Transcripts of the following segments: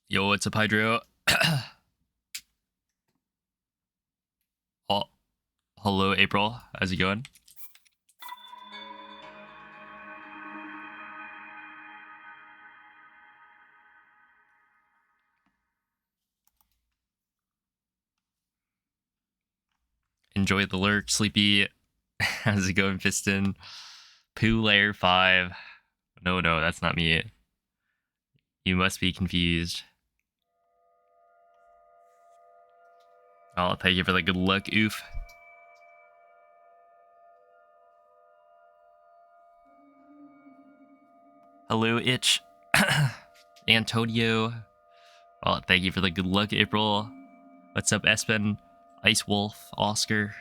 Yo, what's up, Hydro? Oh, hello, April. How's it going? Enjoy the lurk, Sleepy. How's it going, Piston? Poo Layer 5. No, that's not me. You must be confused. I'll thank you for the good luck, oof. Hello, Itch. Antonio. Well, thank you for the good luck, April. What's up, Espen? Ice Wolf, Oscar.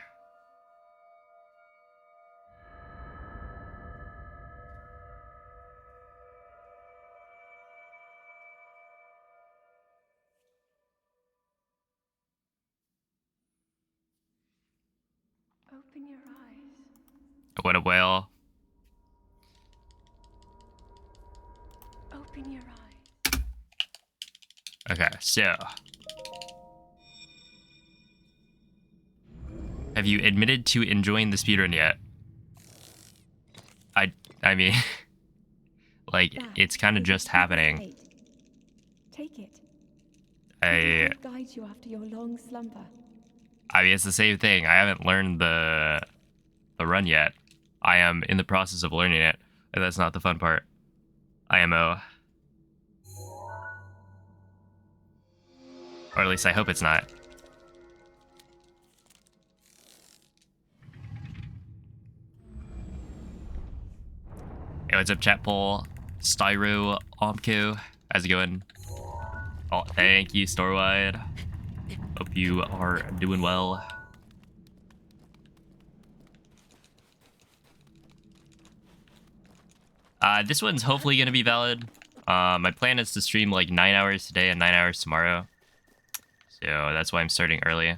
Open your eyes. What a whale. Open your eyes. Okay, so. Have you admitted to enjoying the speedrun yet? I mean, like, it's kind of just happening. Take it. I Guide you after your long slumber. mean, it's the same thing. I haven't learned the run yet. I am in the process of learning it, and that's not the fun part. IMO. Or at least I hope it's not. Hey, what's up, chat poll? Styro Omco. How's it going? Oh, thank you, Storewide. Hope you are doing well. This one's hopefully going to be valid. My plan is to stream like 9 hours today and 9 hours tomorrow. So that's why I'm starting early.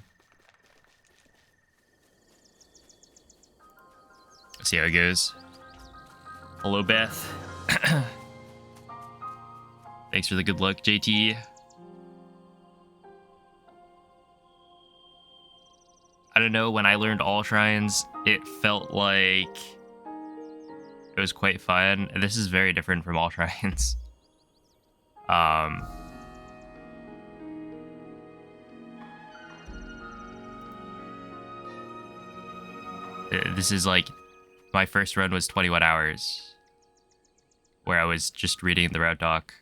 See how it goes. Hello, Beth. Thanks for the good luck, JT. I don't know, when I learned all shrines, it felt like it was quite fun. This is very different from all shrines. This is like, my first run was 21 hours, where I was just reading the route doc.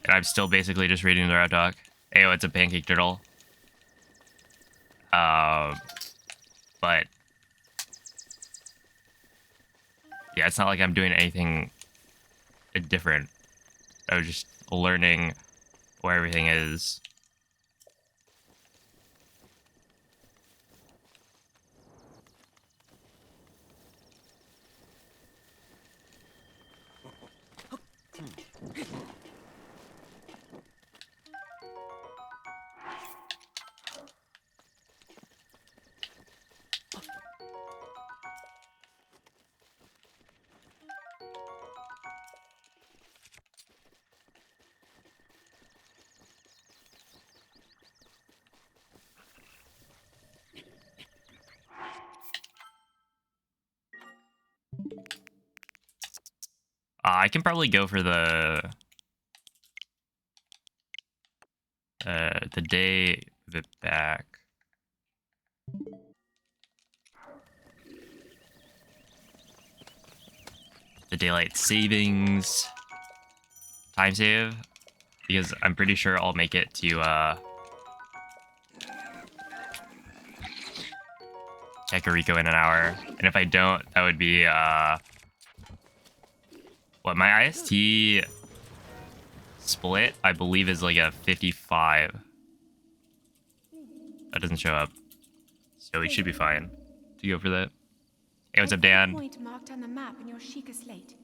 And I'm still basically just reading the route doc. Ayo, it's a pancake turtle. But yeah, it's not like I'm doing anything different. I was just learning where everything is. I can probably go for the day of it back. The daylight savings time save, because I'm pretty sure I'll make it to Kakariko in an hour. And if I don't, that would be what my IST split, I believe, is like a 55. That doesn't show up. So we should be fine to go for that. Hey, what's up, Dan? Point marked on the map in your Sheikah slate.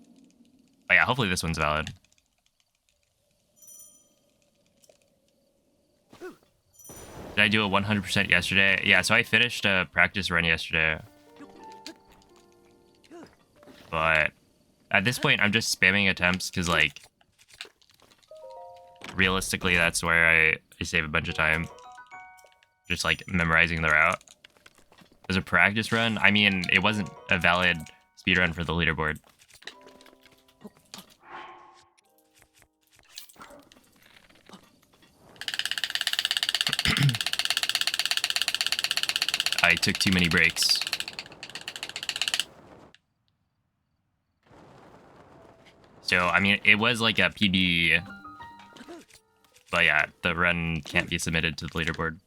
Oh yeah, hopefully this one's valid. Did I do a 100% yesterday? Yeah, so I finished a practice run yesterday. But at this point, I'm just spamming attempts because, like, realistically, that's where I save a bunch of time. Just, like, memorizing the route. As a practice run, I mean, it wasn't a valid speedrun for the leaderboard. I took too many breaks. So, I mean, it was like a PB. But yeah, the run can't be submitted to the leaderboard.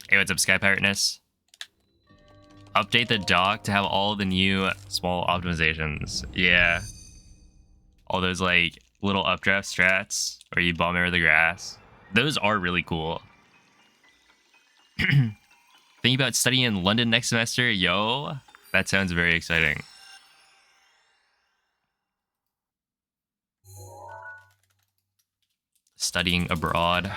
Hey, what's up, Sky Pirateness? Update the dock to have all the new small optimizations. Yeah. All those, like, little updraft strats where you bomb over the grass. Those are really cool. Thinking about studying in London next semester? Yo, that sounds very exciting. Studying abroad.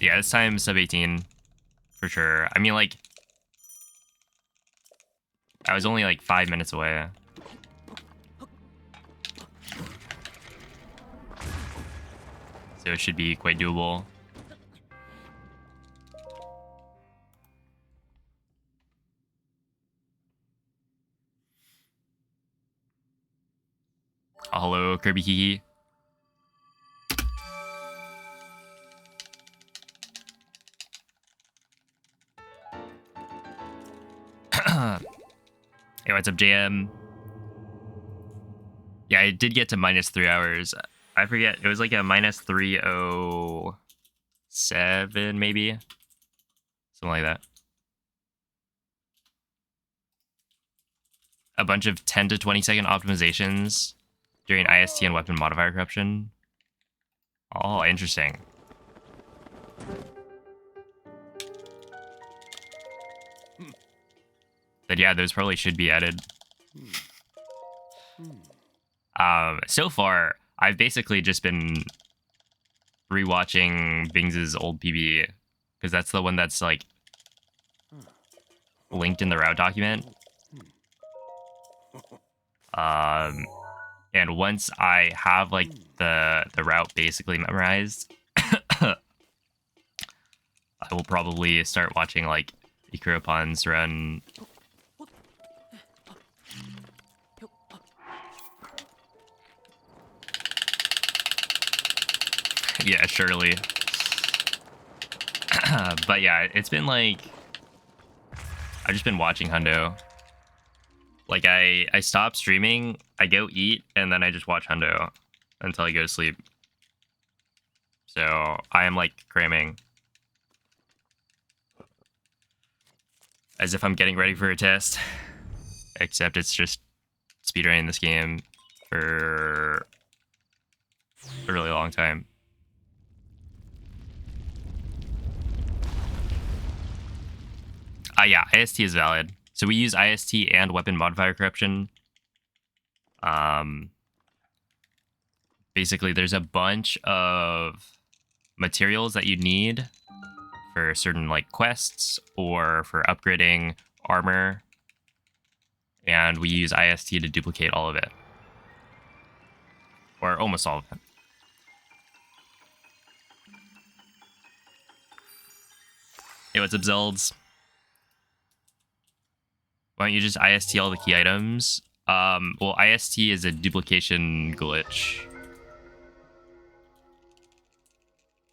Yeah, this time sub 18 for sure. I mean, like, I was only like 5 minutes away. So it should be quite doable. Oh, hello, Kirby Kiki. Hey, what's up, JM? Yeah, I did get to -3 hours. I forget, it was like a -307, maybe? Something like that. A bunch of 10 to 20 second optimizations during IST and weapon modifier corruption. Oh, interesting. But yeah, those probably should be added. So far, I've basically just been rewatching Bings's old PB because that's the one that's like linked in the route document. And once I have like the route basically memorized, I will probably start watching like Ikuropon's run. Yeah, surely. But yeah, it's been like I've just been watching Hundo. Like I stop streaming, I go eat, and then I just watch Hundo until I go to sleep. So I am like cramming. As if I'm getting ready for a test. Except it's just speedrunning this game for a really long time. Yeah, IST is valid. So we use IST and weapon modifier corruption. Basically, there's a bunch of materials that you need for certain like quests or for upgrading armor. And we use IST to duplicate all of it. Or almost all of it. Hey, what's up, Zelds? Why don't you just IST all the key items? Well, IST is a duplication glitch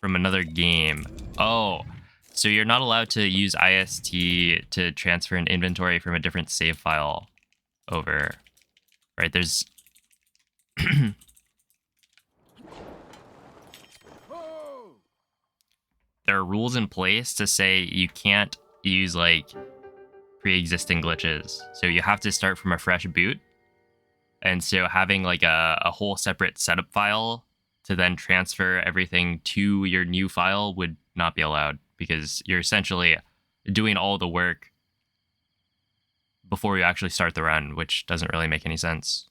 from another game. Oh, so you're not allowed to use IST to transfer an inventory from a different save file over, right? There's there are rules in place to say you can't use like pre-existing glitches. So you have to start from a fresh boot. And so having like a whole separate setup file to then transfer everything to your new file would not be allowed because you're essentially doing all the work before you actually start the run, which doesn't really make any sense.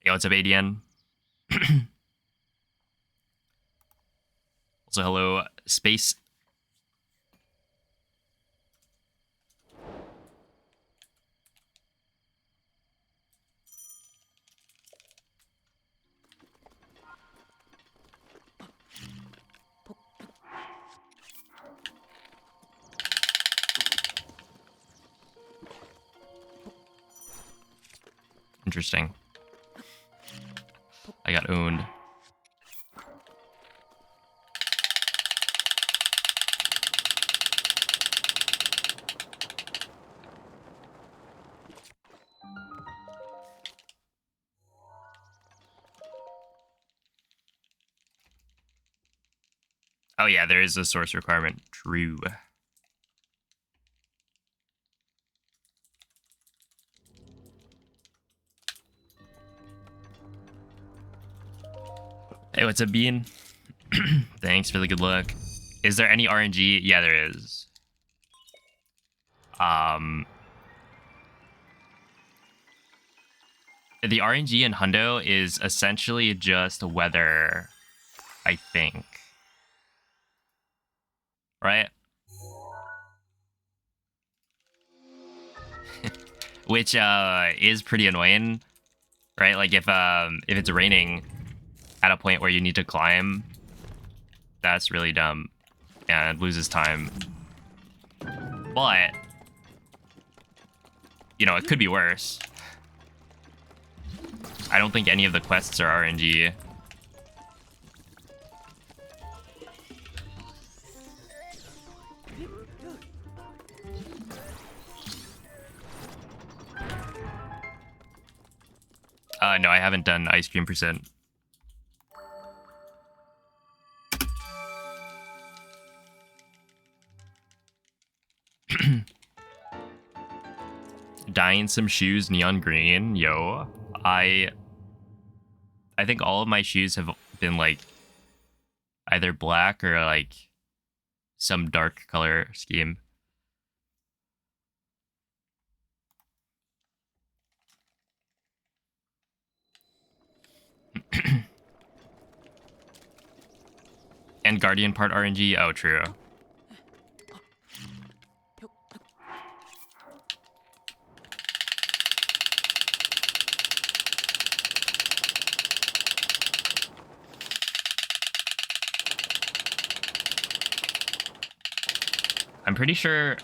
Hey, what's up, ADN? Also, hello, Space. Interesting. I got owned. Oh yeah, there is a source requirement. True. Hey, what's up, Bean? Thanks for the good luck. Is there any RNG? Yeah, there is. The RNG in Hundo is essentially just weather, I think. Right? Which is pretty annoying, right? Like if it's raining at a point where you need to climb, that's really dumb and loses time. But you know, it could be worse. I don't think any of the quests are RNG. No, I haven't done ice cream percent. Dyeing some shoes neon green, yo. I think all of my shoes have been like either black or like some dark color scheme. And Guardian part RNG, oh true. I'm pretty sure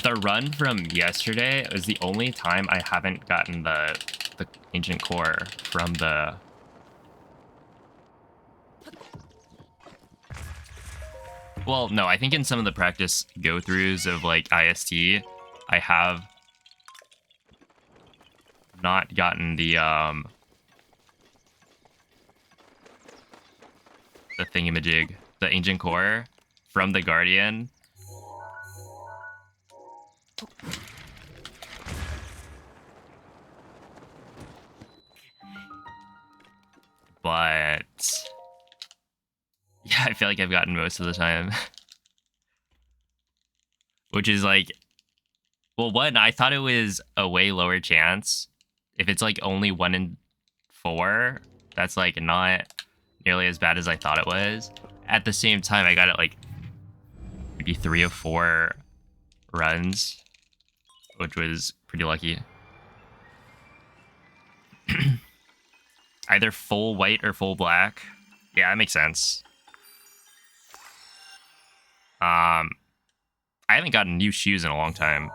the run from yesterday was the only time I haven't gotten the ancient core from the... Well, no, I think in some of the practice go-throughs of like IST, I have not gotten the thingamajig, the ancient core from the Guardian. But yeah, I feel like I've gotten most of the time. Which is like, well, one, I thought it was a way lower chance. If it's like only 1 in 4, that's like not nearly as bad as I thought it was. At the same time, I got it like maybe 3 or 4 runs, which was pretty lucky. Either full white or full black. Yeah, that makes sense. I haven't gotten new shoes in a long time.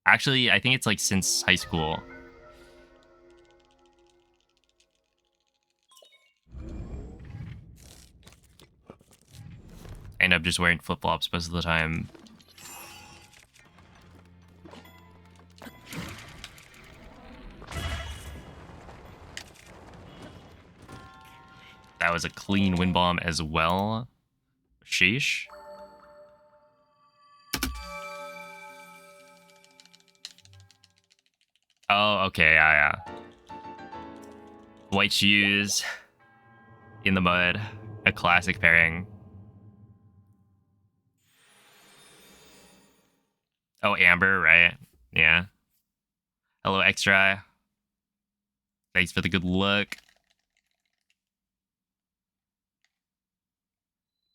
Actually, I think it's like since high school. I end up just wearing flip-flops most of the time. That was a clean wind bomb as well. Sheesh. Oh, okay, yeah. White shoes in the mud, a classic pairing. Oh, Amber, right? Yeah. Hello, Extra. Thanks for the good look.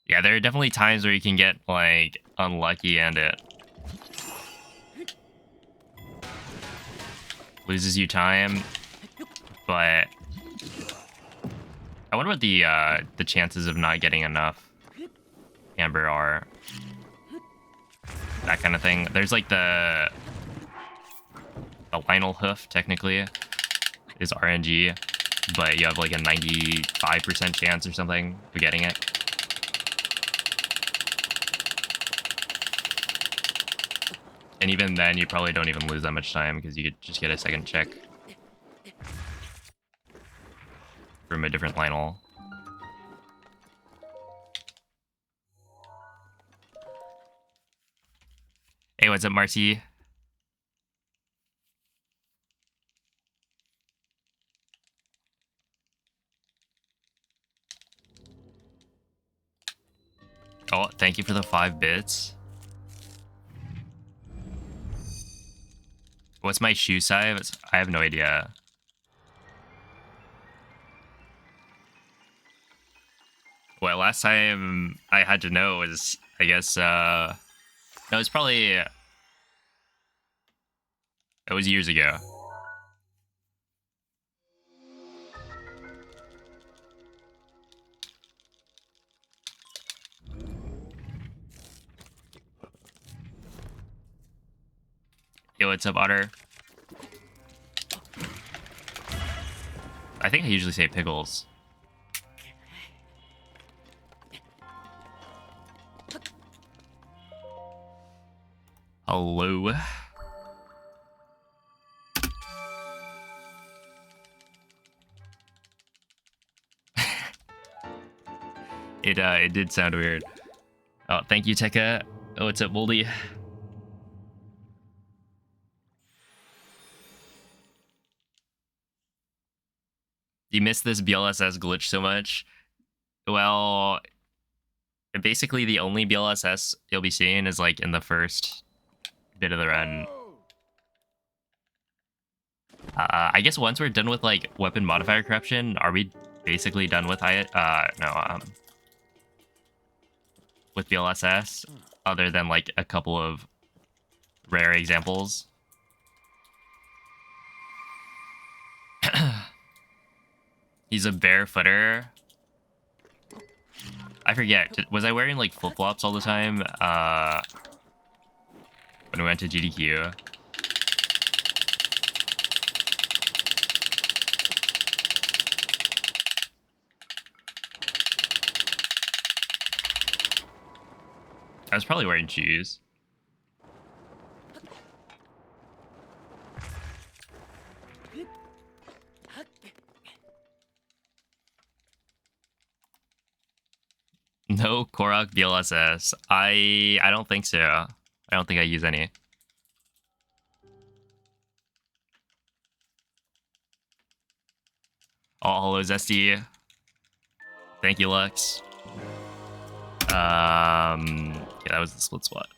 Yeah, there are definitely times where you can get, like, unlucky and it loses you time, but I wonder what the chances of not getting enough Amber are. That kind of thing. There's, like, the Lionel Hoof, technically, is RNG, but you have, like, a 95% chance or something of getting it. And even then, you probably don't even lose that much time because you could just get a second check from a different Lionel. Hey, what's up, Marcy? Oh, thank you for the 5 bits. What's my shoe size? I have no idea. Well, last time I had to know was, I guess, no, it's probably, it was years ago. Yo, what's up, Otter? I think I usually say pickles. Hello. It did sound weird. Oh, thank you, Tekka. Oh, what's up, Moldy? You missed this BLSS glitch so much. Well, basically the only BLSS you'll be seeing is like in the first bit of the run. I guess once we're done with like weapon modifier corruption, are we basically done with with BLSS? Other than like a couple of rare examples. He's a barefooter. I forget. Was I wearing like flip-flops all the time? When we went to GDQ. I was probably wearing shoes. No Korok BLSS. I don't think so. I don't think I use any. Oh, hello, Zesty. Thank you, Lux. Yeah, that was the split spot.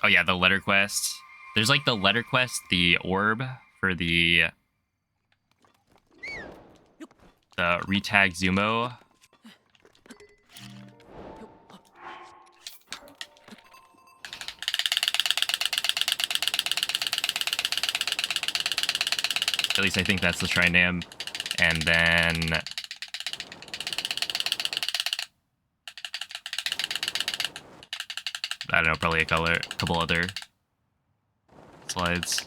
Oh yeah, the letter quest. There's like the letter quest, the orb for the retag Zumo. At least I think that's the shrine name. And then I don't know, probably a couple other slides.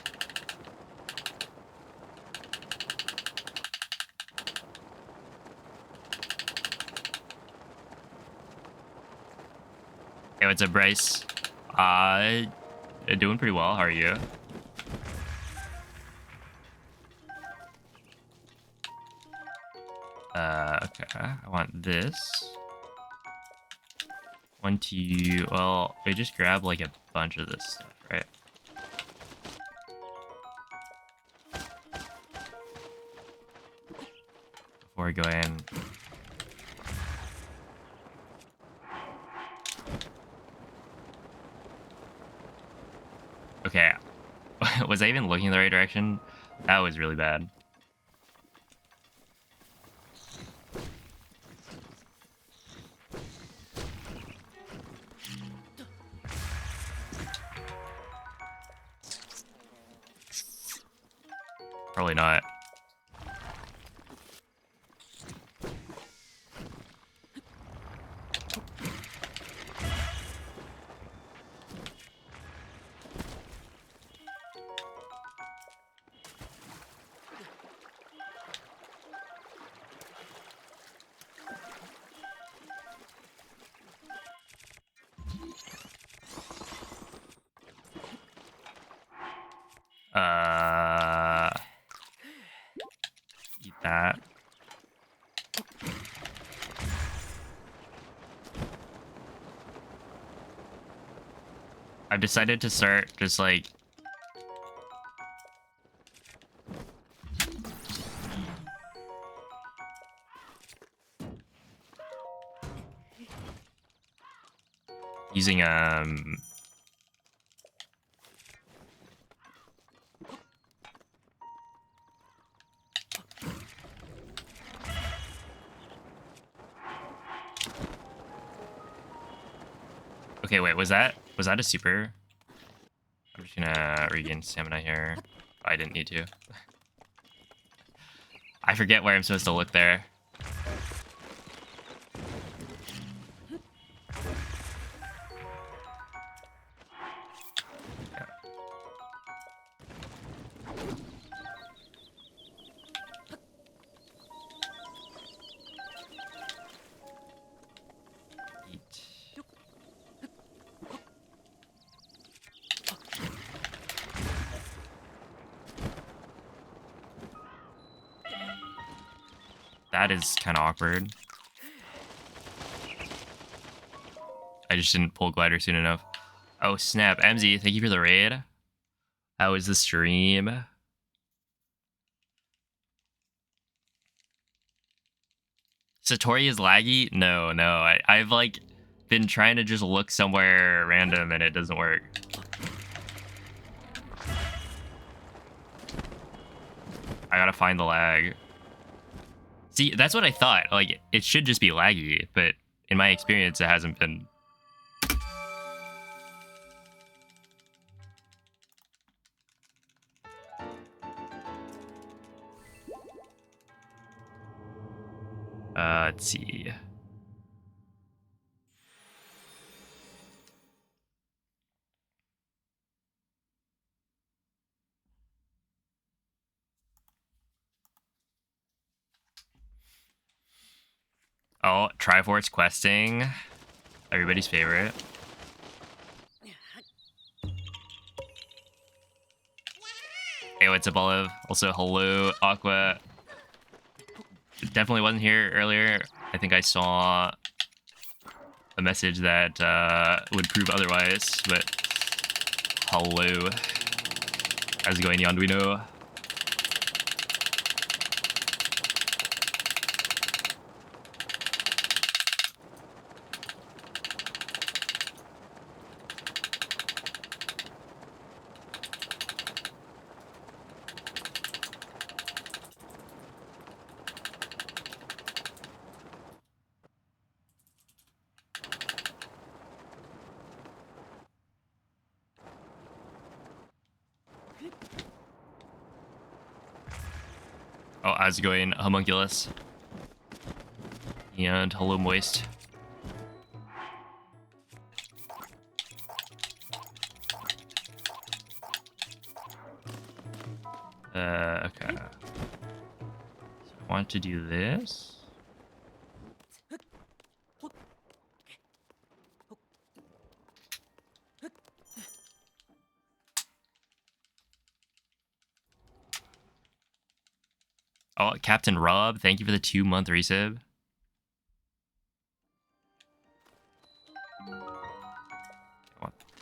Hey, what's up, Bryce? Doing pretty well. How are you? Okay, I want this. 20. Well, we just grab like a bunch of this stuff, right? Before we go in. Okay. Was I even looking in the right direction? That was really bad. Probably not. Eat that. I've decided to start just like using okay, wait, was that a super? I'm just gonna regain stamina here. I didn't need to. I forget where I'm supposed to look there. Yeah. Eat. That is kind of awkward. I just didn't pull glider soon enough. Oh snap, MZ, thank you for the raid. How was the stream? Satori is laggy? No. I've like been trying to just look somewhere random and it doesn't work. I gotta find the lag. See, that's what I thought. Like, it should just be laggy, but in my experience, it hasn't been. Let's see. Oh, Triforce questing. Everybody's favorite. Hey, what's up, Olive? Also, hello, Aqua. Definitely wasn't here earlier. I think I saw a message that would prove otherwise, but hello. How's it going, Yanduino? Oh, how's it going, Homunculus? And hello, Moist. Okay. So I want to do this. Oh, Captain Rob, thank you for the 2-month resub.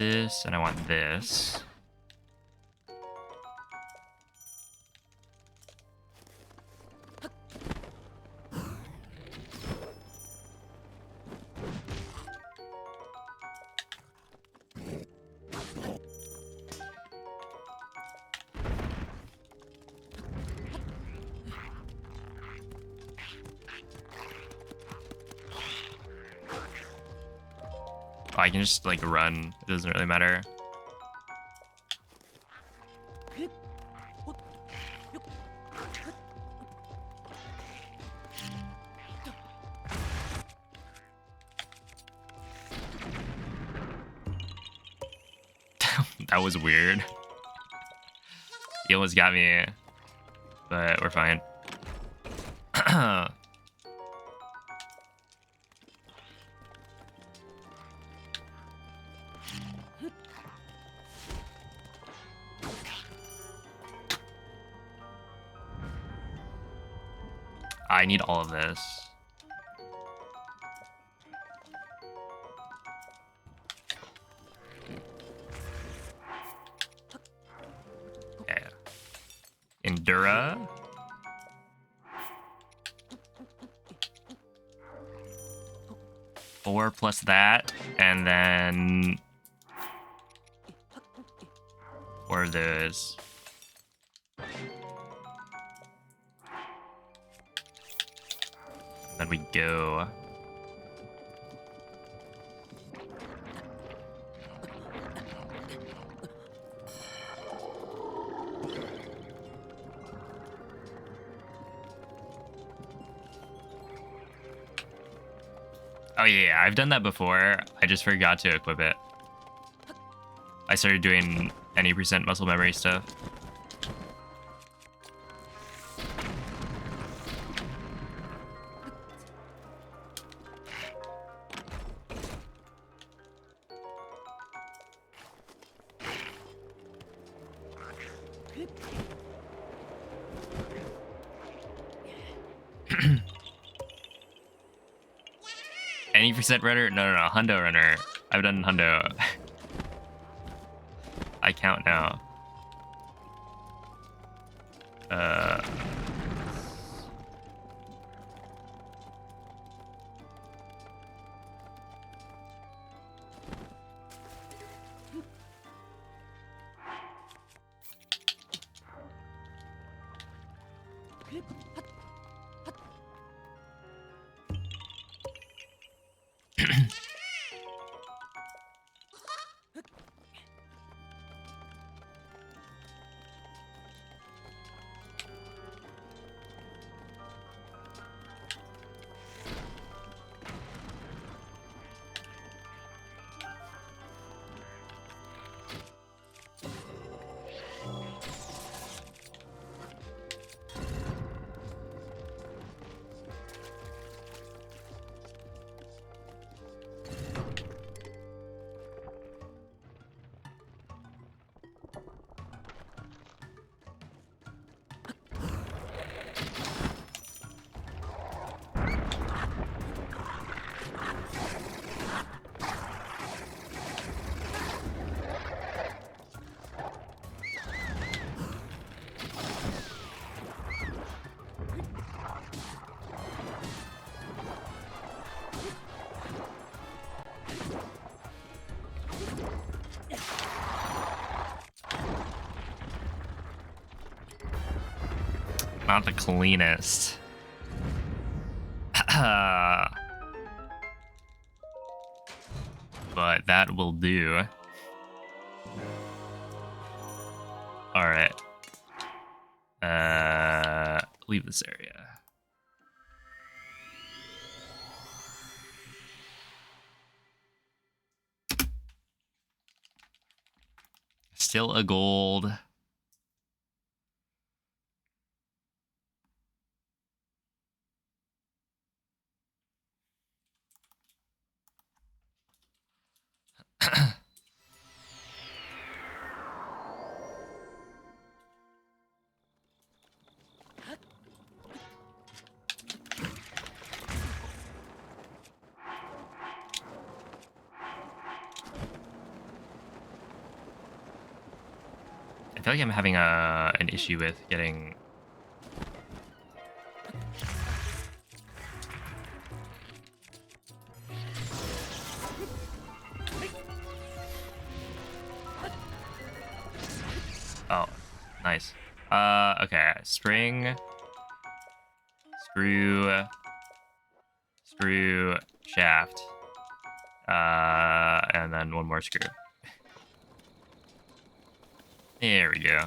this, and I want this. I can just like run. It doesn't really matter. That was weird. He almost got me, but we're fine. I need all of this. Yeah. Endura. Four plus that, and then four of those. Then we go. Oh yeah, I've done that before. I just forgot to equip it. I started doing any percent muscle memory stuff. Any percent runner? No, Hundo runner. I've done Hundo. I count now. Not the cleanest. But that will do. Alright. Leave this area. Still a gold. I feel like I'm having an issue with getting... Oh, nice. Okay. Spring. Screw, shaft. And then one more screw. There we go.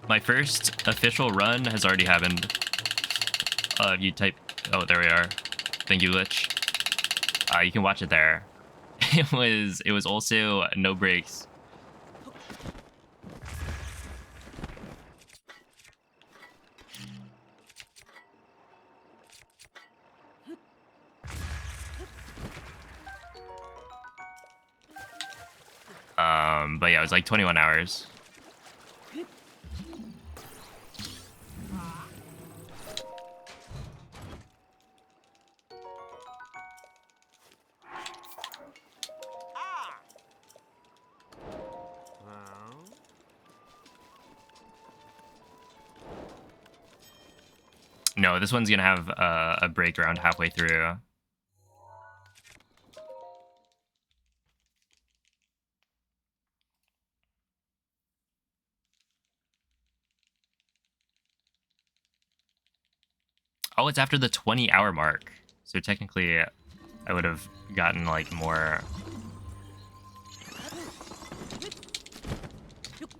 My first official run has already happened. If you type... Oh, there we are. Thank you, Lich. You can watch it there. It was also no breaks. But yeah, it was like 21 hours. No, this one's gonna have a break around halfway through. Oh, it's after the 20-hour mark. So technically, I would have gotten like more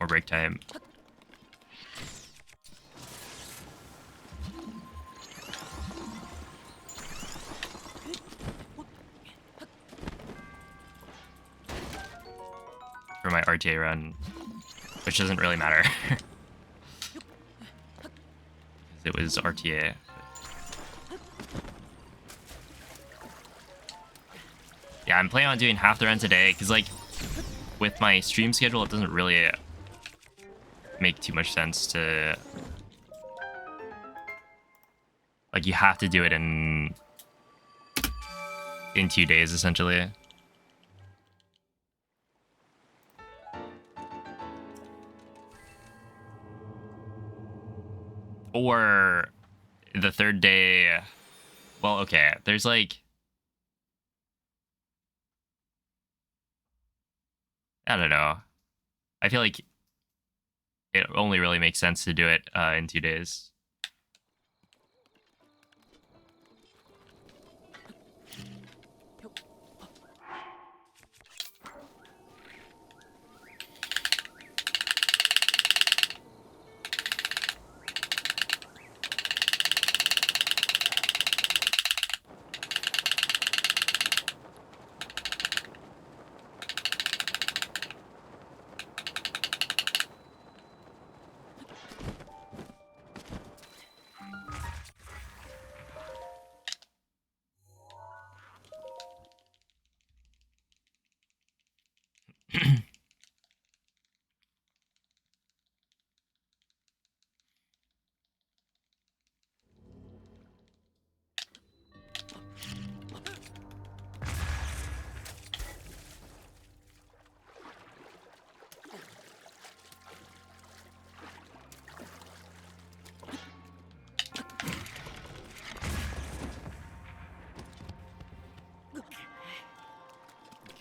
break time. For my RTA run, which doesn't really matter. It was RTA. Yeah, I'm planning on doing half the run today, because like, with my stream schedule, it doesn't really make too much sense to... Like, you have to do it in 2 days, essentially. Or the third day... Well, okay, there's like... I don't know. I feel like it only really makes sense to do it in 2 days.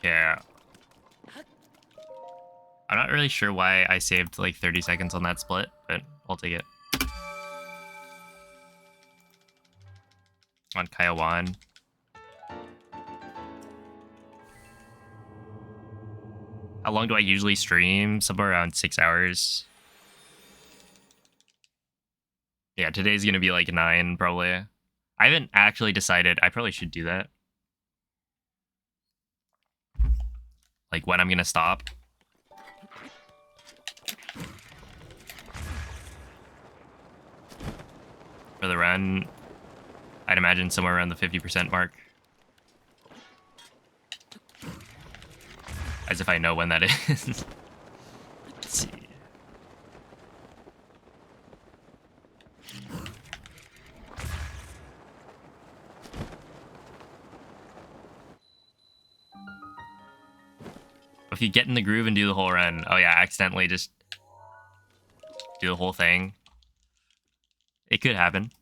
Yeah. I'm not really sure why I saved like 30 seconds on that split, but I'll take it. On Kaiwan. How long do I usually stream? Somewhere around 6 hours. Yeah, today's gonna be like 9, probably. I haven't actually decided. I probably should do that. Like, when I'm gonna stop. For the run, I'd imagine somewhere around the 50% mark. As if I know when that is. Let's see. If you get in the groove and do the whole run, oh yeah, accidentally just do the whole thing. It could happen.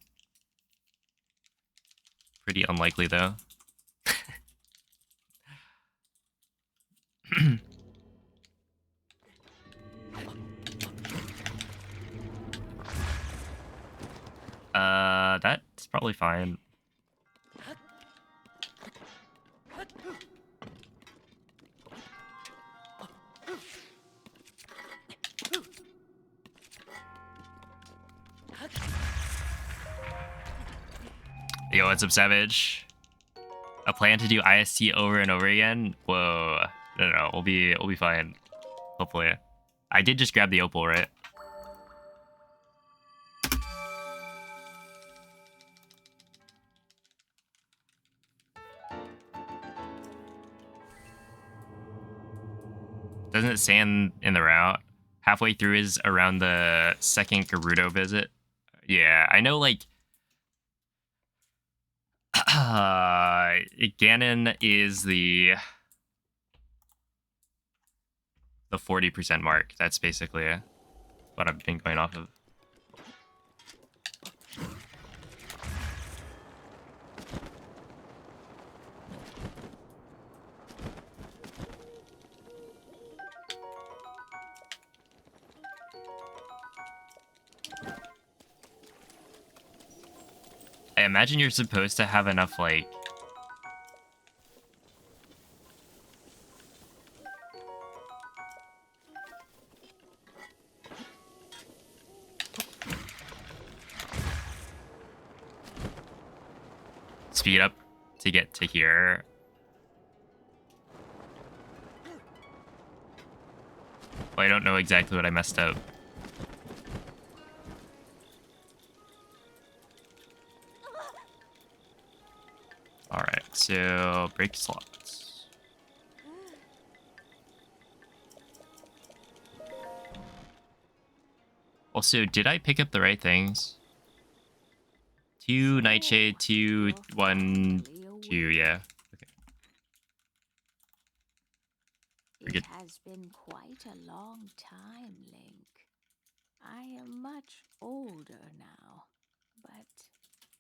Pretty unlikely though. That's probably fine. Yo, what's up, Savage? A plan to do IST over and over again? Whoa. No, we'll be fine. Hopefully. I did just grab the opal, right? Doesn't it say in the route? Halfway through is around the second Gerudo visit. Yeah, I know, like... Ganon is the 40% mark. That's basically what I've been going off of. I imagine you're supposed to have enough, like... speed up to get to here. Well, I don't know exactly what I messed up. Alright, so break slots. Also, did I pick up the right things? 2 Nightshade, 2, 1, 2, yeah. Okay. It has been quite a long time, Link. I am much older now, but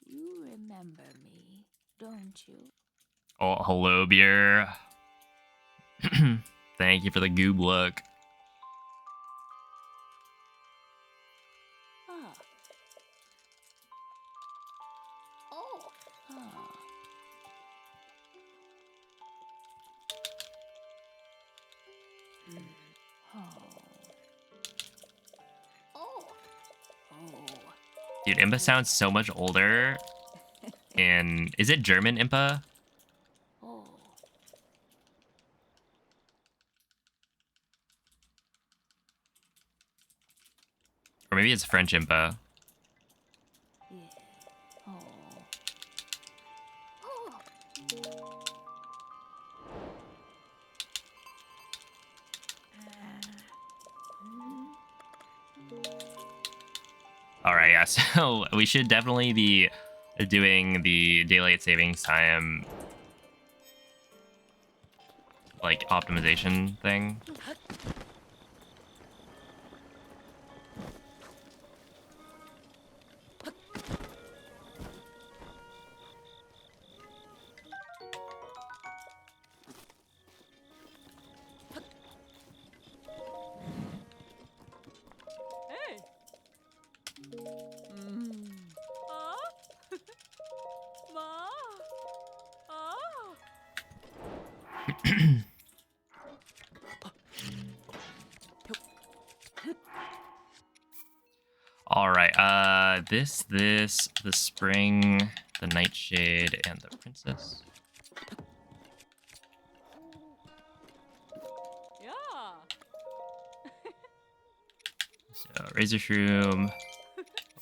you remember me, don't you? Oh, hello, beer. Thank you for the goob look. Ah. Oh. Ah. Oh. Oh. Oh. Dude, Impa sounds so much older. And is it German Impa? Oh. Or maybe it's French Impa. Yeah. Oh. Oh. Alright, yeah, so we should definitely be doing the daylight savings time, like, optimization thing. Hey. Ah. Ma. Ah. Alright, the spring, the nightshade, and the princess. Yeah. So, razor shroom,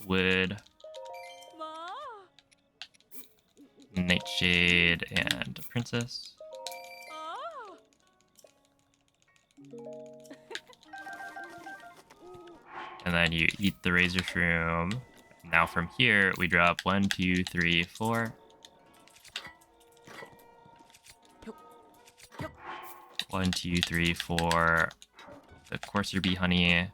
wood, Ma. nightshade, and princess. Ah. And then you eat the razor shroom. Now from here, we drop 1, 2, 3, 4. 1, 2, 3, 4. The courser bee honey. Hey.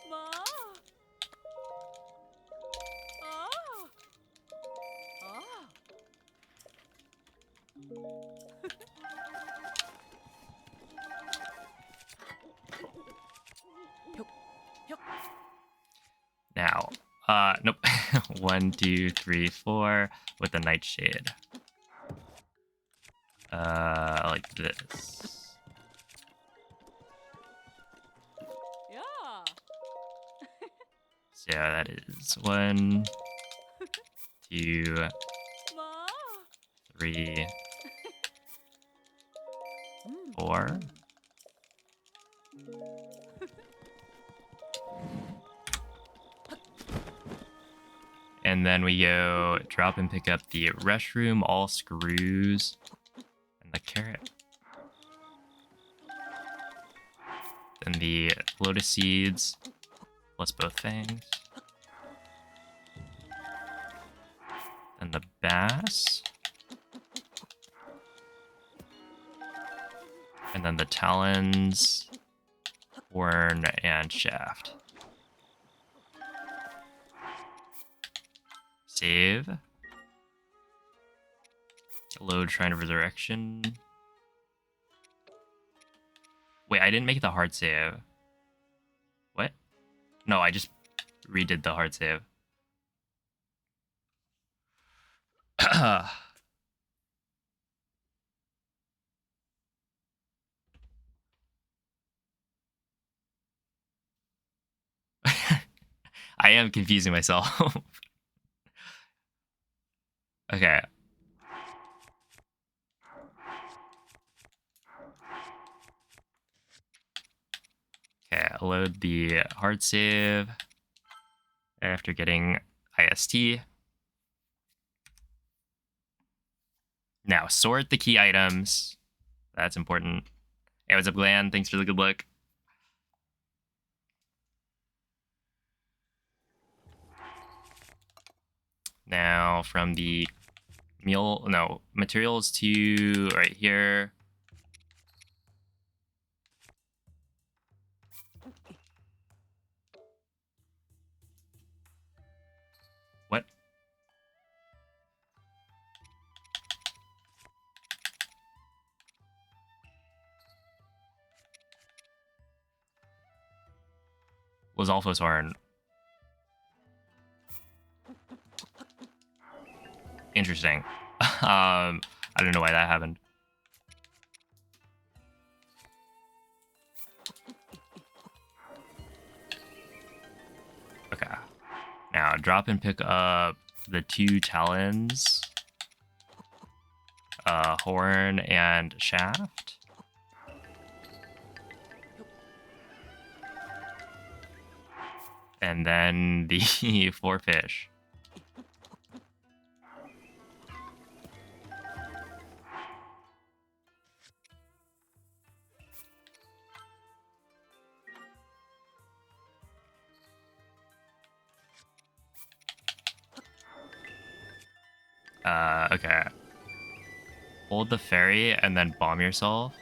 Ma. Ah. Ah. Yup. Yup. Now, nope. 1, 2, 3, 4 with the nightshade. Like this. Yeah. So that is 1, 2, Ma. 3, Mm. 4. And then we go drop and pick up the restroom, all screws, and the carrot. Then the lotus seeds, plus both fangs. Then the bass. And then the talons, horn, and shaft. Save. Load Shrine of Resurrection. Wait, I didn't make the hard save. What? No, I just redid the hard save. I am confusing myself. Okay. Okay, I'll load the hard save after getting IST. Now, sort the key items. That's important. Hey, what's up, Glenn? Thanks for the good look. Now, from the materials to right here. What? Was Alpha's horn. Interesting. I don't know why that happened. Okay. Now drop and pick up the 2 talons, horn and shaft. And then the 4 fish. Okay. Hold the ferry and then bomb yourself.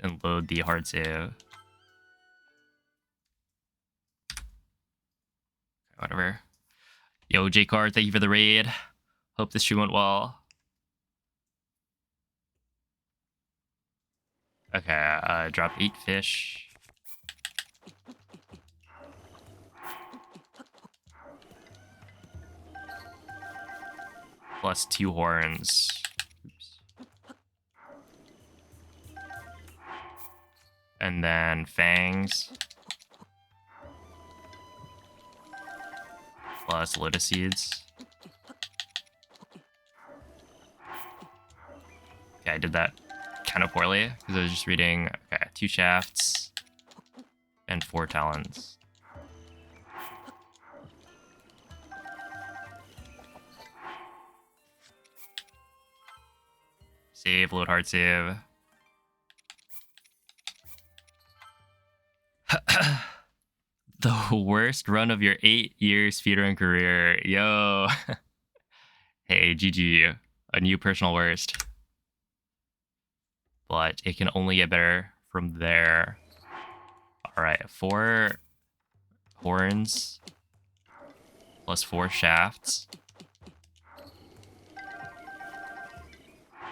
And load the hard save. Whatever. Yo, J-Card, thank you for the raid. Hope this stream went well. Okay, drop 8 fish. Plus 2 horns. Oops. And then fangs. Plus lotus seeds. Okay, I did that kind of poorly because I was just reading. Okay, 2 shafts and 4 talons. Save, load hard save. The worst run of your 8-year speedrun career. Yo. Hey, GG. A new personal worst. But it can only get better from there. Alright, 4 horns plus 4 shafts.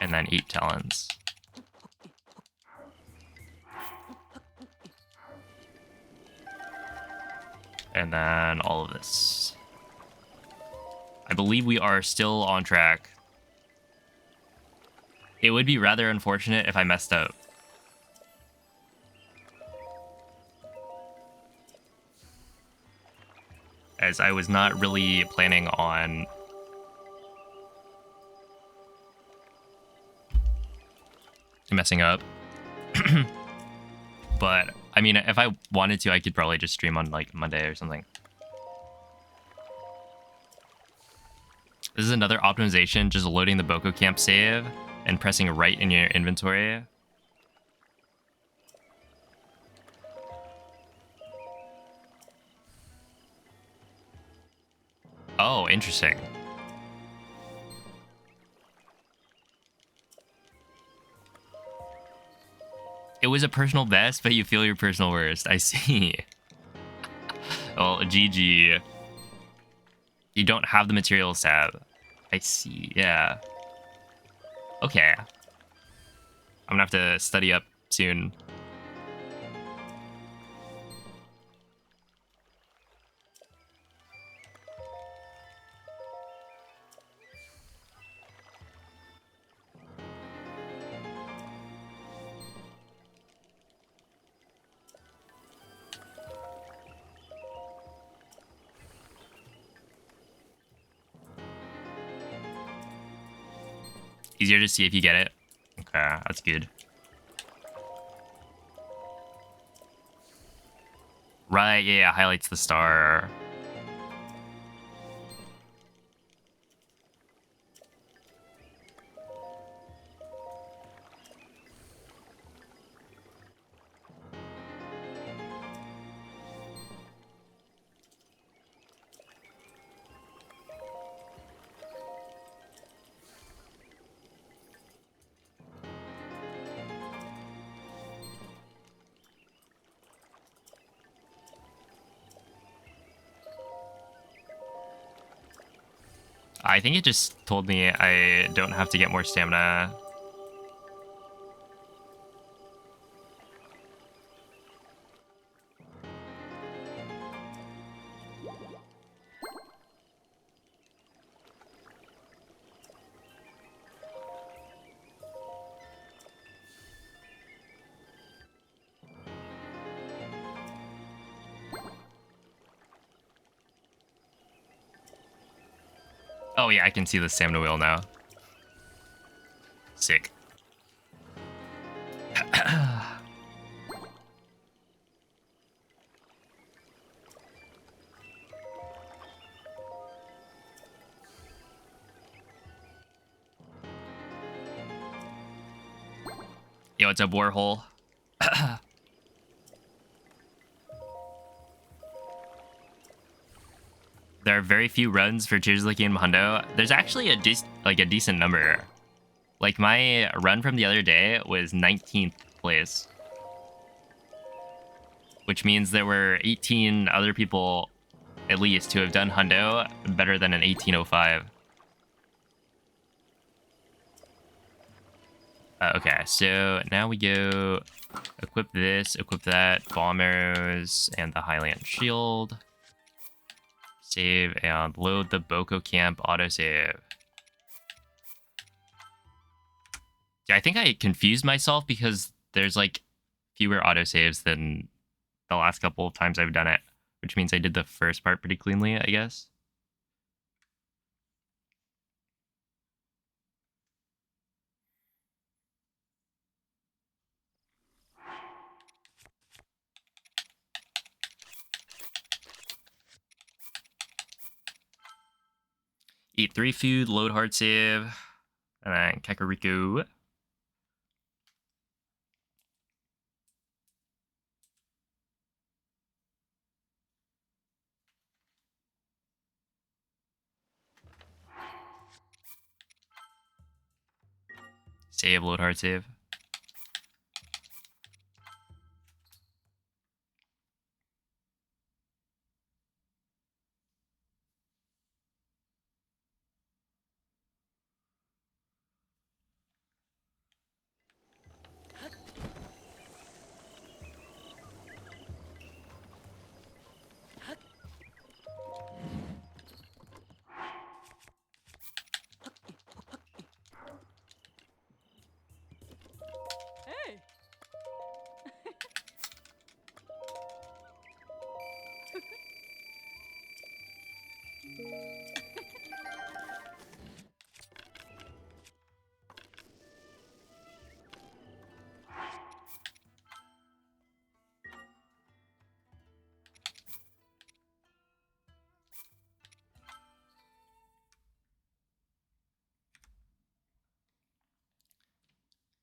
And then 8 talons. And then all of this. I believe we are still on track. It would be rather unfortunate if I messed up. As I was not really planning on messing up. But, I mean, if I wanted to, I could probably just stream on, like, Monday or something. This is another optimization, just loading the BotW camp save and pressing right in your inventory. Oh, interesting. It was a personal best, but you feel your personal worst. I see. Well, GG. You don't have the materials tab. I see, yeah. Okay. I'm gonna have to study up soon. Easier to see if you get it. Okay, that's good. Right, yeah, highlights the star. I think it just told me I don't have to get more stamina. Oh yeah, I can see the stamina wheel now. Sick. Yo, it's a borehole. There are very few runs for Cheers Lucky and Hundo. There's actually a decent number. Like my run from the other day was 19th place, which means there were 18 other people at least who have done Hundo better than an 1805. Okay, so now we go equip this, equip that, bomb arrows, and the Highland shield. Save and load the BotW camp autosave. Yeah, I think I confused myself because there's like fewer autosaves than the last couple of times I've done it, which means I did the first part pretty cleanly, I guess. Eat 3 food, load hard save, and then Kakariko. Save, load hard save. Hey.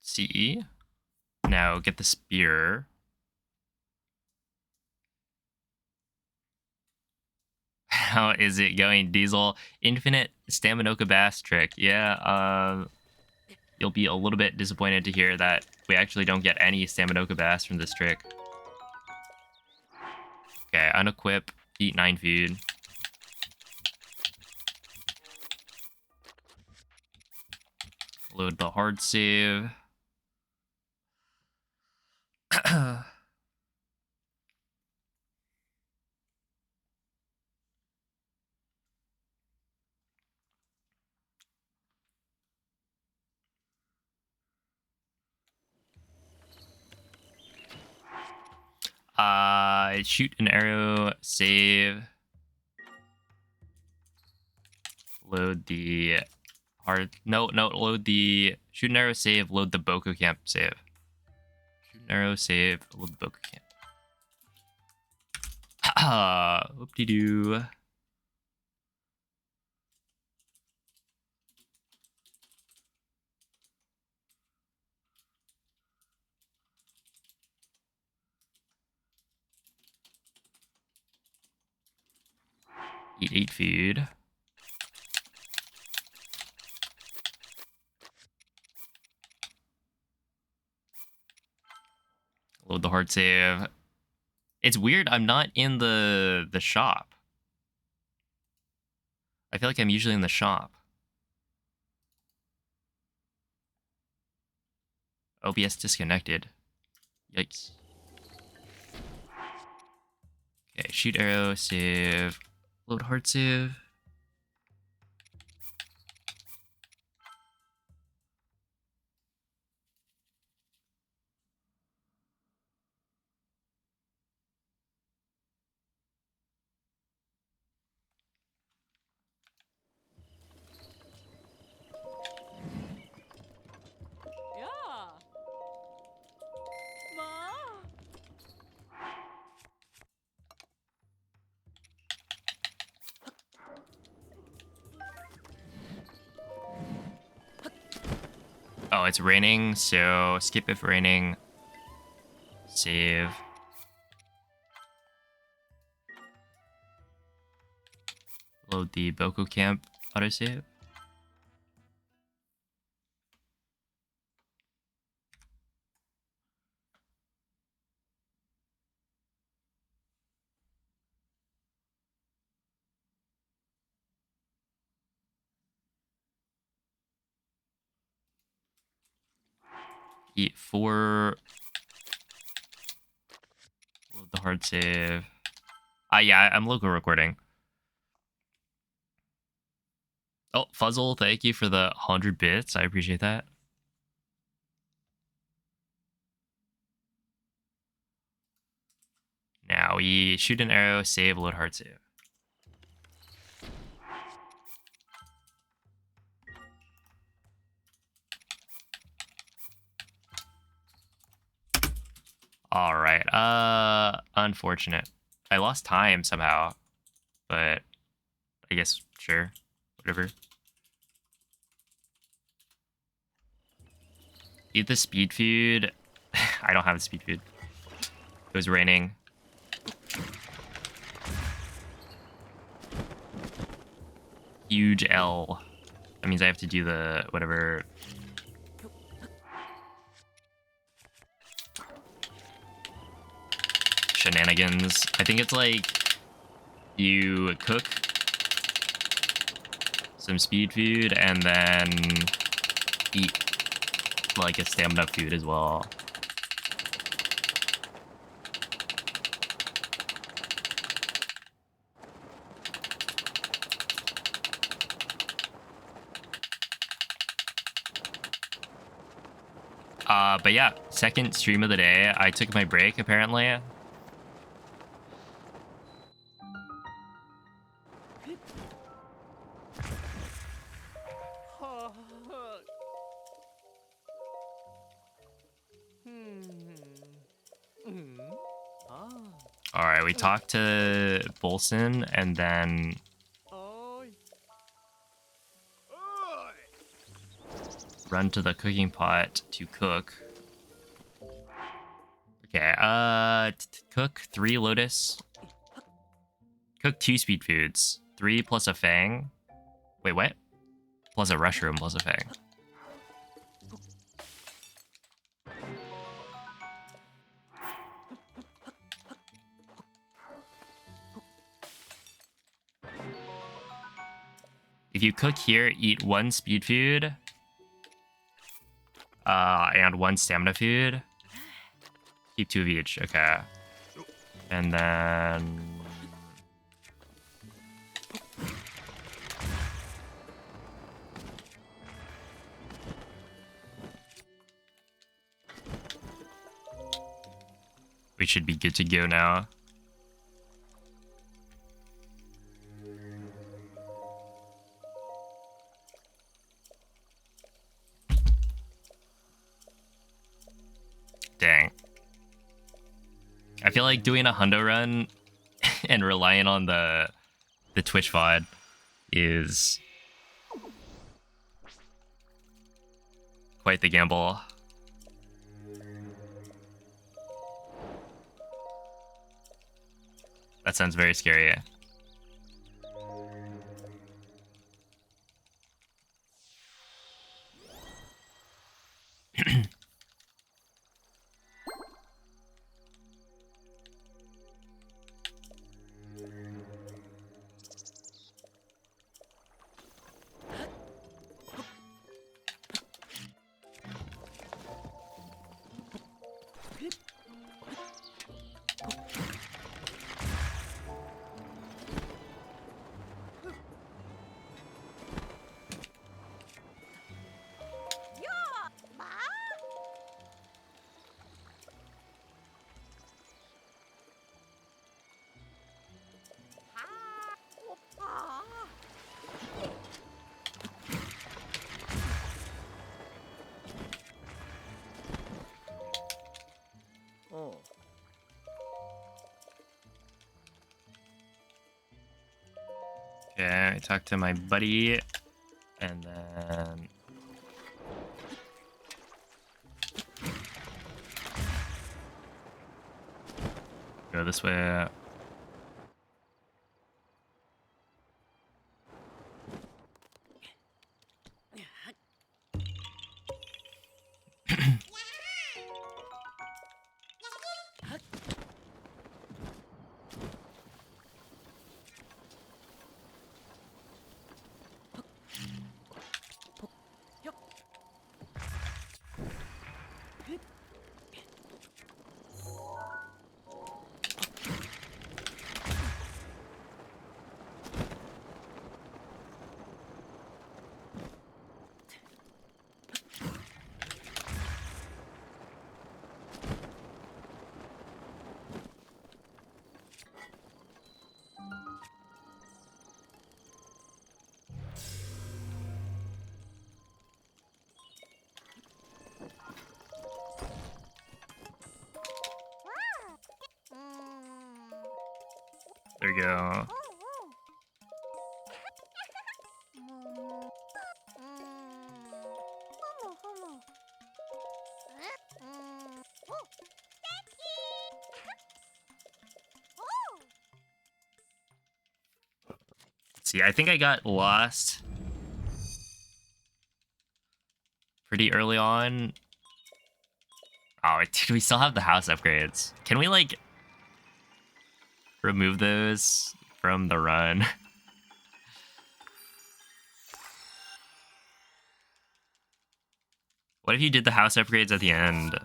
CE. Now get the spear. How is it going, Diesel? Infinite Staminoka Bass trick. Yeah, you'll be a little bit disappointed to hear that we actually don't get any Staminoka Bass from this trick. Okay, unequip, eat 9 food. Load the hard save. Shoot an arrow, save. Load the hard. No, load the shoot an arrow, save. Load the Boko camp, save. Shoot an arrow, save. Load the Boko camp. Whoop-de-doo. Eat 8 food. Load the hard save. It's weird, I'm not in the shop. I feel like I'm usually in the shop. OBS disconnected. Yikes. Okay, shoot arrow, save. Load hard save. Yeah. Ma. Oh, it's raining, so skip if raining. Save. Load the Boko camp autosave. Eat 4. Load the hard save. Yeah, I'm local recording. Oh, Fuzzle, thank you for the 100 bits. I appreciate that. Now we shoot an arrow, save, load hard save. All right. Unfortunate. I lost time somehow, but I guess sure, whatever. Eat the speed food. I don't have the speed food. It was raining. Huge L. That means I have to do the whatever shenanigans. I think it's like you cook some speed food and then eat like a stamina food as well. But yeah, second stream of the day. I took my break apparently. All right, we talked to Bolson and then run to the cooking pot to cook. Okay, cook 3 lotus. Cook 2 speed foods. 3 plus a fang. Wait, what? Plus a rushroom plus a fang. If you cook here, eat 1 speed food. And 1 stamina food. Keep 2 of each, okay. And then... we should be good to go now. Dang. I feel like doing a hundo run and relying on the Twitch VOD is quite the gamble. That sounds very scary. Okay, I talked to my buddy, and then... go this way. There we go. See, I think I got lost pretty early on. Oh, dude, we still have the house upgrades. Can we, like, remove those from the run. What if you did the house upgrades at the end?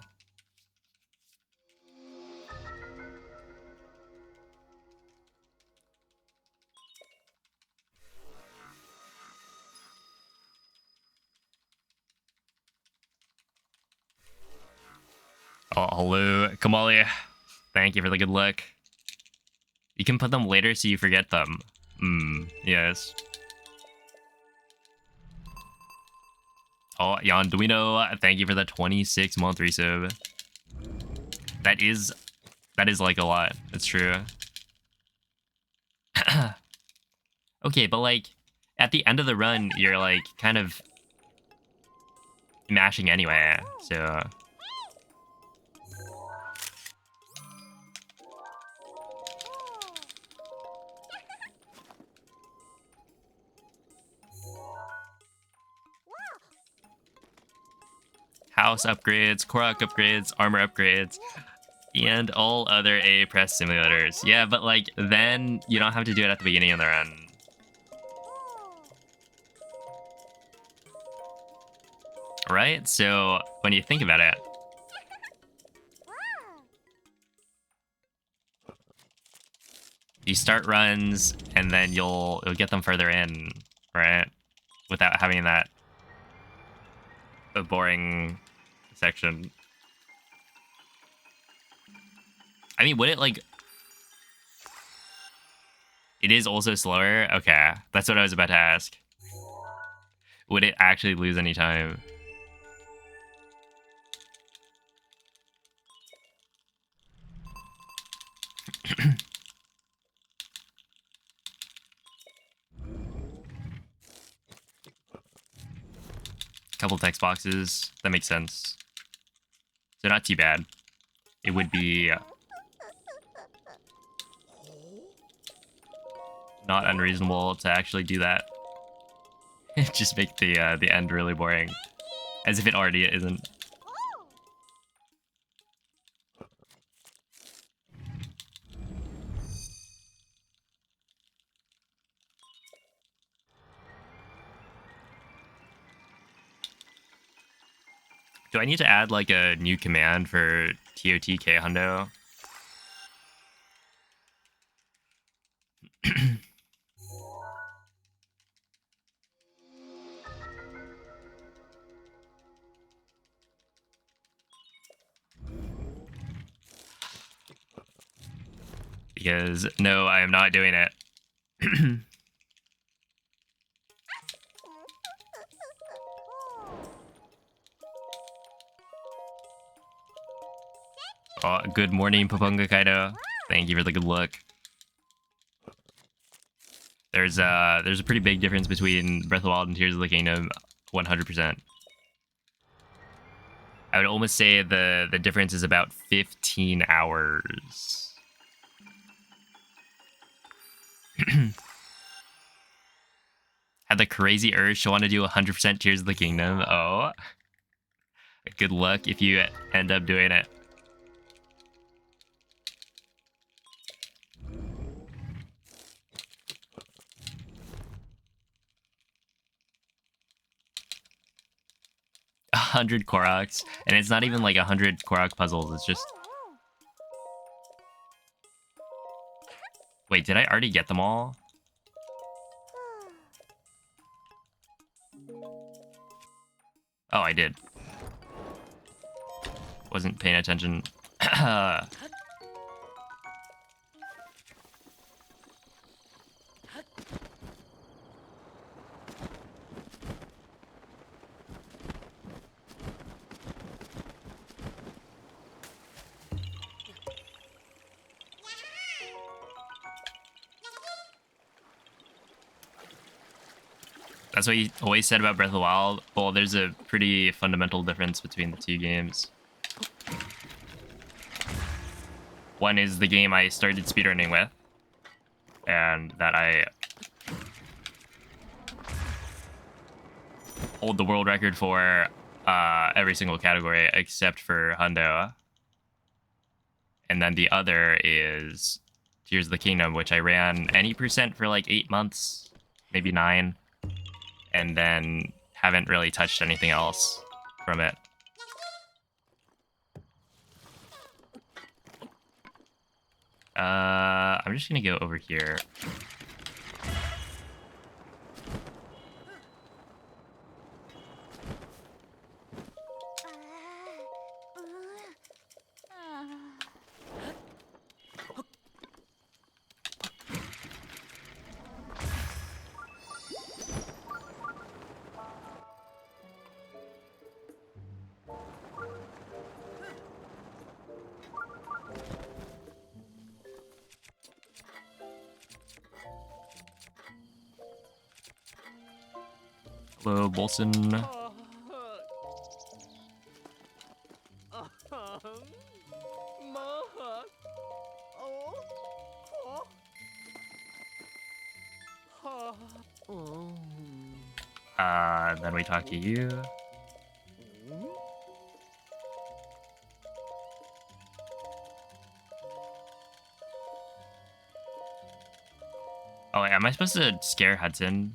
Oh, hello, Kamali. Thank you for the good luck. You can put them later so you forget them. Yes. Oh, Yanduino, thank you for the 26-month resub. That is like a lot. It's true. Okay, but like at the end of the run, you're like kind of mashing anyway, so house upgrades, Korok upgrades, armor upgrades, and all other AA press simulators. Yeah, but like then you don't have to do it at the beginning of the run. Right? So when you think about it, you start runs and then you'll get them further in, right? Without having that boring section. I mean, would it like... It is also slower? Okay, that's what I was about to ask. Would it actually lose any time? Couple text boxes, that makes sense. So not too bad. It would be not unreasonable to actually do that. Just make the end really boring, as if it already isn't. Do I need to add like a new command for TOTK Hundo? Because no, I am not doing it. Oh, good morning, Papunga Kaido. Thank you for the good luck. There's a pretty big difference between Breath of the Wild and Tears of the Kingdom, 100%. I would almost say the difference is about 15 hours. Had the crazy urge to want to do 100% Tears of the Kingdom. Oh. Good luck if you end up doing it. A 100 Koroks, and it's not even like 100 Korok puzzles, it's just... Wait, did I already get them all? Oh, I did. Wasn't paying attention. That's what you always said about Breath of the Wild. Well, there's a pretty fundamental difference between the two games. One is the game I started speedrunning with, and that I hold the world record for every single category except for Hundo. And then the other is Tears of the Kingdom, which I ran any percent for like 8 months, maybe 9, and then haven't really touched anything else from it. I'm just gonna go over here. Hello, Bolson. Then we talk to you. Oh, wait, am I supposed to scare Hudson?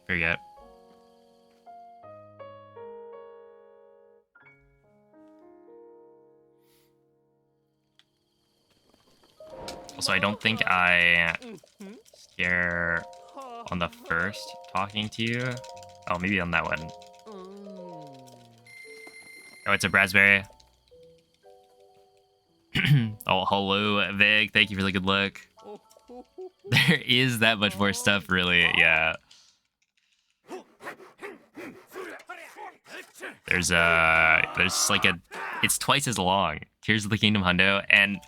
Forget. Also, I don't think I scare on the first talking to you. Oh, maybe on that one. Oh, it's a raspberry. Oh, hello, Vig. Thank you for the good look. There is that much more stuff, really. Yeah. There's like it's twice as long. Tears of the Kingdom hundo, and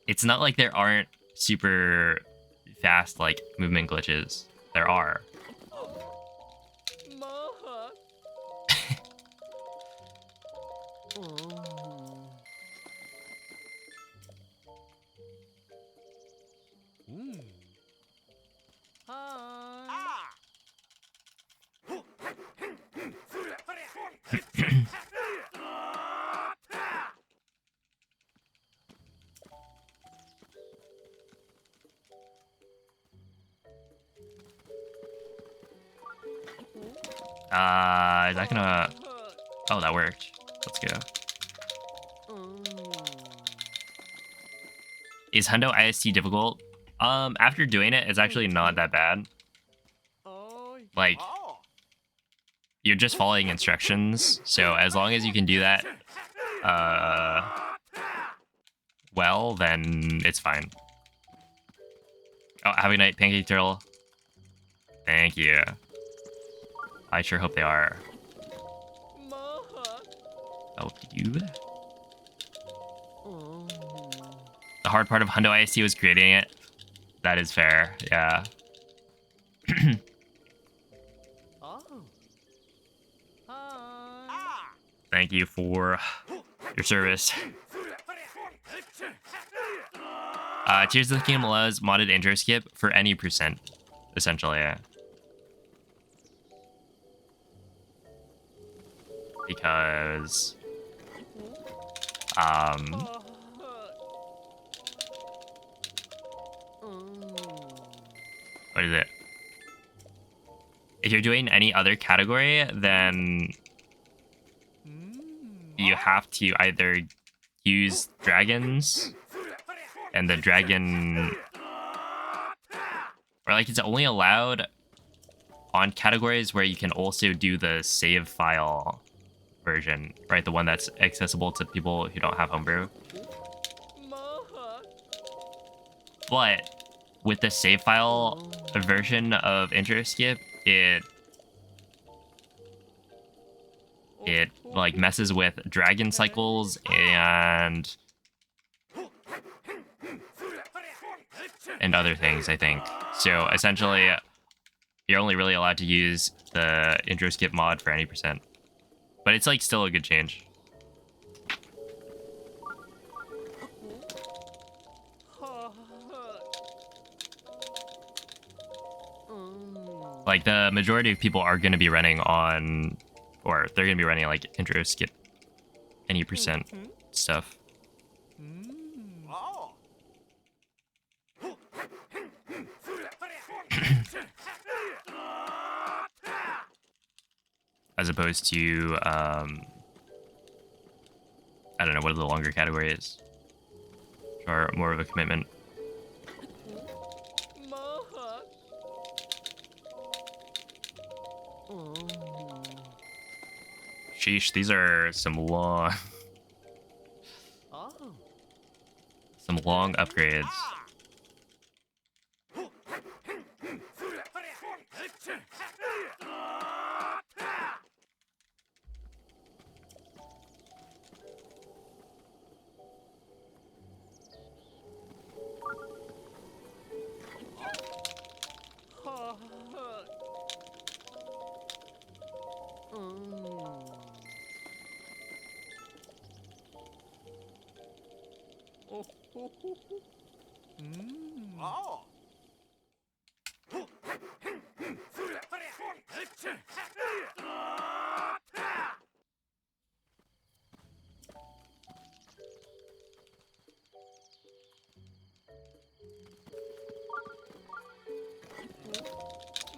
it's not like there aren't super fast like movement glitches. There are. Is that gonna... Oh, that worked. Let's go. Is Hundo IST difficult? After doing it, it's actually not that bad. Like, you're just following instructions, so as long as you can do that, well, then it's fine. Oh, have a good night, Pancake Turtle. Thank you. I sure hope they are. Help you. The hard part of Hundo IST was creating it. That is fair, yeah. Thank you for your service. Tears of the Kingdom allows modded intro skip for any percent, essentially. Yeah. Because what is it? If you're doing any other category, then you have to either use dragons and the dragon, or like it's only allowed on categories where you can also do the save file version, right? The one that's accessible to people who don't have homebrew. But with the save file version of intro skip, it like messes with dragon cycles and other things, I think. So essentially, you're only really allowed to use the intro skip mod for any percent. But it's like still a good change. Like the majority of people are going to be running on or they're gonna be running like intro skip any percent stuff. Oh. As opposed to I don't know what the longer categories are more of a commitment. Maha. Sheesh, these are some long Oh. some long upgrades. Ha. Oh. Oh.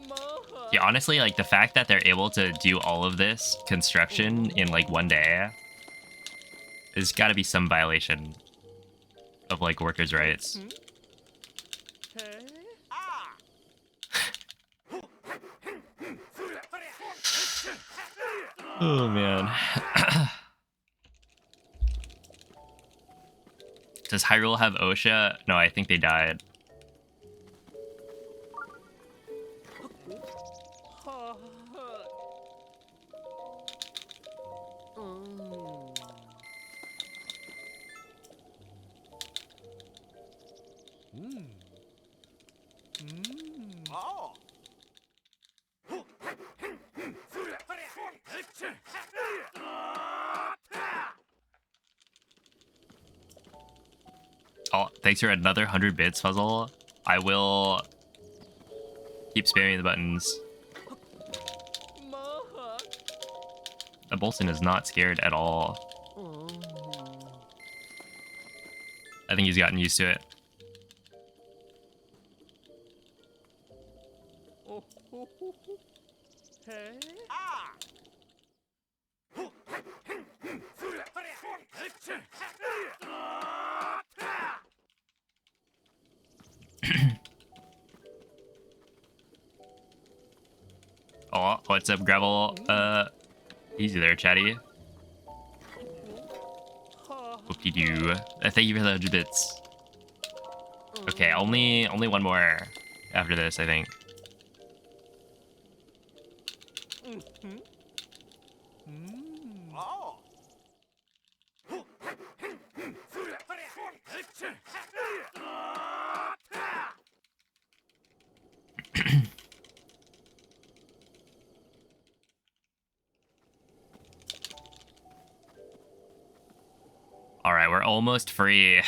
Maha. Yeah, honestly, like the fact that they're able to do all of this construction in like one day, there's got to be some violation of like workers' rights. Hey. Ah. Oh man. Does Hyrule have OSHA? No, I think they died. Ha. Oh. Oh, thanks for another 100 bits, Fuzzle. I will keep spamming the buttons. Maha. The Bolson is not scared at all. I think he's gotten used to it. Oh. Hey. Ah. Oh, what's up, Gravel? Easy there, chatty. Ha. Whoop-de-doo. Thank you for the 100 bits. Okay, only one more after this, I think. Oh. All right, we're almost free.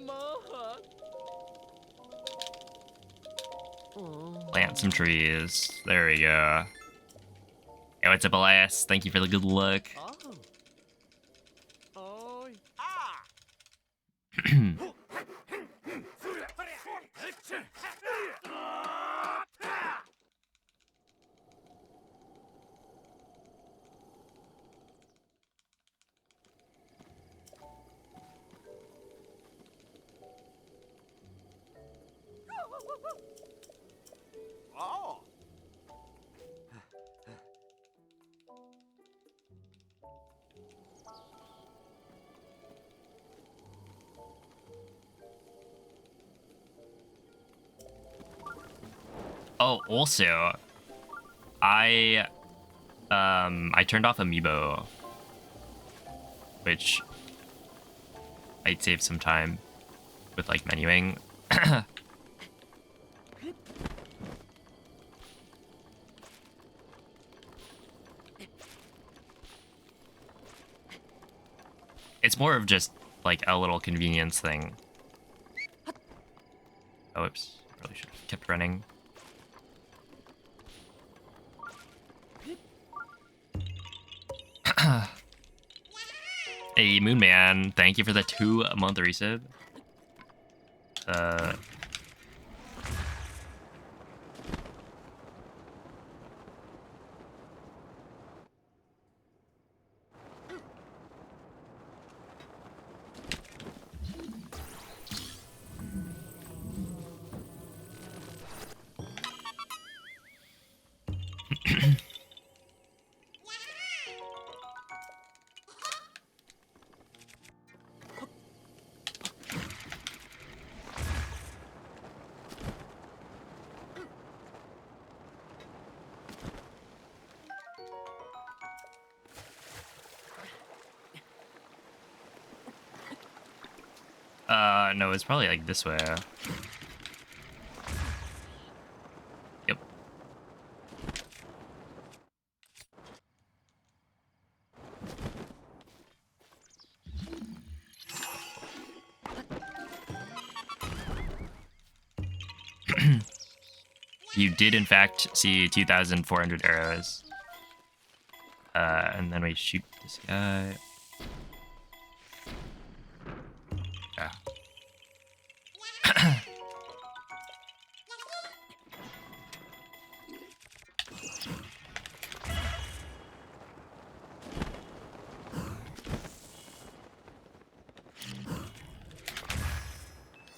Maha. Plant some trees. There we go. Hey, what's up, Elias? Thank you for the good luck. Oh. Oi. Ah. Oh. Oh, also, I turned off Amiibo, which might save some time with like menuing. It's more of just like a little convenience thing. Oh, oops. Probably should have kept running. Hey, Moonman, thank you for the 2-month resub. No, it's probably like this way. Yep. You did, in fact, see 2,400 arrows. And then we shoot this guy. Yeah.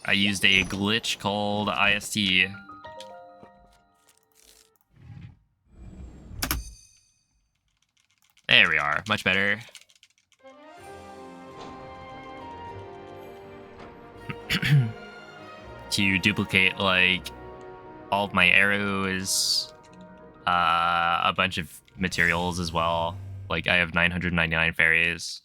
I used a glitch called IST. There we are, much better. To duplicate, like, all of my arrows, a bunch of materials as well. Like, I have 999 fairies.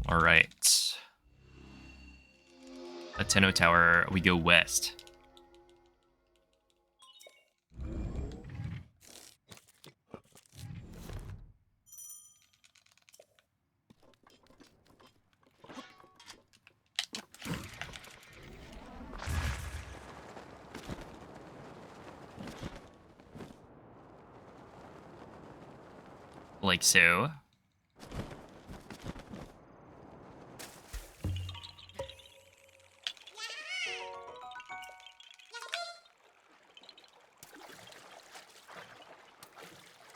All right. At Tenno Tower, we go west. Like so.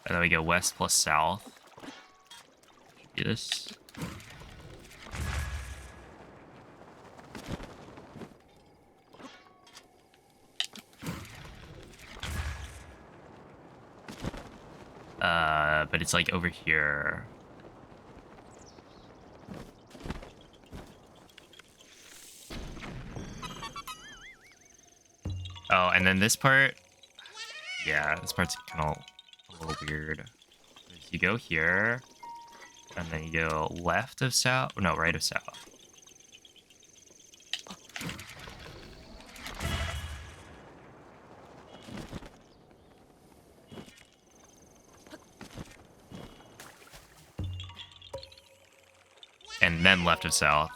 And then we go west plus south. Do this. But it's like over here. Oh, and then this part. Yeah, this part's kind of a little weird. You go here, and then you go left of south. No, right of south. And then left of south.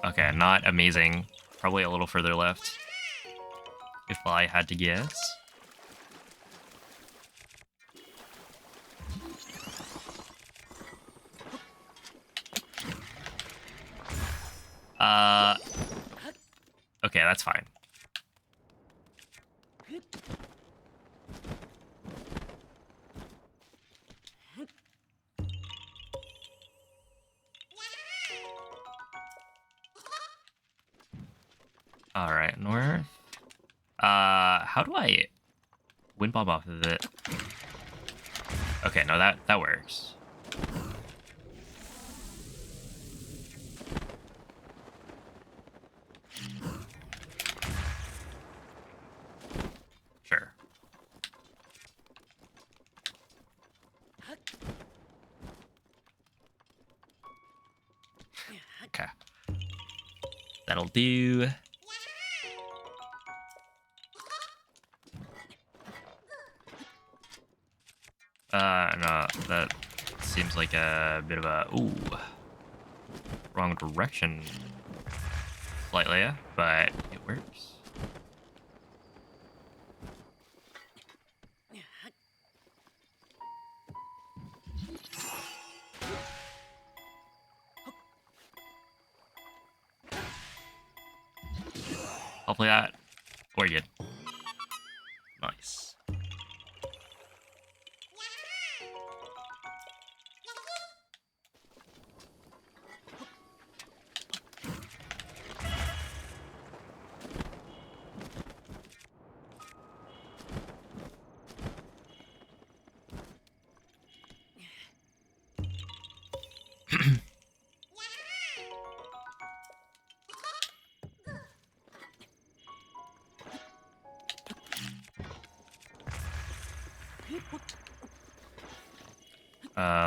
Okay, not amazing. Probably a little further left, if I had to guess. Okay, that's fine. All right, north. How do I wind bomb off of it? Okay, no, that works. Okay. That'll do. No, that seems like a bit of a wrong direction slightly, but it works. Hopefully that we're good. Nice.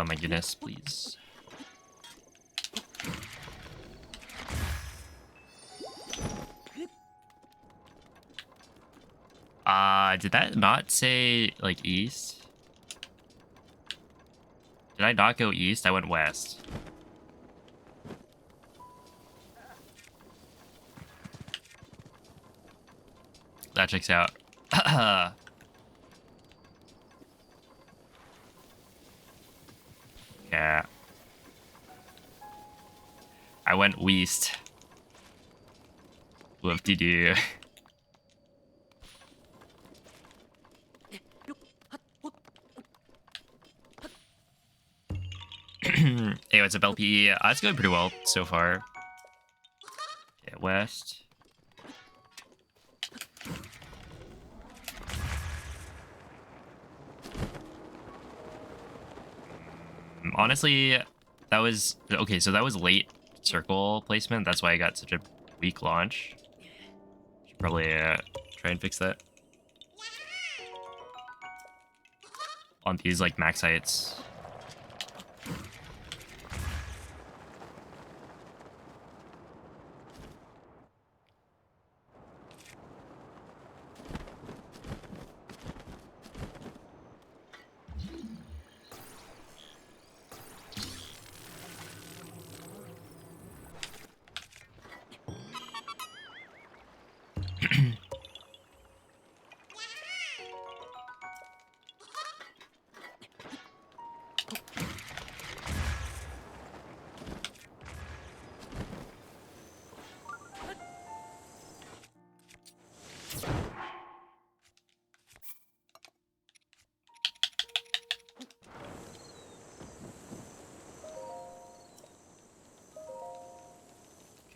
My goodness, please. Did that not say, like, east? Did I not go east? I went west. That checks out. Yeah. I went west. Whoop-de-doo. Hey, what's up, LPE? It's going pretty well so far. Yeah, west. Honestly, that was... Okay, so that was late circle placement. That's why I got such a weak launch. Should probably try and fix that. On these, like, max heights.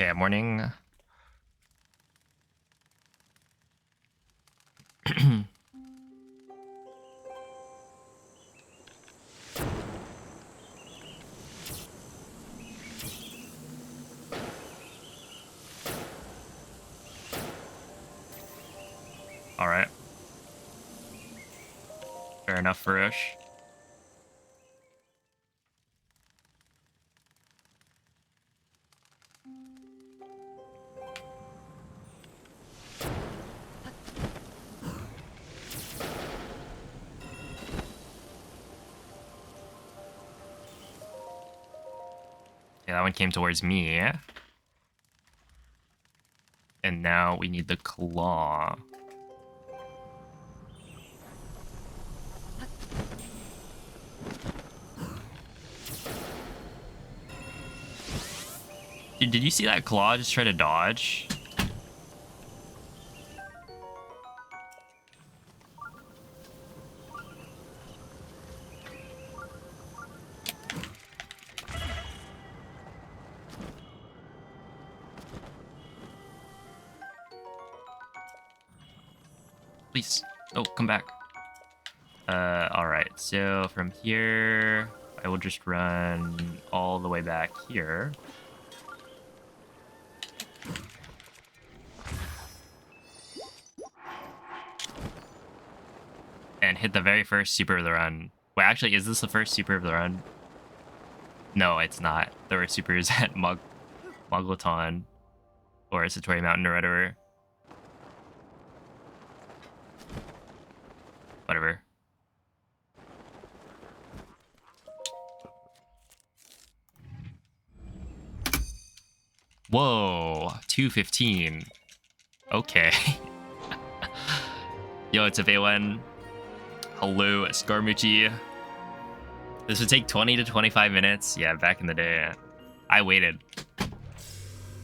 Okay, morning. Alright. Fair enough, Farush. Yeah, that one came towards me. And now we need the claw. Dude, did you see that claw just try to dodge? Please. Oh, come back. Alright. So from here, I will just run all the way back here. And hit the very first super of the run. Wait, actually, is this the first super of the run? No, it's not. There were supers at Mug Mogleton or Satori Mountain or whatever. Whatever. Whoa, 215. Okay. Yo, it's a Baywen. Hello, Scarmucci. This would take 20 to 25 minutes. Yeah, back in the day. I waited.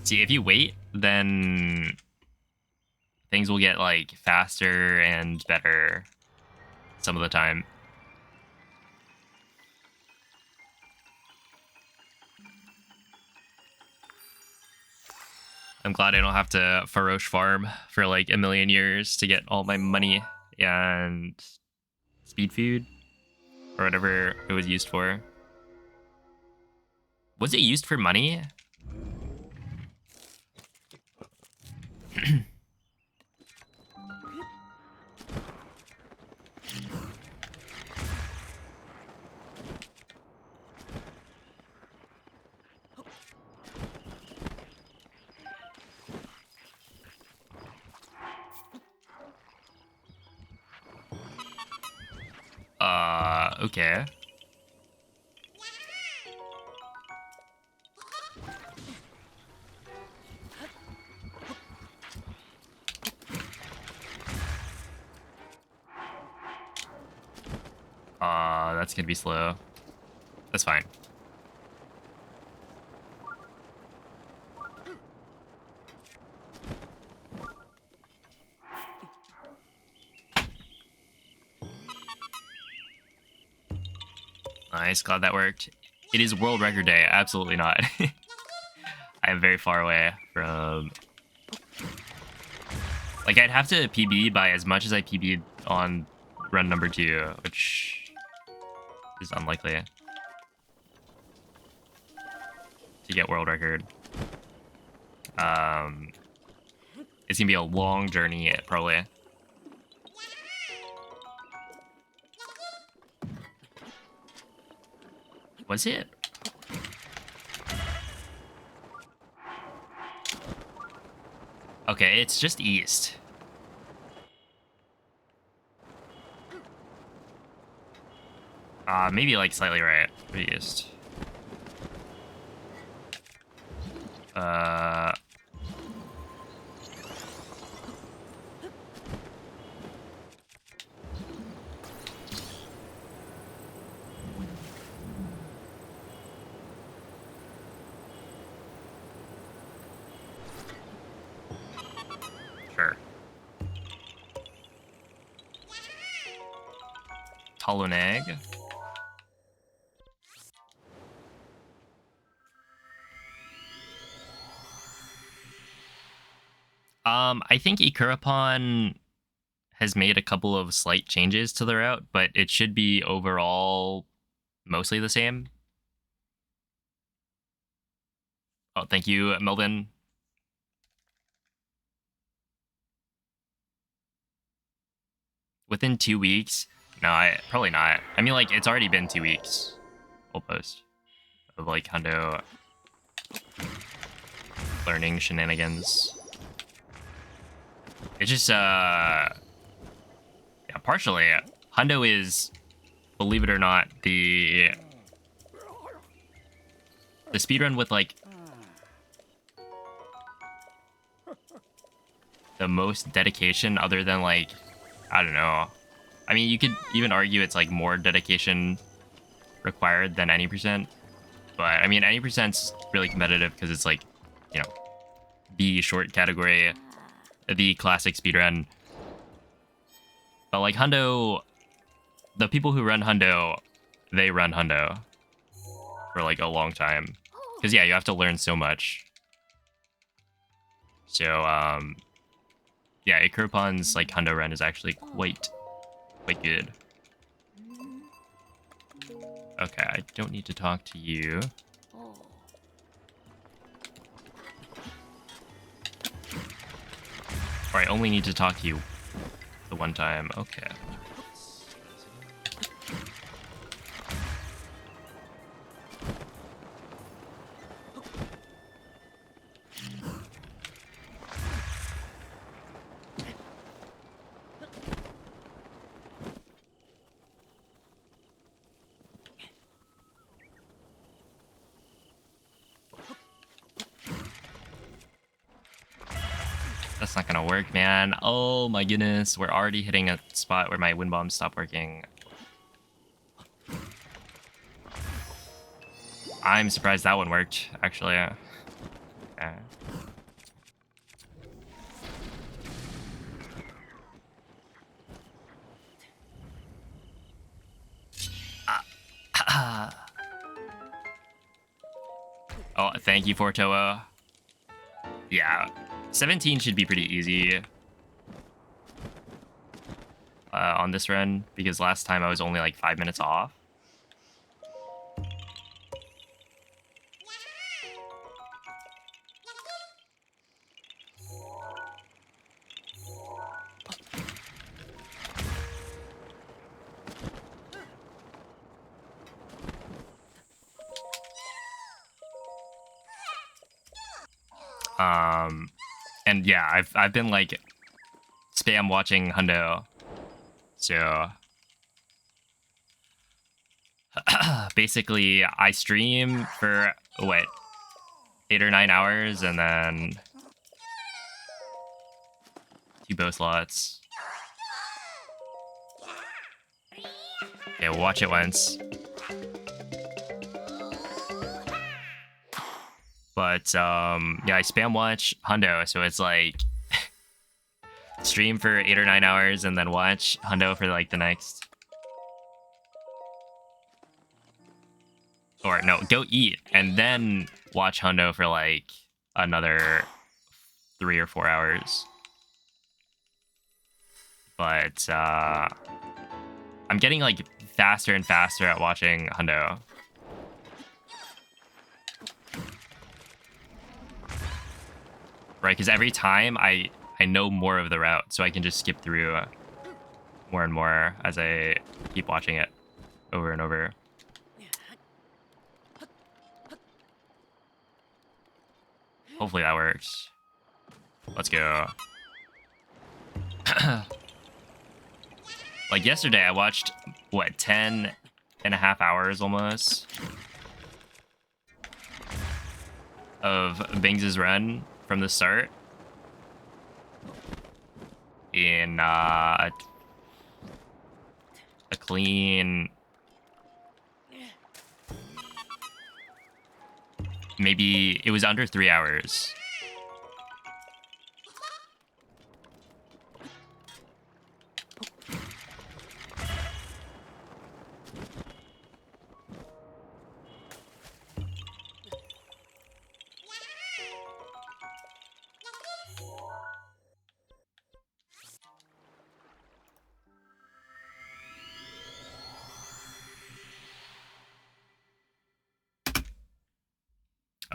See, if you wait, then things will get like faster and better some of the time. I'm glad I don't have to Faroche farm for like a million years to get all my money and speed food or whatever it was used for. Was it used for money? Okay. That's gonna be slow. That's fine. Nice, glad that worked. It is World Record Day. Absolutely not. I am very far away from... Like, I'd have to PB by as much as I PB'd on run number 2, which is unlikely to get world record. It's gonna be a long journey, probably. Was it? Okay, it's just east. Maybe like slightly right. East. Sure. Taloneg. I think Ikurapon has made a couple of slight changes to the route, but it should be overall mostly the same. Oh, thank you, Melvin. Within 2 weeks? No, probably not. I mean, like, it's already been 2 weeks, almost, of, like, Hundo learning shenanigans. It's just, yeah, partially. Hundo is, believe it or not, the speedrun with, like, the most dedication other than, like, I don't know. I mean, you could even argue it's, like, more dedication required than any percent. But, I mean, any percent's really competitive because it's, like, you know, the short category, the classic speedrun. But, like, Hundo, the people who run Hundo, they run Hundo for, like, a long time. Because, yeah, you have to learn so much. So, yeah, Ikurupon's, like, Hundo run is actually quite good. Okay, I don't need to talk to you. Or I only need to talk to you the one time. Okay. It's not gonna work, man. Oh my goodness. We're already hitting a spot where my wind bombs stop working. I'm surprised that one worked, actually. Okay. Oh, thank you, Fortoa. Yeah, 17 should be pretty easy on this run, because last time I was only like 5 minutes off. And yeah, I've been like spam watching Hundo, so basically I stream for what, 8 or 9 hours, and then 2 bow slots. Okay, we'll watch it once. But yeah, I spam watch Hundo, so it's like stream for 8 or 9 hours and then watch Hundo for like the next, or no, go eat and then watch Hundo for like another 3 or 4 hours. But I'm getting like faster and faster at watching Hundo. Right, because every time I know more of the route, so I can just skip through more and more as I keep watching it over and over. Hopefully that works. Let's go. Like yesterday, I watched, what, 10.5 hours almost of Bings' run from the start in a clean, maybe it was under 3 hours.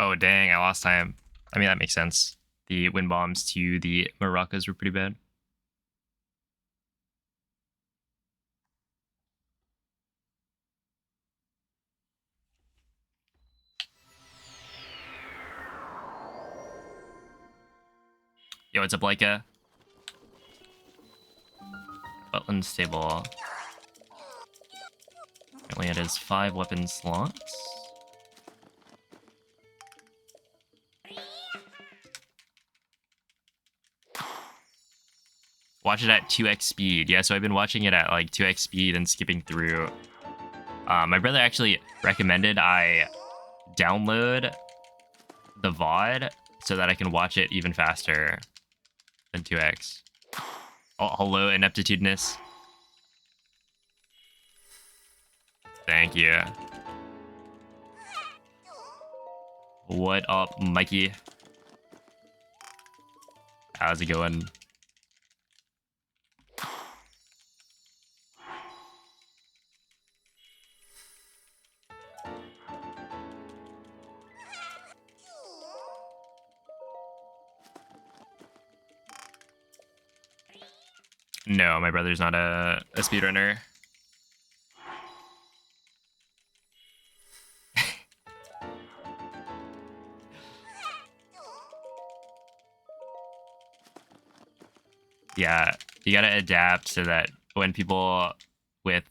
Oh, dang, I lost time. I mean, that makes sense. The wind bombs to the maracas were pretty bad. Yo, what's up, Leica? Butland stable. Apparently it has 5 weapon slots. Watch it at 2x speed. Yeah, so I've been watching it at like 2x speed and skipping through. My brother actually recommended I download the VOD so that I can watch it even faster than 2x. Oh, hello, ineptitudinous. Thank you. What up, Mikey? How's it going? No, my brother's not a speedrunner. Yeah, you gotta adapt so that when people with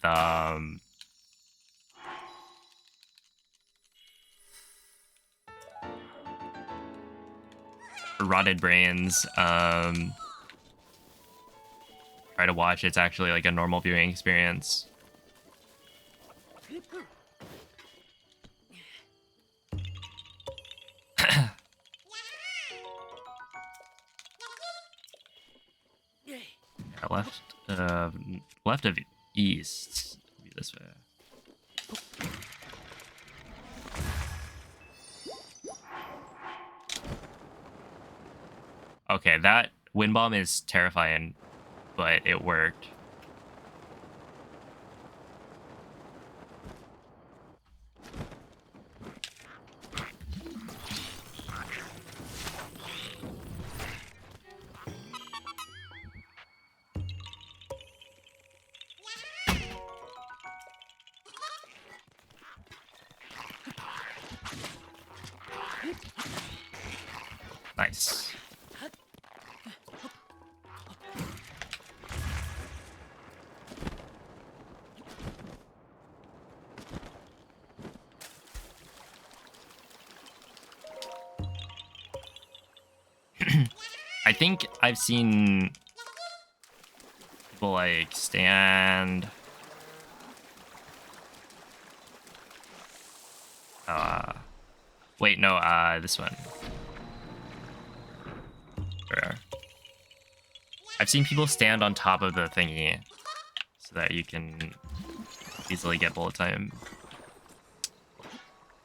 Rotted Brains. Try to watch. It's actually like a normal viewing experience. Yeah, left of east. Be this way. Okay, that wind bomb is terrifying, but it worked. Nice. I think I've seen people like stand. Wait, no, this one. Where? I've seen people stand on top of the thingy so that you can easily get bullet time.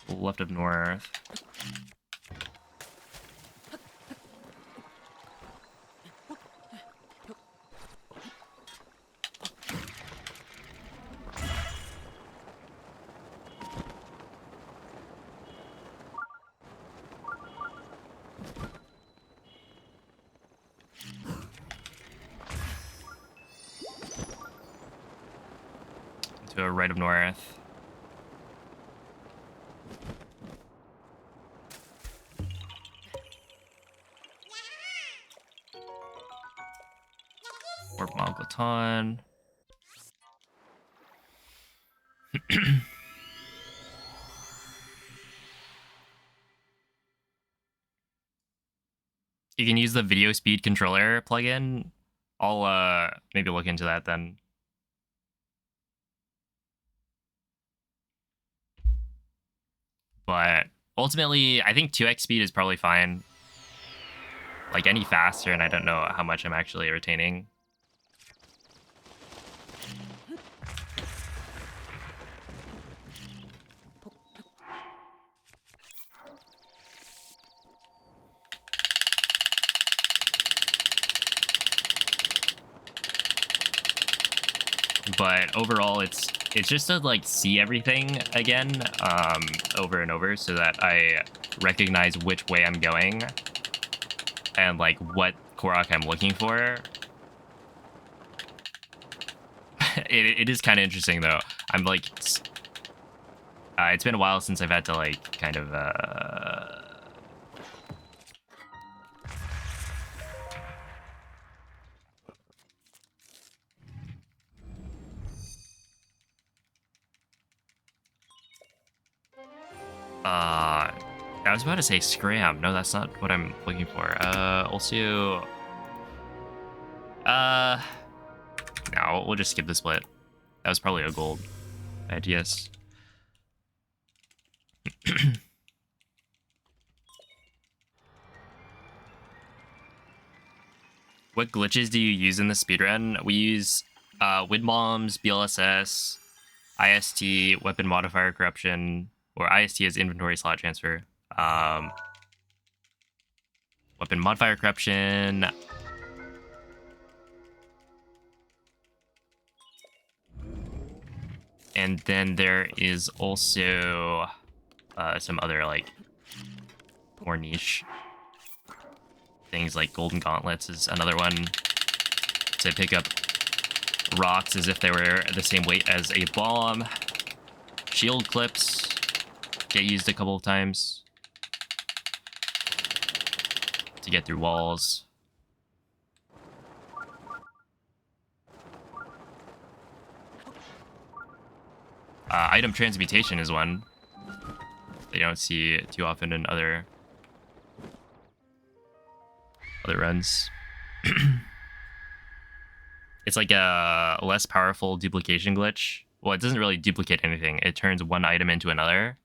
Left of north. To a right of north. Fort Malgaton. You can use the video speed controller plugin. I'll maybe look into that then. But ultimately, I think 2x speed is probably fine. Like any faster, and I don't know how much I'm actually retaining. But overall, it's just to like see everything again over and over so that I recognize which way I'm going and like what Korok I'm looking for. It is kind of interesting though. I'm like, it's been a while since I've had to like kind of I was about to say scram. No, that's not what I'm looking for. Also, no, we'll just skip the split. That was probably a gold. Yes. What glitches do you use in the speedrun? We use wind bombs, BLSS, IST, weapon modifier corruption, or IST is inventory slot transfer. Weapon modifier corruption. And then there is also some other like more niche things like golden gauntlets is another one to pick up rocks as if they were the same weight as a bomb. Shield clips get used a couple of times to get through walls. Item transmutation is one they don't see too often in other other runs. It's like a less powerful duplication glitch. Well, it doesn't really duplicate anything. It turns one item into another.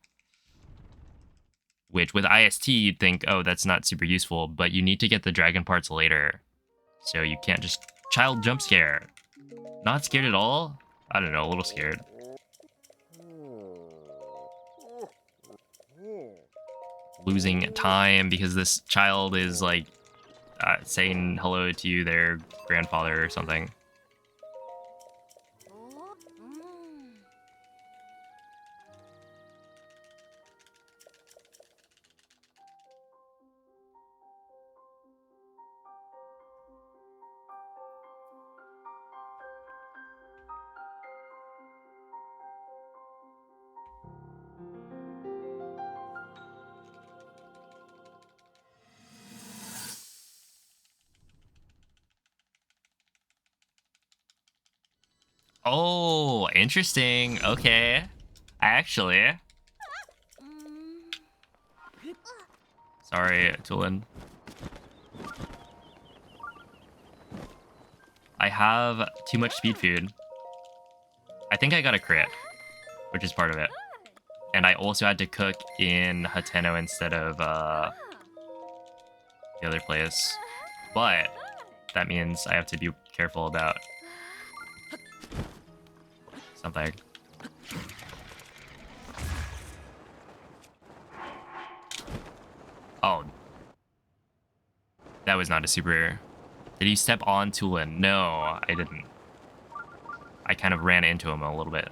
Which with IST, you'd think, oh, that's not super useful, but you need to get the dragon parts later. So you can't just child jump scare. Not scared at all? I don't know, a little scared. Losing time because this child is like saying hello to their grandfather or something. Oh, interesting. Okay. Actually. Sorry, Tulin. I have too much speed food. I think I got a crit, which is part of it. And I also had to cook in Hateno instead of the other place. But that means I have to be careful about something. Oh. That was not a super... Did he step on Tulin? No, I didn't. I kind of ran into him a little bit.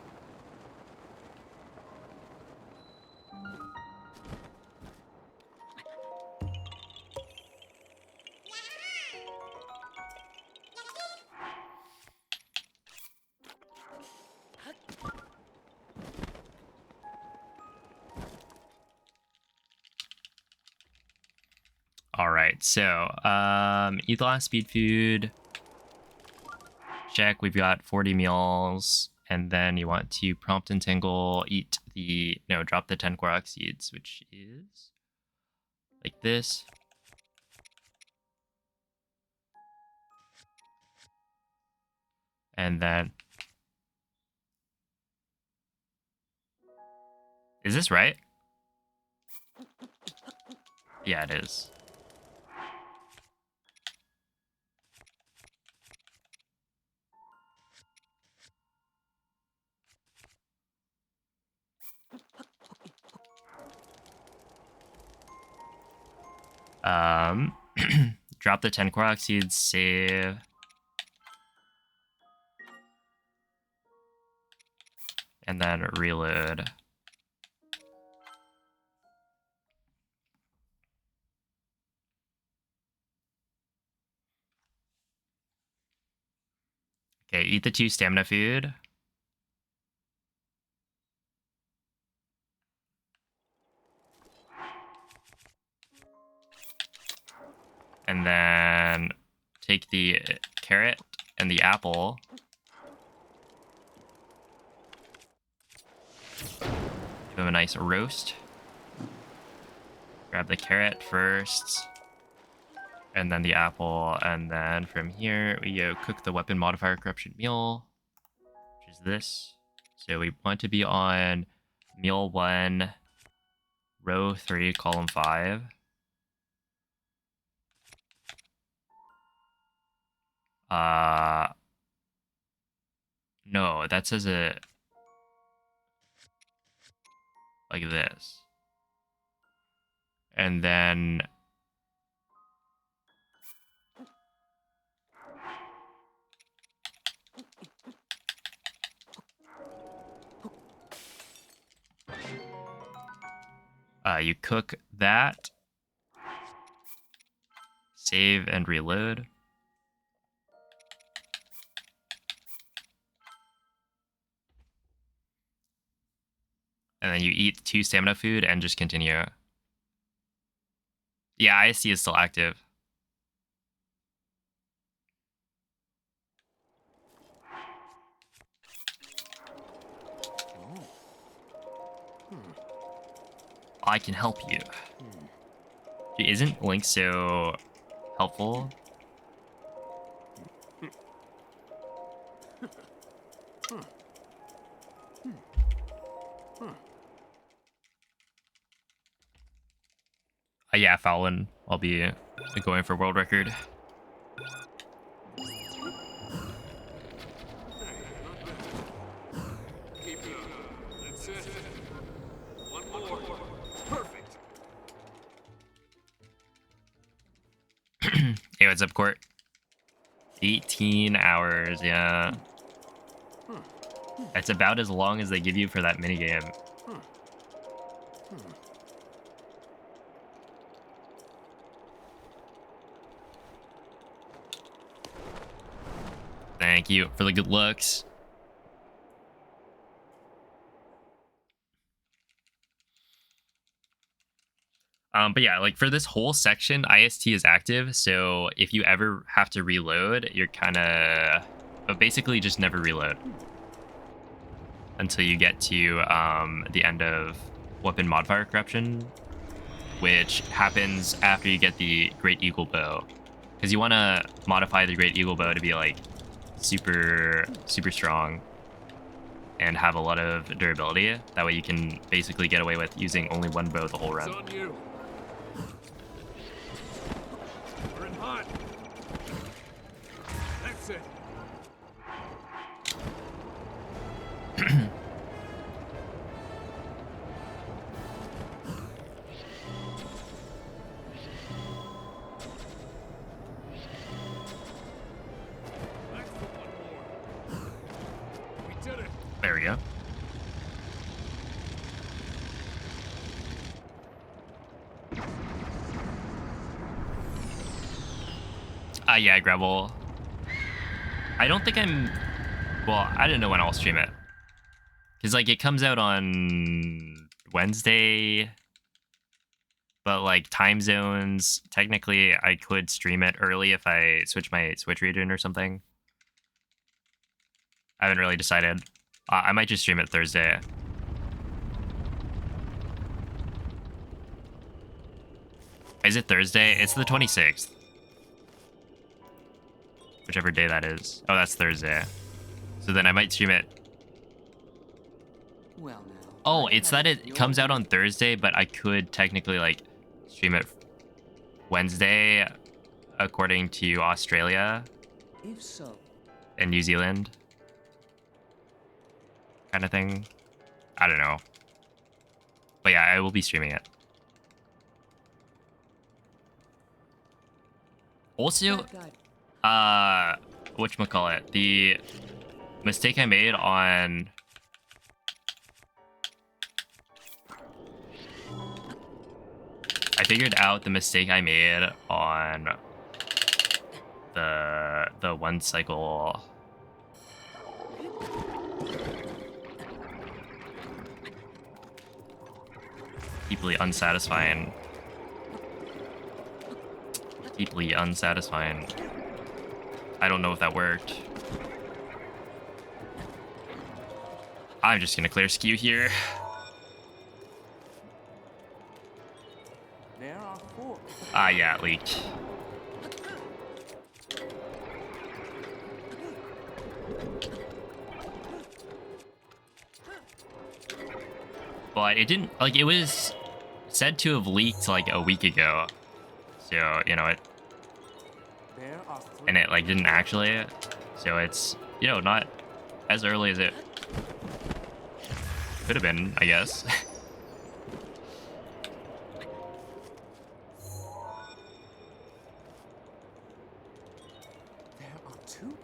All right, so eat the last speed food. Check, we've got 40 meals, and then you want to prompt and tingle, eat the, no, drop the 10 Korok seeds, which is like this. And then, is this right? Yeah, it is. Drop the 10 Korok seeds, save. And then reload. Okay, eat the 2 stamina food. And then take the carrot and the apple. Give him a nice roast. Grab the carrot first. And then the apple. And then from here, we go cook the weapon modifier corruption meal, which is this. So we want to be on meal 1, row 3, column 5. No, that says it like this. And then you cook that, save and reload. And then you eat 2 stamina food and just continue. Yeah, ISC is still active. I can help you. Isn't Link so helpful. Yeah, Fallon. I'll be going for world record. Keep it up. That's it. One more. Perfect. Hey, what's up, Court? 18 hours, yeah. It's about as long as they give you for that minigame. Thank you for the good looks. But yeah, like for this whole section, IST is active, so if you ever have to reload, you're kind of basically just never reload until you get to the end of weapon modifier corruption, which happens after you get the Great Eagle Bow, because you want to modify the Great Eagle Bow to be like super strong and have a lot of durability. That way you can basically get away with using only one bow the whole run. It's on you. We're in hot. That's it. That's the one more. We did it. There we go. Yeah, Gravel. I don't think I'm... Well, I don't know when I'll stream it. Because, like, it comes out on Wednesday. But, like, time zones, technically, I could stream it early if I switch my Switch region or something. I haven't really decided. I might just stream it Thursday. Is it Thursday? It's the 26th. Whichever day that is. Oh, that's Thursday. So then I might stream it. Well, now. Oh, it's that it comes out on Thursday, but I could technically, like, stream it Wednesday, according to Australia If so, and New Zealand. Kind of thing. I don't know. But yeah, I will be streaming it. Also, whatchamacallit, the mistake I made on... I figured out the mistake I made on the one cycle... Deeply unsatisfying. Deeply unsatisfying. I don't know if that worked. I'm just gonna clear skew here. there are four. Ah, yeah, it leaked. But it didn't, like, it was said to have leaked like a week ago. So, you know, There are three. and it like didn't actually. So it's, you know, not as early as it could have been, I guess. There are two.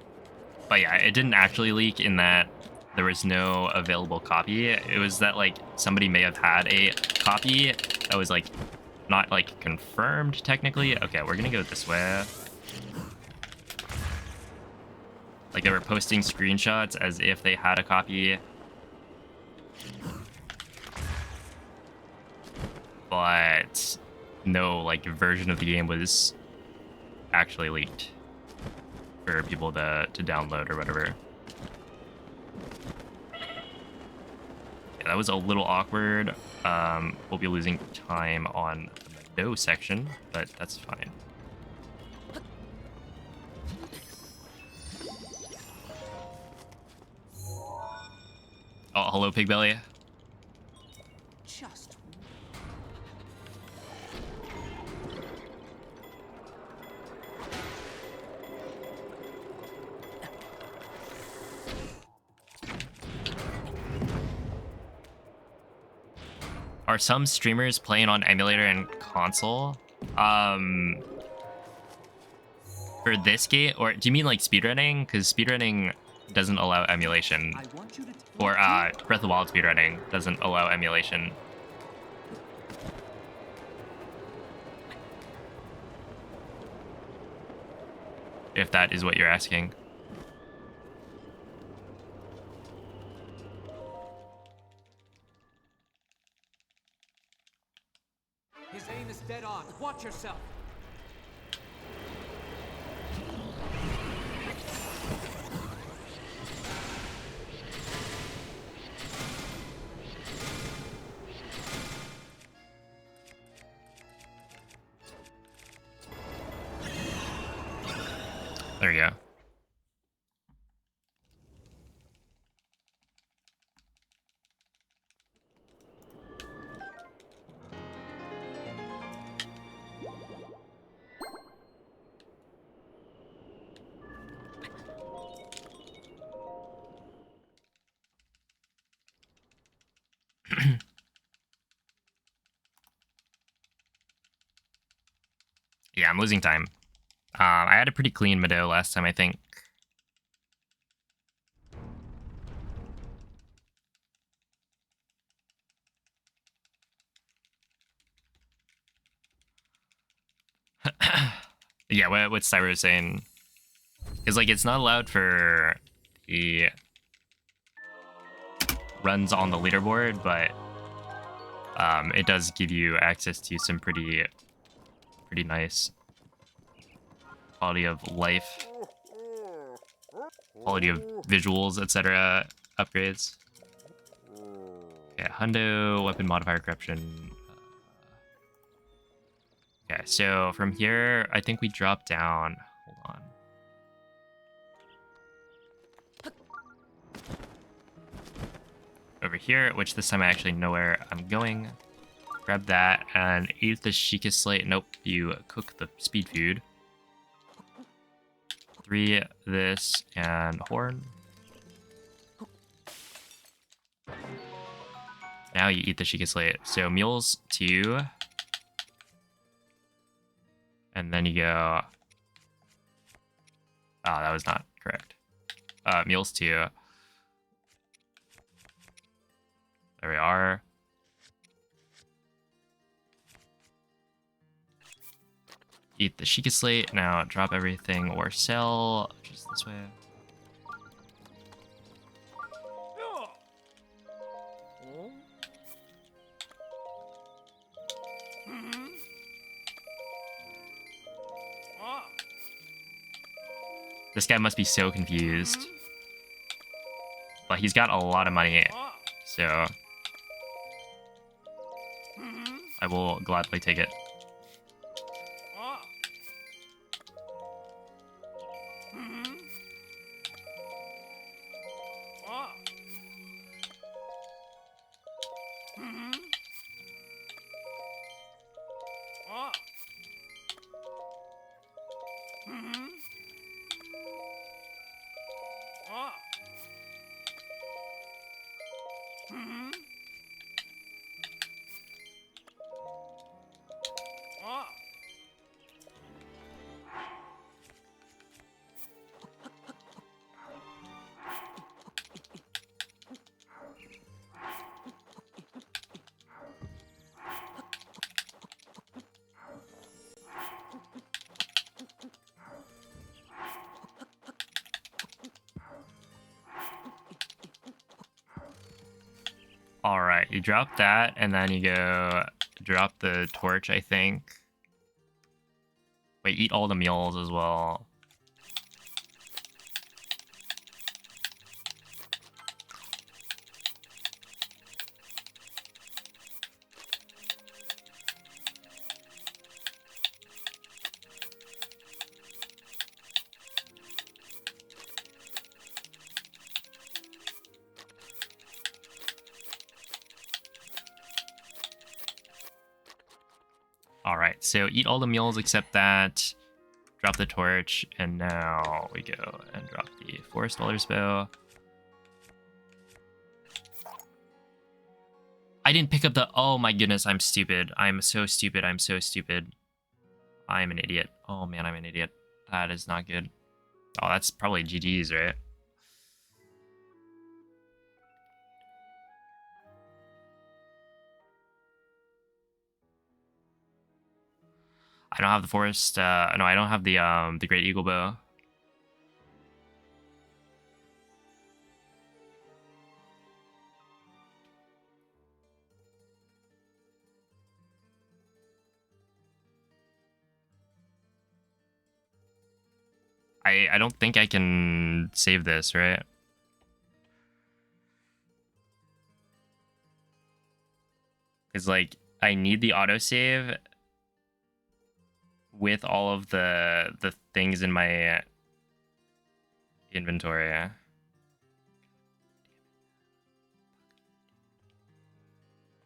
But yeah, it didn't actually leak in that there was no available copy. It was that like somebody may have had a copy that was like not like confirmed technically. Okay, we're gonna go this way. Like they were posting screenshots as if they had a copy. But no like version of the game was actually leaked for people to download or whatever. Yeah, that was a little awkward. We'll be losing time on the no section, but that's fine. Oh, hello, Pig Belly. Just Are some streamers playing on emulator and console? For this game, or do you mean like speedrunning? Because speedrunning doesn't allow emulation. I want you to Or Breath of the Wild speedrunning doesn't allow emulation. If that is what you're asking. His aim is dead on. Watch yourself. There you go. Yeah, I'm losing time. I had a pretty clean Meadow last time, I think. Yeah, what's Cyber saying? Because, like, it's not allowed for the runs on the leaderboard, but it does give you access to some pretty nice quality of life, quality of visuals, etc. upgrades. Okay, Hundo, weapon modifier corruption. Okay, so from here, I think we drop down. Hold on. Over here, which this time I actually know where I'm going. Grab that and eat the Sheikah Slate. Nope, you cook the speed food. 3 this and horn. Now you eat the Sheikah Slate. So mules 2. And then you go. Oh, that was not correct. Mules 2. There we are. Eat the Sheikah Slate. Now drop everything or sell. Just this way. This guy must be so confused. But he's got a lot of money, so I will gladly take it. Alright, you drop that, and then you go drop the torch, I think. Wait, eat all the mules as well. All right, so eat all the meals except that. Drop the torch, and now we go and drop the Forest Dweller's Bow. I didn't pick up the... Oh my goodness, I'm stupid. I'm so stupid. I'm so stupid. I'm an idiot. Oh man, I'm an idiot. That is not good. Oh, that's probably GG's, right? I don't have the forest. No, I don't have the Great Eagle Bow. I don't think I can save this, right? Because, like, I need the autosave with all of the things in my inventory.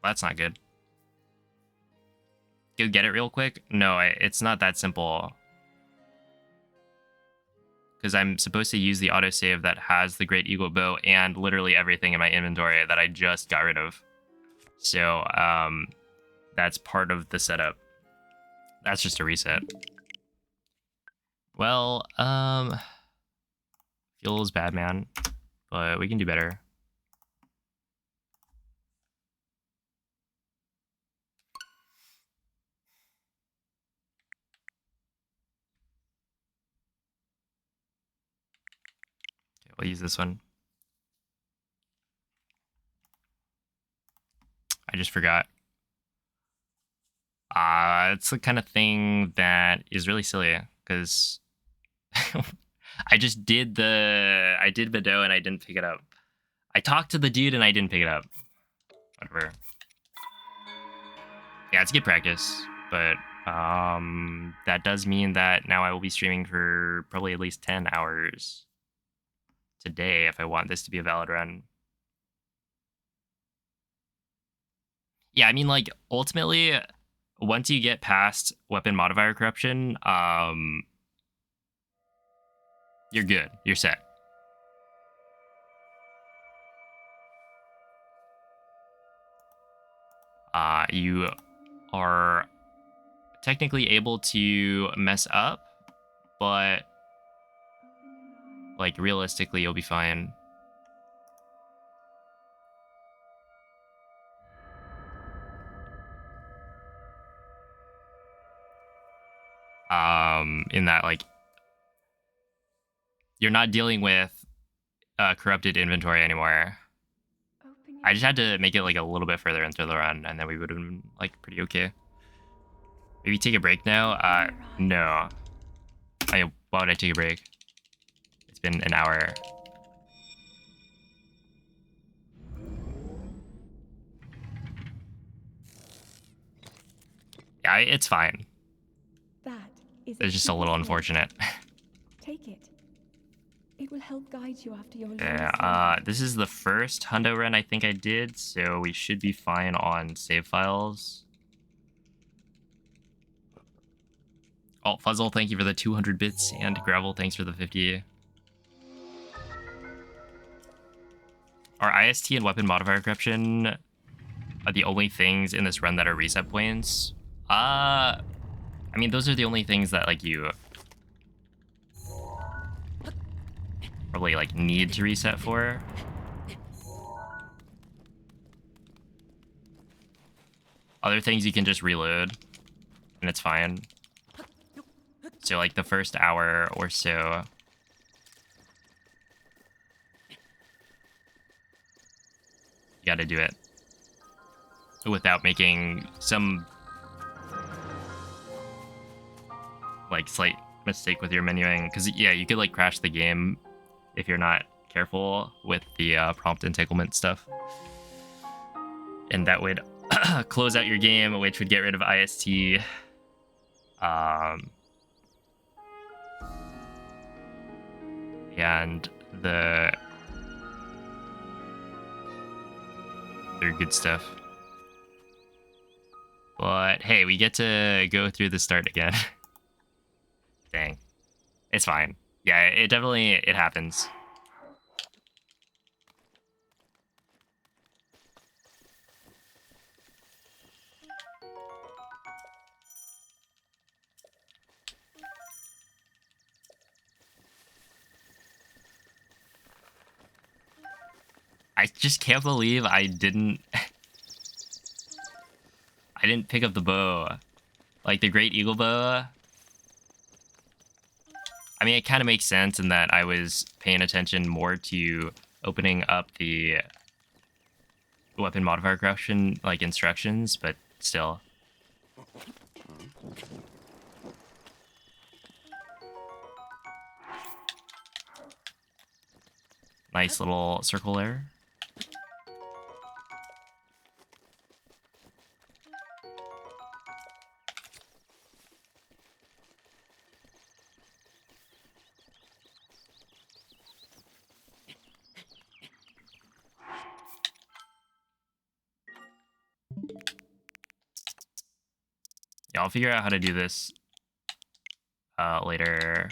That's not good. Go get it real quick? No, it's not that simple. Because I'm supposed to use the autosave that has the Great Eagle Bow and literally everything in my inventory that I just got rid of. So, that's part of the setup. That's just a reset. Well, feels bad, man. But we can do better. Okay, we'll use this one. I just forgot. It's the kind of thing that is really silly, because I just did BotW and I didn't pick it up. I talked to the dude and I didn't pick it up. Whatever. Yeah, it's good practice, but that does mean that now I will be streaming for probably at least 10 hours today if I want this to be a valid run. Yeah, I mean, like, ultimately, once you get past weapon modifier corruption, you're good. You're set. You are technically able to mess up, but, like, realistically, you'll be fine. In that, like, you're not dealing with corrupted inventory anymore. I just had to make it like a little bit further into the run, and then we would have been like pretty okay. Maybe take a break now? No. Why would I take a break? It's been an hour. Yeah, it's fine. That is It's just a little unfortunate. Take it. It will help guide you after your long Yeah, slumber. this is the first hundo run I think I did, so we should be fine on save files. Oh, Fuzzle, thank you for the 200 bits, and Gravel, thanks for the 50. Are IST and weapon modifier corruption are the only things in this run that are reset points? I mean, those are the only things that, like, you probably, like, need to reset for. Other things you can just reload, and it's fine. So, like, the first hour or so, you gotta do it without making some, like, slight mistake with your menuing. Because, yeah, you could, like, crash the game if you're not careful with the prompt entanglement stuff. And that would close out your game, which would get rid of IST. And the other good stuff. But hey, we get to go through the start again. Dang. It's fine. Yeah, it definitely, it happens. I just can't believe I didn't I didn't pick up the bow. Like the Great Eagle Bow. I mean, it kind of makes sense in that I was paying attention more to opening up the weapon modifier corruption like instructions, but still. Nice little circle there. Yeah, I'll figure out how to do this later.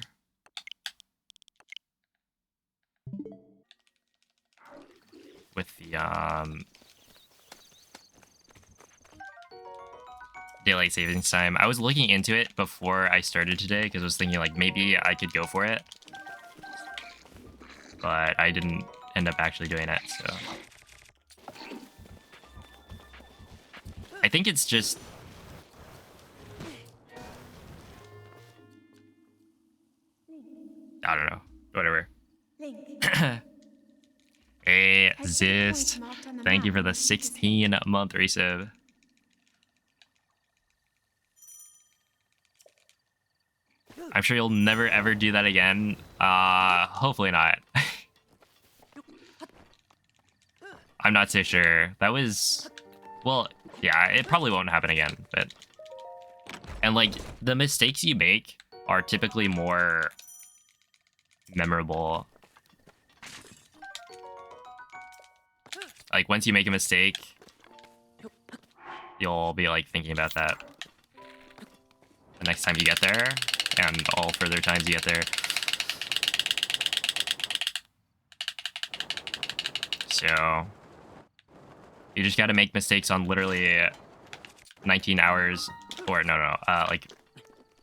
With the daylight savings time. I was looking into it before I started today because I was thinking like maybe I could go for it. But I didn't end up actually doing it, so. I think it's just... I don't know. Whatever. Hey, Zist. Thank you for the 16-month resub. I'm sure you'll never ever do that again. Hopefully not. I'm not so sure. That was... Well, yeah, it probably won't happen again, but... And, like, the mistakes you make are typically more memorable. Like, once you make a mistake, you'll be, like, thinking about that the next time you get there, and all further times you get there. So... You just gotta make mistakes on literally 19 hours, or like,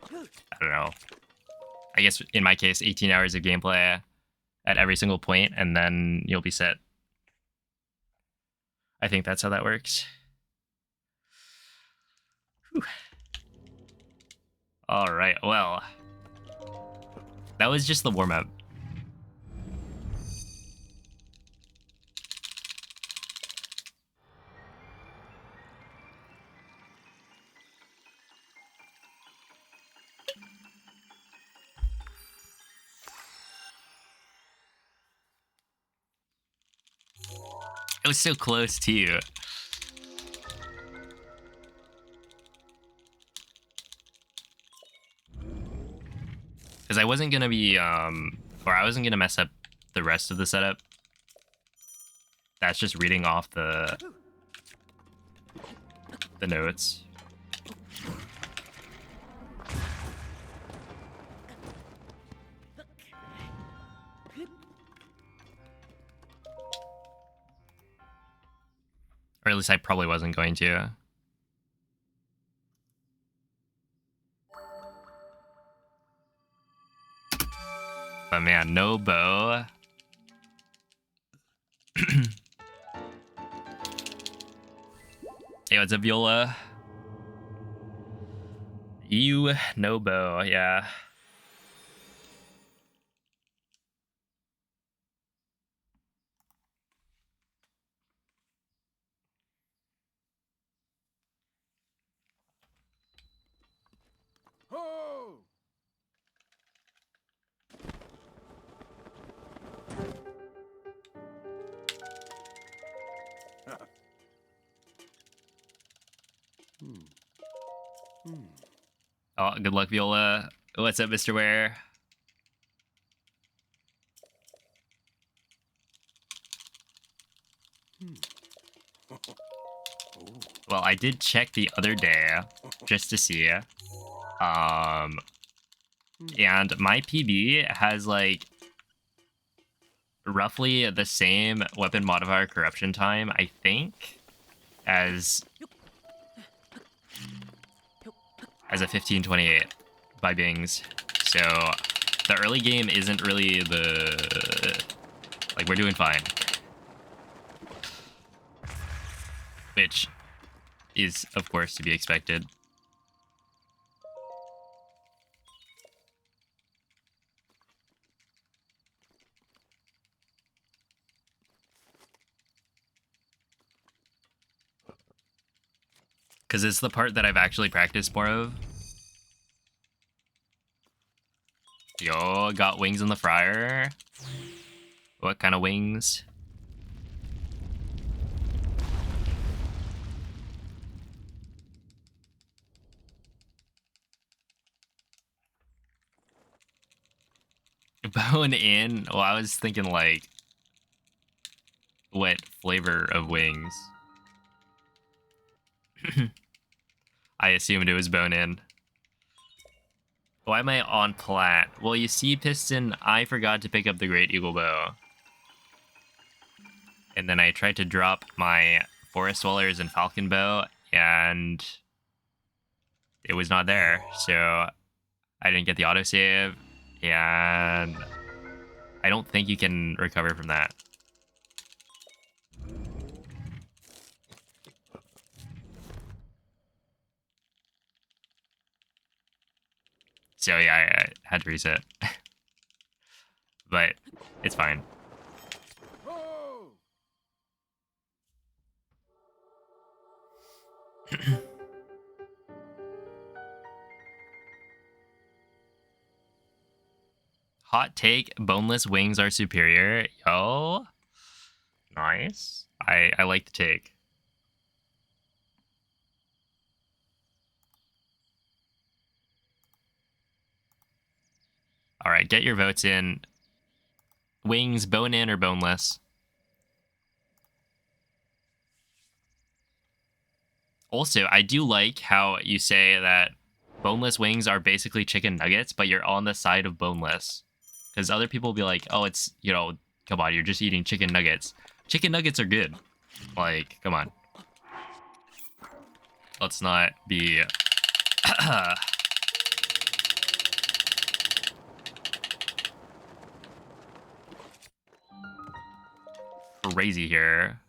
I don't know. I guess in my case, 18 hours of gameplay at every single point, and then you'll be set. I think that's how that works. Whew. All right, well, that was just the warm-up. It was so close too. Because I wasn't gonna be, or I wasn't gonna mess up the rest of the setup. That's just reading off the notes. Or at least I probably wasn't going to. But man, no bow. Hey, what's up, Viola? You, no bow, yeah. Oh! Oh, good luck, Viola. What's up, Mr. Ware? Well, I did check the other day just to see. And my PB has like roughly the same weapon modifier corruption time, I think, as a 1528 by Bings. So the early game isn't really like, we're doing fine. Which is, of course, to be expected. Because it's the part that I've actually practiced more of. Yo, got wings in the fryer. What kind of wings? Bone in? Well, I was thinking like, what flavor of wings? I assumed it was bone in. Why am I on plat? Well, you see, Piston, I forgot to pick up the Great Eagle Bow. And then I tried to drop my Forest Dwellers and Falcon Bow, and it was not there. So I didn't get the autosave, and I don't think you can recover from that. So yeah, I had to reset. But it's fine. Hot take, boneless wings are superior. Yo. Nice. I like the take. All right, get your votes in. Wings, bone in or boneless? Also, I do like how you say that boneless wings are basically chicken nuggets, but you're on the side of boneless. Because other people will be like, oh, it's, you know, come on, you're just eating chicken nuggets. Chicken nuggets are good. Like, come on. Let's not be... crazy here.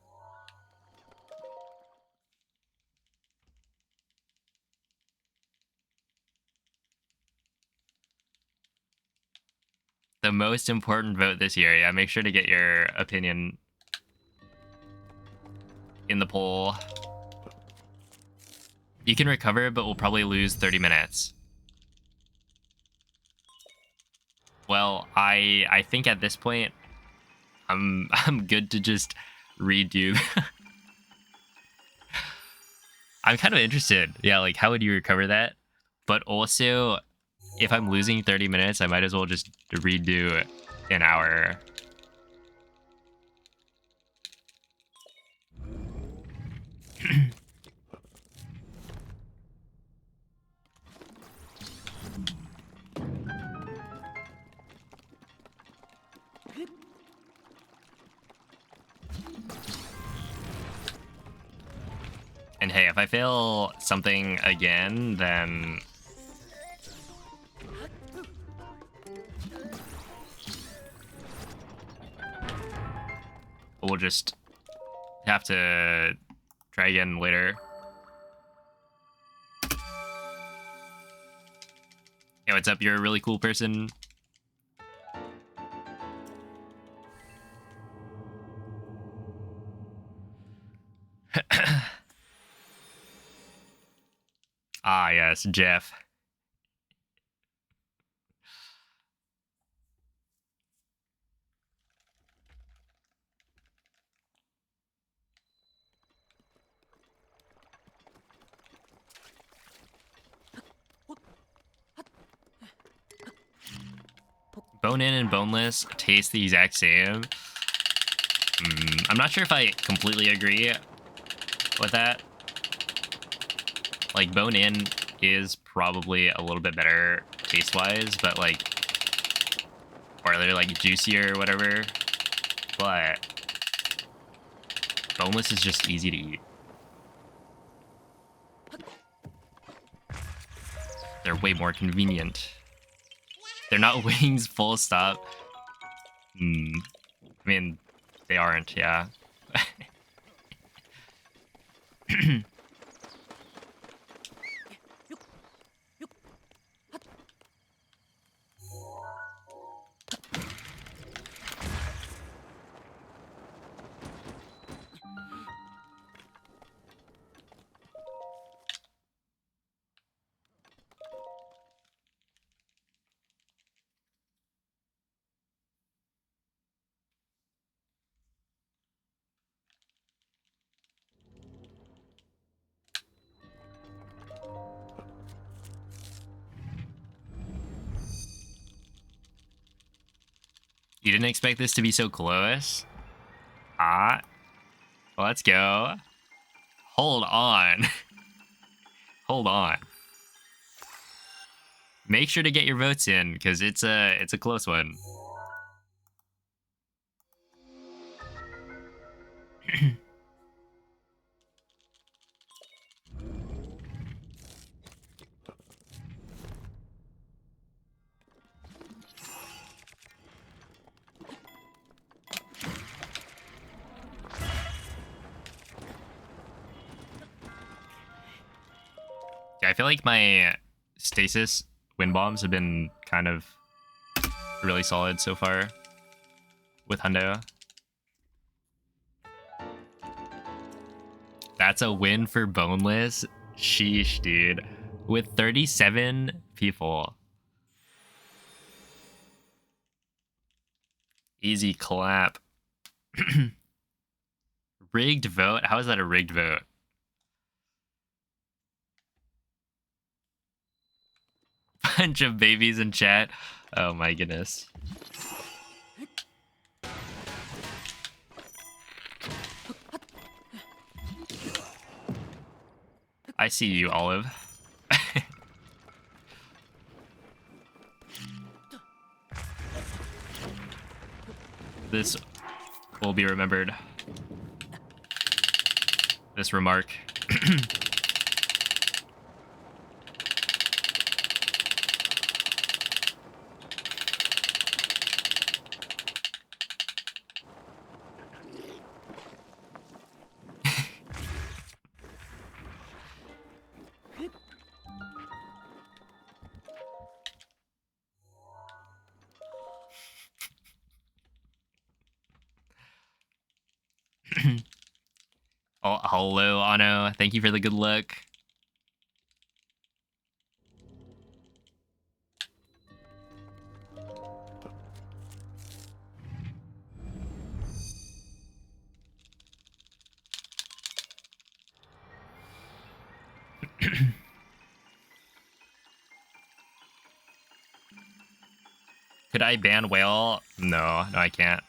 The most important vote this year. Yeah, make sure to get your opinion in the poll. You can recover, but we'll probably lose 30 minutes. Well, I think at this point, I'm good to just redo. I'm kind of interested. Yeah, like how would you recover that? But also, if I'm losing 30 minutes, I might as well just redo an hour. And hey, if I fail something again, then... we'll just have to try again later. Hey, what's up? You're a really cool person. Ah, yes, Jeff. Bone in and boneless taste the exact same. I'm not sure if I completely agree with that. Like, bone-in is probably a little bit better taste-wise, but, like... Or they're, like, juicier or whatever. But... boneless is just easy to eat. They're way more convenient. They're not wings, full stop. I mean, they aren't, yeah. You didn't expect this to be so close? Ah. Let's go. Hold on. Hold on. Make sure to get your votes in, because it's a close one. Yeah, I feel like my stasis wind bombs have been kind of really solid so far with Hundo. That's a win for boneless. Sheesh, dude. With 37 people. Easy clap. Rigged vote? How is that a rigged vote? Bunch of babies in chat. Oh my goodness. I see you, Olive. This will be remembered. This remark. Oh, hello, Ano. Thank you for the good luck. Could I ban whale? No, I can't.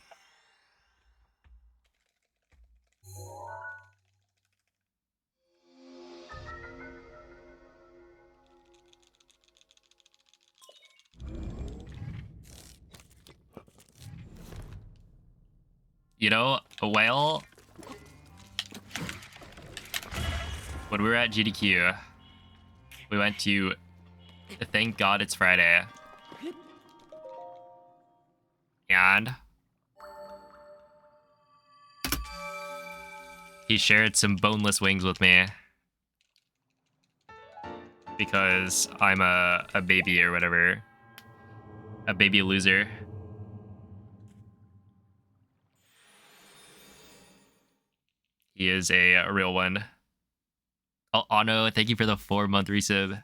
You know, a whale. When we were at GDQ, we went to Thank God It's Friday. And he shared some boneless wings with me. Because I'm a baby or whatever. A baby loser. He is a real one. Oh, Ano, thank you for the 4-month resub.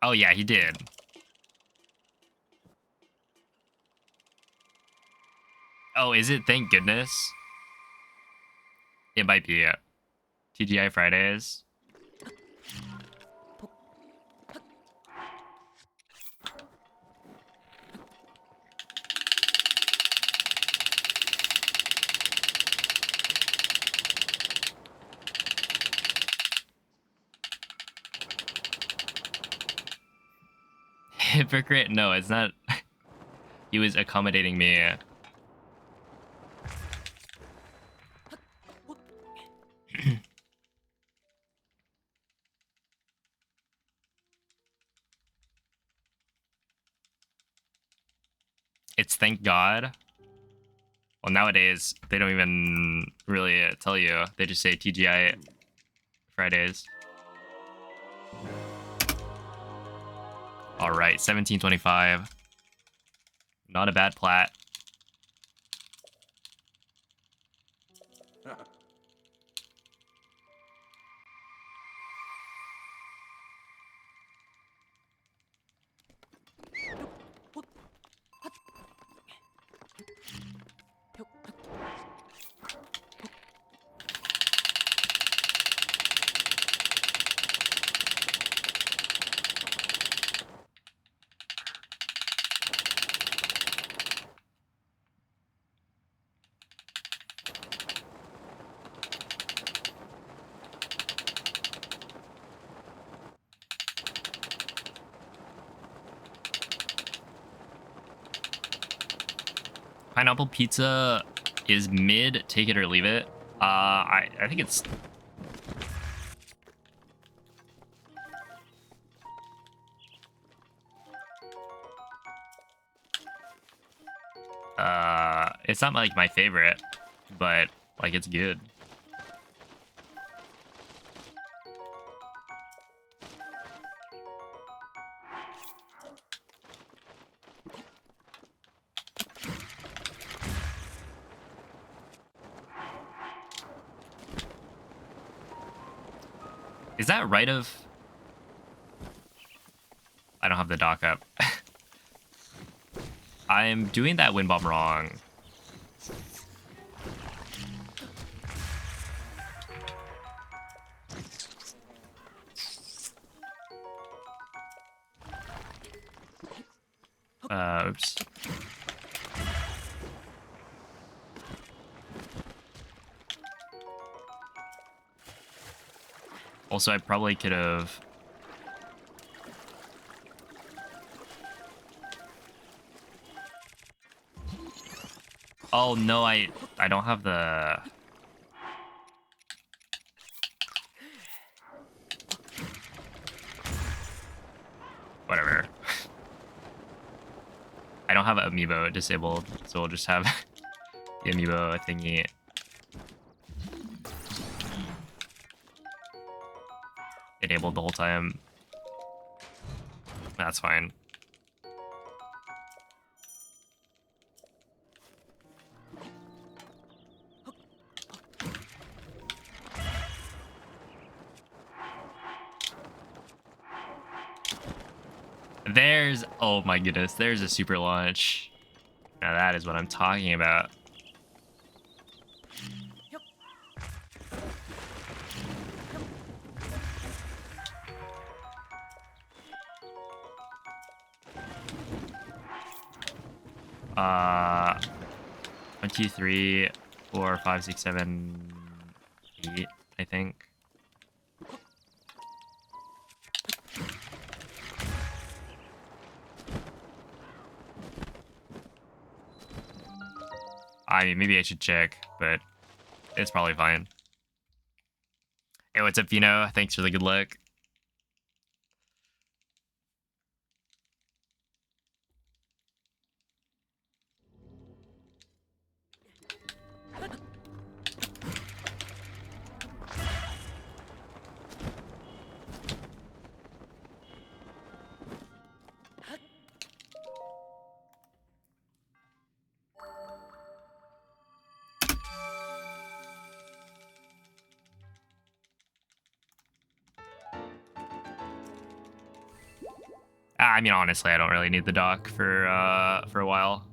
Oh yeah, he did. Oh, is it? Thank goodness. It might be. TGI Fridays. Hypocrite? No, it's not. He was accommodating me. It's thank God. Well, nowadays, they don't even really tell you. They just say TGI Fridays. All right, 1725. Not a bad plat. Pineapple pizza is mid, take it or leave it. I think it's... it's not like my favorite, but like it's good. Is that right of... I don't have the dock up. I'm doing that wind bomb wrong. Oops. Also, I probably could have... Oh, no, I don't have the... Whatever. I don't have an amiibo disabled, so we'll just have the amiibo thingy. Enabled the whole time. That's fine. There's, oh my goodness, there's a super launch. Now that is what I'm talking about. Uh, 1, 2, 3, 4, 5, 6, 7, 8, I think. I mean, maybe I should check, but it's probably fine. Hey, what's up, Fino? Thanks for the good luck. I mean, honestly, I don't really need the dock for a while.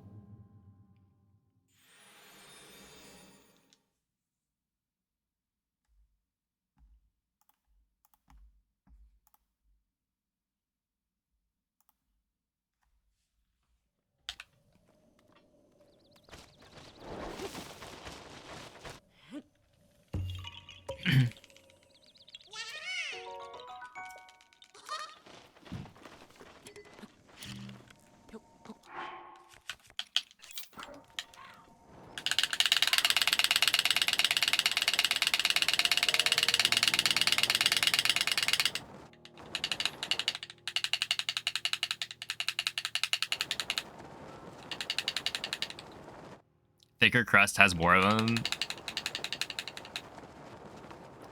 thicker crust has more of them.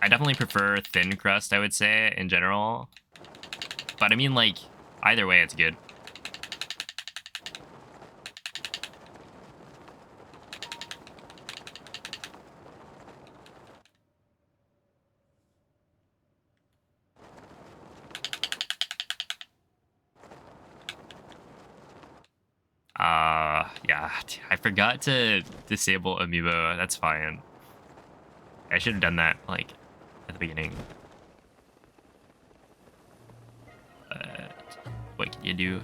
I definitely prefer thin crust, I would say, in general. But I mean, like, either way, it's good. Yeah, I forgot to disable amiibo. That's fine. I should have done that, like, at the beginning. What can you do?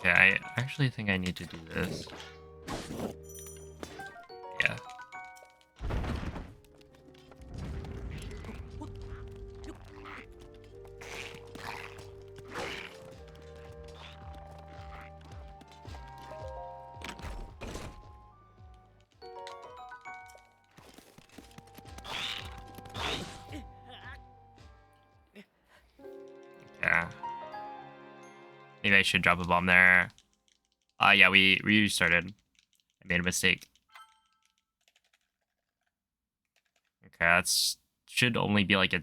Okay, I actually think I need to do this. Yeah. Yeah. Maybe I should drop a bomb there. Yeah, we restarted. I made a mistake. Okay, that's should only be like a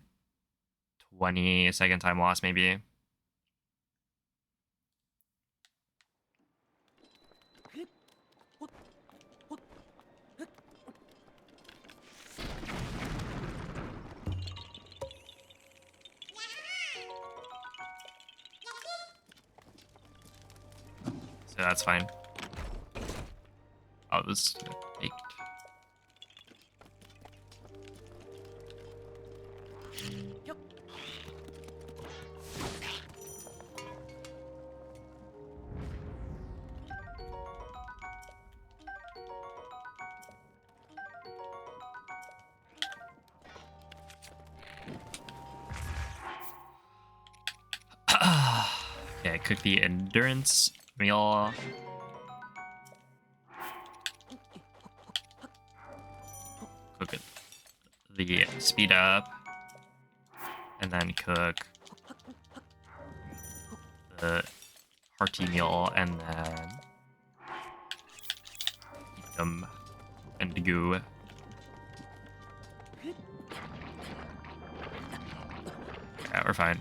20-second time loss, maybe. So that's fine. Oh, this faked. Okay, cook the endurance meal. Cook it. The speed up. And then cook the hearty meal and then eat them and go. Yeah, we're fine.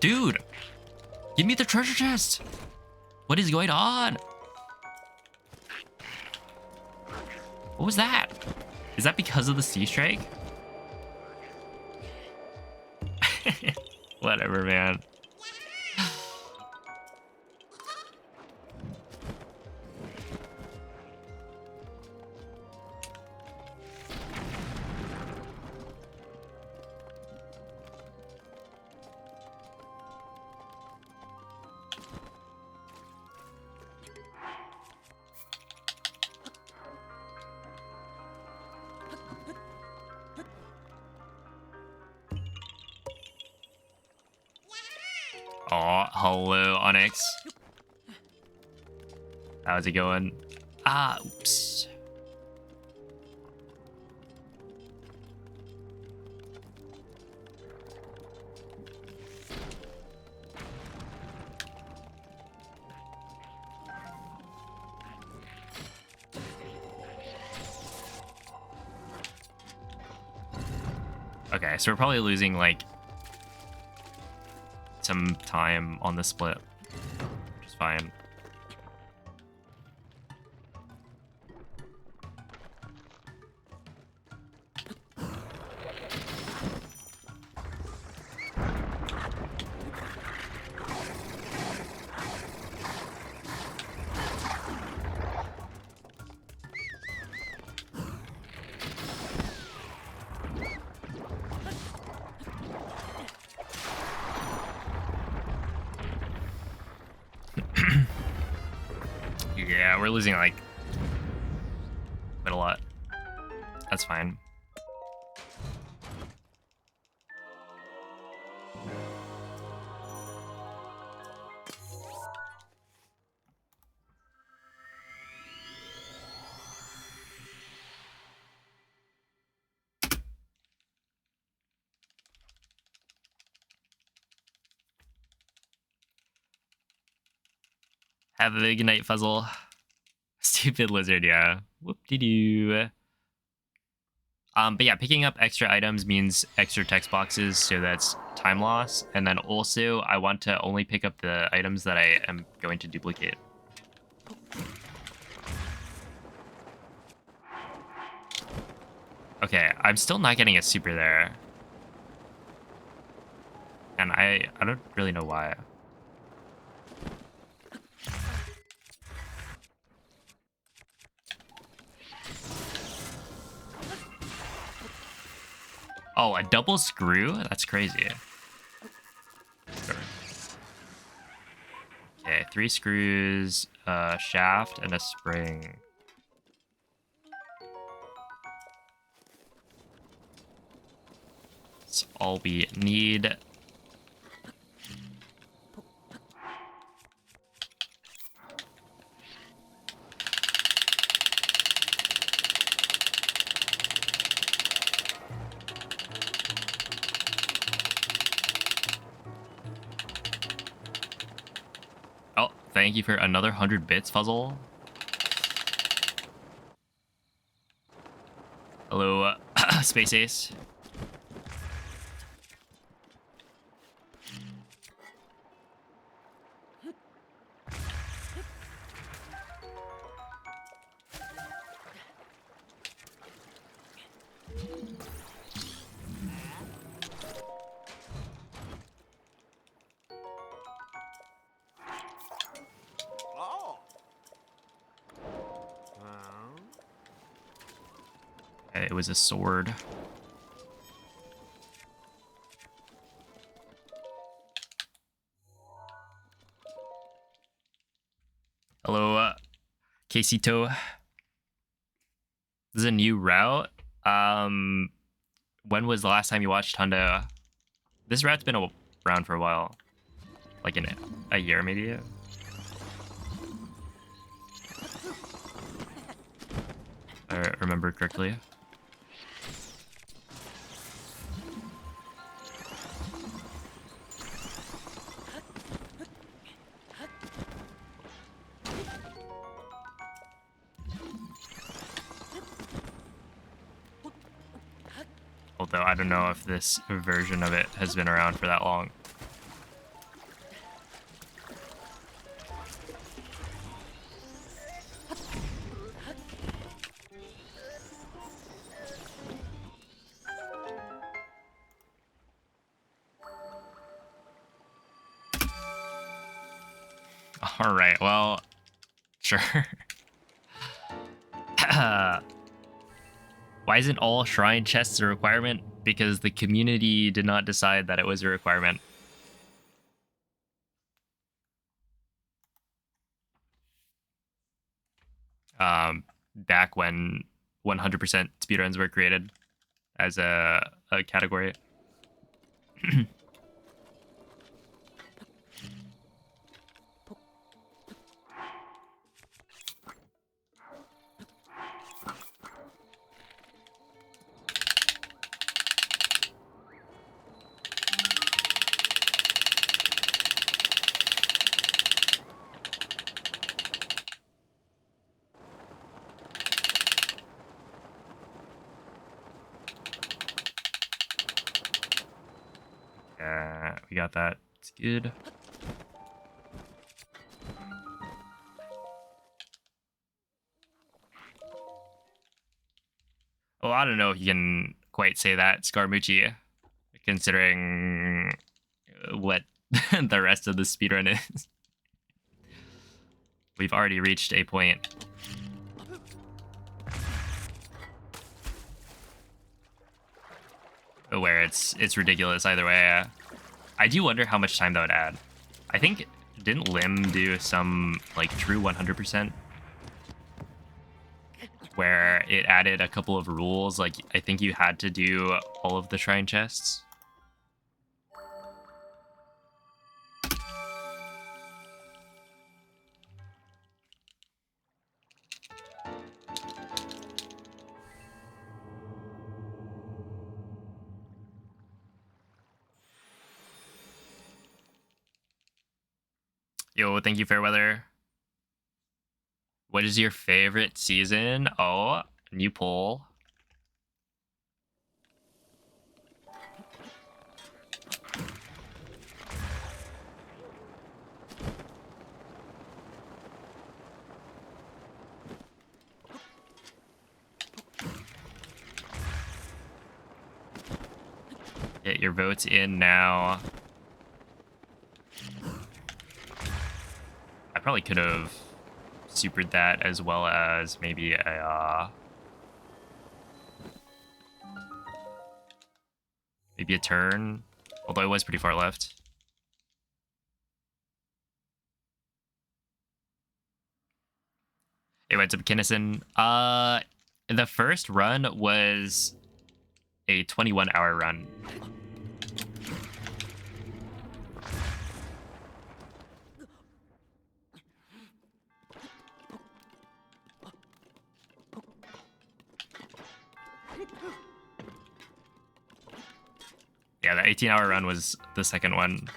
Dude, give me the treasure chest. What is going on? What was that? Is that because of the sea strike? Whatever, man. Oh, hello, Onyx. How's it going? Ah, oops. Okay, so we're probably losing like some time on the split, which is fine. Yeah, we're losing like quite a lot. That's fine. Have a good night, Fuzzle. Stupid lizard, yeah. Whoop-de-doo. But yeah, picking up extra items means extra text boxes, so that's time loss. And then also, I want to only pick up the items that I am going to duplicate. Okay, I'm still not getting a super there. And I don't really know why. Oh, a double screw? That's crazy. Sure. Okay, 3 screws, a shaft, and a spring. That's all we need. Oh, thank you for another 100 bits, Fuzzle. Hello, Space Ace. Oh. It was a sword. Hello, Casito. This is a new route. When was the last time you watched Honda? This route's been around for a while. Like in a year, maybe? If I remember correctly. Although I don't know if this version of it has been around for that long. All right, well, sure. Why isn't all shrine chests a requirement? Because the community did not decide that it was a requirement. Back when 100% speedruns were created as a category. got that. It's good. Well, I don't know if you can quite say that, Scaramucci, considering what the rest of the speedrun is. We've already reached a point where it's ridiculous either way. I do wonder how much time that would add. I think, didn't Lim do some, like, true 100%? Where it added a couple of rules, like, I think you had to do all of the shrine chests. Yo, thank you, Fairweather. What is your favorite season? Oh, new poll. Get your votes in now. I probably could have supered that as well as maybe maybe a turn, although it was pretty far left. Hey, what's up, Kinnison? The first run was a 21-hour run. Yeah, the 18-hour run was the second one.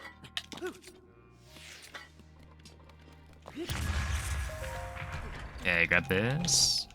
Okay, grab this.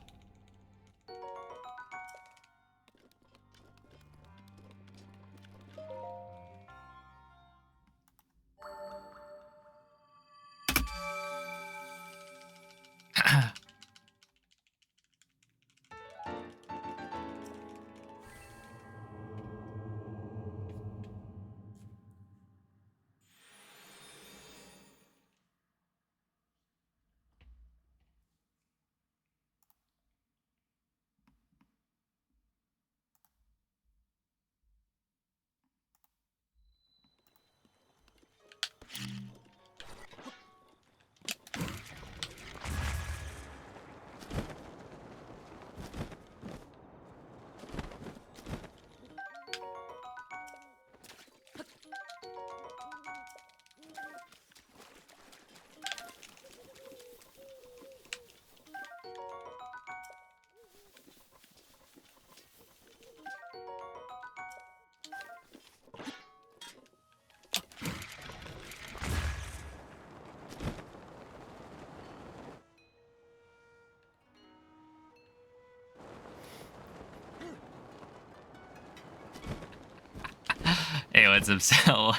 Hey, what's up, Sel?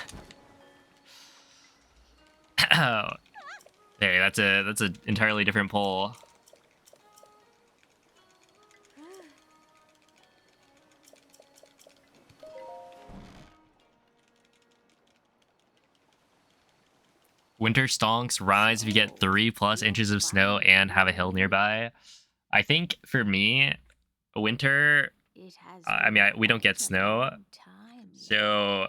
Oh, hey, that's an entirely different poll. Winter stonks rise if you get 3+ inches of snow and have a hill nearby. I think for me, winter, I mean, we don't get snow, so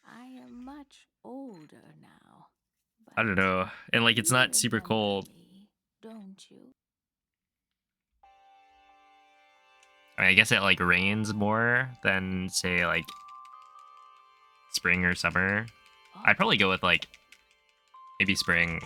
I am much older now. I don't know. And like, it's not super cold. Don't you? I mean, I guess it like rains more than say like spring or summer. I'd probably go with like maybe spring.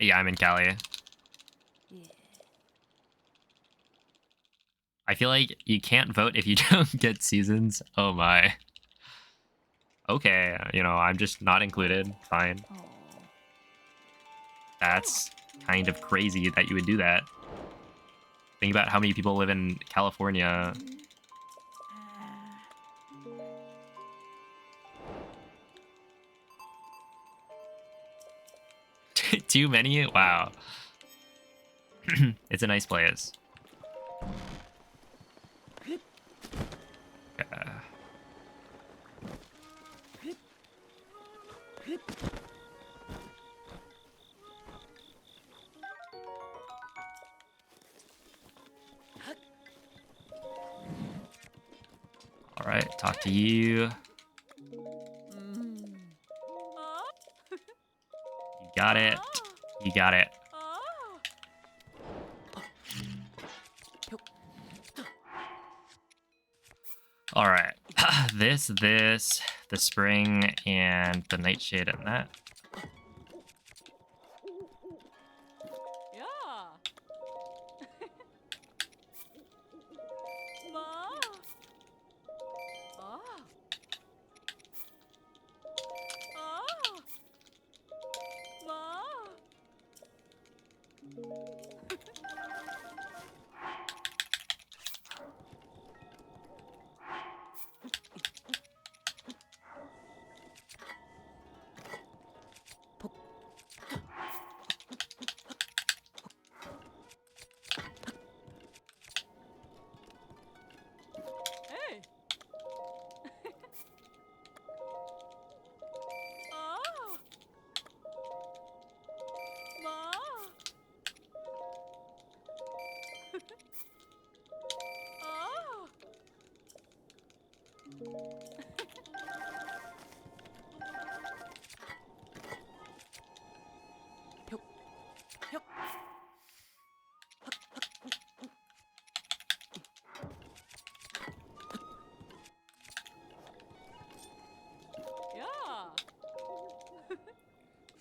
Yeah, I'm in Cali. Yeah. I feel like you can't vote if you don't get seasons. Oh my. Okay, you know, I'm just not included. Fine. Oh. That's kind of crazy that you would do that. Think about how many people live in California. Too many? Wow. It's a nice place. All right, talk to you. You got it. You got it. All right. this, the spring, and the nightshade and that.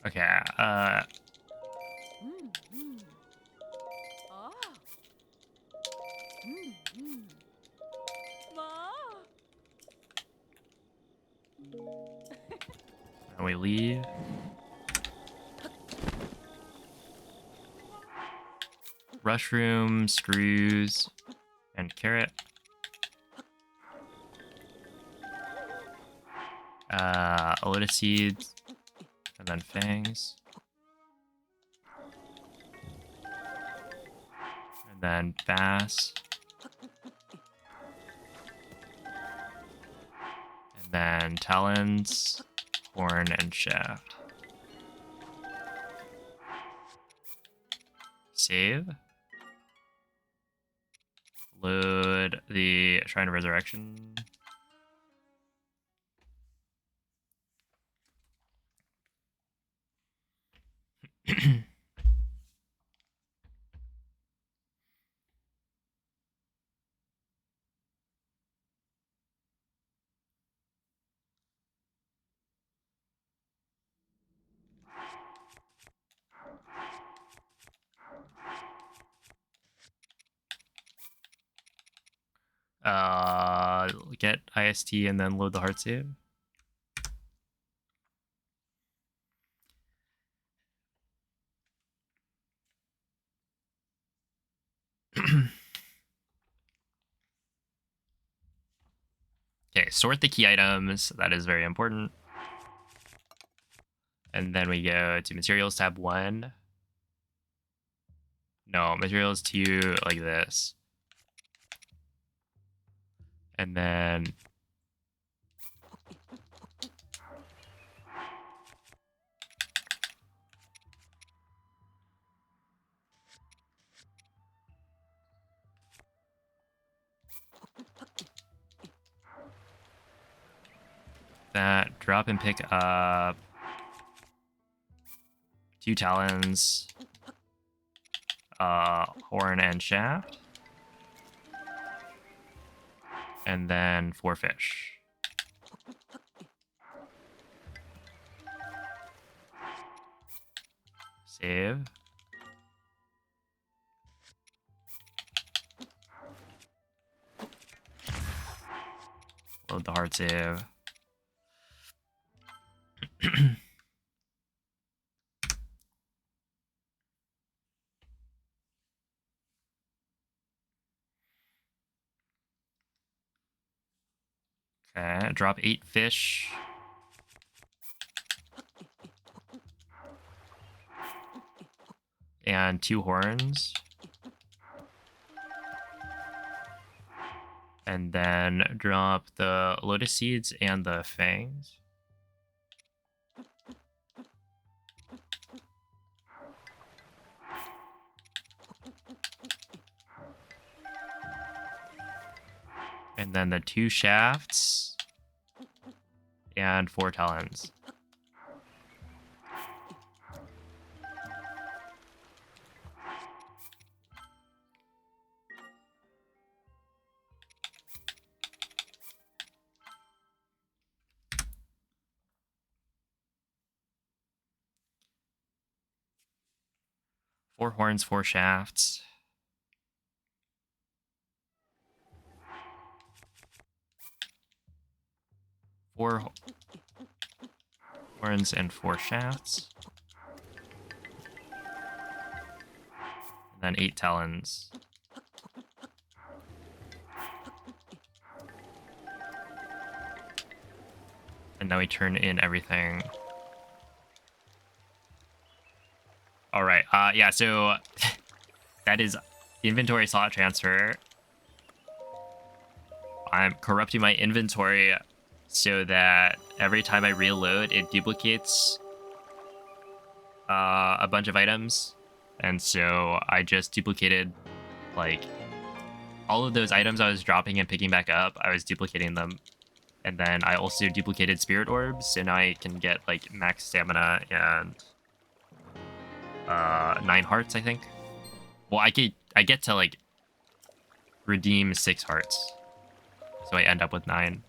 Okay, and we leave. Mushroom, screws, and carrot. Lotus seeds, and then fangs. And then bass. And then talons, horn, and shaft. Save. Load the Shrine of Resurrection. Get IST and then load the heart save. Okay, sort the key items. That is very important. And then we go to materials tab 1. No, materials 2 like this. And then that, drop and pick up 2 talons, horn and shaft, and then 4 fish. Save. Load the hard save. Okay, drop 8 fish. And 2 horns. And then drop the lotus seeds and the fangs. And then the 2 shafts and 4 talons. Four horns, 4 shafts. Four horns and 4 shafts. And then 8 talons. And now we turn in everything. All right. Yeah, so that is inventory slot transfer. I'm corrupting my inventory so that every time I reload, it duplicates a bunch of items. And so I just duplicated, like, all of those items I was dropping and picking back up. I was duplicating them. And then I also duplicated spirit orbs, so now I can get, like, max stamina and 9 hearts, I think. Well, I get to, like, redeem 6 hearts. So I end up with 9.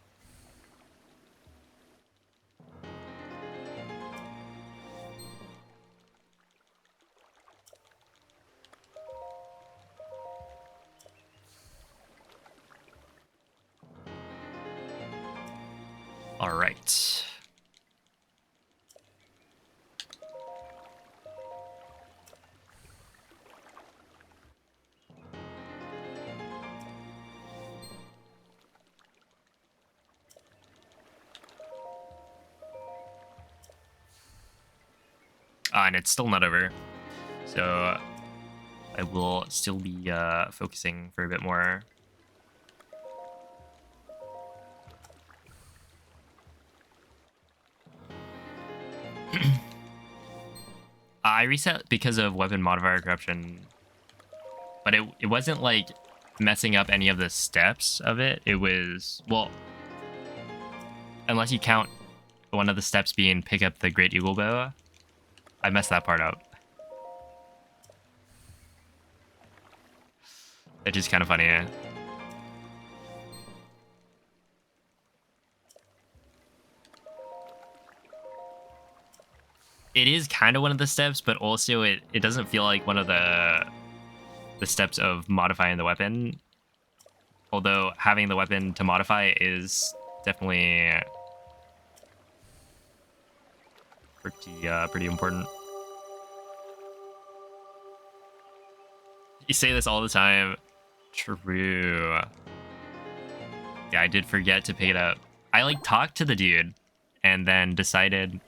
All right. And it's still not over. So I will still be focusing for a bit more. I reset because of weapon modifier corruption, but it wasn't like messing up any of the steps of it. It was, well, unless you count one of the steps being pick up the Great Eagle Bow, I messed that part up. Which is kind of funny. It is kind of one of the steps, but also it doesn't feel like one of the steps of modifying the weapon. Although having the weapon to modify is definitely pretty important. You say this all the time. True. Yeah, I did forget to pick it up. I like talked to the dude and then decided,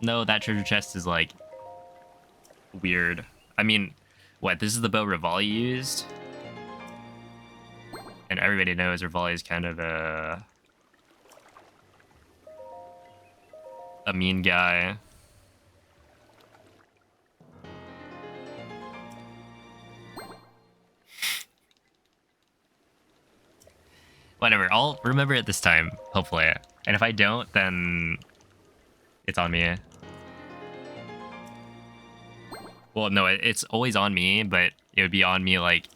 no, that treasure chest is like weird. I mean, what, this is the bow Rivali used? And everybody knows Rivali is kind of a mean guy. Whatever, I'll remember it this time, hopefully. And if I don't, then it's on me. Well, no, it's always on me, but it would be on me like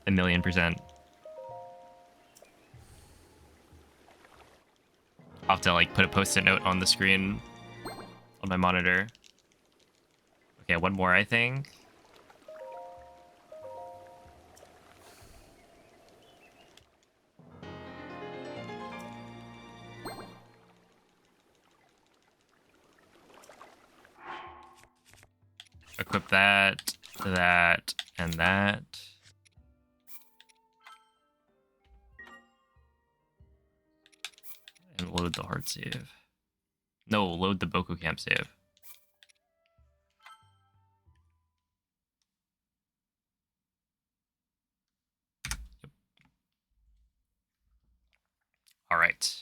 1,000,000%. I'll have to like put a post-it note on the screen on my monitor. Okay, one more, I think. Equip that, that, and that. load the hard save. No, load the Boku Camp save. Yep. All right.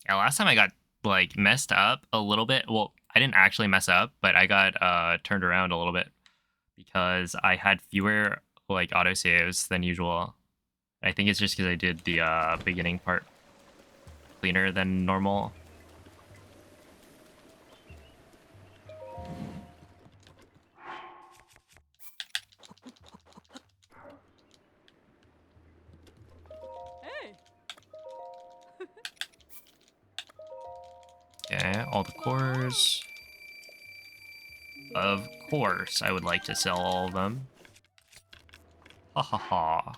Yeah, last time I got like messed up a little bit. Well, I didn't actually mess up, but I got turned around a little bit because I had fewer like autosaves than usual. I think it's just because I did the beginning part cleaner than normal. Hey! Okay, all the cores. Of course, I would like to sell all of them. Ha ha ha.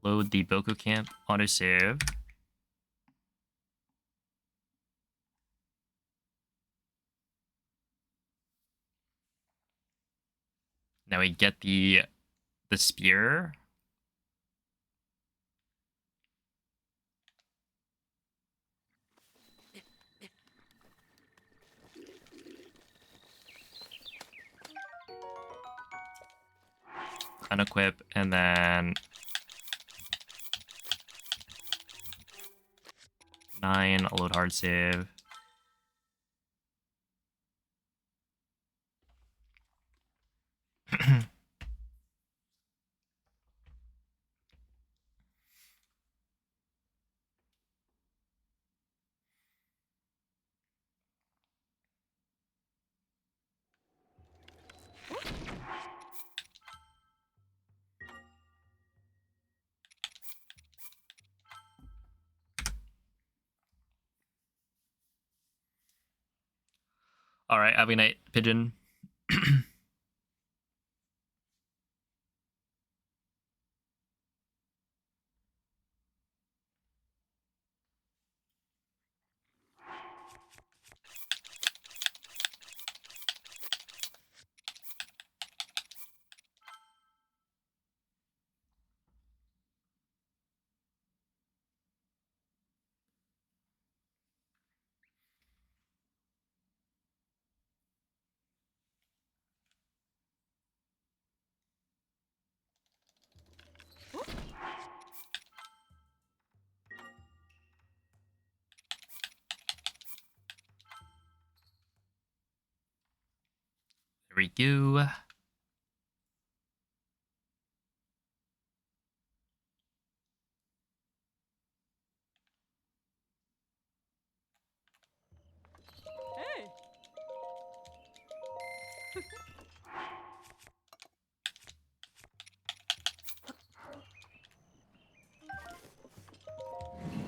Load the Boku Camp autosave. Now we get the spear. Unequip, and then 9 load hard save. All right, have a night, pigeon. There we go. Hey!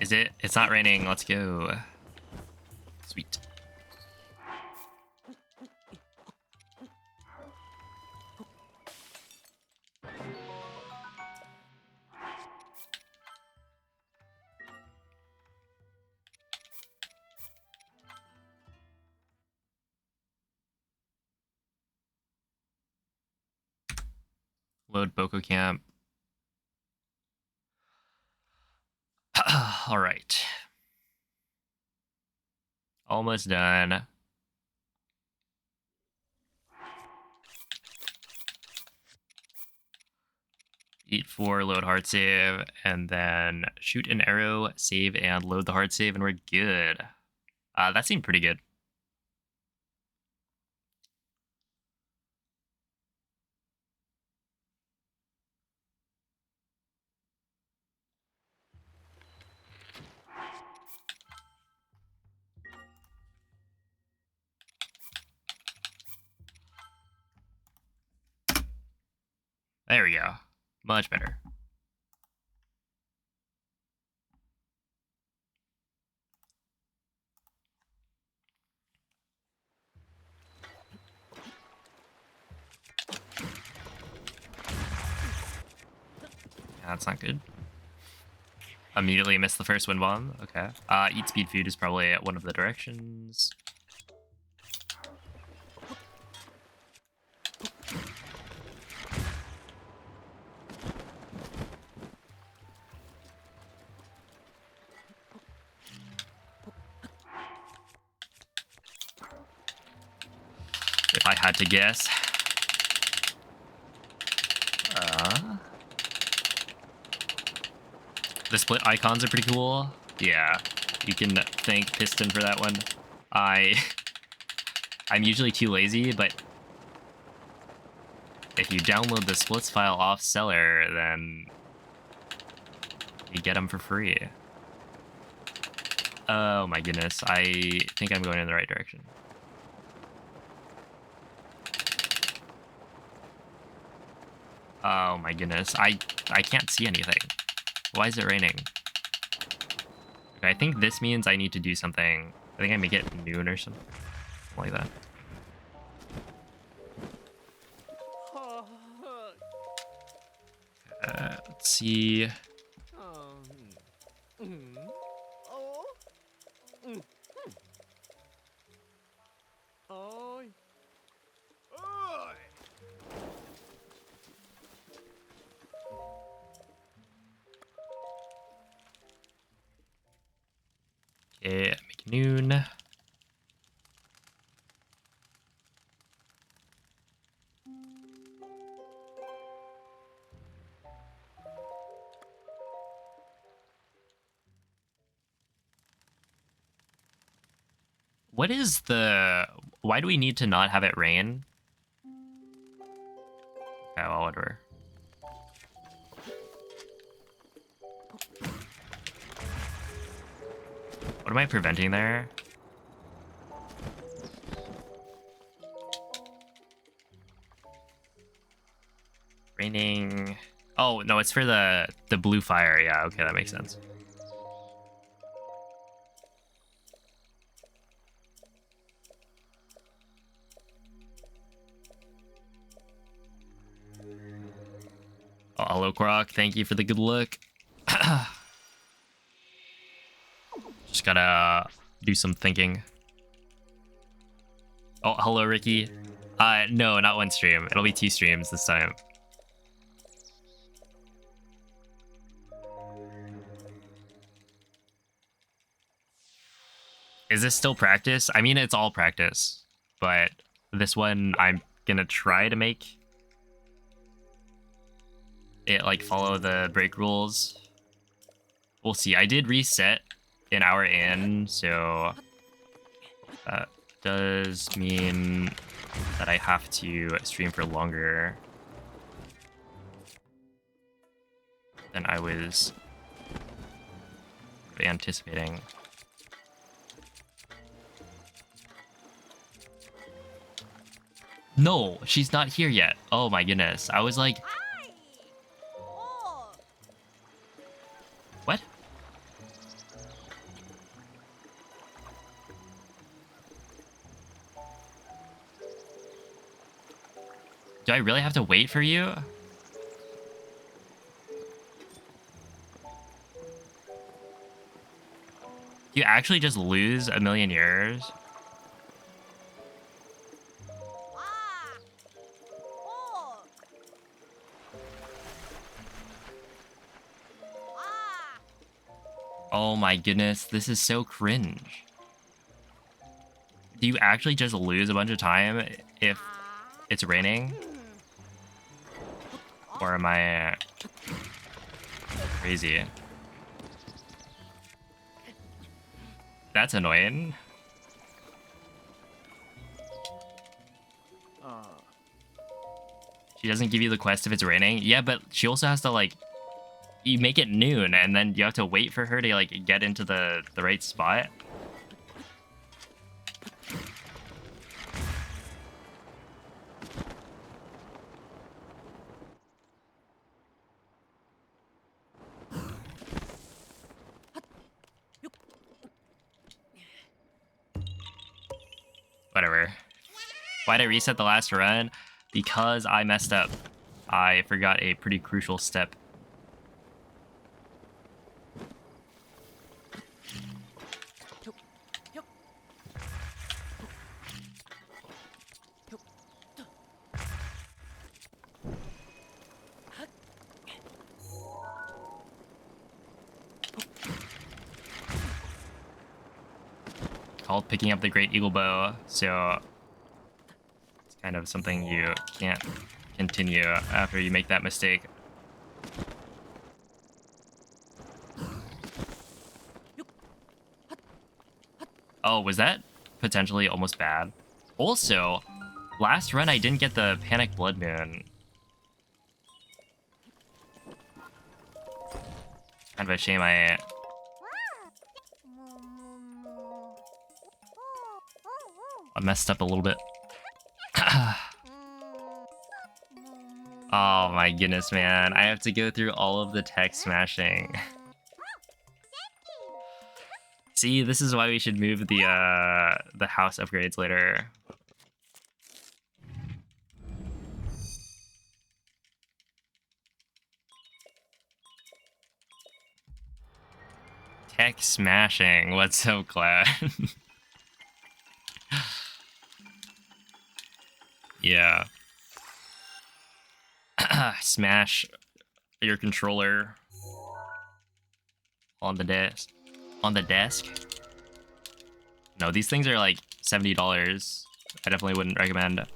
Is it? It's not raining. Let's go. Sweet. Load Boku Camp. All right. Almost done. Eat 4, load hard save, and then shoot an arrow, save, and load the hard save, and we're good. That seemed pretty good. There we go. Much better. Yeah, that's not good. Immediately missed the first wind bomb. Okay. Eat speed food is probably one of the directions. If I had to guess. The split icons are pretty cool. Yeah, you can thank Piston for that one. I'm usually too lazy, but if you download the splits file off seller, then you get them for free. Oh my goodness, I think I'm going in the right direction. Oh my goodness, I can't see anything. Why is it raining? Okay, I think this means I need to do something. I think I make it noon or something like that. Let's see. Okay, make noon. What is the... Why do we need to not have it rain? Okay, well, whatever. What am I preventing there? Raining... Oh, no, it's for the blue fire. Yeah, okay, that makes sense. Oh, hello, Croc. Thank you for the good look. Just gotta do some thinking. Oh, hello, Ricky. No, not one stream. It'll be 2 streams this time. Is this still practice? I mean, it's all practice, but this one I'm gonna try to make it like follow the break rules. We'll see. I did reset an hour in, so that does mean that I have to stream for longer than I was anticipating. No, she's not here yet. Oh my goodness. I was like... What? Do I really have to wait for you? You actually just lose a million years? Oh my goodness, this is so cringe. Do you actually just lose a bunch of time if it's raining? Or am I crazy? That's annoying. She doesn't give you the quest if it's raining? Yeah, but she also has to, like... You make it noon, and then you have to wait for her to, like, get into the right spot. Whatever. Why'd I reset the last run? Because I messed up. I forgot a pretty crucial step. Called picking up the Great Eagle Bow, so it's kind of something you can't continue after you make that mistake. Oh, was that potentially almost bad? Also, last run I didn't get the Panic Blood Moon. Kind of a shame I messed up a little bit. Oh my goodness, man. I have to go through all of the tech smashing. See, this is why we should move the house upgrades later. Tech smashing. What's so glad? Yeah. Smash your controller on the desk. On the desk? No, these things are like $70. I definitely wouldn't recommend.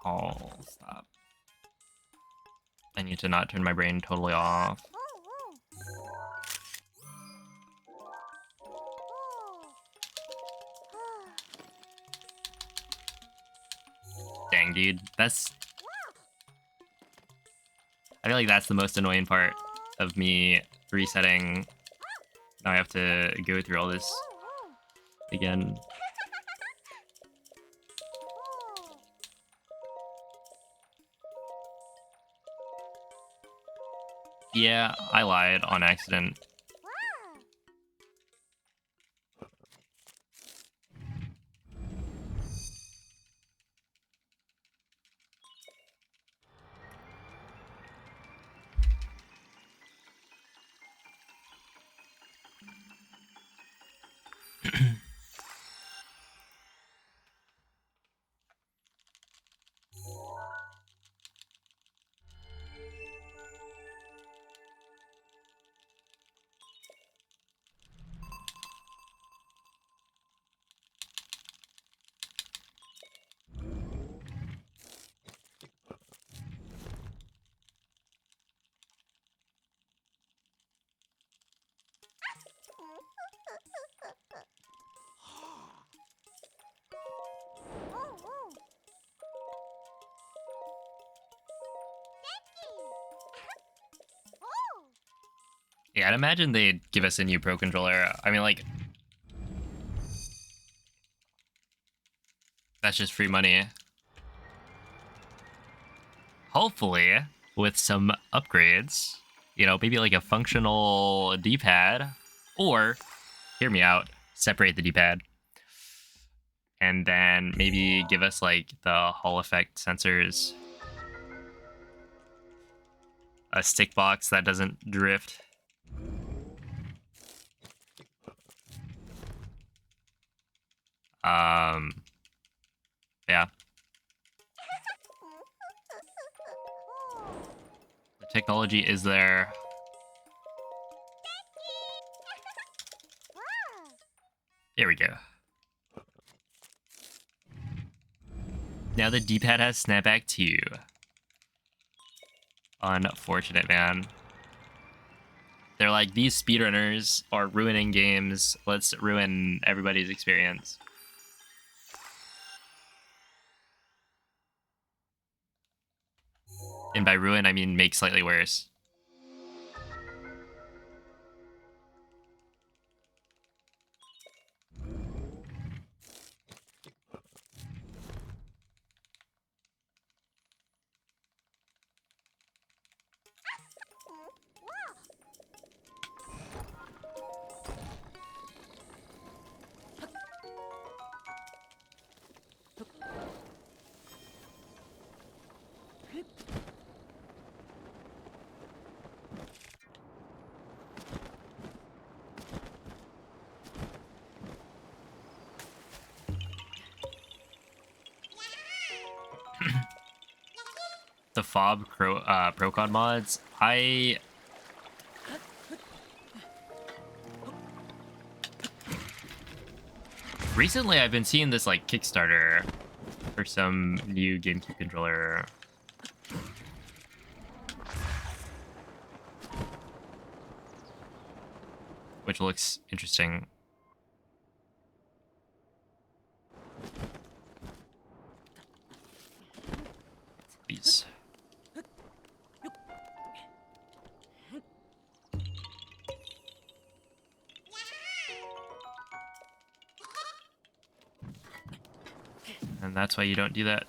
Oh, stop. I need to not turn my brain totally off. Dang, dude. That's... I feel like that's the most annoying part of me resetting. Now I have to go through all this again. Yeah, I lied on accident. Yeah, I'd imagine they'd give us a new Pro Controller. I mean, like... That's just free money. Hopefully, with some upgrades. You know, maybe like a functional D-pad. Or, hear me out, separate the D-pad. And then maybe give us like the Hall effect sensors. A stick box that doesn't drift. Yeah. The technology is there. There we go. Now the D-pad has snapback too. Unfortunate, man. They're like, these speedrunners are ruining games. Let's ruin everybody's experience. And by ruin, I mean make slightly worse. The fob procon mods, recently I've been seeing this like Kickstarter for some new GameCube controller. Which looks interesting. Please. And that's why you don't do that.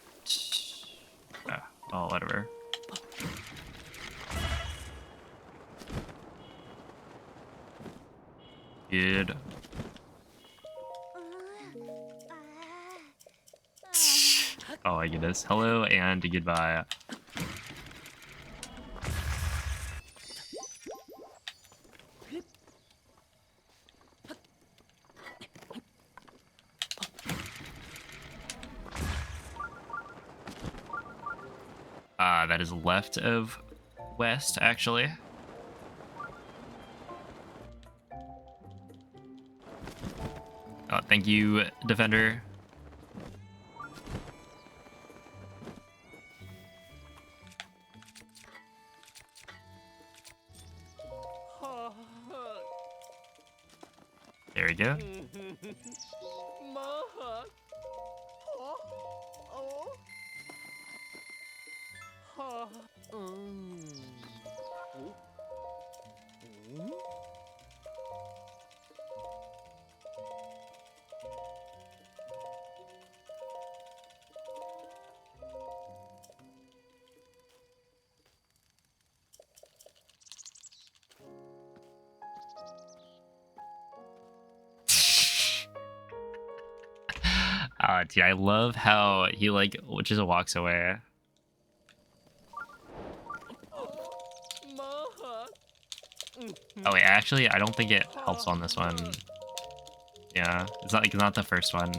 Oh, whatever. Good. Oh my goodness. Hello and goodbye. That is left of west, actually. Oh, thank you, Defender. There we go. Dude, I love how he like just walks away. Oh wait, actually, I don't think it helps on this one. Yeah, it's not the first one.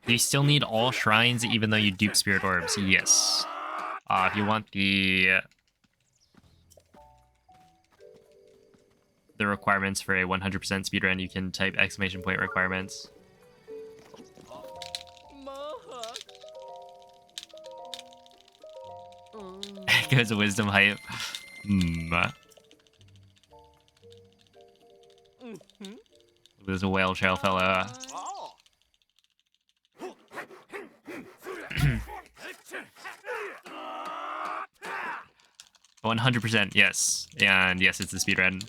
Do you still need all shrines even though you dupe spirit orbs? Yes. If you want the requirements for a 100% speedrun, you can type ! requirements. Goes wisdom hype. There's a whale trail fellow. 100%, yes. And yes, it's the speedrun.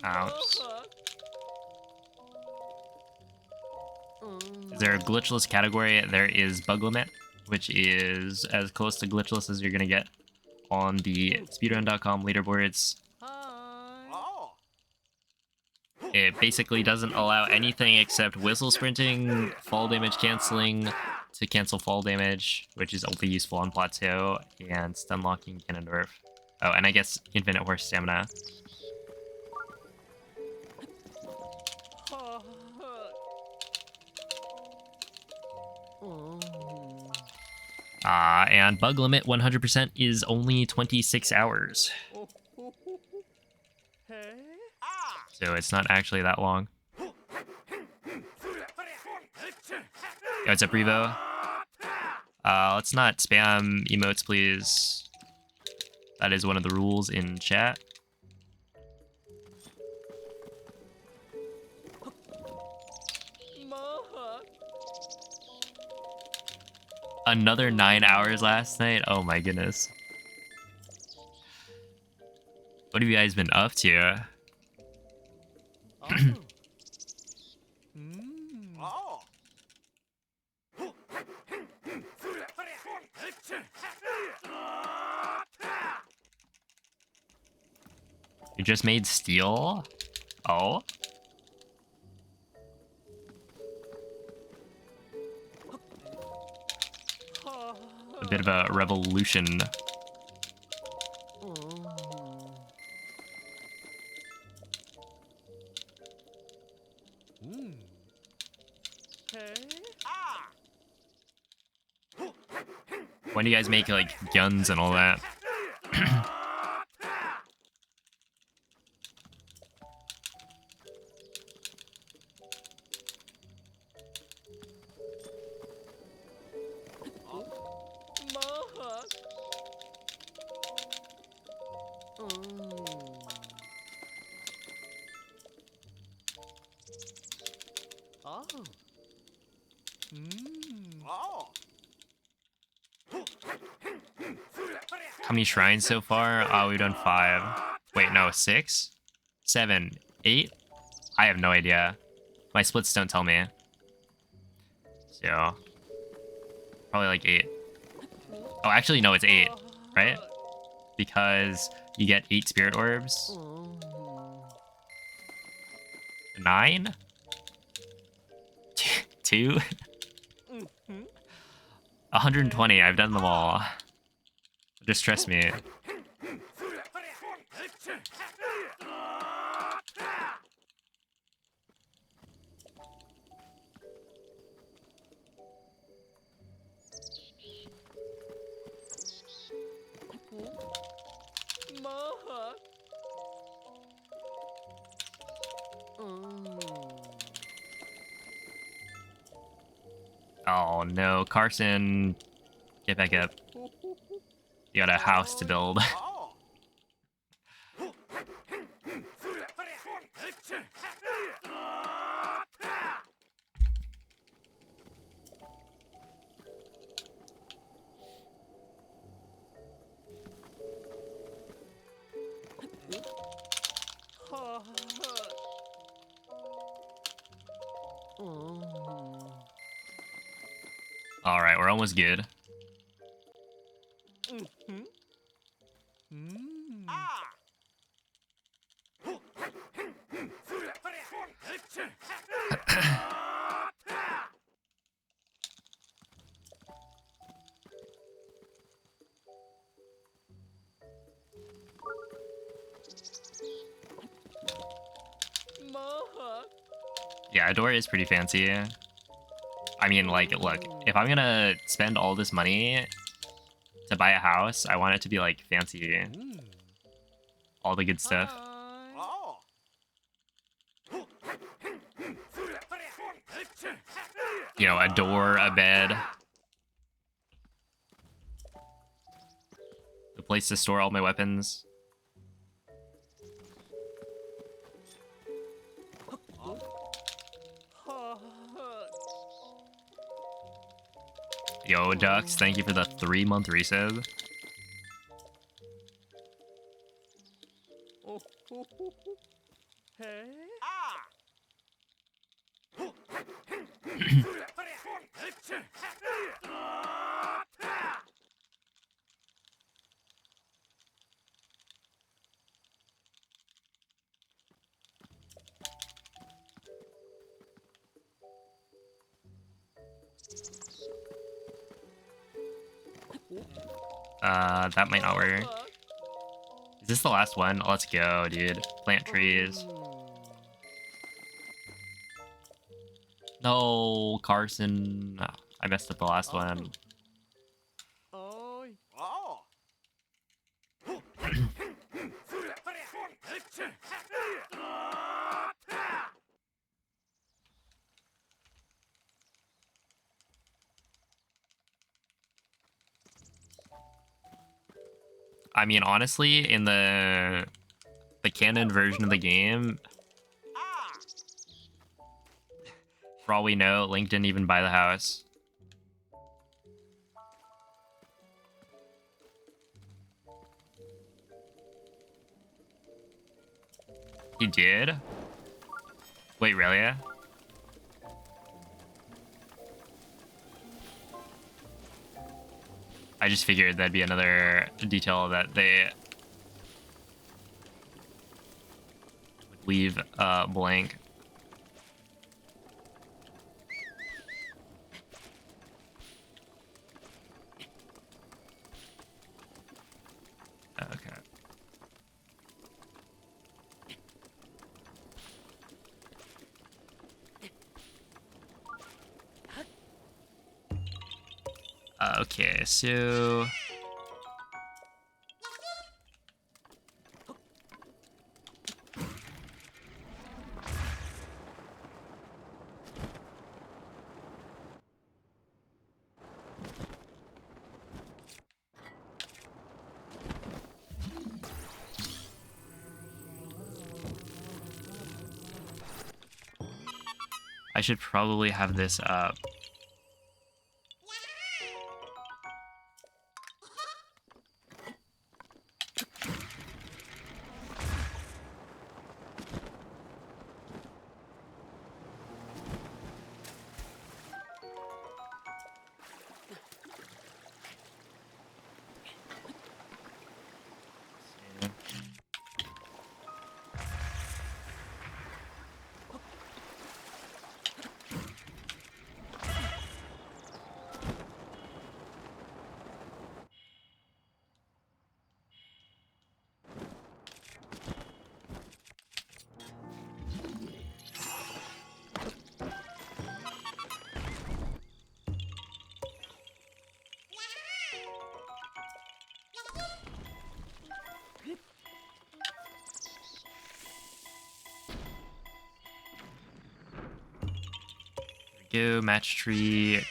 Ouch. Is there a glitchless category? There is bug limit, which is as close to glitchless as you're gonna get on the speedrun.com leaderboards. Oh. It basically doesn't allow anything except whistle sprinting, fall damage canceling to cancel fall damage, which is only useful on plateau, and stun locking Ganondorf. Oh, and I guess infinite horse stamina. And bug limit 100% is only 26 hours. So it's not actually that long. Yo, what's up, Revo? Let's not spam emotes, please. That is one of the rules in chat. Another 9 hours last night? Oh my goodness. What have you guys been up to? Oh. You just made steel? Oh? A bit of a revolution. When do you guys make like guns and all that? Oh. How many shrines so far? Oh, we've done 5. Wait, no, 6? 7? 8? I have no idea. My splits don't tell me. So, probably like 8. Oh, actually, no, it's 8, right? Because you get 8 spirit orbs. 9? 2? 120, I've done them all. Just trust me. Oh no, Carson, get back up. You got a house to build. Oh. Alright, we're almost good. Ah. Yeah, Adora is pretty fancy. I mean, like, look, if I'm gonna spend all this money to buy a house, I want it to be, like, fancy. All the good stuff. Oh. You know, a door, a bed. The place to store all my weapons. Yo, Ducks, thank you for the 3-month resub. Ah. That might not work. Look. Is this the last one? Let's go, dude. Plant trees. No, Carson. I messed up the last one. Oh. Oh. I mean, honestly, in the canon version of the game, Ah. for all we know, Link didn't even buy the house. He did? Wait, really? I just figured that'd be another detail that they would leave blank. Okay. Okay, so I should probably have this up. Go match tree.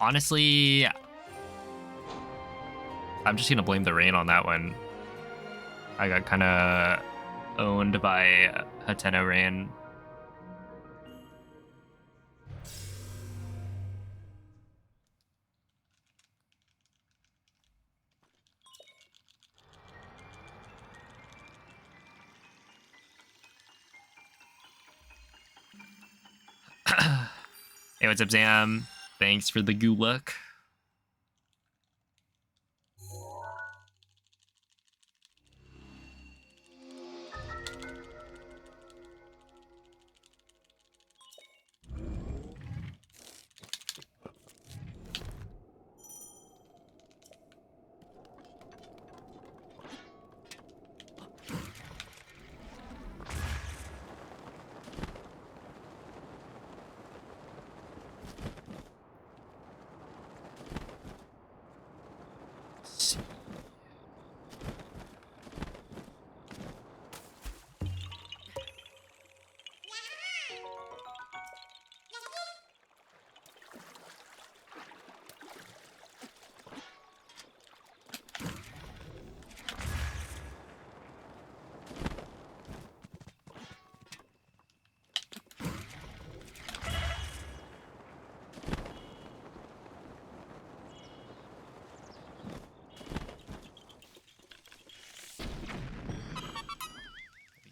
Honestly, I'm just gonna blame the rain on that one. I got kind of owned by Hateno Rain. Hey, what's up, Zam? Thanks for the guluk.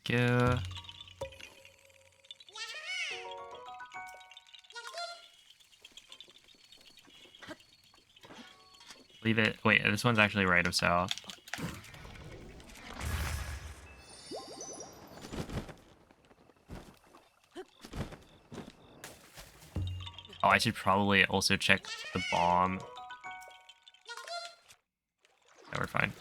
Go. Leave it. Wait, this one's actually right of south. Oh, I should probably also check the bomb. Yeah, we're fine.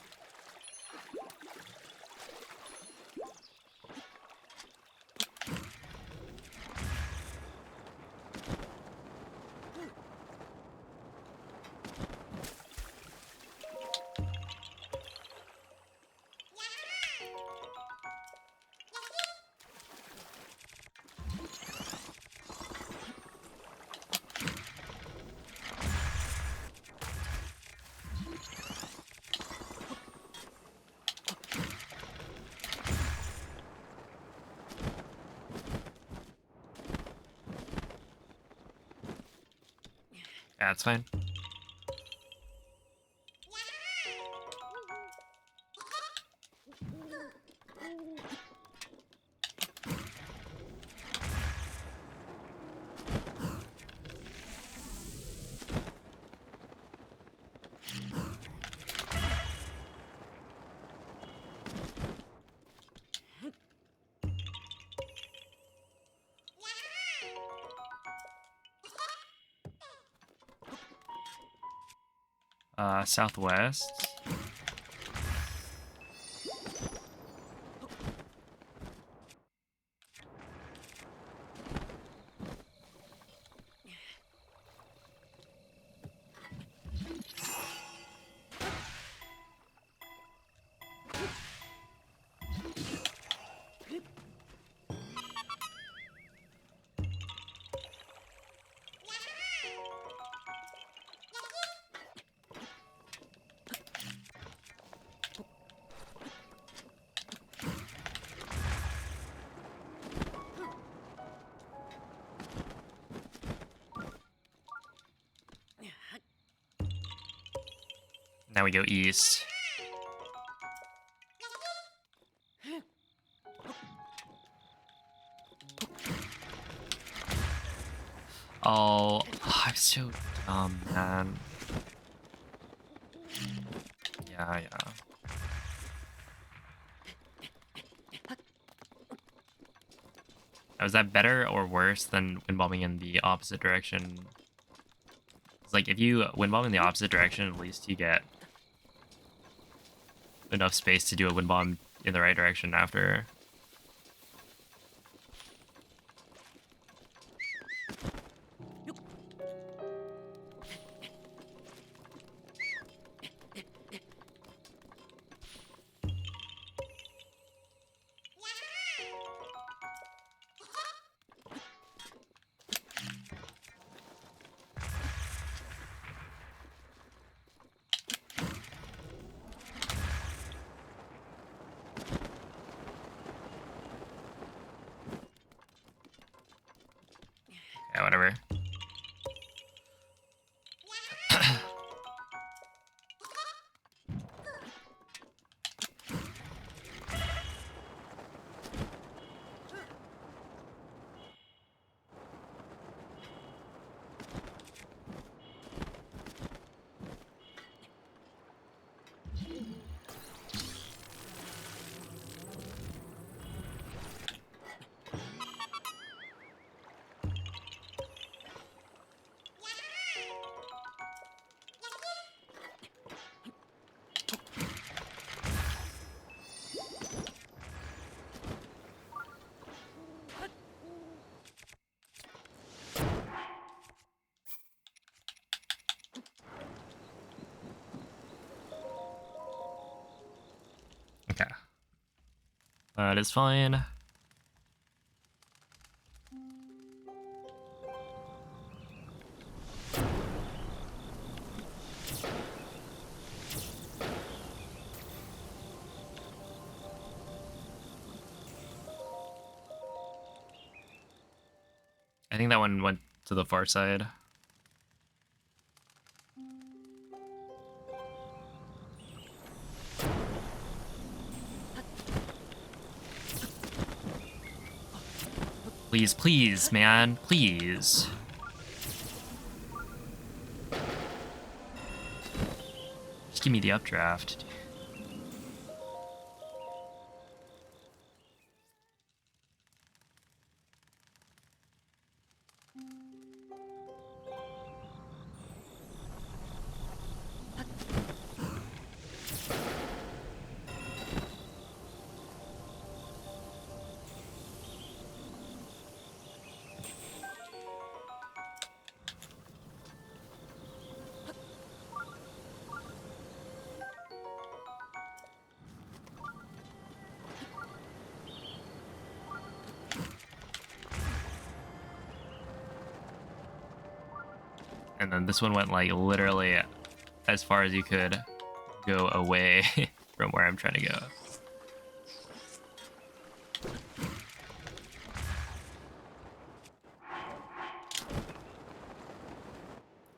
Yeah, it's fine. Southwest. Now we go east. Oh, I'm so dumb, man. Yeah. Now, is that better or worse than wind bombing in the opposite direction? It's like if you wind bomb in the opposite direction, at least you get enough space to do a wind bomb in the right direction after. Yeah, whatever. Okay. That is fine. I think that one went to the far side. Please, please, man, please. give me the updraft. And then this one went like literally as far as you could go away from where I'm trying to go.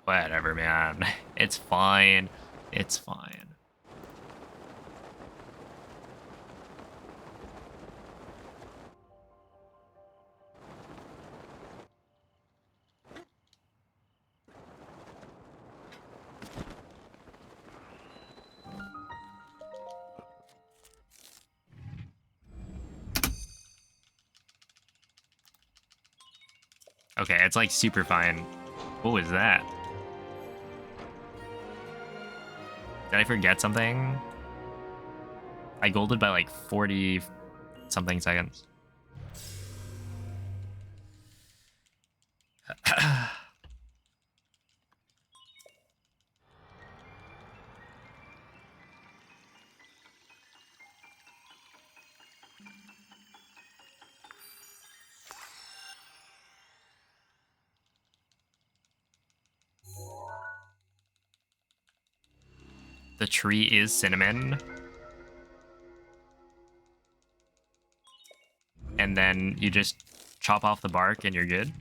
Whatever, man. It's fine. It's fine. Okay, it's like super fine. What was that? Did I forget something? I golded by like 40 something seconds. The tree is cinnamon. And then you just chop off the bark and you're good.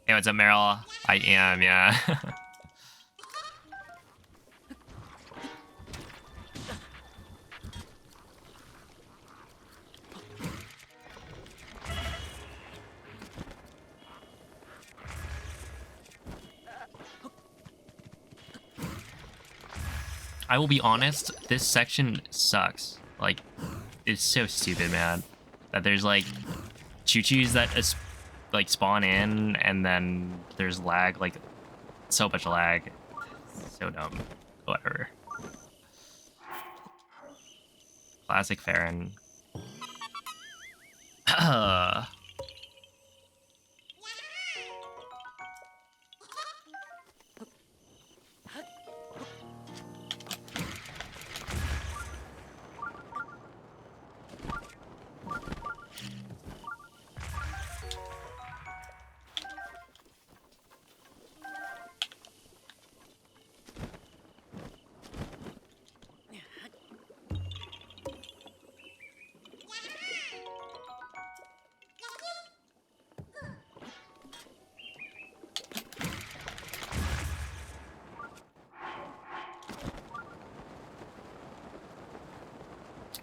Hey, what's up, Meryl? I am, yeah. I will be honest, this section sucks. Like, it's so stupid, man. That there's like choo-choos that like spawn in and then there's lag, like so much lag. So dumb. Whatever. Classic Farron.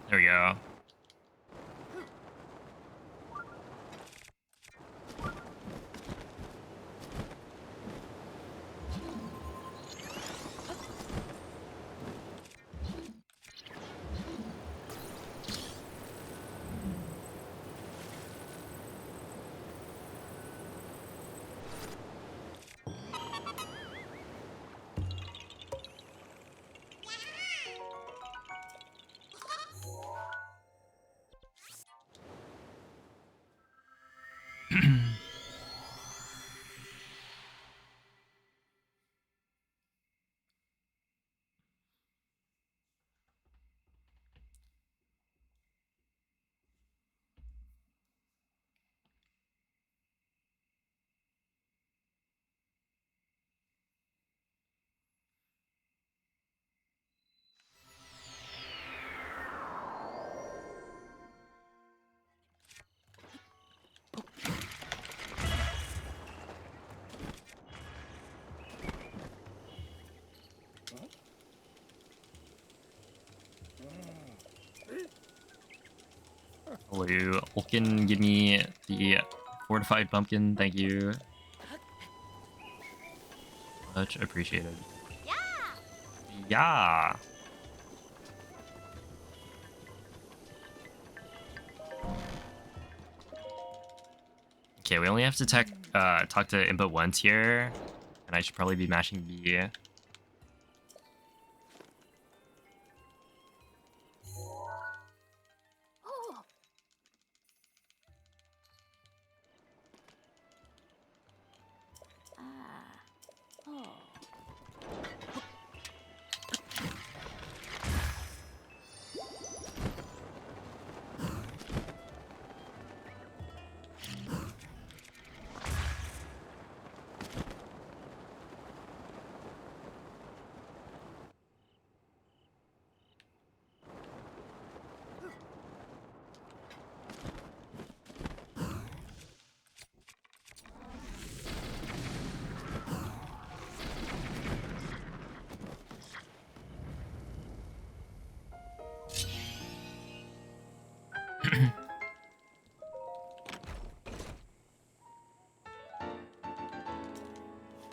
There we go. Blue. Ulkin, give me the fortified pumpkin. Thank you. Much appreciated. Yeah. Okay, we only have to talk to input once here, and I should probably be mashing B. Oh, ah, oh.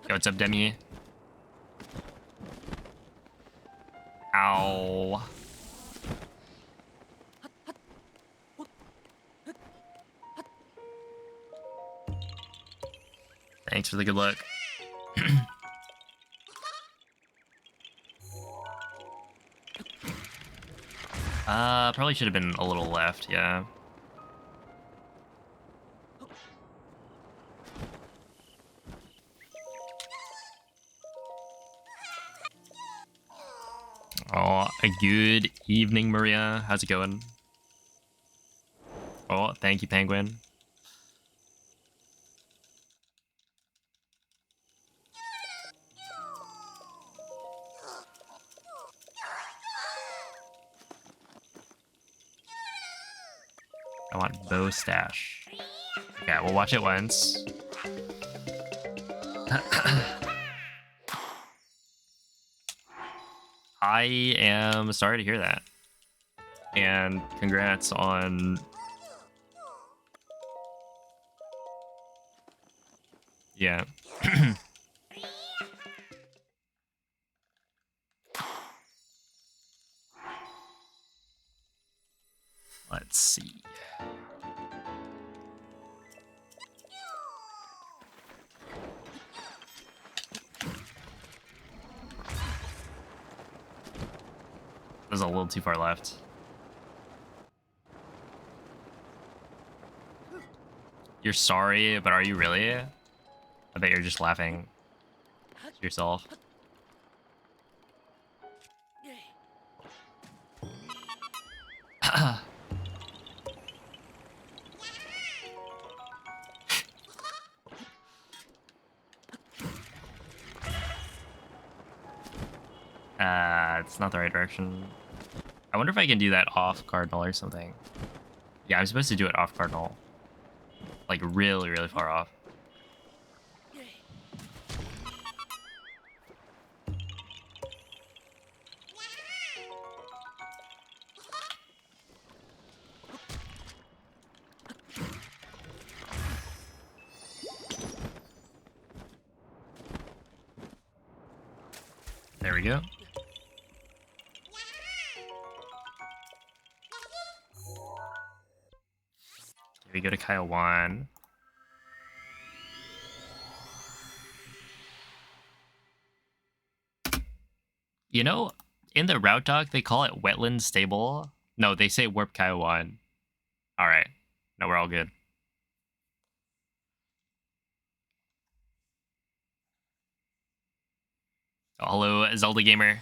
Yo, what's up, Demi? Ow. Thanks for the good luck. Probably should have been a little left, yeah. Oh, a good evening, Maria. How's it going? Oh, thank you, Penguin. I want bow stash. Okay, we'll watch it once. I am sorry to hear that. And congrats on... Yeah. Let's see. There's a little too far left. You're sorry, but are you really? I bet you're just laughing to yourself. It's not the right direction. I wonder if I can do that off Cardinal or something. Yeah, I'm supposed to do it off Cardinal. Like really, really far off. There we go. Here we go to Kyle 1. You know, in the route doc, they call it wetland stable. No, they say warp Kyle 1. Alright. No, we're all good. Oh, hello, Zelda Gamer.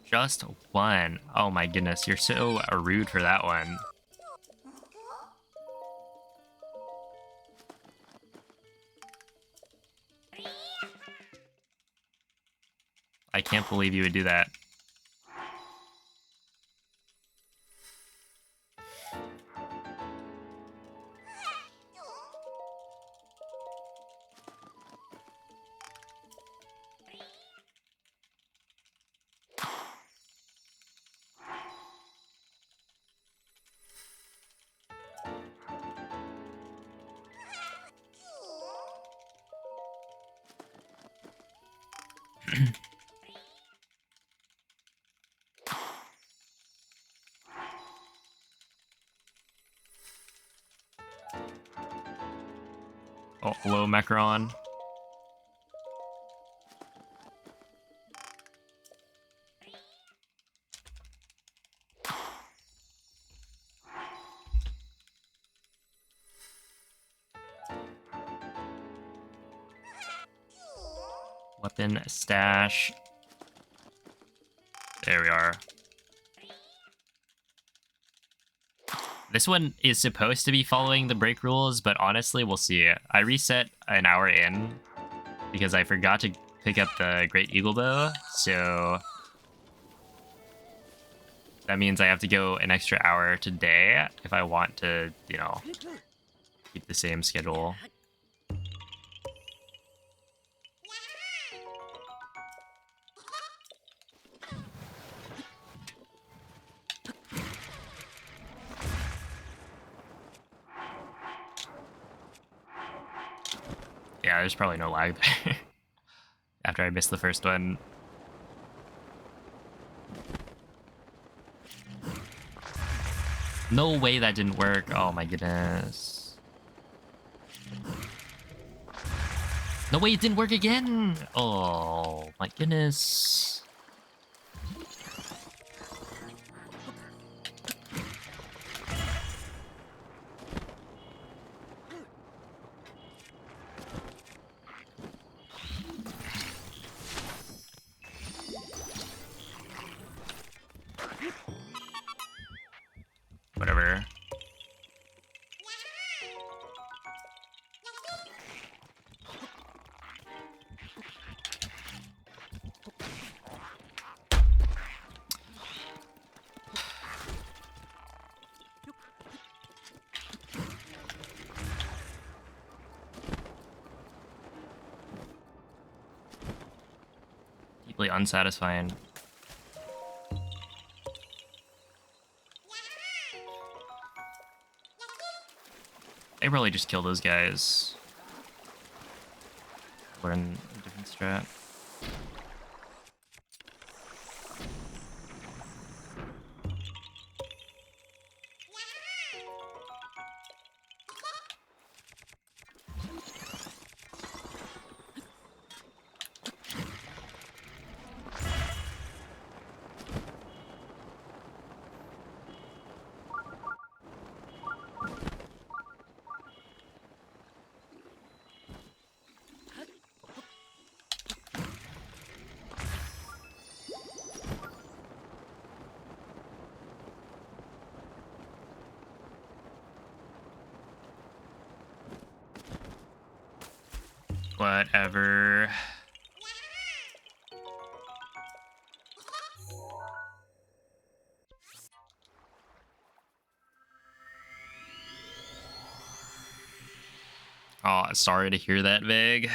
Just one. Oh my goodness, you're so rude for that one. I can't believe you would do that. Oh, hello, Macron. Weapon stash. There we are. This one is supposed to be following the break rules, but honestly, we'll see. I reset an hour in because I forgot to pick up the Great Eagle Bow, so that means I have to go an extra hour today if I want to, you know, keep the same schedule. Yeah, there's probably no lag there after I missed the first one. No way that didn't work. Oh my goodness. No way it didn't work again. Oh my goodness. Whatever. Deeply unsatisfying. I probably just kill those guys. Learn a different strat. Whatever. Oh, sorry to hear that, Vig.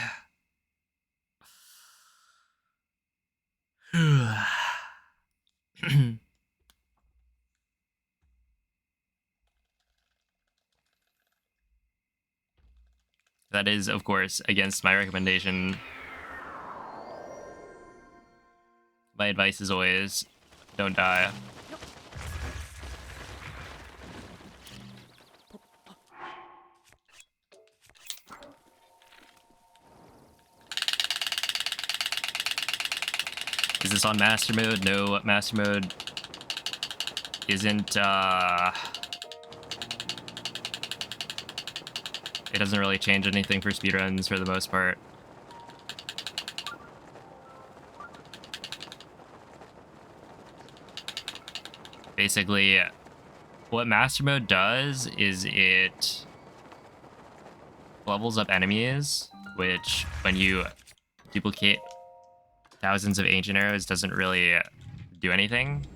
That is, of course, against my recommendation. My advice is always, don't die. Is this on master mode? No, master mode isn't, it doesn't really change anything for speedruns for the most part. Basically, what master mode does is it levels up enemies, which when you duplicate thousands of ancient arrows doesn't really do anything.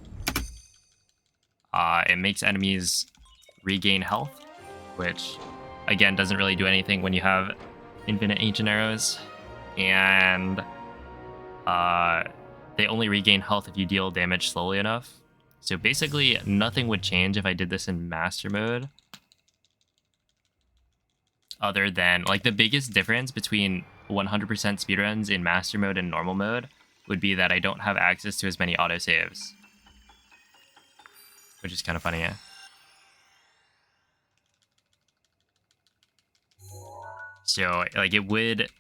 It makes enemies regain health, which again doesn't really do anything when you have infinite ancient arrows. And they only regain health if you deal damage slowly enough. So basically nothing would change if I did this in master mode. Other than, like, the biggest difference between 100% speedruns in master mode and normal mode would be that I don't have access to as many autosaves. Which is kind of funny, yeah? So, like, it would...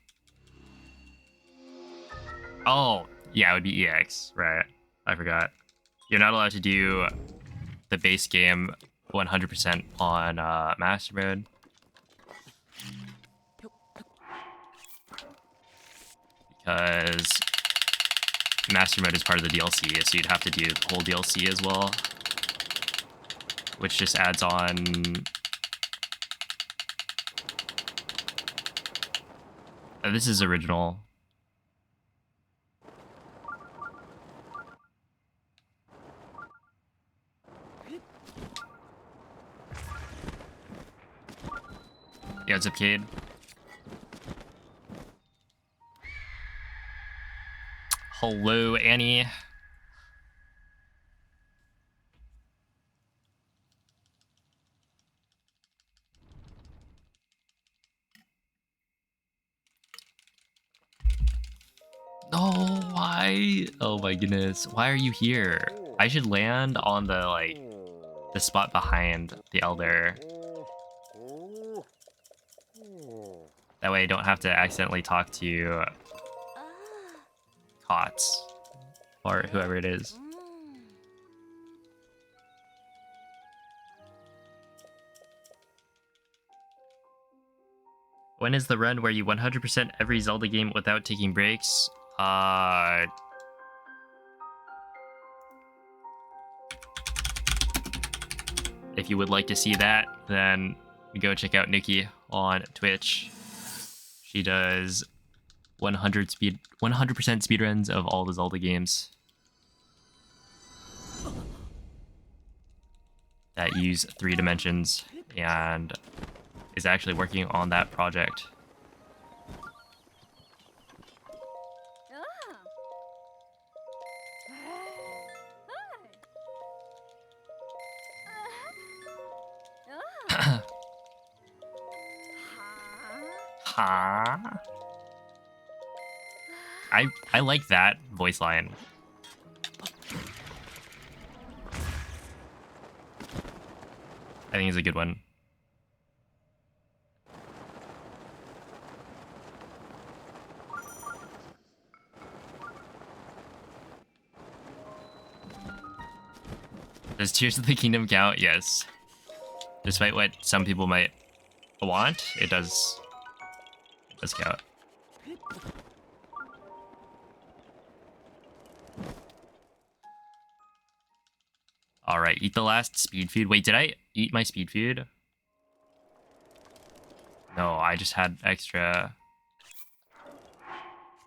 Oh, yeah, it would be EX, right. I forgot. You're not allowed to do the base game 100% on Master Mode. Because Master Mode is part of the DLC, so you'd have to do the whole DLC as well. Which just adds on... This is original. Yeah, what's up, Cade? Hello, Annie. Oh, why? Oh my goodness. Why are you here? I should land on the, like, the spot behind the Elder. That way I don't have to accidentally talk to Cots. Or whoever it is. When is the run where you 100% every Zelda game without taking breaks? If you would like to see that, then go check out Nikki on Twitch. She does 100% speedruns of all the Zelda games that use 3 dimensions and is actually working on that project. Huh? I like that voice line. I think it's a good one. Does Tears of the Kingdom count? Yes. Despite what some people might want, it does count. Alright, eat the last speed food. Wait, did I eat my speed food? No, I just had extra.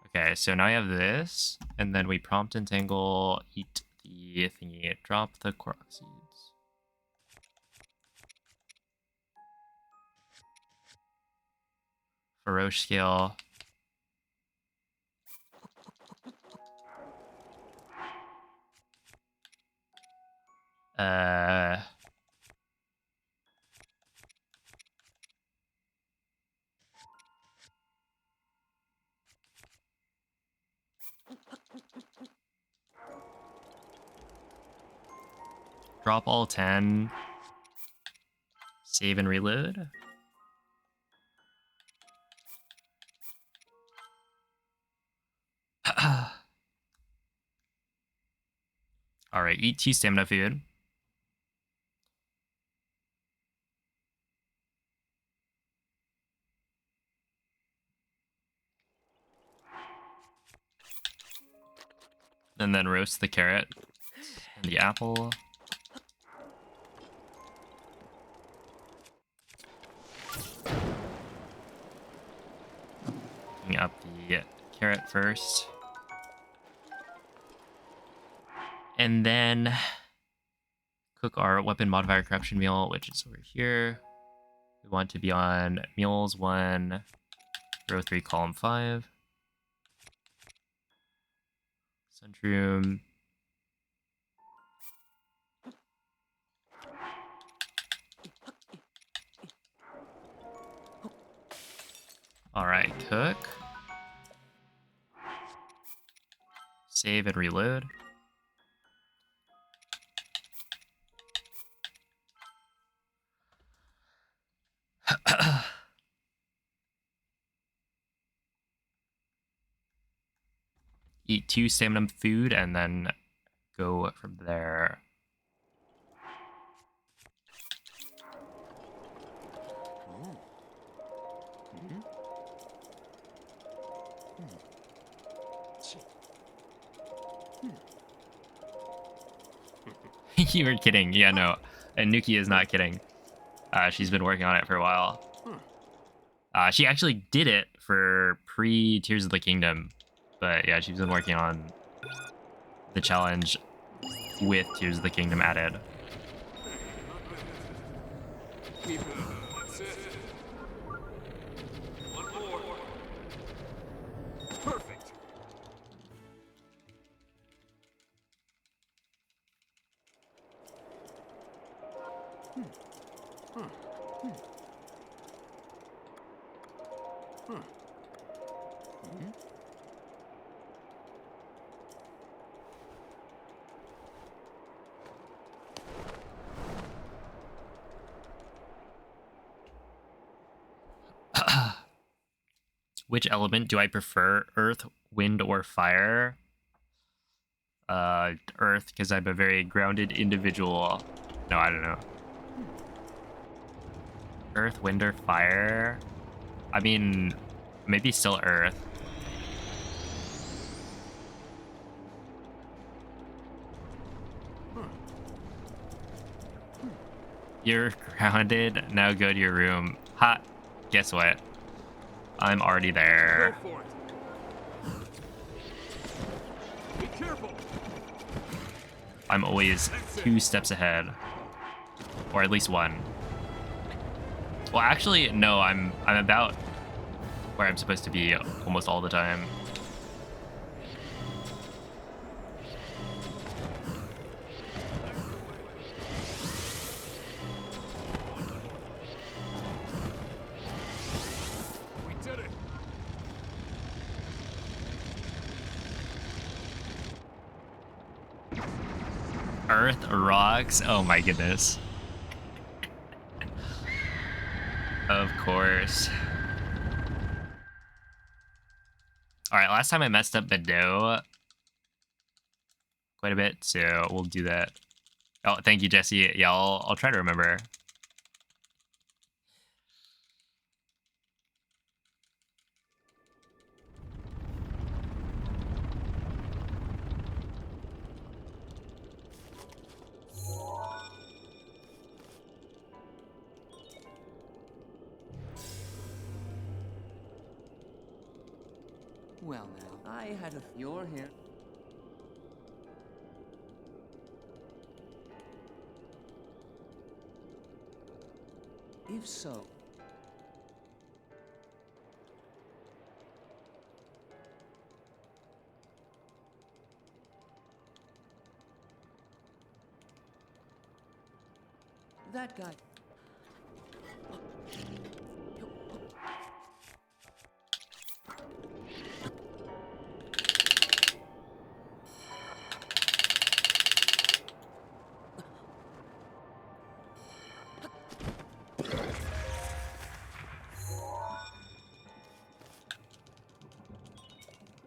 Okay, so now I have this, and then we prompt entangle, eat the thingy, drop the Korok seeds. Feroce scale. Drop all 10. Save and reload. Alright, eat 2 stamina food. And then roast the carrot and the apple. Picking up the carrot first. And then cook our weapon modifier corruption meal, which is over here. We want to be on meals 1, row 3, column 5. Sunroom. Alright, cook. Save and reload. Eat 2 stamina food and then go from there. You were kidding. Yeah, no. And Nuki is not kidding. She's been working on it for a while. She actually did it for pre-Tears of the Kingdom. But yeah, she's been working on the challenge with Tears of the Kingdom added. That's it. One more. Perfect. Which element do I prefer? Earth, wind, or fire? Earth, because I'm a very grounded individual. No, I don't know. Earth, wind, or fire? I mean, maybe still Earth. You're grounded. Now go to your room. Ha! Guess what? I'm already there. Go for it. Be careful. I'm always 2 steps ahead. Or at least 1. Well, actually, no, I'm about where I'm supposed to be almost all the time. We did it. Earth rocks. Oh my goodness. Of course. Alright, last time I messed up BotW quite a bit, so we'll do that. Oh, thank you, Jesse. Yeah, I'll try to remember. Well, now, I had a... You're here. If so... That guy...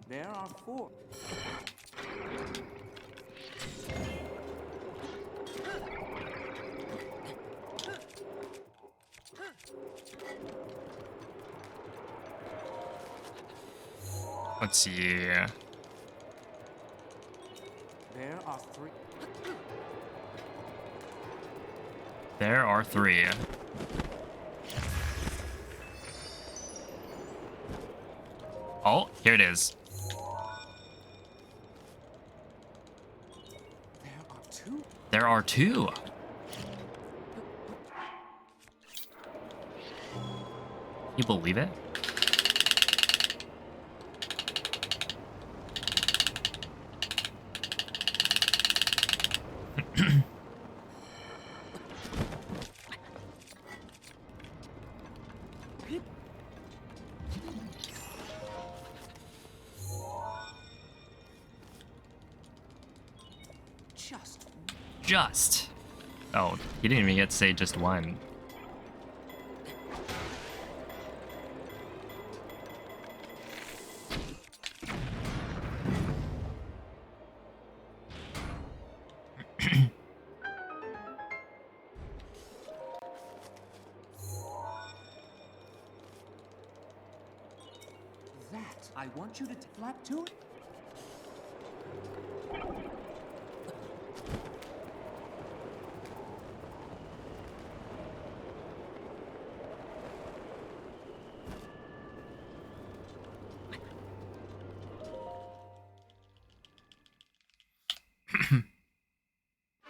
There are 4. Let's see. There are 3. There are 3. Oh, here it is. There are 2. There are 2. You believe it? Just. Oh, he didn't even get to say just one. That I want you to flap to it.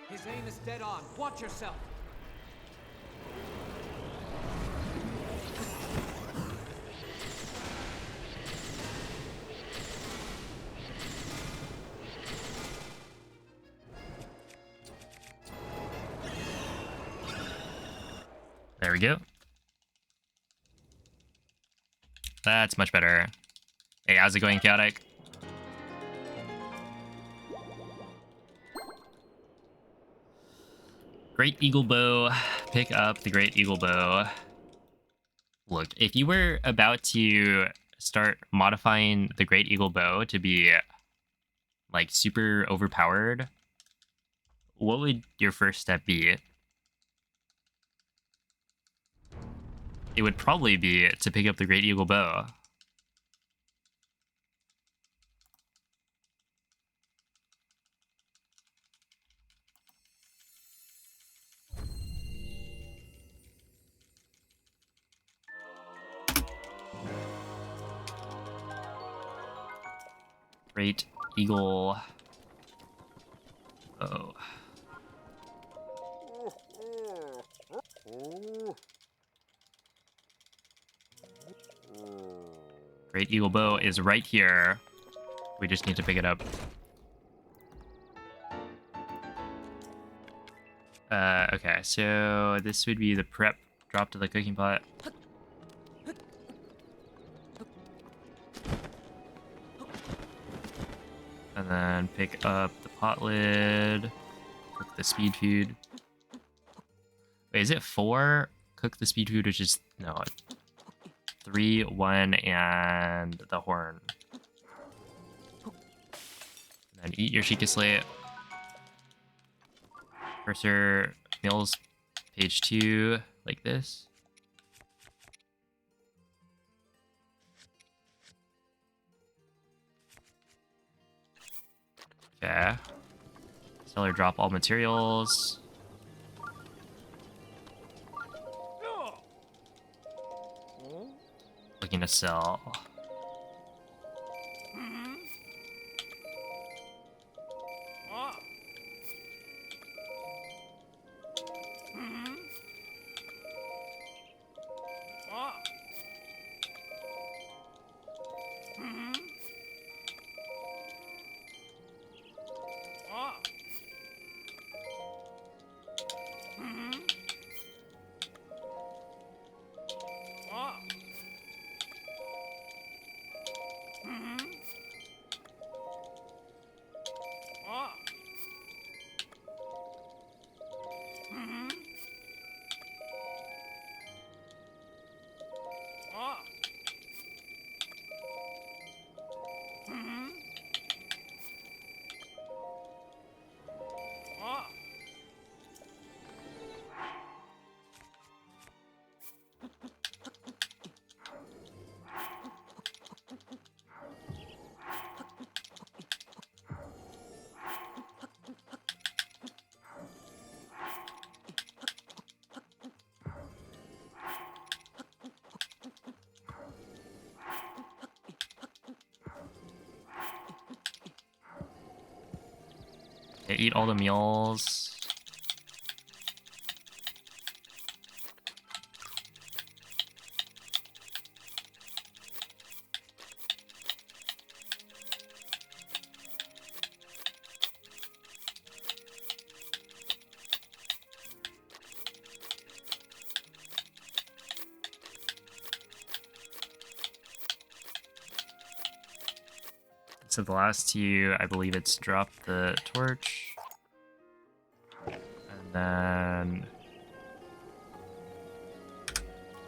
His aim is dead on. Watch yourself. There we go. That's much better. Hey, how's it going, Chaotic? Great Eagle Bow. Pick up the Great Eagle Bow. Look, if you were about to start modifying the Great Eagle Bow to be like super overpowered, what would your first step be? It would probably be to pick up the Great Eagle Bow. Great Eagle Bow. Great Eagle Bow is right here. We just need to pick it up. Okay, so this would be the prep. Drop to the cooking pot. And then pick up the pot lid. Cook the speed food. Wait, is it 4? Cook the speed food, which is... No. 3, 1, and the horn. And then eat your Sheikah Slate. Cursor, meals, page 2, like this. Okay. Seller drop all materials. Looking to sell. Okay, eat all the meals. So the last two, I believe it's drop the torch. then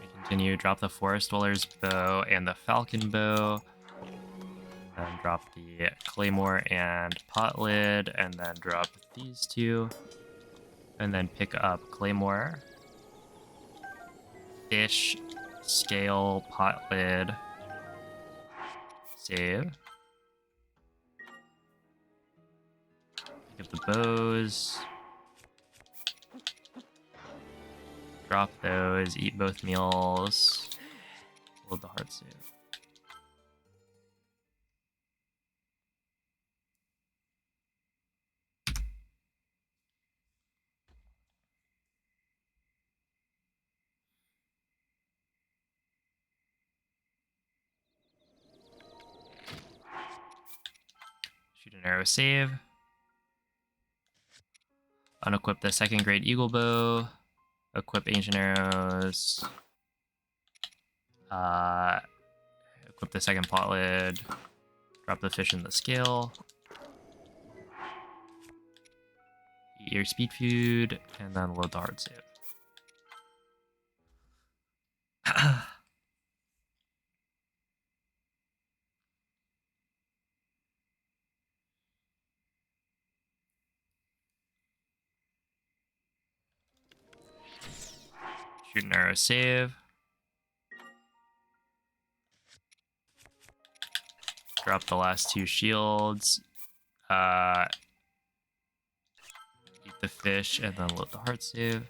we continue. Drop the Forest Dweller's bow and the Falcon bow. Then drop the Claymore and Pot Lid, and then drop these two. And then pick up Claymore, Fish, Scale, Pot Lid, save. Pick up the bows. Drop those, eat both meals. Load the heart save. Shoot an arrow, save. Unequip the second Great Eagle Bow. Equip Ancient Arrows. Equip the second Pot Lid. Drop the fish in the scale. Eat your speed food, and then load the hard save. Shoot an arrow, save. Drop the last two shields. Eat the fish, and then load the heart save.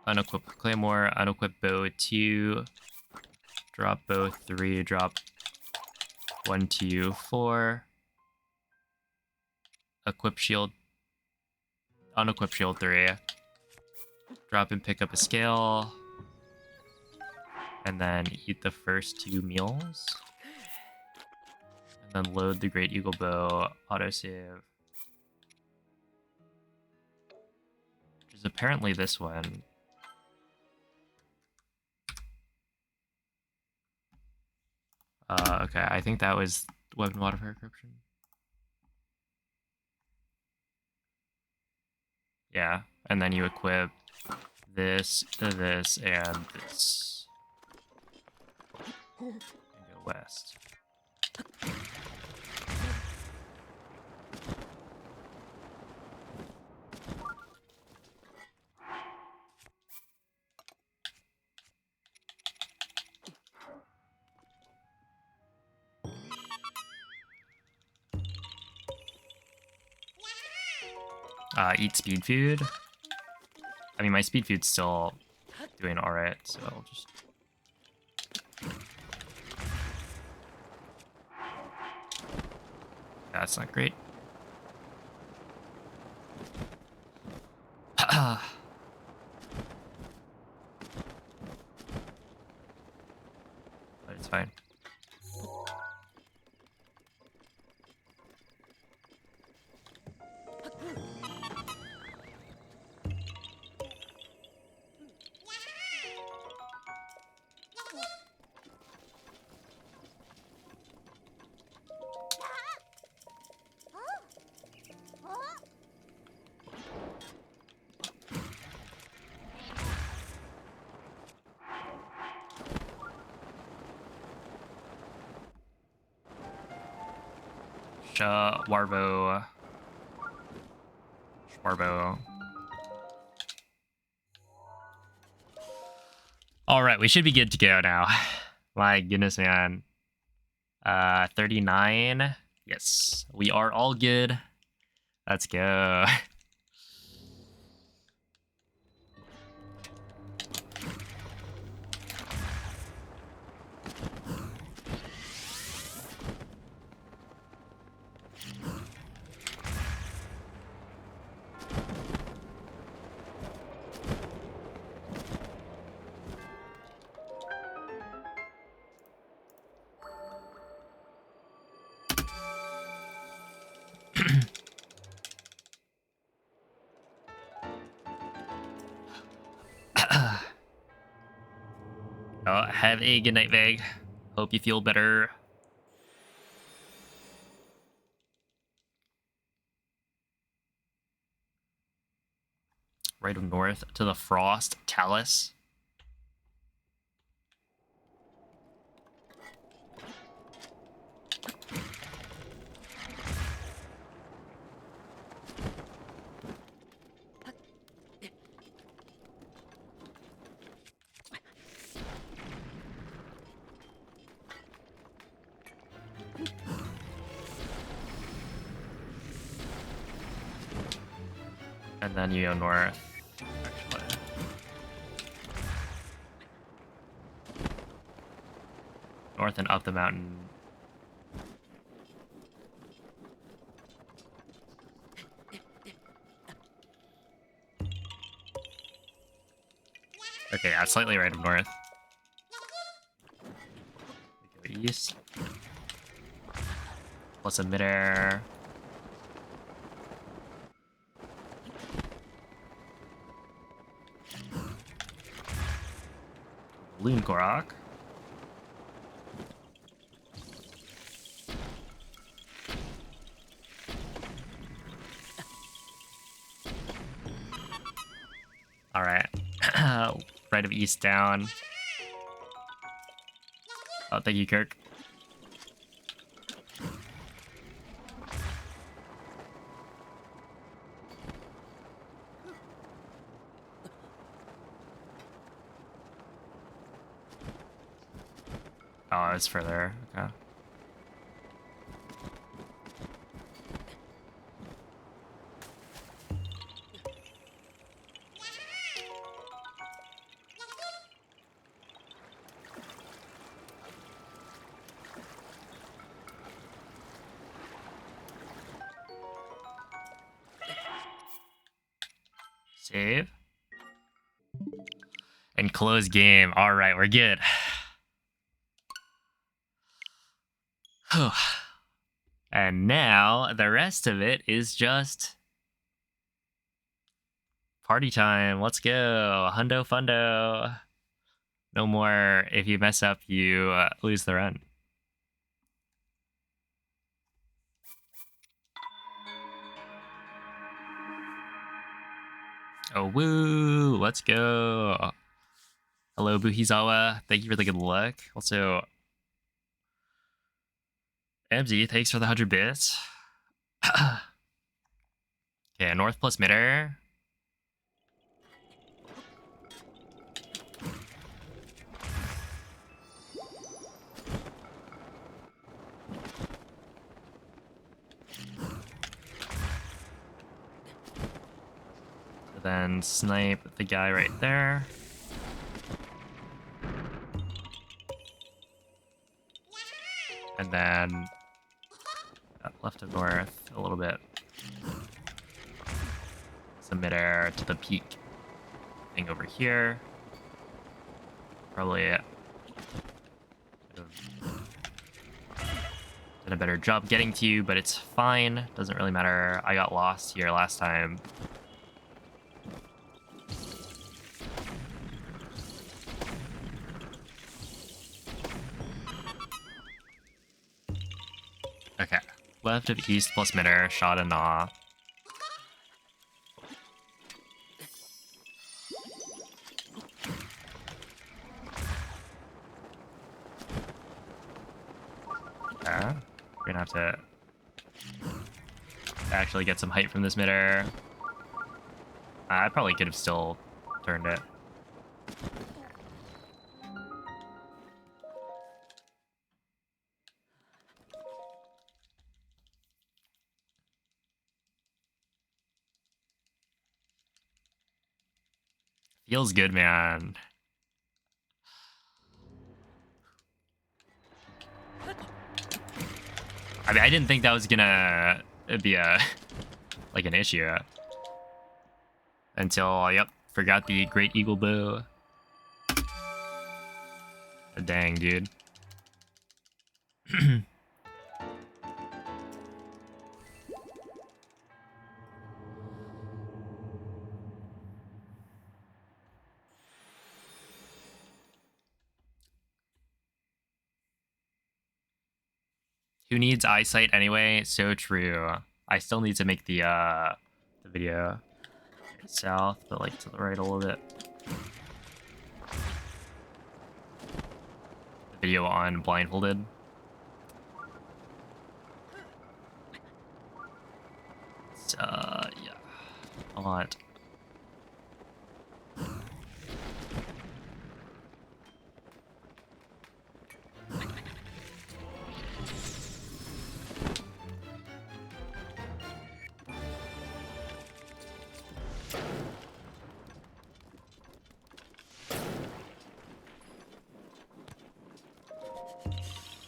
Unequip Claymore, unequip bow 2, drop bow 3, drop 1, 2, 4. Equip shield, unequip shield 3. Drop and pick up a scale. And then eat the first 2 meals. And then load the Great Eagle Bow, autosave. Which is apparently this one. Okay, I think that was weapon modifier corruption. Yeah, and then you equip this, this, and this. And go west. Eat speed food. I mean, my speed food's still doing alright, so I'll just... That's not great. But it's fine. Warbo. Schwarbo. Alright, we should be good to go now. My goodness, man. 39. Yes, we are all good. Let's go. Oh, have a good night, Veg. Hope you feel better. Right of north to the Frost Talus. And then you go north. Actually. North and up the mountain. Okay, yeah, slightly right of north. We go east. Plus a midair. Loon Korok. Alright. Right of east down. Oh, thank you, Kirk. Oh, it's further. Okay. Save. And close game. Alright, we're good. And now, the rest of it is just... party time. Let's go. Hundo fundo. No more, if you mess up, you lose the run. Oh, woo! Let's go. Hello, Buhizawa. Thank you for the good luck. Also, MZ, thanks for the 100 bits. Okay, north plus midair. So then snipe the guy right there. And then left of north a little bit. Some midair to the peak thing over here. Probably did a better job getting to you, but it's fine. Doesn't really matter. I got lost here last time. Okay. Left of east plus midair, shot and gnaw. Okay. We're gonna have to actually get some height from this midair. I probably could have still turned it. Feels good, man. I mean, I didn't think that was gonna be a like an issue until, yep, forgot the Great Eagle Bow. Dang, dude. Who needs eyesight anyway? So true. I still need to make the video south, but like to the right a little bit. The video on blindfolded. It's, yeah, a lot.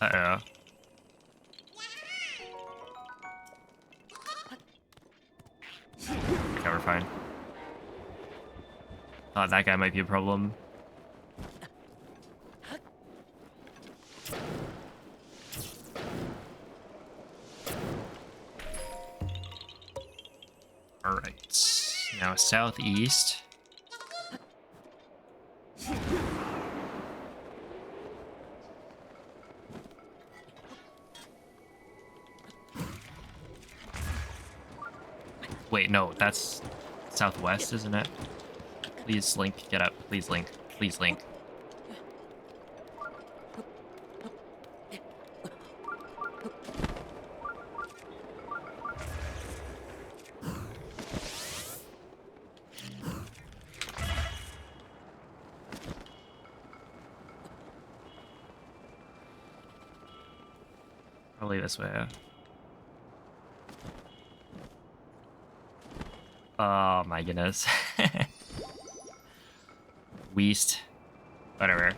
Uh-oh. Okay, we're fine. Thought that guy might be a problem. Alright. Now southeast. Wait, no, that's southwest, isn't it? Please, Link, get up. Please, Link. Please, Link. Probably this way. Oh my goodness. Weast. Whatever.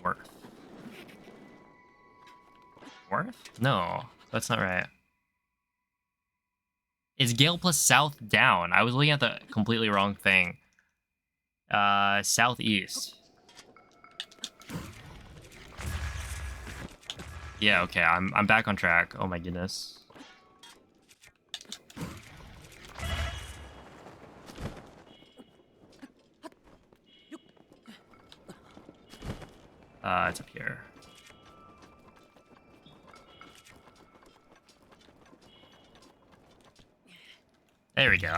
Worth. Worth? No, that's not right. It's Gale plus south down. I was looking at the completely wrong thing. Southeast. Yeah, okay, I'm back on track. Oh my goodness. It's up here. There we go.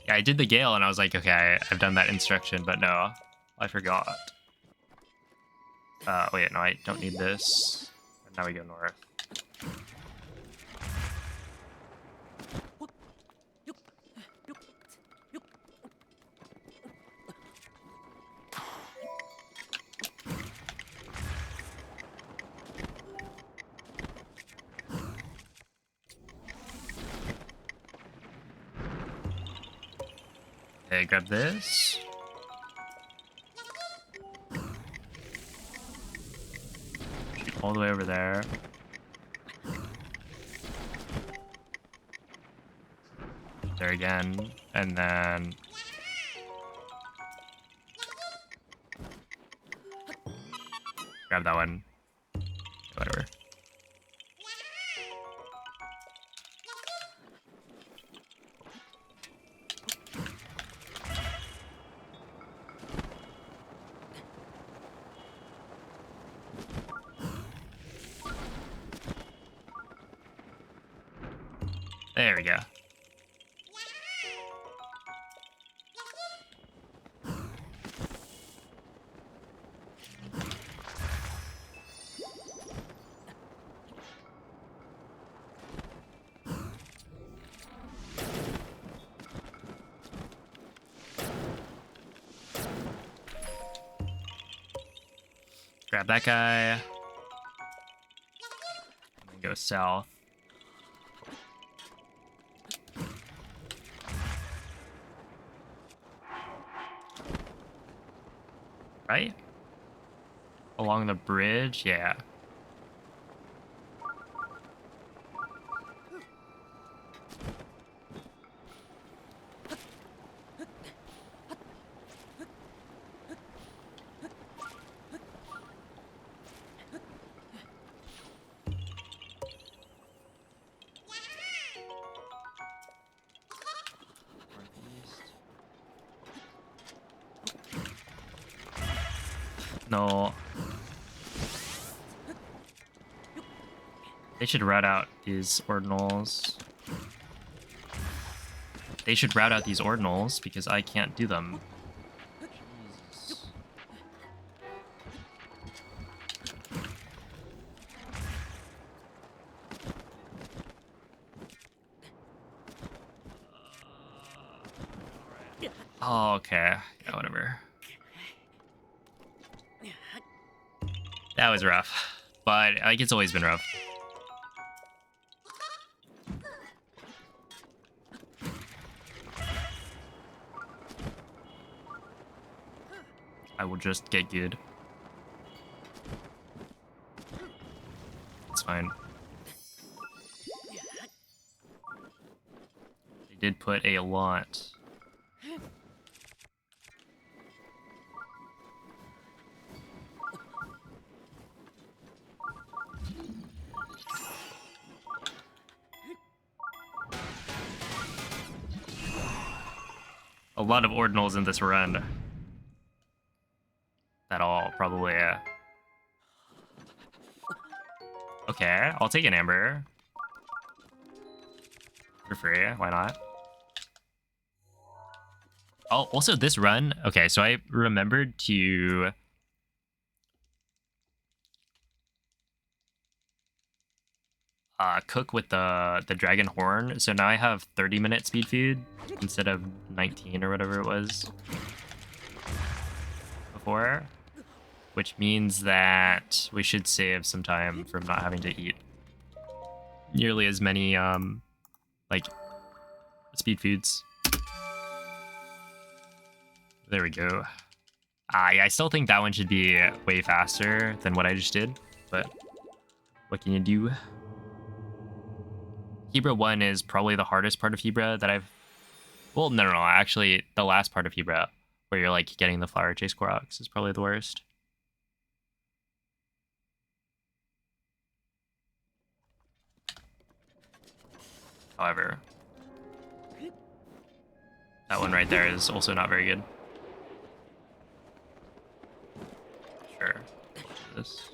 Yeah, I did the Gale and I was like, okay, I've done that instruction, but no, I forgot. Wait, no, I don't need this. And now we go north. Okay, grab this. Shoot all the way over there. There again, and then grab that one. Whatever. There we go. Grab that guy. And then go south. Right? Along the bridge? Yeah. No. They should route out these ordinals. They should route out these ordinals because I can't do them. Jesus. Oh, okay. Yeah, whatever. That was rough. But, like, it's always been rough. I will just get good. It's fine. They did put a lot. A lot of ordinals in this run. That all probably. Okay, I'll take an amber. For free, why not? Oh, also this run. Okay, so I remembered to. Cook with the dragon horn, so now I have 30-minute speed food instead of 19 or whatever it was before, which means that we should save some time from not having to eat nearly as many like speed foods. There we go. Yeah, I still think that one should be way faster than what I just did, but what can you do? Hebra 1 is probably the hardest part of Hebra that I've... Well, no, actually, the last part of Hebra, where you're, like, getting the Flower Chase Koroks, is probably the worst. However, that one right there is also not very good. Sure. This.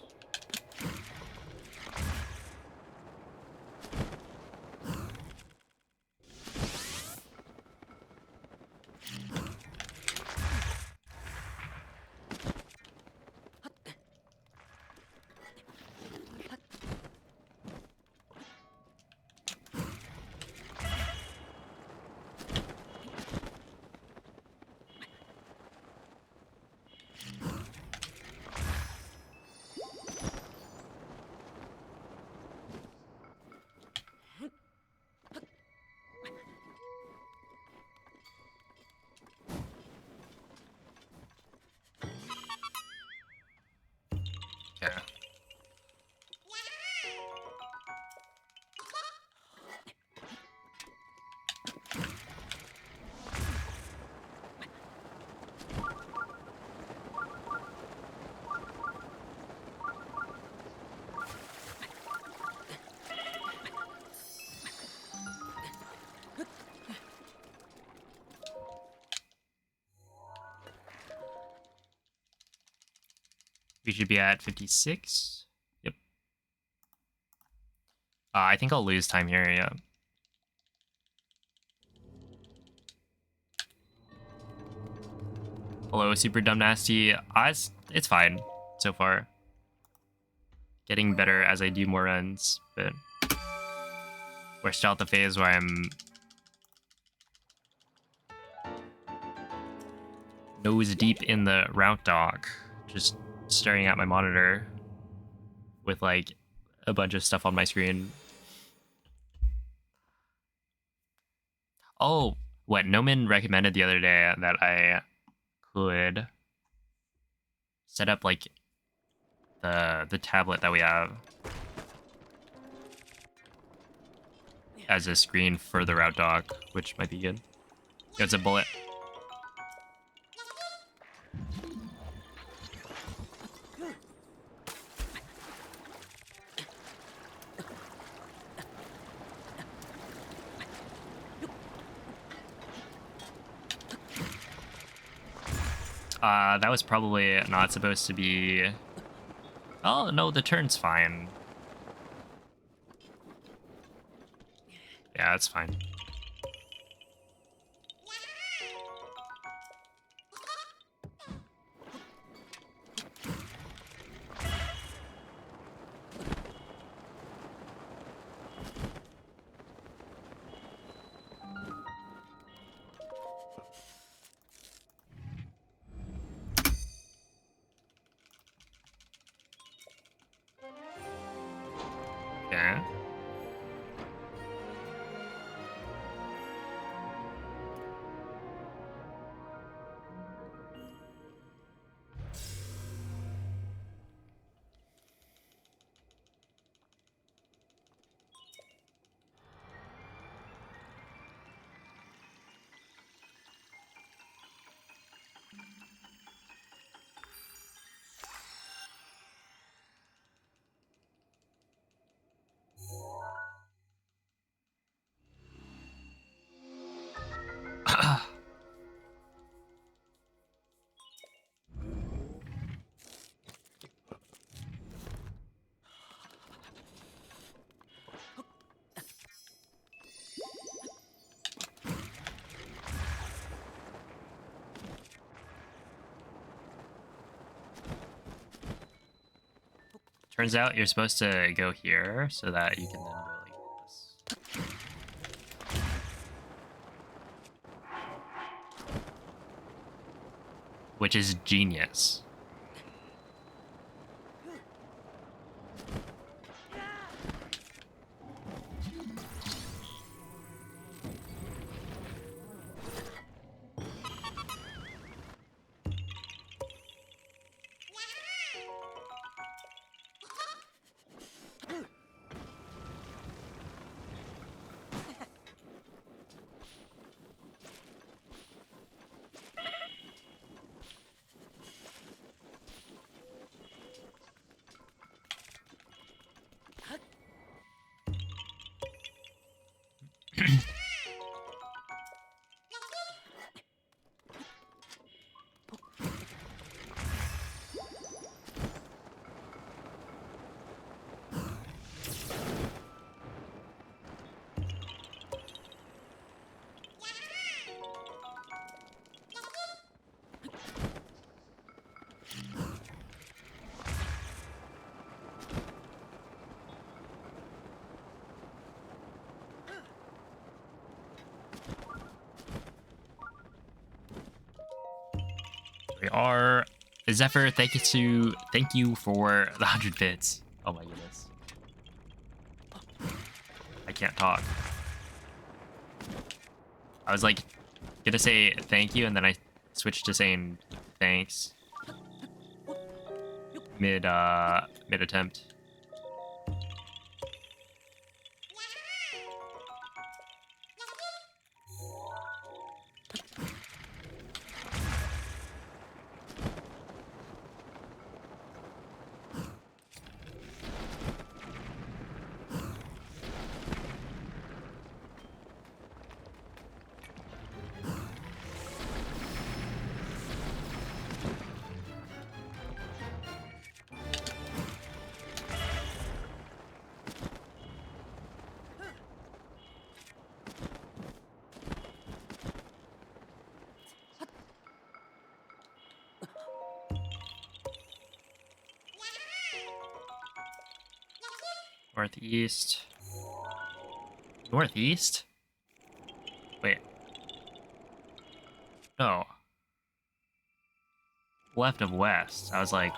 Yeah. We should be at 56. Yep. I think I'll lose time here, yeah. Hello, Super Dumb Nasty. It's fine so far. Getting better as I do more runs, but we're still at the phase where I'm nose deep in the route dock, just staring at my monitor with like a bunch of stuff on my screen. Oh, what Noman recommended the other day that I could set up like the tablet that we have as a screen for the route dock, which might be good. It's a bullet. That was probably not supposed to be... Oh, no, the turn's fine. Yeah, it's fine. Yeah. Turns out you're supposed to go here so that you can then go like this. Which is genius. We are Zephyr. Thank you for the 100 bits. Oh my goodness, I can't talk. I was like gonna say thank you, and then I switched to saying thanks mid attempt. Northeast. Northeast? Wait. No. Left of west. I was like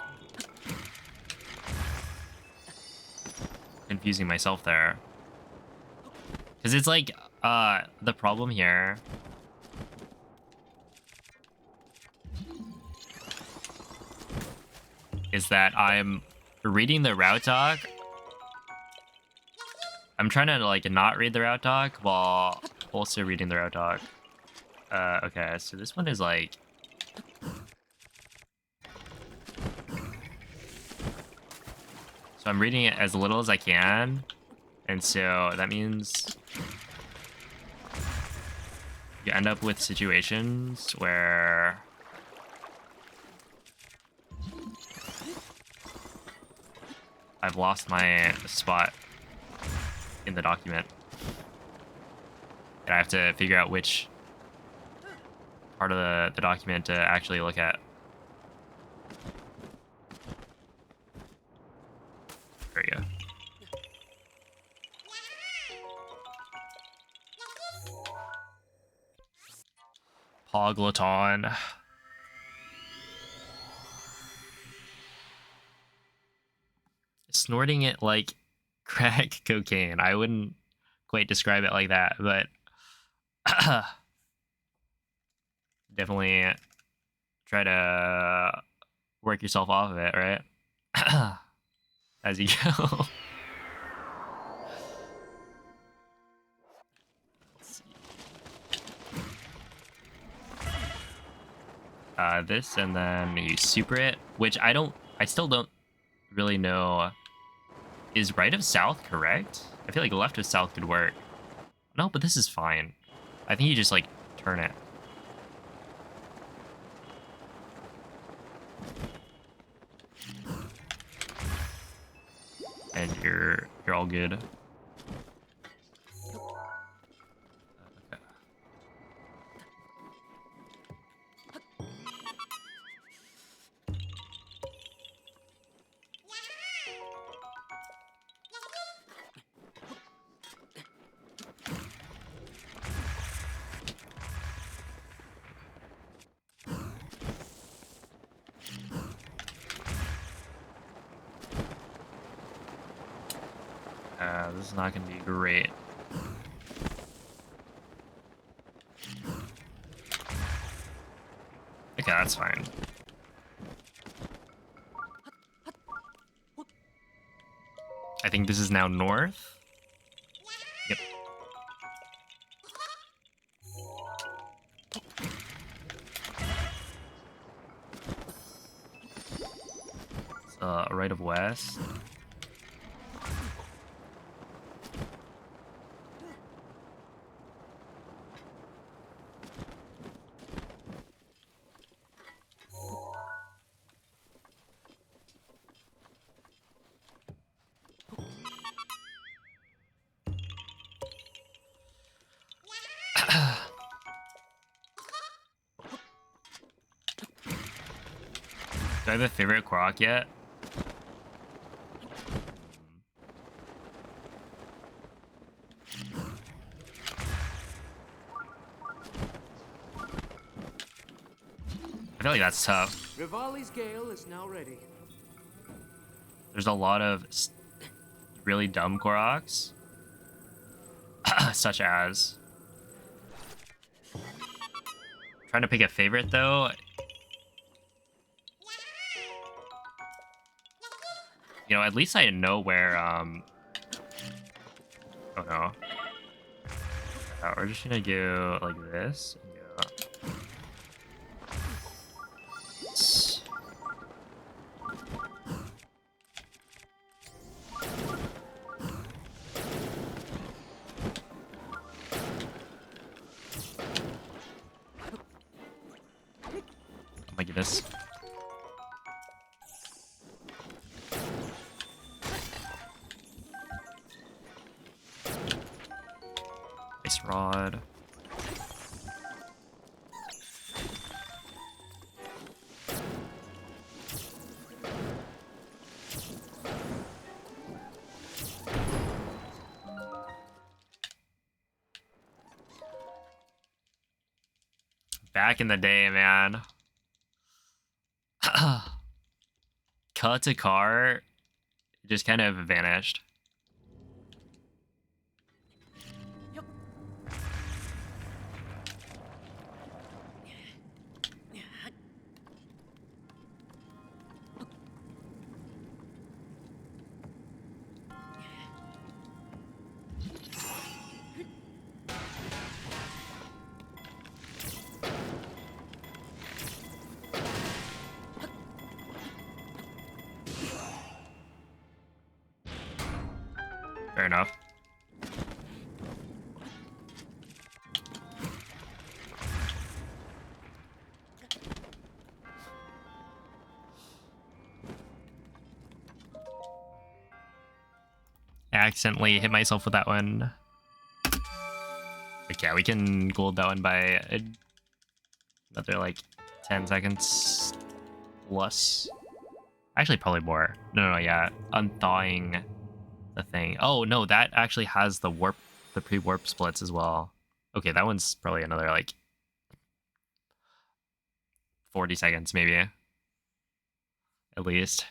confusing myself there. Cause it's like the problem here is that I'm reading the route doc. I'm trying to like not read the route doc while also reading the route doc. Okay, so this one is like so I'm reading it as little as I can, and so that means you end up with situations where I've lost my spot in the document. And I have to figure out which part of the document to actually look at. There we go. Poglaton. Snorting it like crack cocaine. I wouldn't quite describe it like that, but definitely try to work yourself off of it, right? As you go. This, and then you super it, which I still don't really know. Is right of south correct? I feel like left of south could work. No, but this is fine. I think you just like turn it. And you're all good. Okay. This is not gonna be great. Okay, that's fine. I think this is now north. Yep. It's right of west. Do I have a favorite Korok yet? I feel like that's tough. Rivali's Gale is now ready. There's a lot of really dumb Koroks. Such as... Trying to pick a favorite, though. You know, at least I know where, Oh, no. We're just gonna go like this. And go... Oh my goodness. Ice rod. Back in the day, man. Cut to car just kind of vanished. Fair enough. accidentally hit myself with that one. Okay, we can gold that one by another like 10 seconds plus. Actually, probably more. No, yeah. Unthawing the thing. Oh, no, that actually has the warp, the pre-warp splits as well. Okay, that one's probably another like 40 seconds maybe. At least.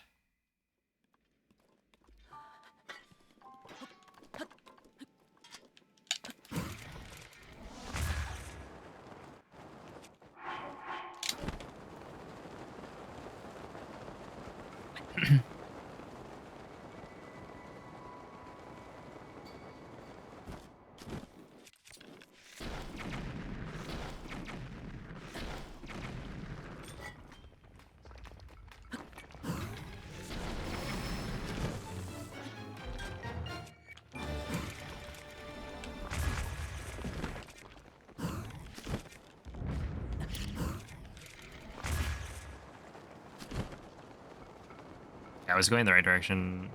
I was going the right direction.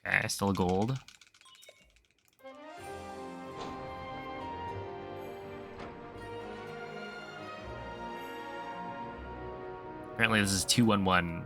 Okay, still gold. Apparently this is 2-1-1.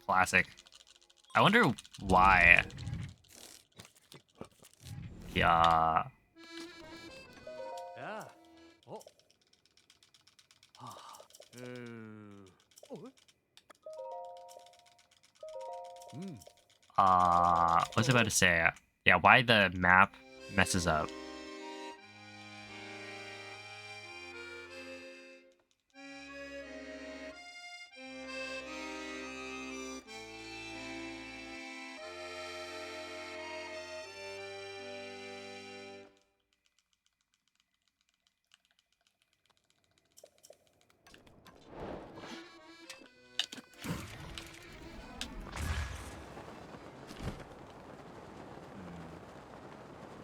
Classic. I wonder why. Yeah. Yeah. Oh. Oh. What was I about to say? Yeah, why the map messes up.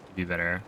Could be better.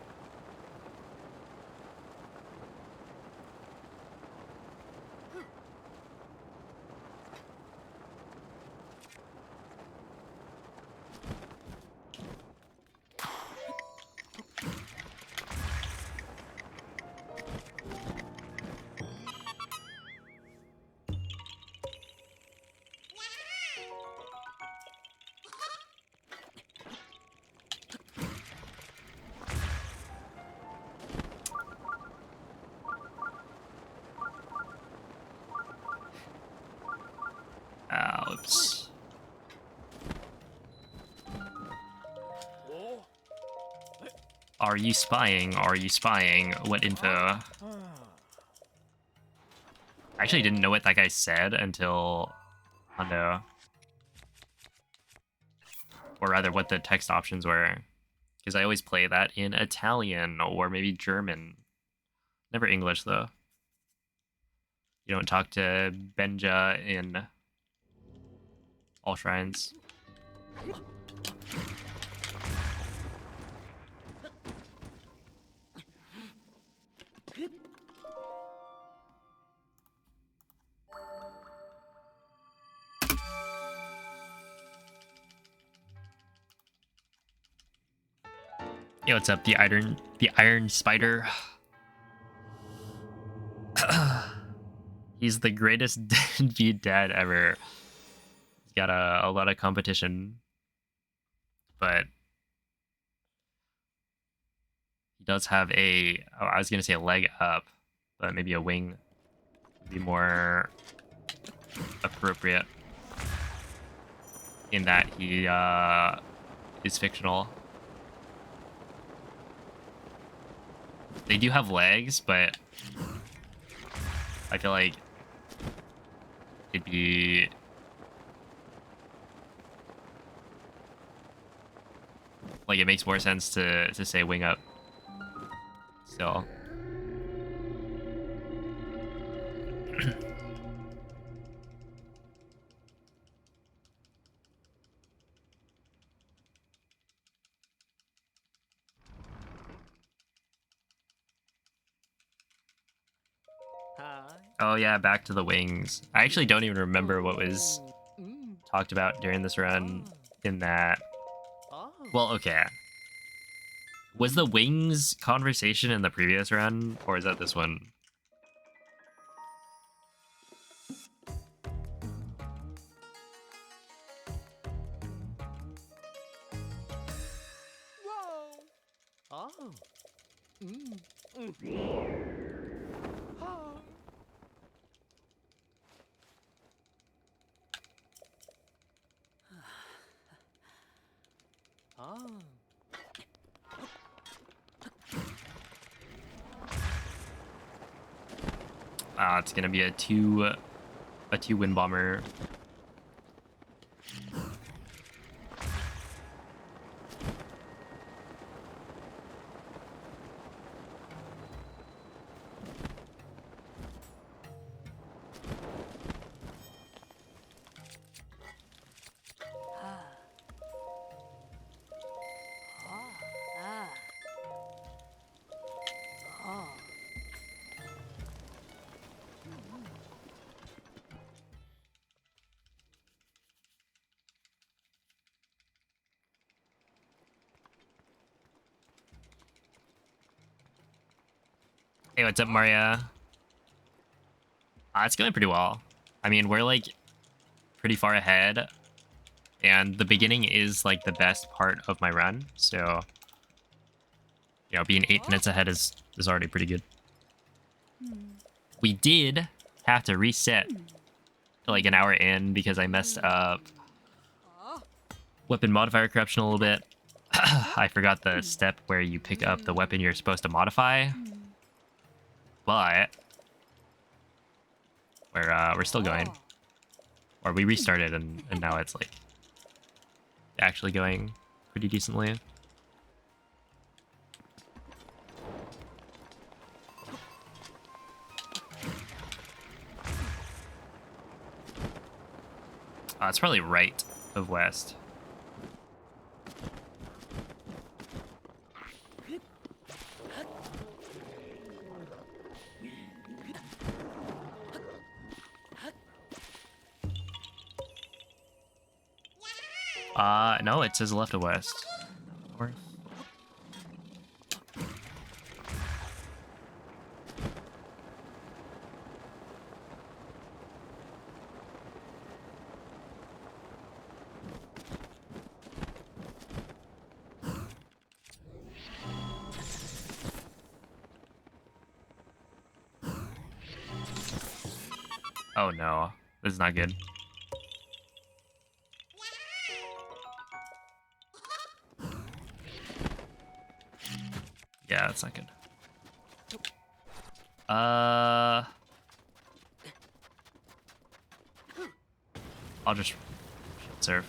Oops. Oh. Are you spying? Are you spying? What info? I actually didn't know what that guy said until Hondo. Or rather, what the text options were. Because I always play that in Italian or maybe German. Never English, though. You don't talk to Benja in all shrines. Yo, what's up? The Iron Spider. He's the greatest deadbeat dad ever. He's got a lot of competition, but he does have a. Oh, I was gonna say a leg up, but maybe a wing would be more appropriate. In that he is fictional. They do have legs, but I feel like it'd be like it makes more sense to say wing up still. Hi. Oh yeah, back to the wings. I actually don't even remember what was Mm. talked about during this run in that. Oh. Well, okay. Was the wings conversation in the previous run, or is that this one? Whoa. Oh. Mm. Mm. Oh. Oh. It's gonna be a two wind bomber. Hey, what's up, Maria? It's going pretty well. I mean, we're like pretty far ahead, and the beginning is like the best part of my run. So, you know, being 8 minutes ahead is already pretty good. We did have to reset like an hour in because I messed up weapon modifier corruption a little bit. I forgot the step where you pick up the weapon you're supposed to modify, but we're still going. Or we restarted and now it's like actually going pretty decently. It's probably right of west. No, it says left of west. North. Oh no, this is not good. Yeah, that's not good. I'll just shield serve.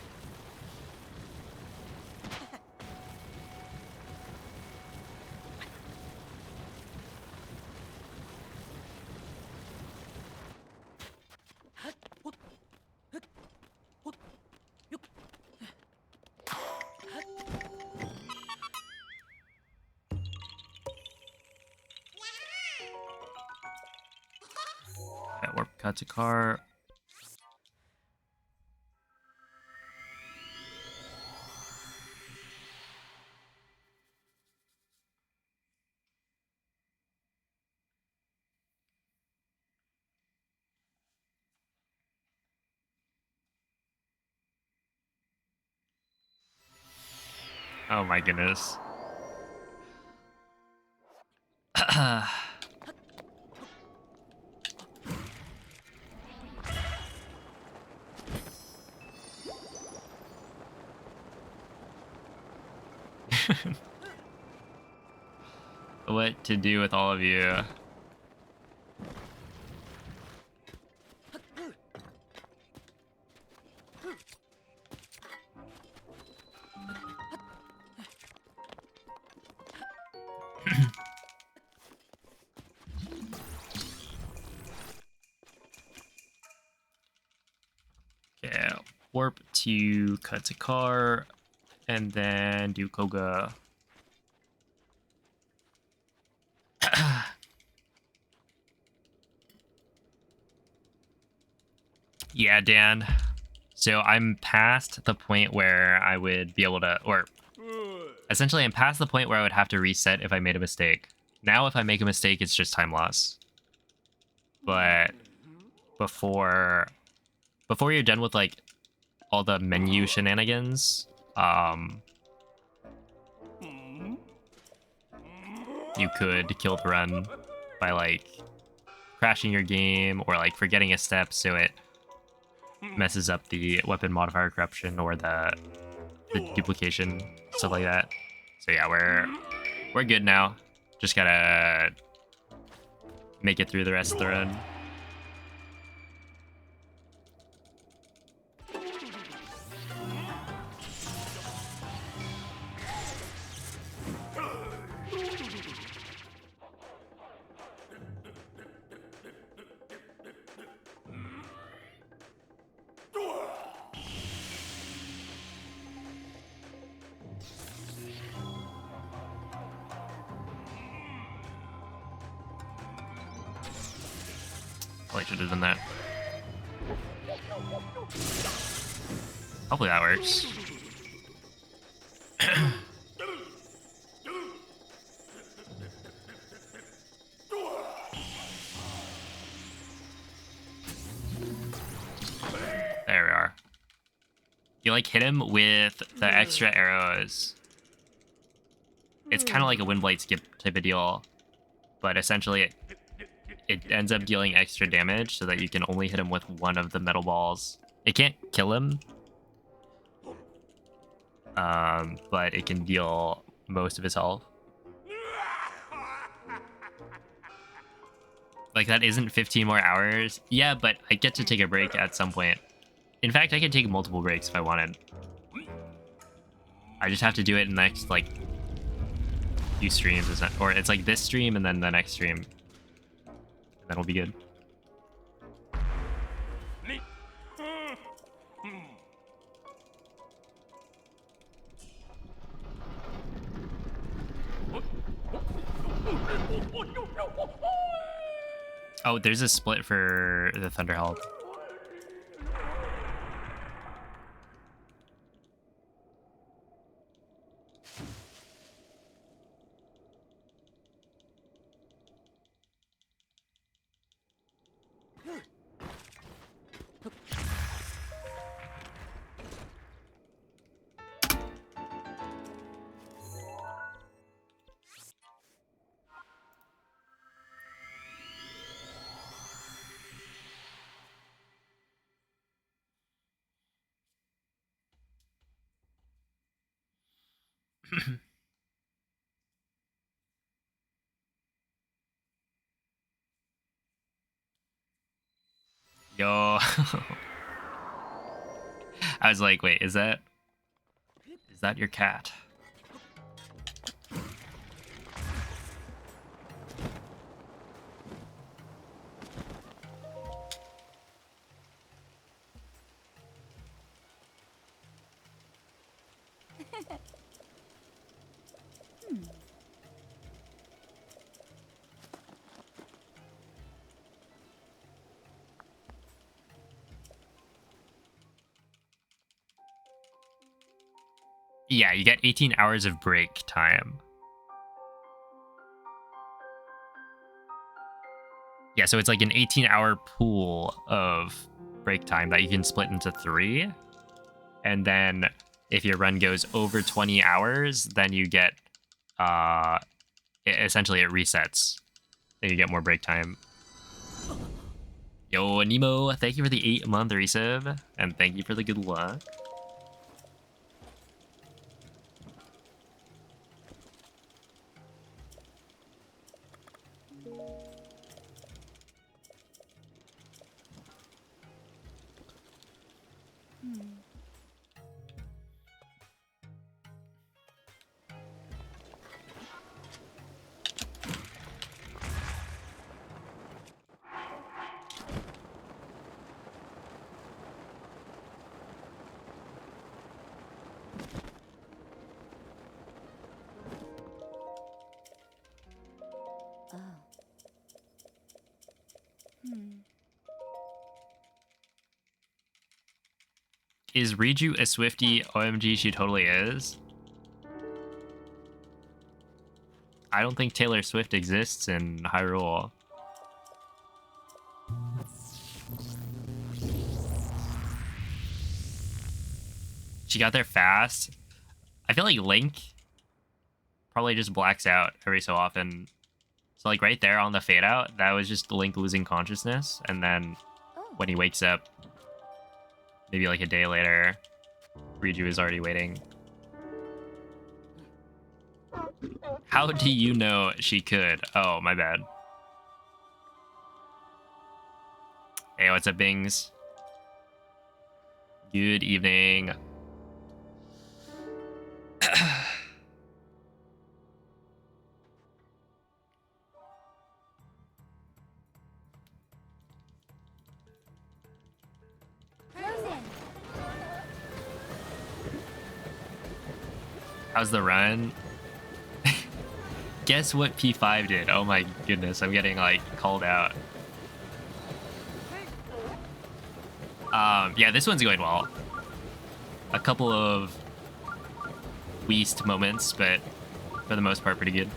That warp cut to car. Oh my goodness. what to do with all of you. Okay, warp to Katakar, and then do Koga. Yeah, Dan. So I'm past the point where I would be able to, or essentially I'm past the point where I would have to reset if I made a mistake. Now if I make a mistake, it's just time loss. But before you're done with like all the menu shenanigans, you could kill the run by like crashing your game or like forgetting a step so it messes up the weapon modifier corruption or the duplication, stuff like that. So yeah, we're good now. Just gotta make it through the rest of the run. Probably should have done that. Hopefully that works. There we are. You like hit him with the extra arrows. It's kind of like a Windblade skip type of deal, but essentially it ends up dealing extra damage so that you can only hit him with one of the metal balls. It can't kill him, but it can deal most of his health. Like, that isn't 15 more hours. Yeah, but I get to take a break at some point. In fact, I could take multiple breaks if I wanted. I just have to do it in the next, like, few streams. Or it's like this stream and then the next stream. And then we'll be good. Oh, there's a split for the Thunder Health. Yo. I was like, wait, is that your cat? Yeah, you get 18 hours of break time. Yeah, so it's like an 18-hour pool of break time that you can split into 3. And then if your run goes over 20 hours, then you get, essentially it resets. Then you get more break time. Yo, Nemo, thank you for the 8-month resub, and thank you for the good luck. Is Riju a Swiftie? OMG, she totally is. I don't think Taylor Swift exists in Hyrule. She got there fast. I feel like Link probably just blacks out every so often. So like right there on the fade out, that was just Link losing consciousness. And then when he wakes up, maybe like a day later, Riju is already waiting. How do you know she could? Oh, my bad. Hey, what's up, Bings? Good evening. How's the run? Guess what P5 did? Oh my goodness, I'm getting like called out. Yeah, this one's going well. A couple of weast moments, but for the most part, pretty good.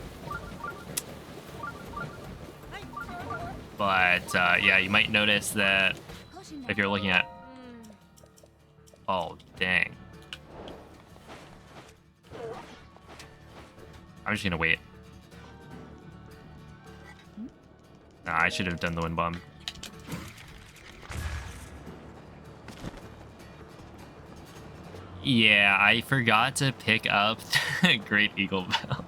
But yeah, you might notice that if you're looking at... Oh, dang. I'm just gonna wait. Nah, I should have done the wind bomb. Yeah, I forgot to pick up the Great Eagle Bell.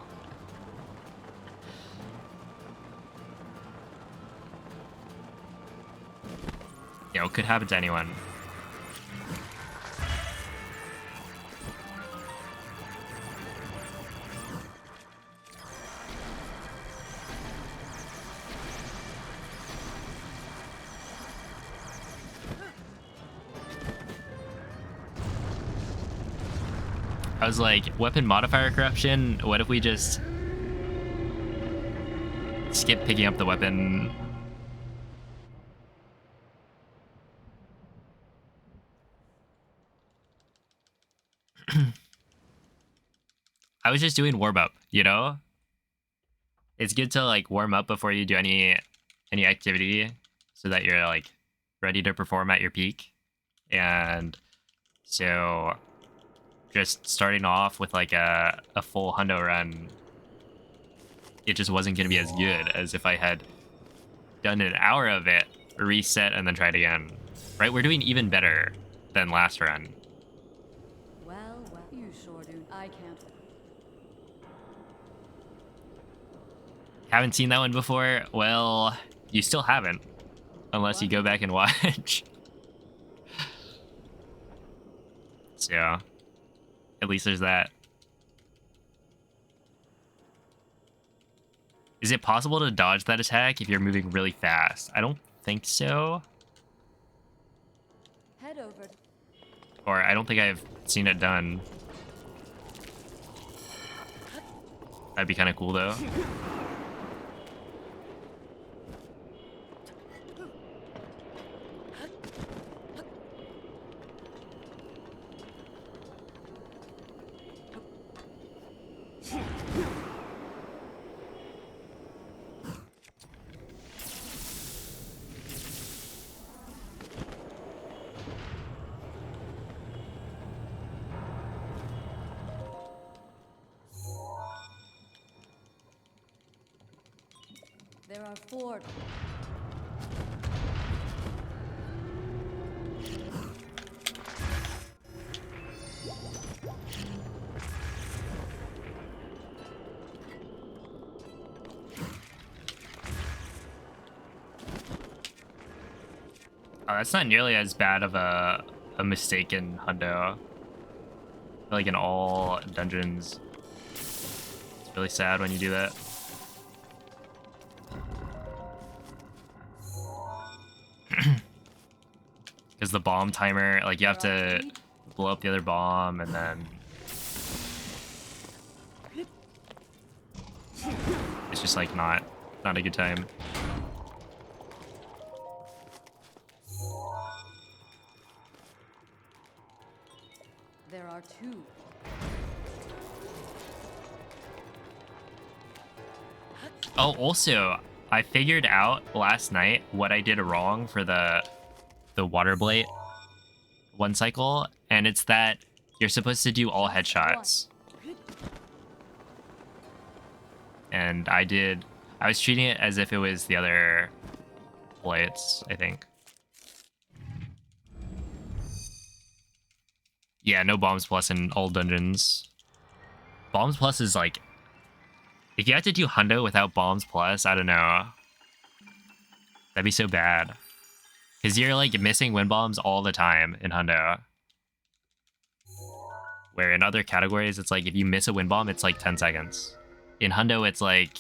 You know, it could happen to anyone. I was like, weapon modifier corruption? What if we just skip picking up the weapon? I was just doing warm up, you know? It's good to like warm up before you do any activity so that you're like ready to perform at your peak. And so just starting off with like a full hundo run, it just wasn't going to be as good as if I had done an hour of it, reset, and then tried again. Right? We're doing even better than last run. Well, you sure do. I can't. Haven't seen that one before? Well, you still haven't. Unless you go back and watch. So, at least there's that. Is it possible to dodge that attack if you're moving really fast? I don't think so. Head over. Or I don't think I've seen it done. That'd be kind of cool though. There are 4. Oh, that's not nearly as bad of a mistake in hundo. Like in all dungeons. It's really sad when you do that. Because the bomb timer, like you have to blow up the other bomb and then it's just like not a good time. There are two. Oh, also, I figured out last night what I did wrong for the water blade one cycle, and it's that you're supposed to do all headshots. And I was treating it as if it was the other blades, I think. Yeah, no bombs plus in all dungeons. Bombs plus is like, if you had to do hundo without bombs plus, I don't know. That'd be so bad. Because you're like missing wind bombs all the time in hundo. Where in other categories, it's like if you miss a wind bomb, it's like 10 seconds. In hundo, it's like,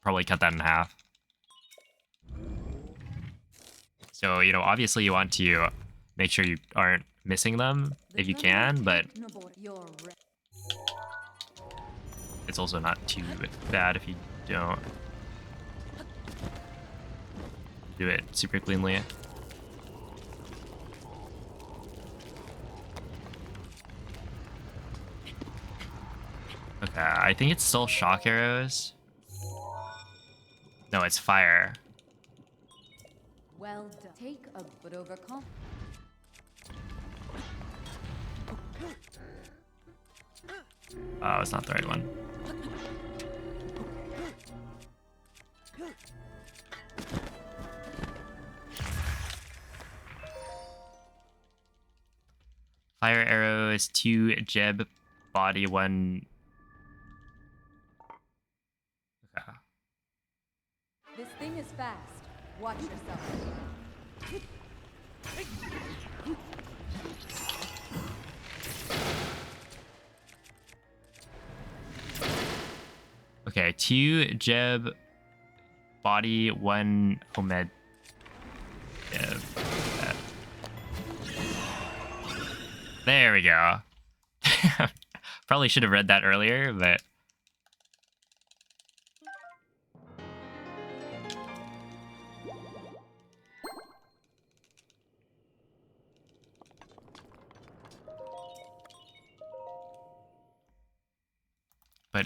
probably cut that in half. So, you know, obviously you want to make sure you aren't missing them if you can, but it's also not too bad if you don't do it super cleanly. Okay, I think it's still shock arrows. No, it's fire. Well done. Take a but overcome. Oh, it's not the right one. Fire arrow is 2 Jeb, body 1. Okay. This thing is fast. Watch yourself. Okay, 2 Jeb, body 1 Homed. Jeb. There we go. Probably should have read that earlier, but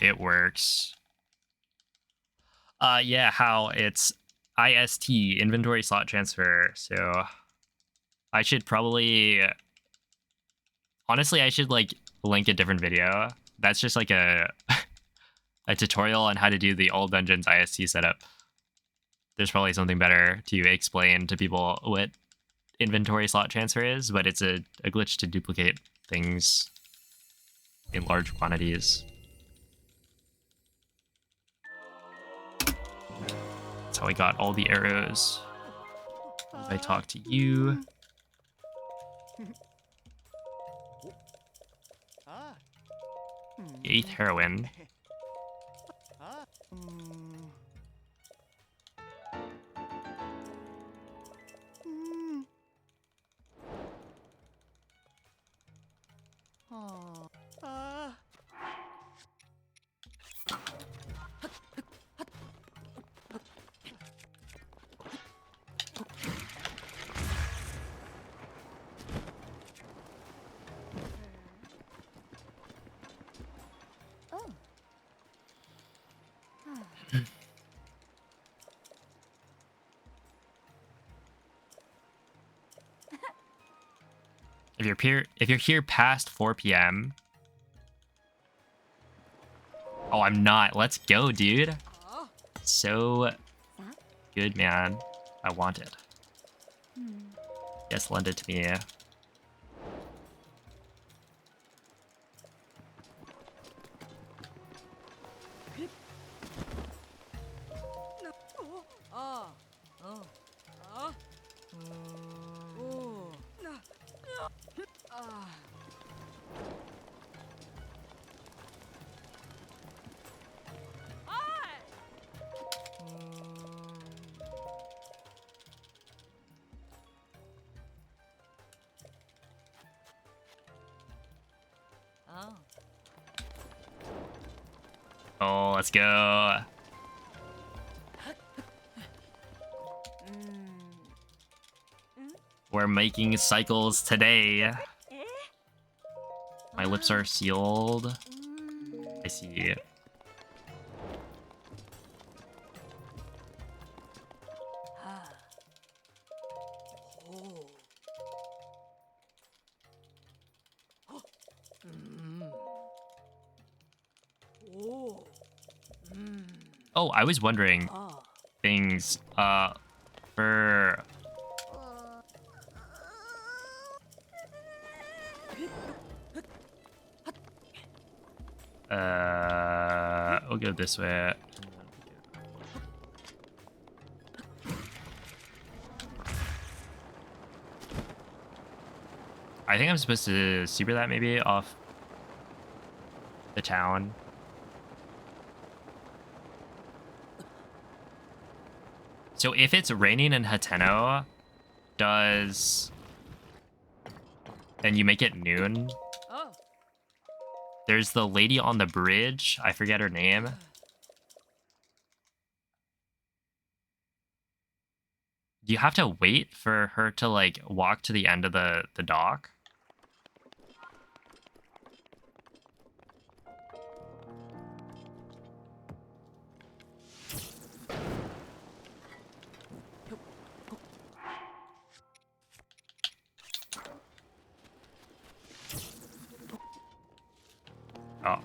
it works. Yeah, how it's IST, inventory slot transfer. So I should probably, honestly, I should like link a different video. That's just like a a tutorial on how to do the all dungeons IST setup. There's probably something better to explain to people what inventory slot transfer is, but it's a glitch to duplicate things in large quantities. That's how I got all the arrows. If I talk to you. The 8th heroine. If you're here past 4 p.m. Oh, I'm not. Let's go, dude. So good, man. I want it. Yes, lend it to me. Oh, let's go. We're making cycles today. My lips are sealed. I see. Oh, I was wondering things for we'll go this way. I think I'm supposed to super that maybe off the town. So if it's raining in Hateno, then you make it noon. Oh. There's the lady on the bridge. I forget her name. Do you have to wait for her to like walk to the end of the dock? Oh.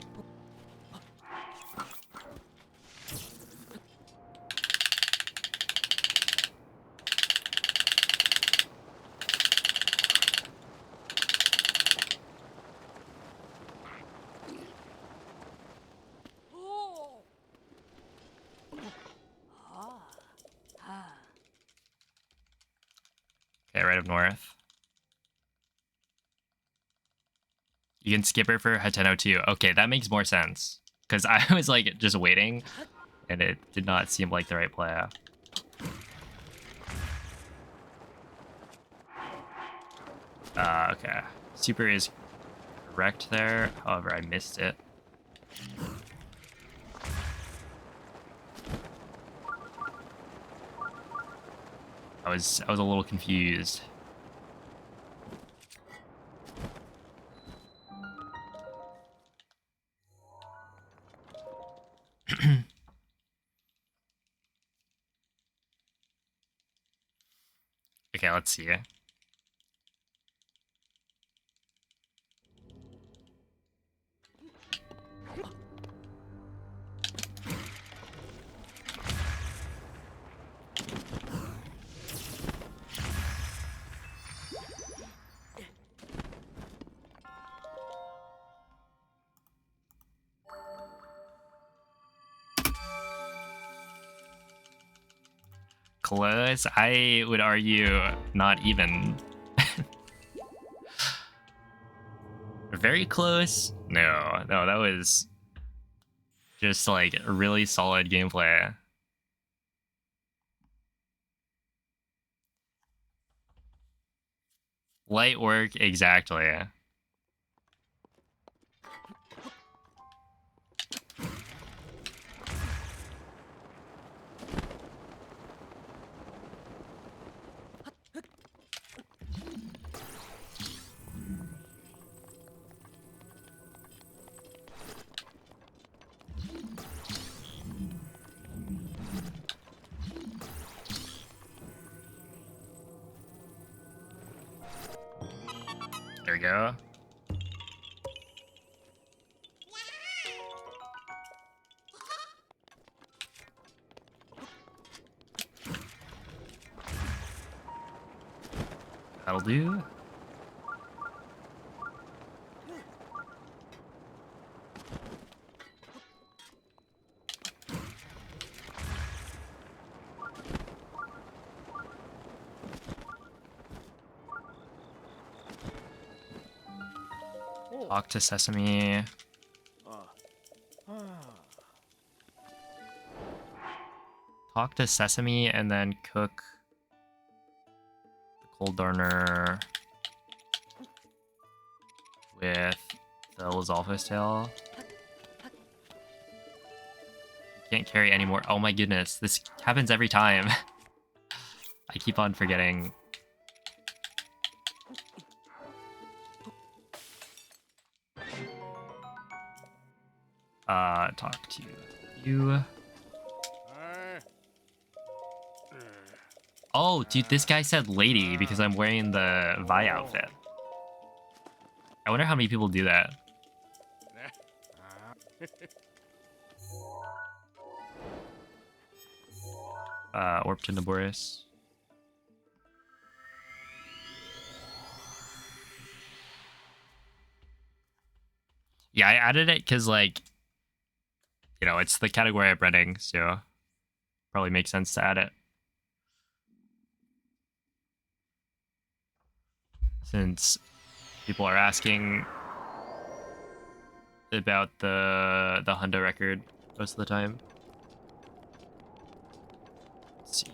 Okay, right up north. You can skip her for Hateno too. Okay, that makes more sense. Because I was like just waiting, and it did not seem like the right play. Okay. Super is correct there. However, I missed it. I was a little confused. Okay, let's see. Close? I would argue not even. Very close? No, that was just like really solid gameplay. Light work, exactly. There we go. That'll do. Talk to Sesame. Talk to Sesame and then cook the cold darner with the Lizalfos tail. Can't carry anymore. Oh my goodness, this happens every time. I keep on forgetting. Talk to you. Oh, dude, this guy said lady because I'm wearing the Vi outfit. I wonder how many people do that. Orp to Naboris. Yeah, I added it because, like, you know, it's the category I'm running, so probably makes sense to add it. Since people are asking about the Honda record most of the time. Let's see.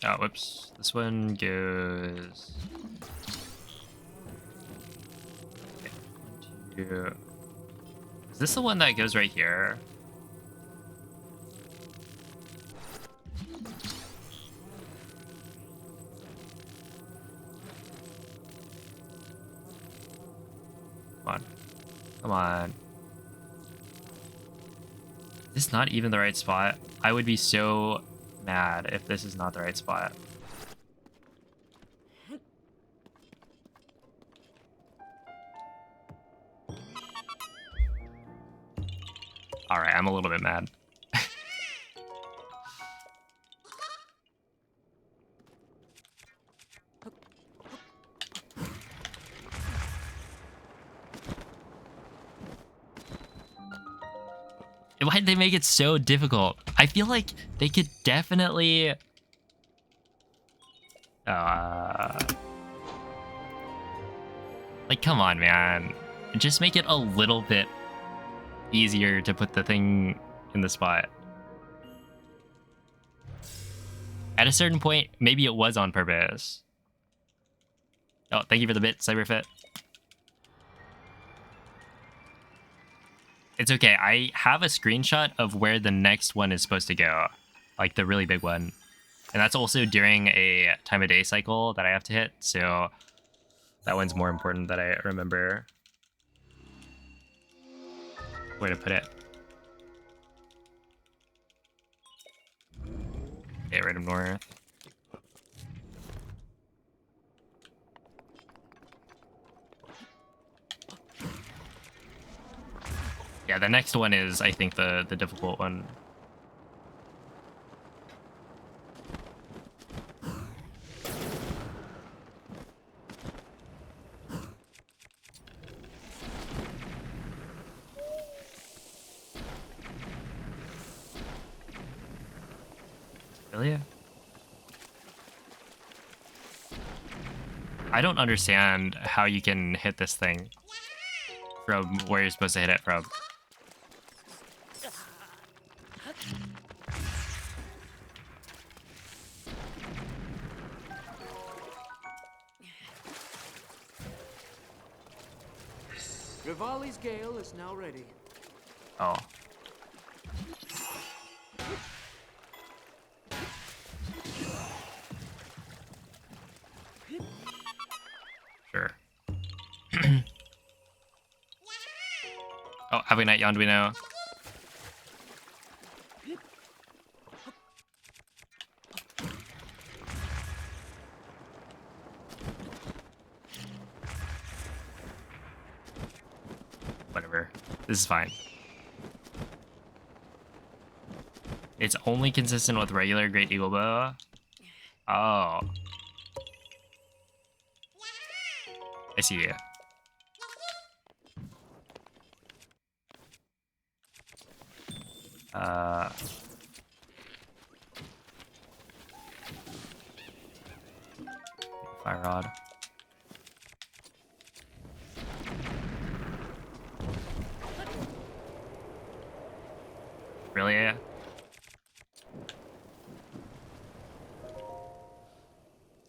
Oh, whoops. This one goes... Okay. Is this the one that goes right here? Come on. Come on. Is this not even the right spot? I would be so mad if this is not the right spot. Alright, I'm a little bit mad. Why'd they make it so difficult? I feel like they could definitely... Like, come on, man. Just make it a little bit easier to put the thing in the spot. At a certain point, maybe it was on purpose. Oh, thank you for the bit, Cyberfit. It's okay, I have a screenshot of where the next one is supposed to go. Like, the really big one. And that's also during a time of day cycle that I have to hit, so that one's more important that I remember where to put it. Okay, right up north. Yeah, the next one is, I think, the difficult one. Really? I don't understand how you can hit this thing from where you're supposed to hit it from. Rivali's Gale is now ready. Oh. Sure. Oh, have a night, Yonduino. Whatever. This is fine. It's only consistent with regular Great Eagle Bow. Oh. I see you. Fire rod.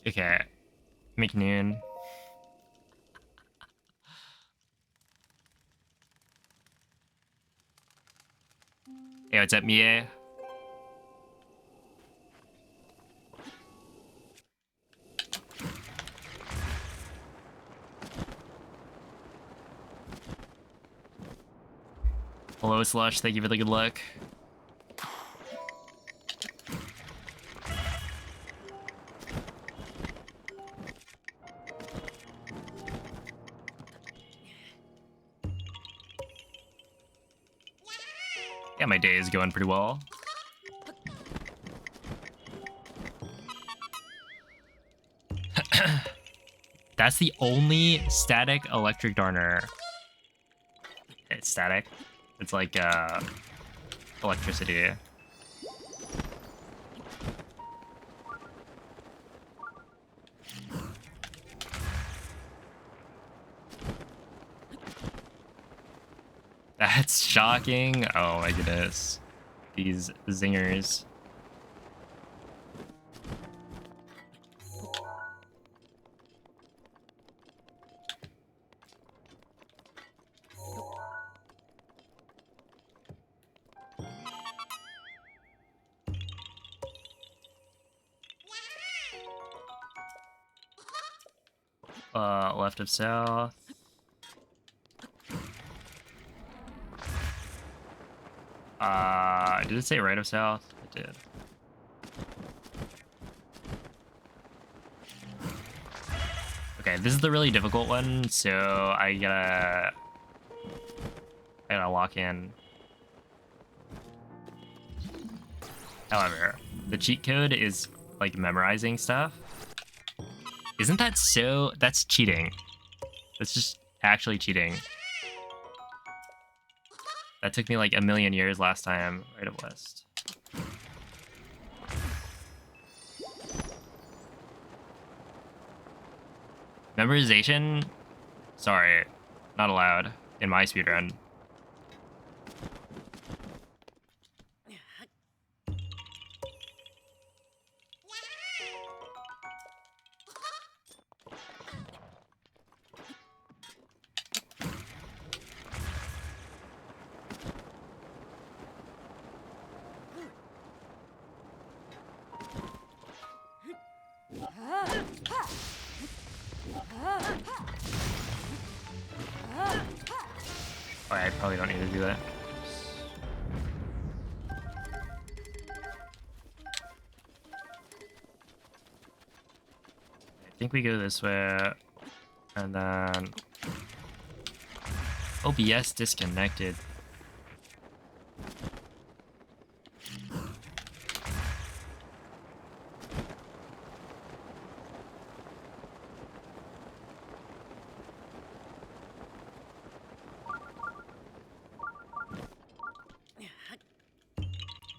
Okay. McNoon. Hey, what's up, Mie? Hello, Slush. Thank you for the good luck. Yeah, my day is going pretty well. That's the only static electric darner. It's static. It's like electricity. That's shocking. Oh my goodness. These zingers. Left of south. Did it say right of south? It did. Okay, this is the really difficult one, so I gotta lock in. However, the cheat code is like memorizing stuff. Isn't that so? That's cheating. That's just actually cheating. That took me like a million years last time. Right of west. Memorization? Sorry, not allowed in my speedrun. Alright, I probably don't need to do that. I think we go this way, and then OBS disconnected.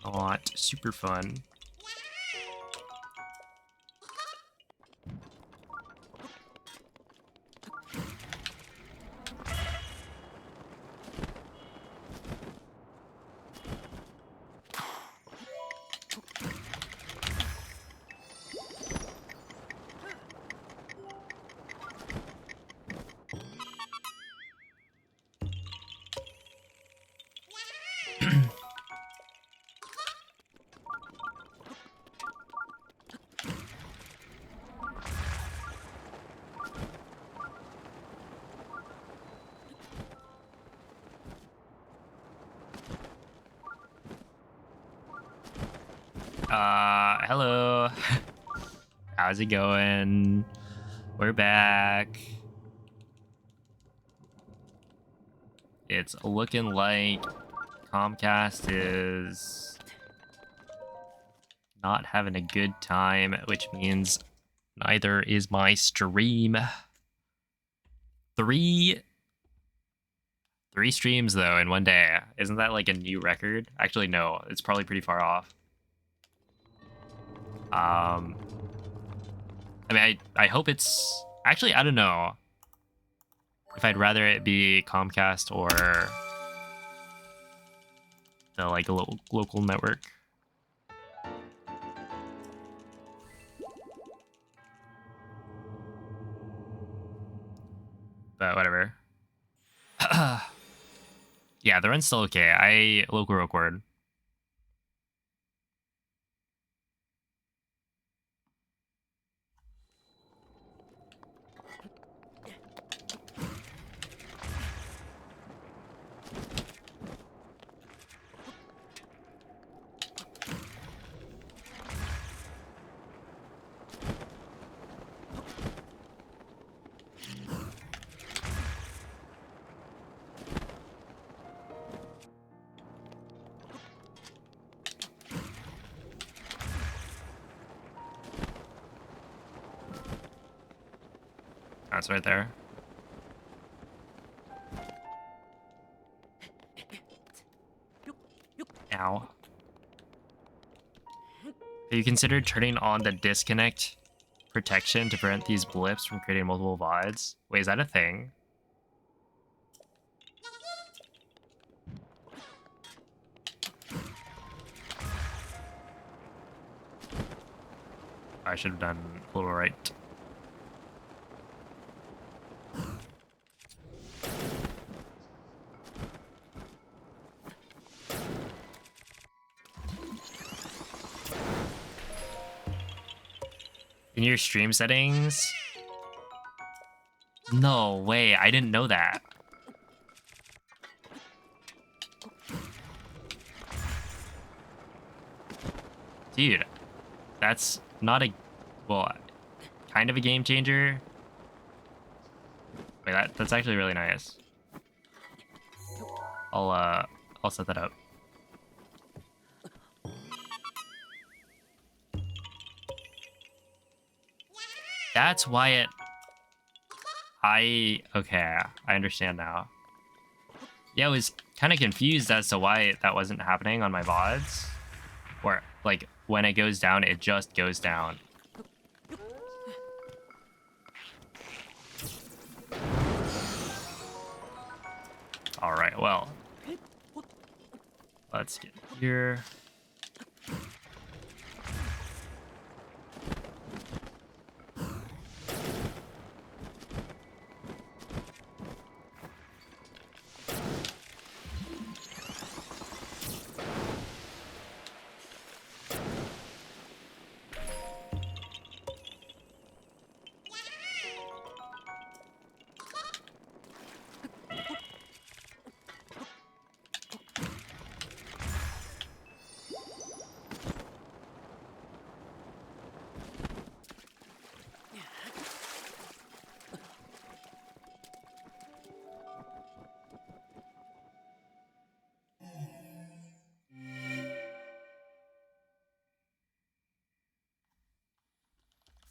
Not super fun. Hello. How's it going? We're back. It's looking like Comcast is not having a good time, which means neither is my stream. Three streams though in one day. Isn't that like a new record? Actually, no, it's probably pretty far off. I mean, I hope it's... Actually, I don't know if I'd rather it be Comcast or the like local network. but whatever. Yeah, the run's still okay. I local record. That's right there. Ow. Have you considered turning on the disconnect protection to prevent these blips from creating multiple VODs? Wait, is that a thing? I should have done a little right. In your stream settings? No way, I didn't know that. Dude, that's not a, well, kind of a game changer. Wait, that's actually really nice. I'll set that up. That's why it... Okay, I understand now. Yeah, I was kind of confused as to why that wasn't happening on my VODs. Where, like, when it goes down, it just goes down. Alright, well. Let's get here.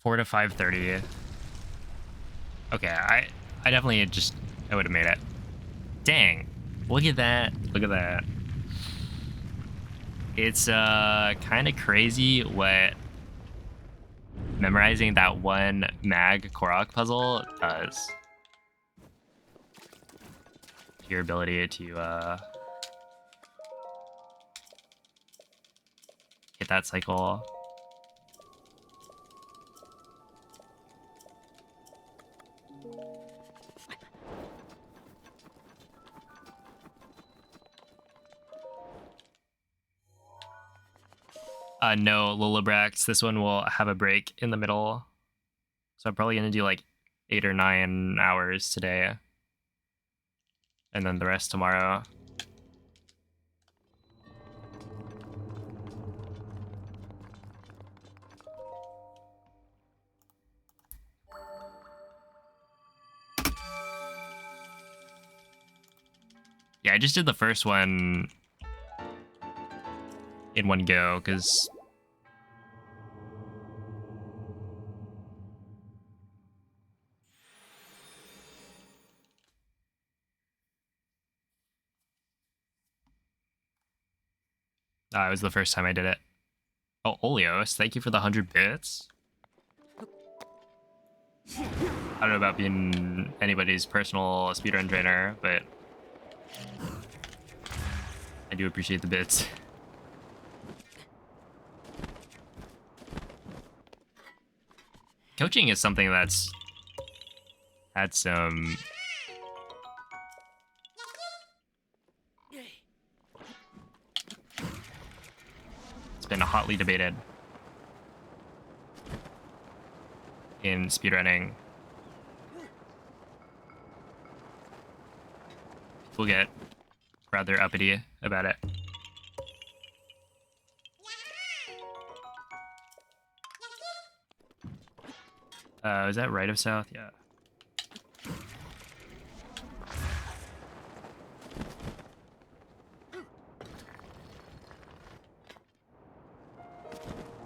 Four to 5:30. Okay, I definitely I would have made it. Dang. Look at that. Look at that. It's kind of crazy what memorizing that one mag Korok puzzle does. Your ability to hit that cycle. No, Lullabrax. This one will have a break in the middle. So I'm probably going to do like 8 or 9 hours today. And then the rest tomorrow. Yeah, I just did the first one in one go, because it was the first time I did it. Oh, Oleos, thank you for the 100 bits. I don't know about being anybody's personal speedrun trainer, but I do appreciate the bits. Coaching is something that's had some hotly debated in speedrunning. People get rather uppity about it. Is that right of south? Yeah.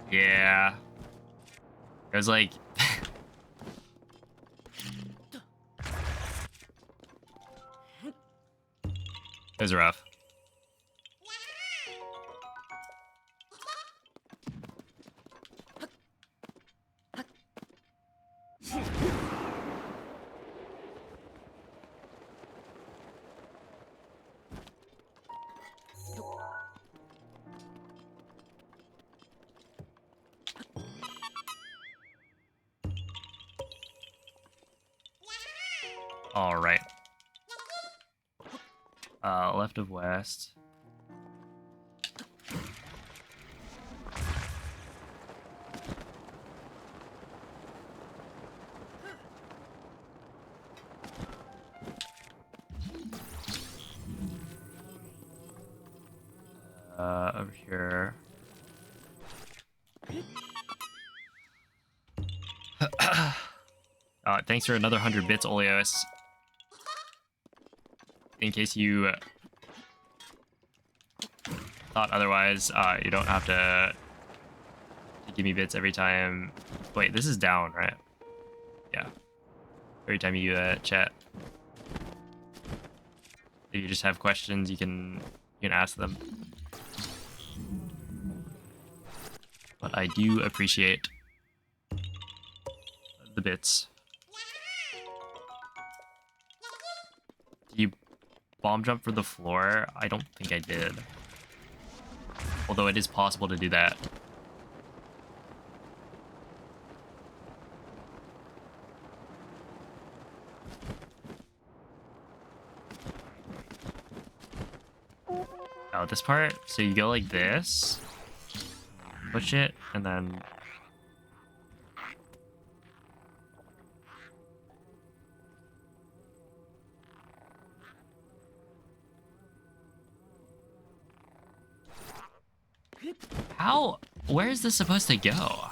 Yeah. It was like... It was rough. All right. Left of west. Over here. Thanks for another 100 bits, Oleos. In case you thought otherwise, you don't have to give me bits every time. Wait, this is down, right? Yeah. Every time you chat. If you just have questions, you can ask them. But I do appreciate the bits. Did you bomb jump for the floor? I don't think I did. Although it is possible to do that. Oh, this part? So you go like this, push it, and then... How? Where is this supposed to go?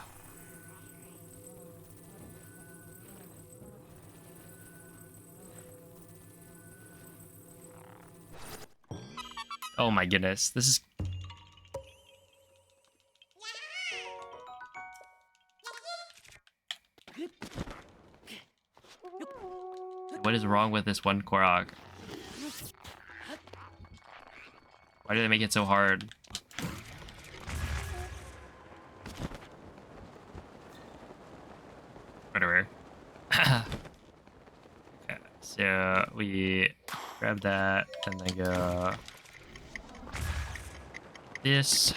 Oh my goodness, this is... What is wrong with this one Korok? Why do they make it so hard? Whatever. Okay, so we grab that and then go this.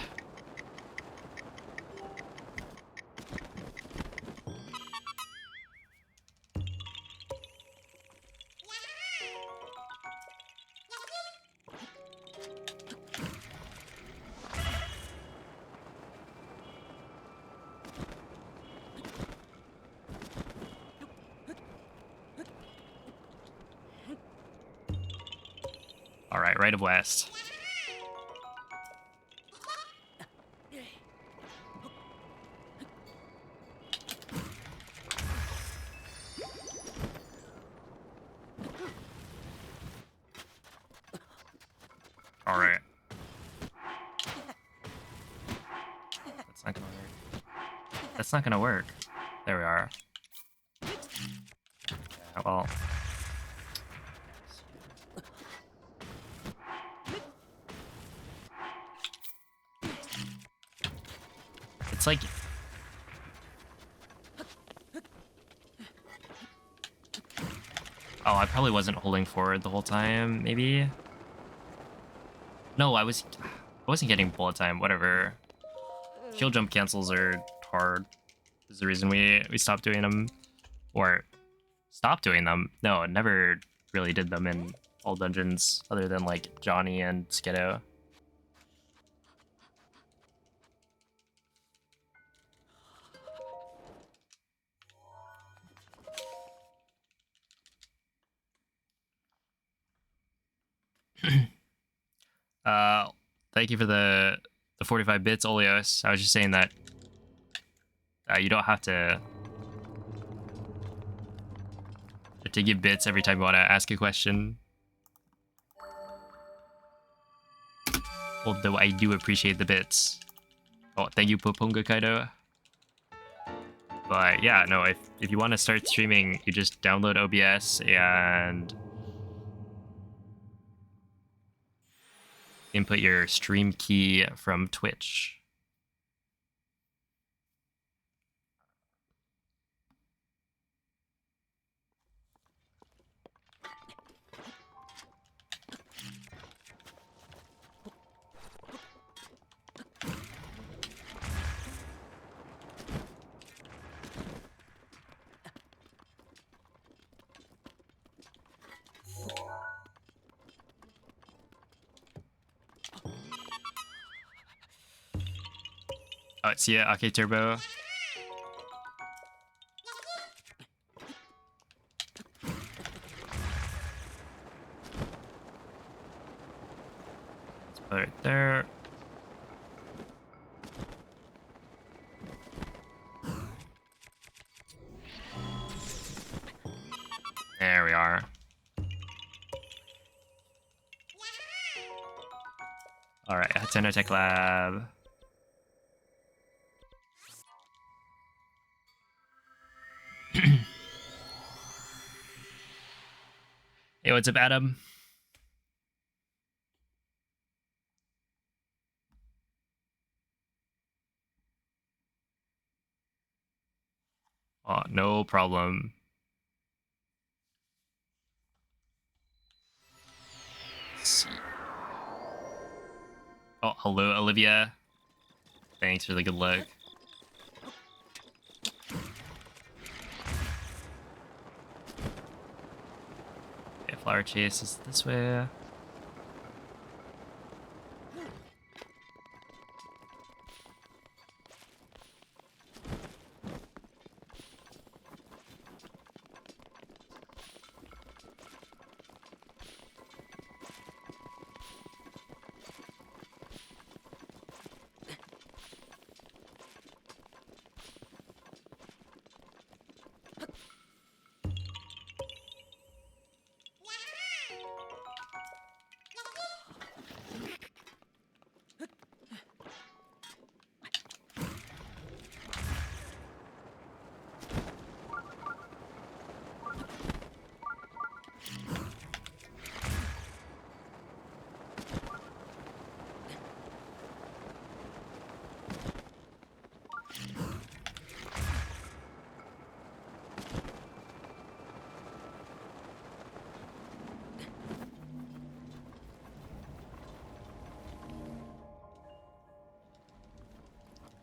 All right, right of west. All right. That's not gonna work. That's not gonna work. There we are. Yeah, well. It's like... Oh, I probably wasn't holding forward the whole time, maybe? No, I wasn't getting bullet time, whatever. Shield jump cancels are hard. This is the reason we stopped doing them. Or stopped doing them. No, never really did them in all dungeons other than like Johnny and Skiddo. Thank you for the 45 bits, Oleos. I was just saying that you don't have to give bits every time you want to ask a question. Although I do appreciate the bits. Oh, thank you, Poponga Kaido. But yeah, no, if you want to start streaming, you just download OBS and input your stream key from Twitch. Oh, see ya, Ake Turbo. Let's put it there. There we are. Alright, Hateno Tech Lab. Hey, what's up, Adam? Oh, no problem. Let's see. Oh, hello, Olivia. Thanks for the good luck. Okay, Flower Chase is this way.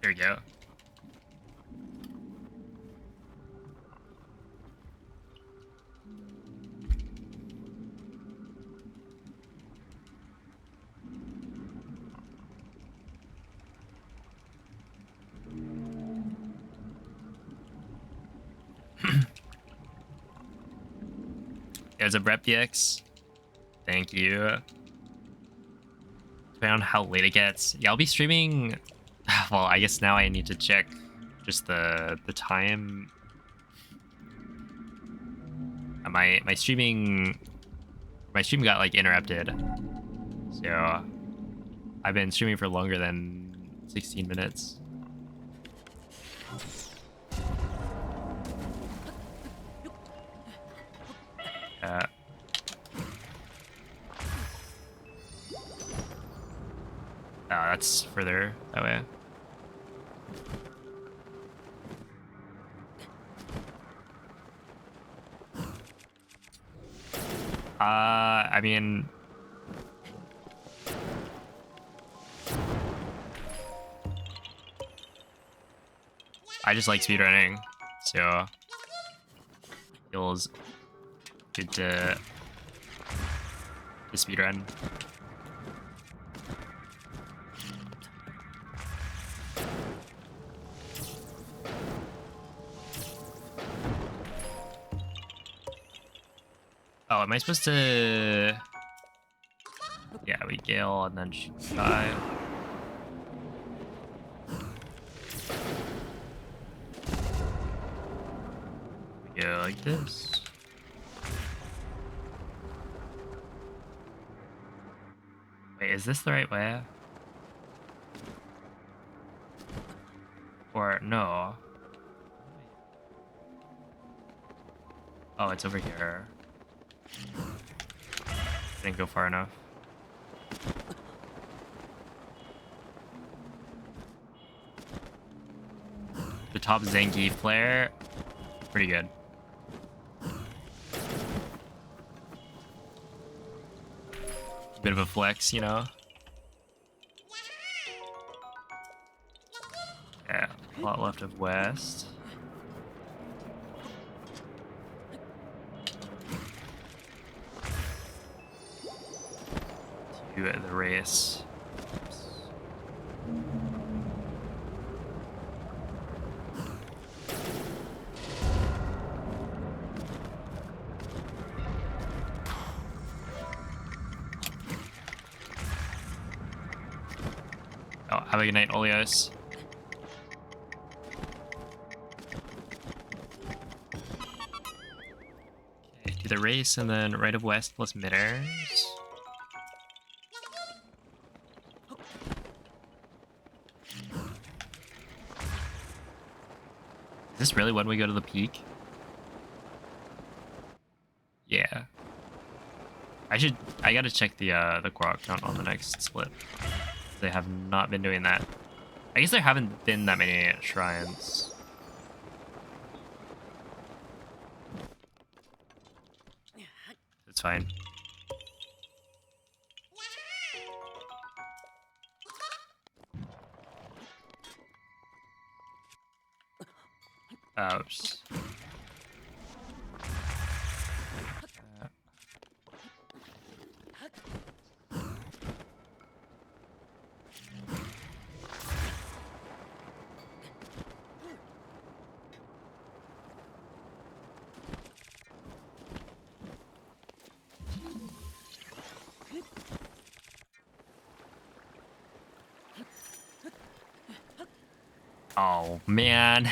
There we go. There's a Rep VX. Thank you. Depending on how late it gets. Yeah, I'll be streaming. Well, I guess now I need to check just the time. My stream got like interrupted. So I've been streaming for longer than 16 minutes. That's further that way. I mean, I just like speedrunning, so feels good to speedrun. Oh, am I supposed to... Yeah, we Gale and then Shy. We go like this. Wait, is this the right way? Or no? Oh, it's over here. Didn't go far enough. The top Zangief player, pretty good. Bit of a flex, you know? Yeah, a lot left of West. To the race. Oh, have a good night, Olios. Okay, do the race and then right of West plus mid-airs. Is this really when we go to the peak? Yeah. I gotta check the Korok count on the next split. They have not been doing that. I guess there haven't been that many shrines. It's fine. Ouch. Oh man,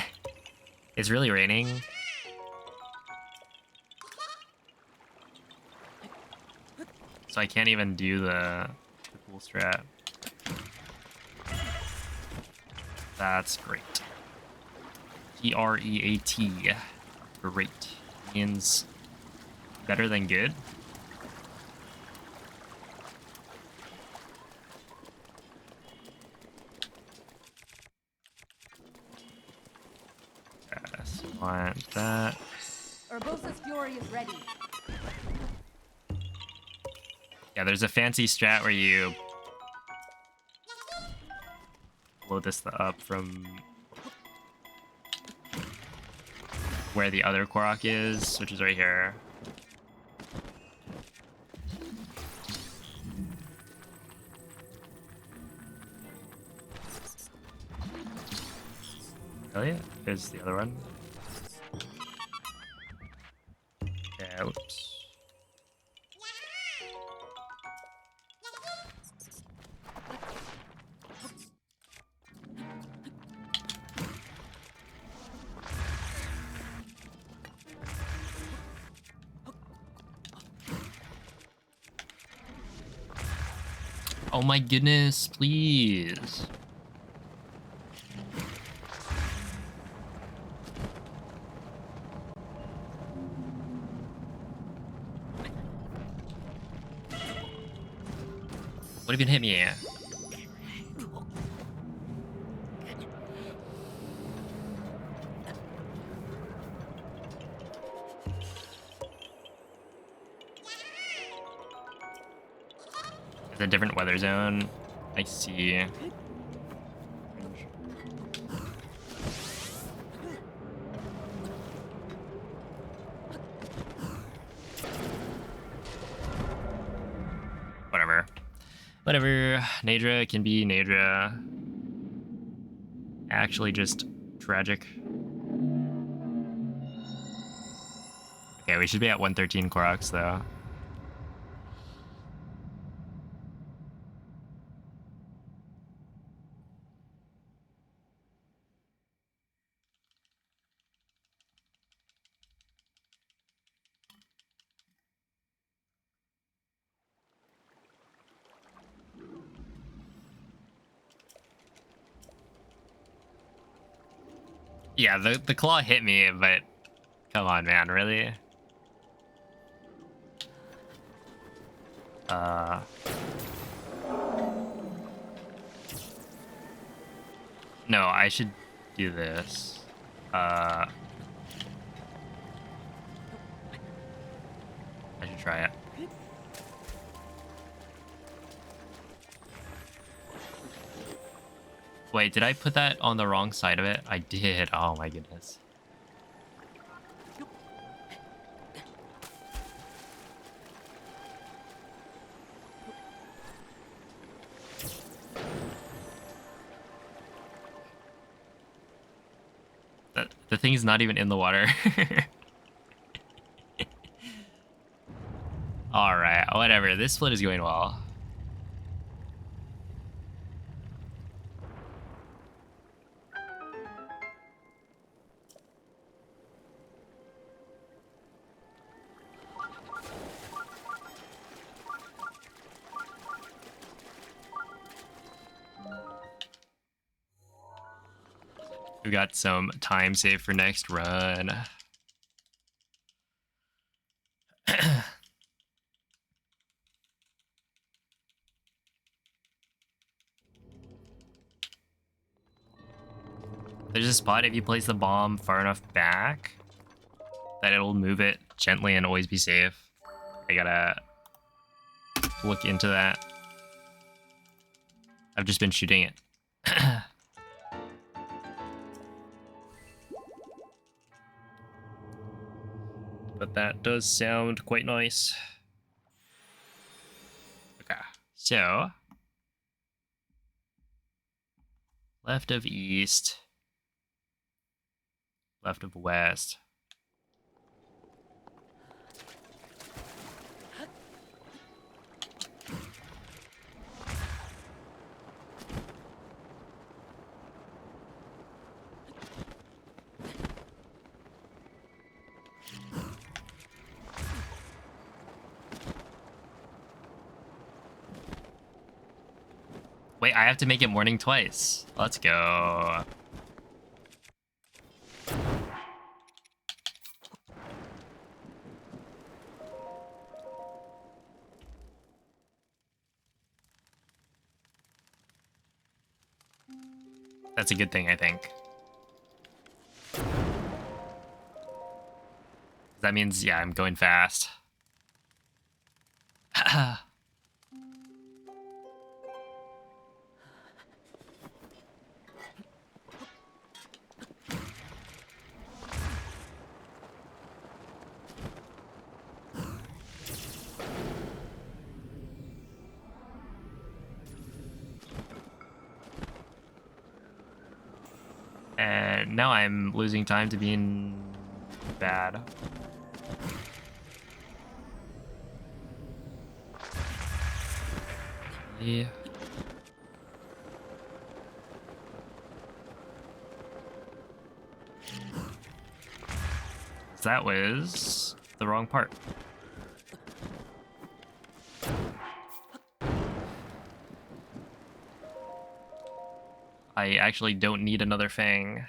it's really raining. So I can't even do the cool strat. That's great. Great. Great. Means better than good. Yes, want that. Urbosa's fury is ready. Yeah, there's a fancy strat where you blow this up from where the other Korok is, which is right here. Hell yeah, there's the other one. Yeah, oops. Oh my goodness, please. What even hit me? It's a different weather zone. I see. Whatever. Whatever. Nadra can be Nadra. Actually just tragic. Okay, we should be at 113 Koroks though. Yeah, the claw hit me, but come on, man, really? No, I should do this. I should try it. Wait, did I put that on the wrong side of it? I did. Oh my goodness. The thing's not even in the water. Alright, whatever. This split is going well. We got some time saved for next run. There's a spot if you place the bomb far enough back that it'll move it gently and always be safe. I gotta look into that. I've just been shooting it. But that does sound quite nice. Okay, so left of east, left of west. Wait, I have to make it morning twice. Let's go. That's a good thing, I think. That means, yeah, I'm going fast. And now I'm losing time to being bad. Yeah. That was the wrong part. I actually don't need another fang.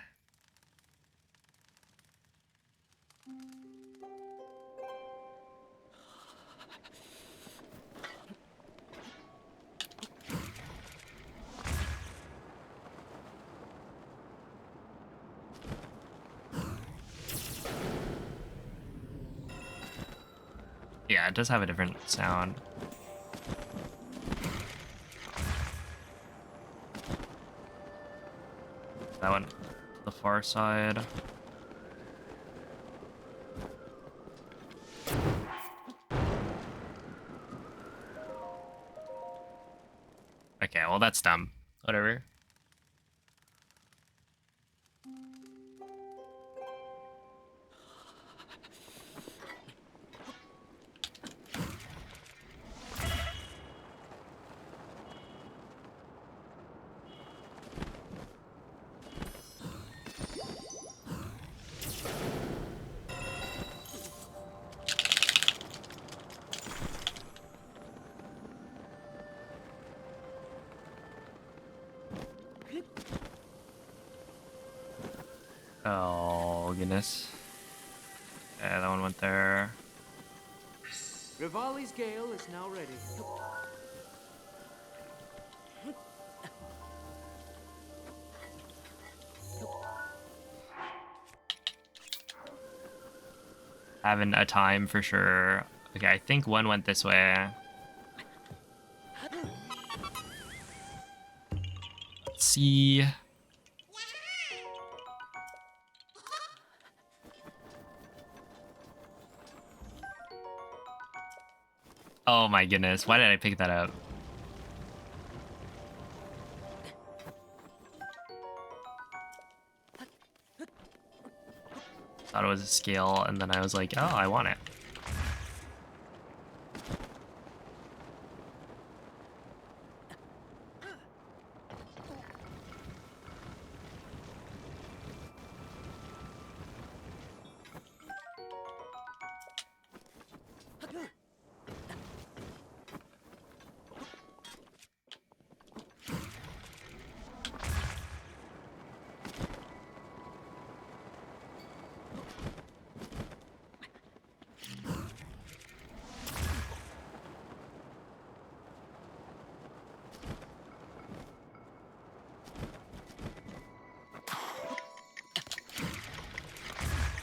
Yeah, it does have a different sound. That one, the far side. Okay, well that's dumb. Whatever. Oh, goodness. Yeah, that one went there. Rivali's gale is now ready. Having a time for sure. Okay, I think one went this way. Let's see. Oh my goodness, why did I pick that up? Thought it was a scale, and then I was like, oh, I want it.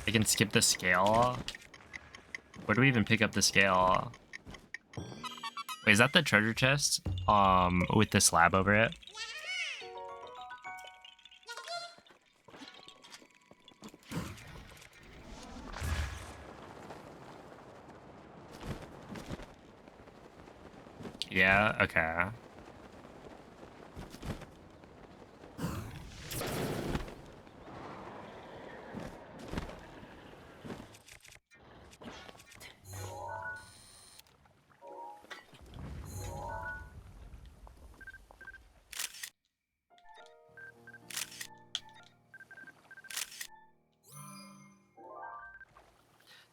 I can skip the scale. Where do we even pick up the scale? Wait, is that the treasure chest? With the slab over it? Yeah, okay.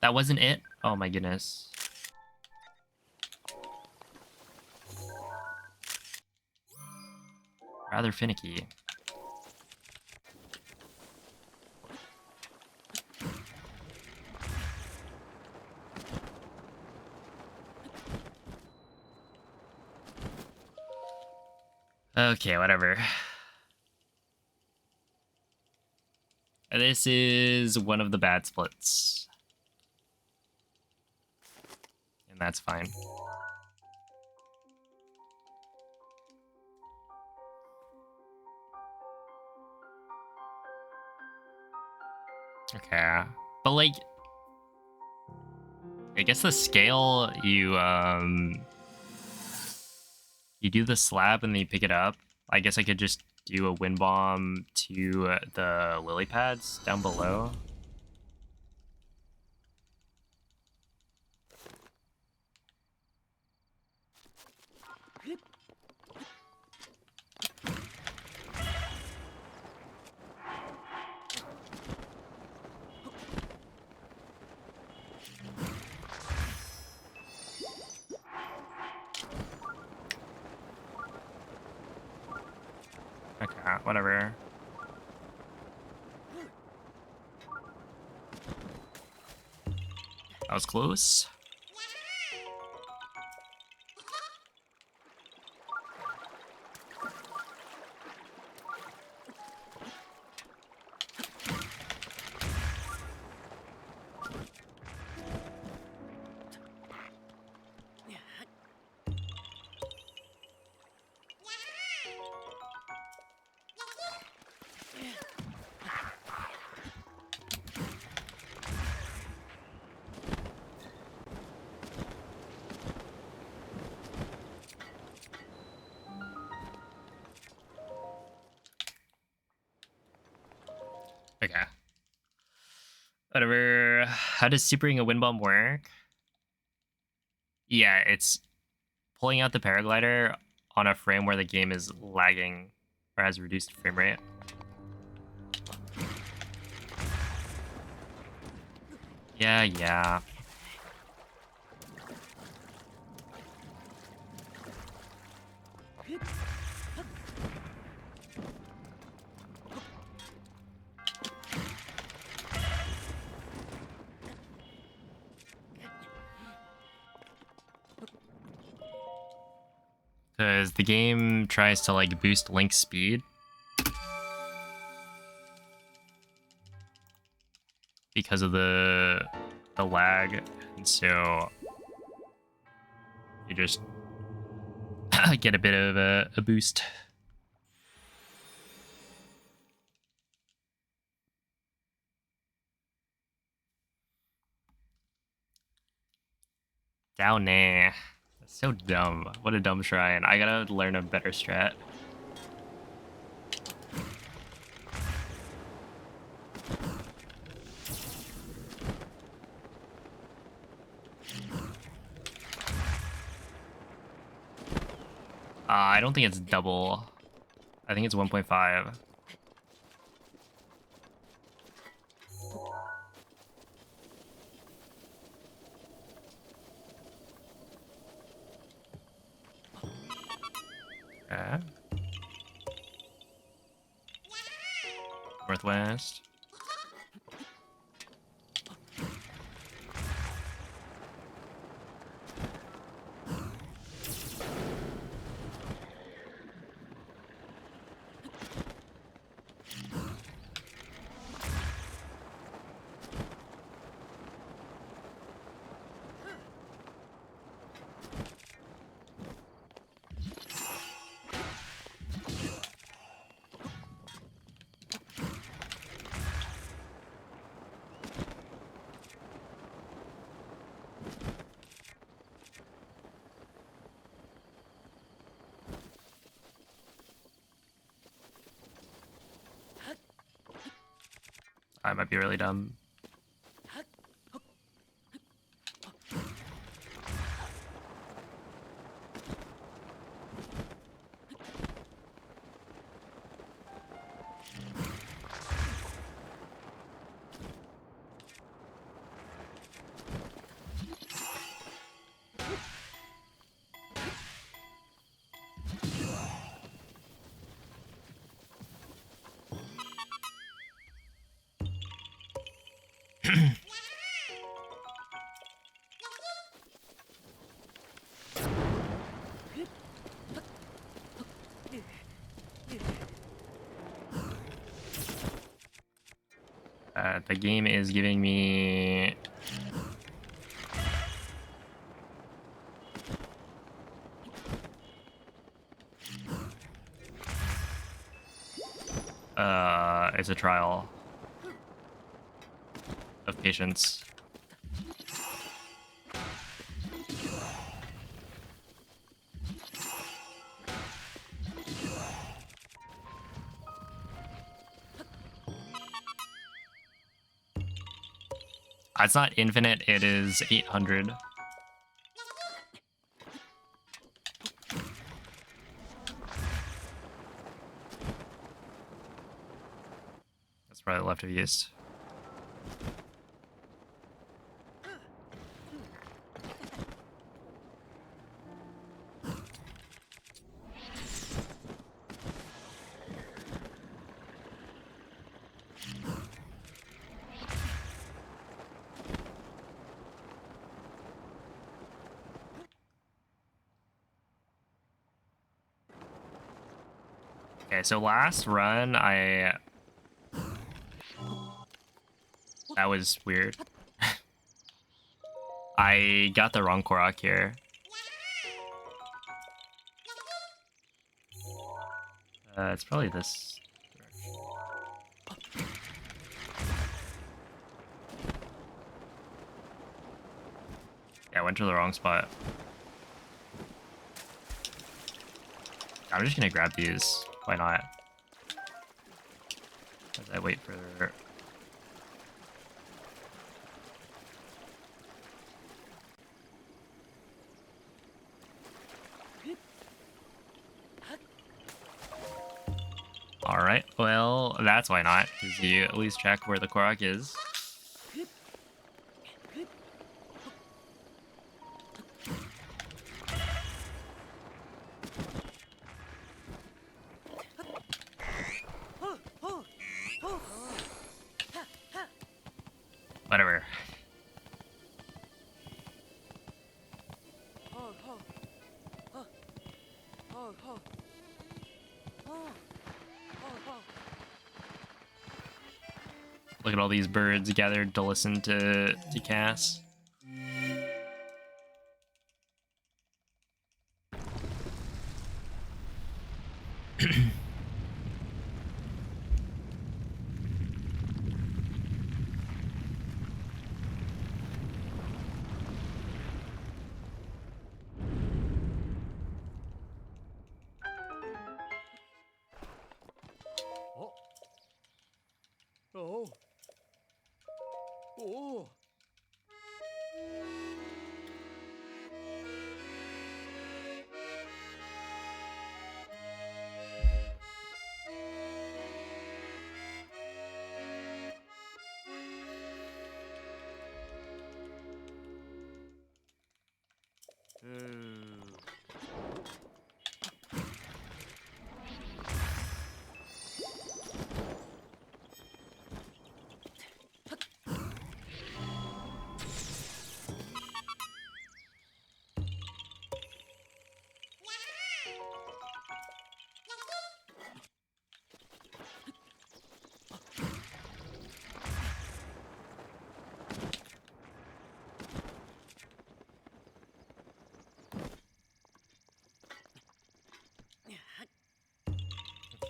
That wasn't it? Oh my goodness. Rather finicky. Okay, whatever. This is one of the bad splits. And that's fine. Okay. But like, I guess the scale, you do the slab and then you pick it up. I guess I could just do a wind bomb to the lily pads down below. Okay, whatever. That was close. Okay. Whatever. How does supering a wind bomb work? Yeah, it's pulling out the paraglider on a frame where the game is lagging or has reduced frame rate. Yeah. Because the game tries to like boost Link's speed. Because of the lag, and so you just get a bit of a boost. Down there. That's so dumb. What a dumb shrine. I gotta learn a better strat. I don't think it's double. I think it's 1.5. Okay. Northwest. I might be really dumb. The game is giving me it's a trial of patience. It's not infinite, it is 800. That's probably left of east. Okay, so last run, that was weird. I got the wrong Korok here. It's probably this direction. Yeah, I went to the wrong spot. I'm just gonna grab these. Why not? As I wait for... Alright, well, that's why not, because you at least check where the Korok is. Whatever. Look at all these birds gathered to listen to Cass. Oh. Oh.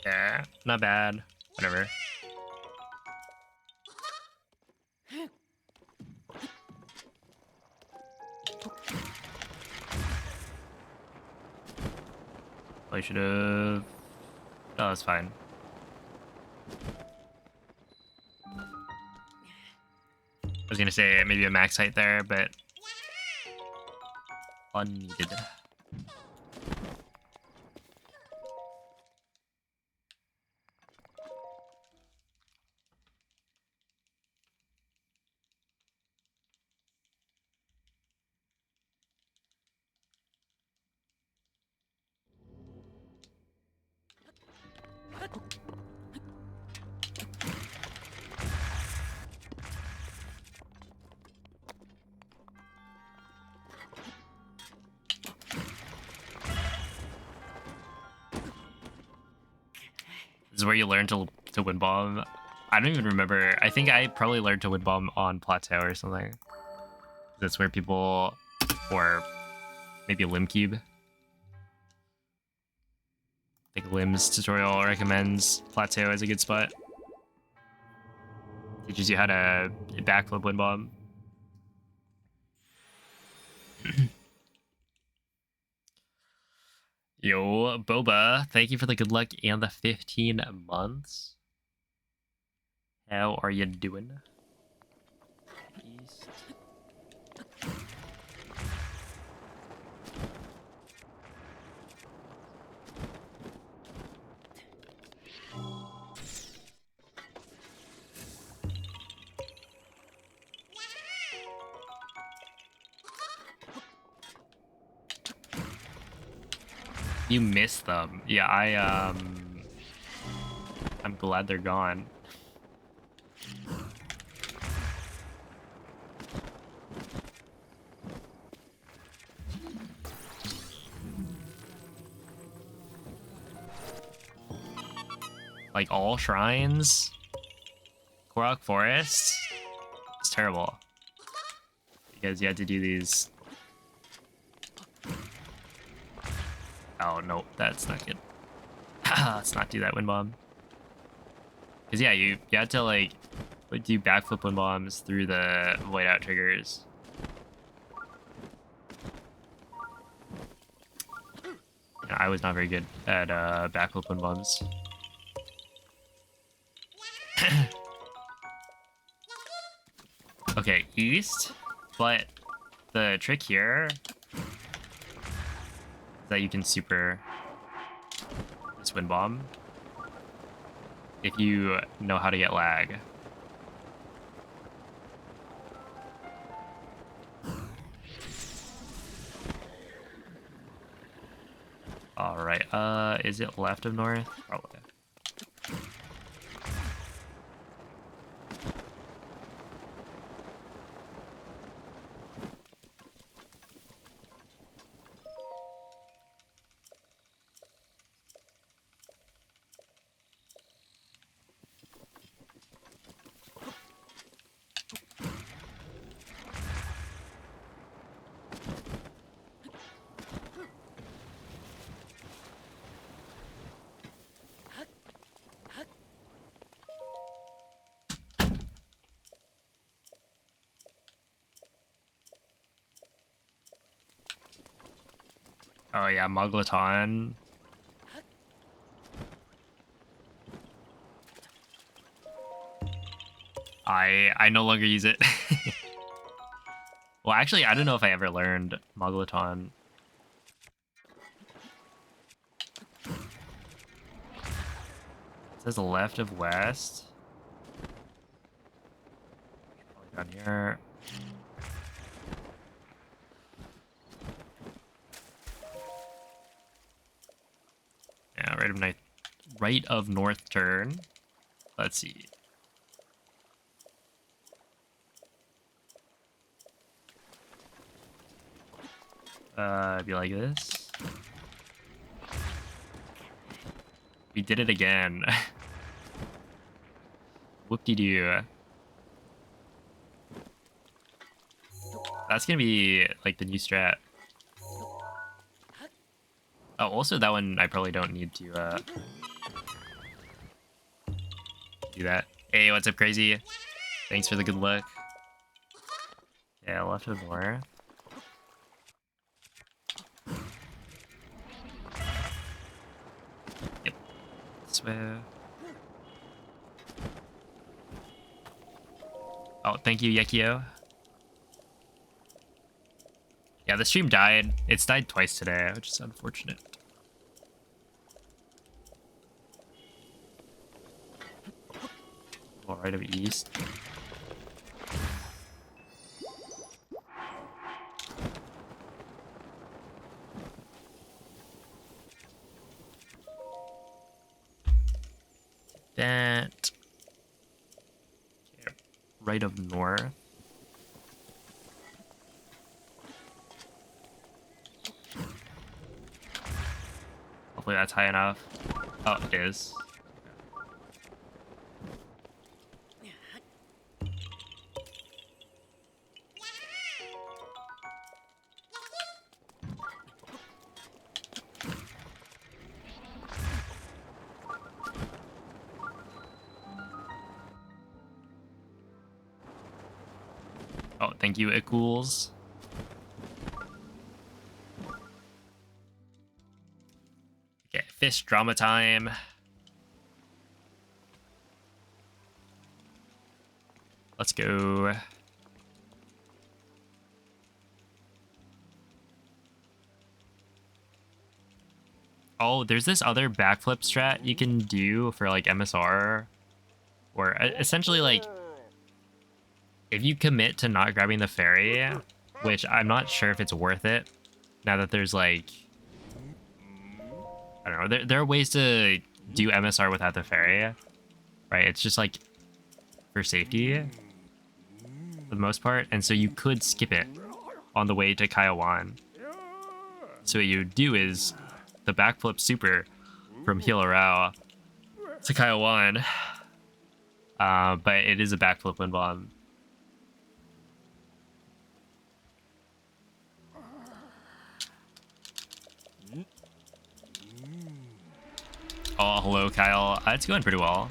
Yeah, not bad. Whatever. I should have. Oh, that's fine. I was gonna say maybe a max height there, but unneeded. This is where you learn to wind bomb. I don't even remember. I think I probably learned to wind bomb on plateau or something. That's where people, or maybe Limb Cube. I think Lim's tutorial recommends plateau as a good spot. Teaches you how to backflip wind bomb. Yo, Boba, thank you for the good luck and the 15 months. How are you doing? East. You missed them. Yeah, I'm glad they're gone. Like all shrines? Korok Forest? It's terrible. Because you had to do these. Oh no, that's not good. Let's not do that wind bomb. Cause yeah, you had to like do backflip wind bombs through the whiteout triggers. I was not very good at backflip wind bombs. Okay, east, but the trick here is that you can super this wind bomb if you know how to get lag. All right, is it left of north? Probably. Oh yeah, Muglaton. I no longer use it. Well, actually, I don't know if I ever learned Muglaton. It says left of west. Probably down here. Yeah, right of north turn. Let's see. Be like this. We did it again. Whoop-de-doo. That's gonna be like the new strat. Oh, also that one I probably don't need to do that. Hey, what's up, crazy? Thanks for the good luck. Yeah, left of north. Yep. Swear. Oh, thank you, Yekio. Yeah, the stream died. It's died twice today, which is unfortunate. Well, right of east. That. Okay, right of north. Hopefully that's high enough. Oh, it is. Oh, thank you, it cools. Okay, fish drama time. Let's go. Oh, there's this other backflip strat you can do for like MSR, where essentially like if you commit to not grabbing the fairy, which I'm not sure if it's worth it now that there's like, I don't know, there are ways to do MSR without the fairy, right? It's just like for safety for the most part, and so you could skip it on the way to Kaiwan. So what you do is the backflip super from Hilarao to Kaiwan, but it is a backflip wind bomb. Oh, hello, Kyle. It's going pretty well.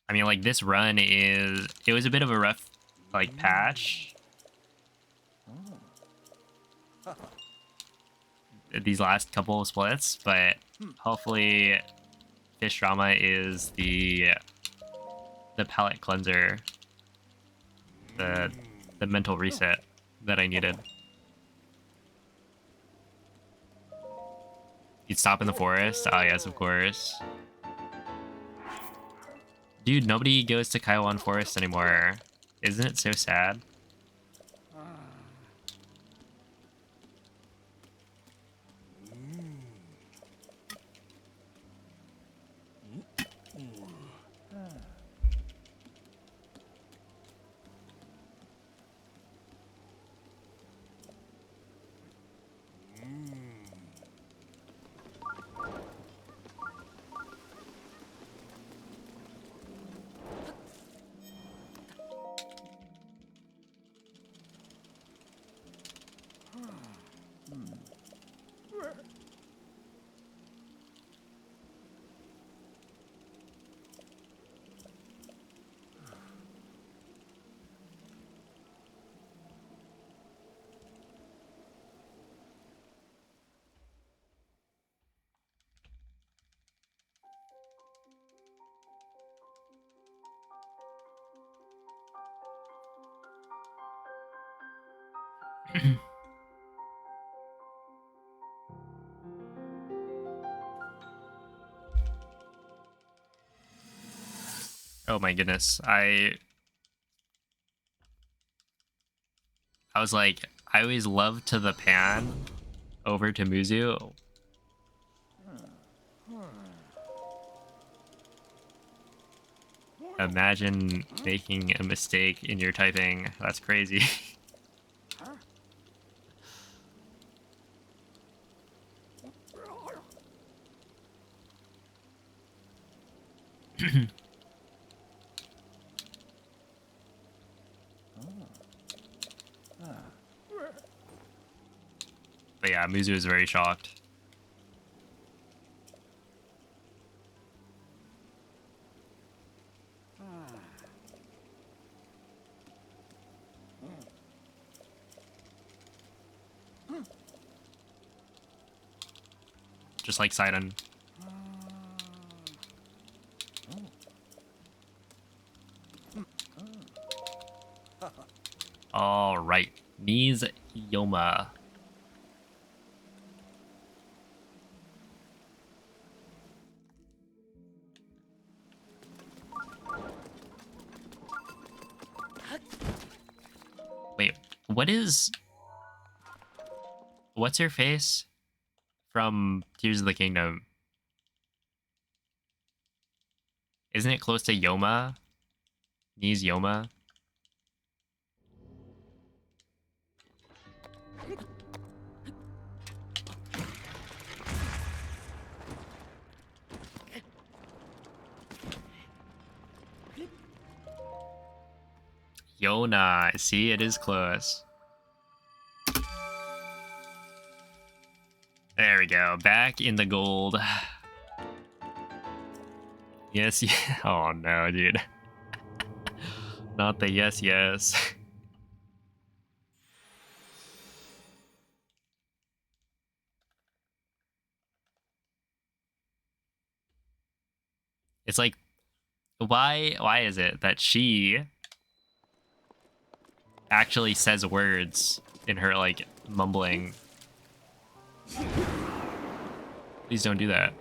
I mean, like, this run it was a bit of a rough, like, patch. These last couple of splits, but hopefully Fish Drama is the palate cleanser, the mental reset that I needed. You'd stop in the forest? Oh, yes, of course. Dude, nobody goes to Kaiwan Forest anymore. Isn't it so sad? Oh my goodness. I was like, I always love to the pan over to Muzu. Imagine making a mistake in your typing. That's crazy. But yeah, Muzu is very shocked. Just like Sidon. All right, Knees Yoma. Wait, what's her face from Tears of the Kingdom? Isn't it close to Yoma? Knees Yoma? Yona. See, it is close. There we go. Back in the gold. Yes, yeah. Oh no, dude. Not the yes, yes. It's like, why is it that she actually says words in her, like, mumbling? Please don't do that.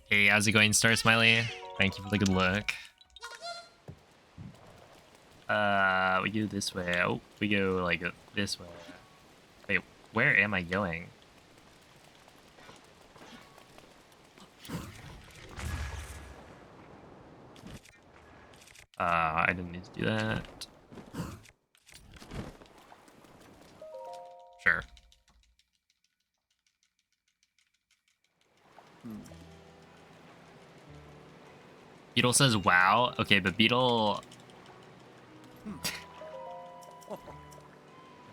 Hey, how's it going, Star Smiley? Thank you for the good look. We go this way. Oh, we go like this way. Wait, where am I going? I didn't need to do that. Sure. Beetle says wow. Okay, but Beetle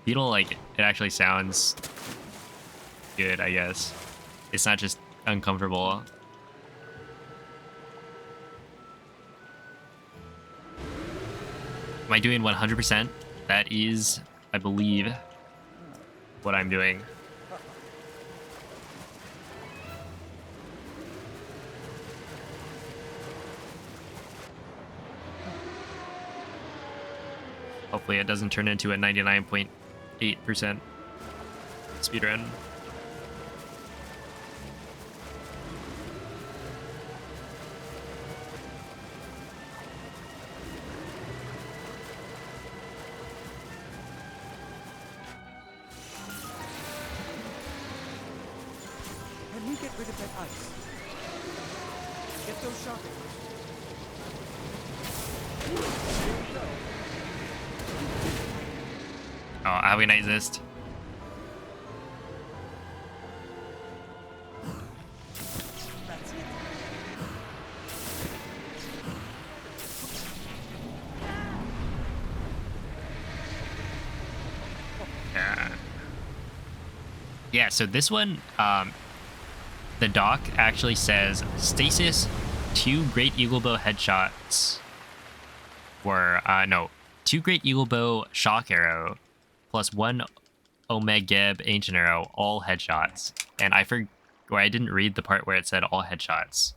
like, it actually sounds good, I guess. It's not just uncomfortable. Am I doing 100%? That is, I believe, what I'm doing. Hopefully it doesn't turn into a 99.8% speedrun. Can we get rid of that ice? Get those shopping. Oh, how can I exist? That's it. Yeah, so this one, the doc actually says stasis, 2 Great Eagle Bow headshots were, no, 2 Great Eagle Bow shock arrow plus 1 Omegeb ancient arrow, all headshots. And I didn't read the part where it said all headshots.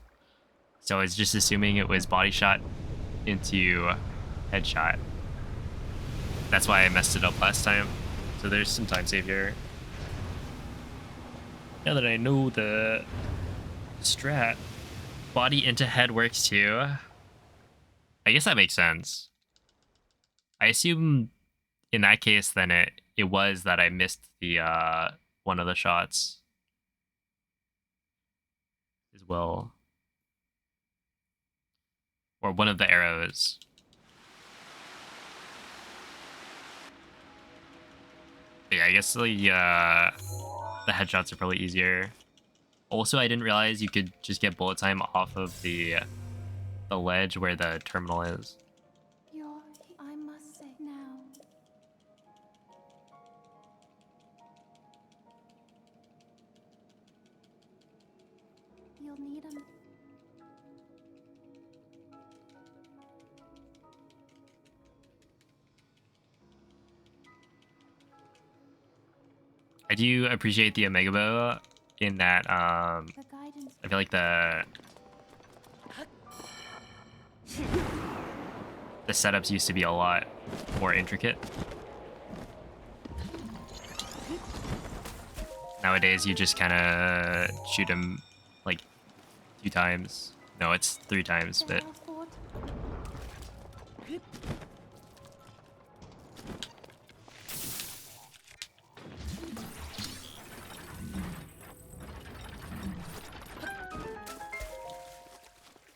So I was just assuming it was body shot into headshot. That's why I messed it up last time. So there's some time save here. Now that I know the strat, body into head works too. I guess that makes sense. I assume in that case then it was that I missed the one of the shots as well. Or one of the arrows. Yeah, I guess the headshots are probably easier. Also, I didn't realize you could just get bullet time off of the ledge where the terminal is. I must say now. You'll need him. I do appreciate the Omega Bow in that The guidance. I feel like the setups used to be a lot more intricate. Nowadays you just kind of shoot him like 2 times. No, it's 3 times, but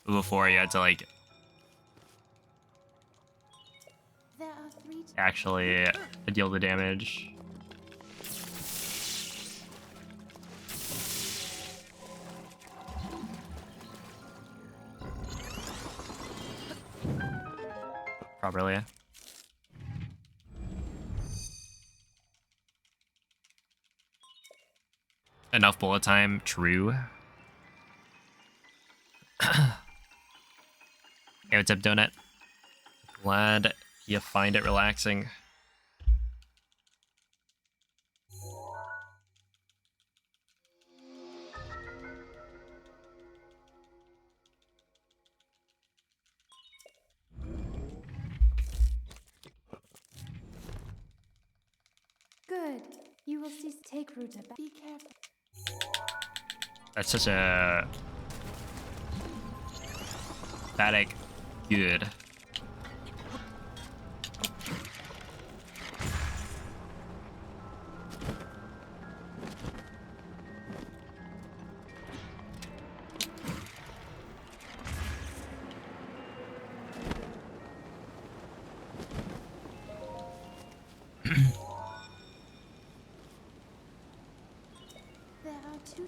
before you had to like There are 3 actually deal the damage. Properly. Enough bullet time, true. Hey, what's up, Donut? Glad you find it relaxing. Good. You will see. Take Ruta back. Be careful. That's such a static good. There are 2.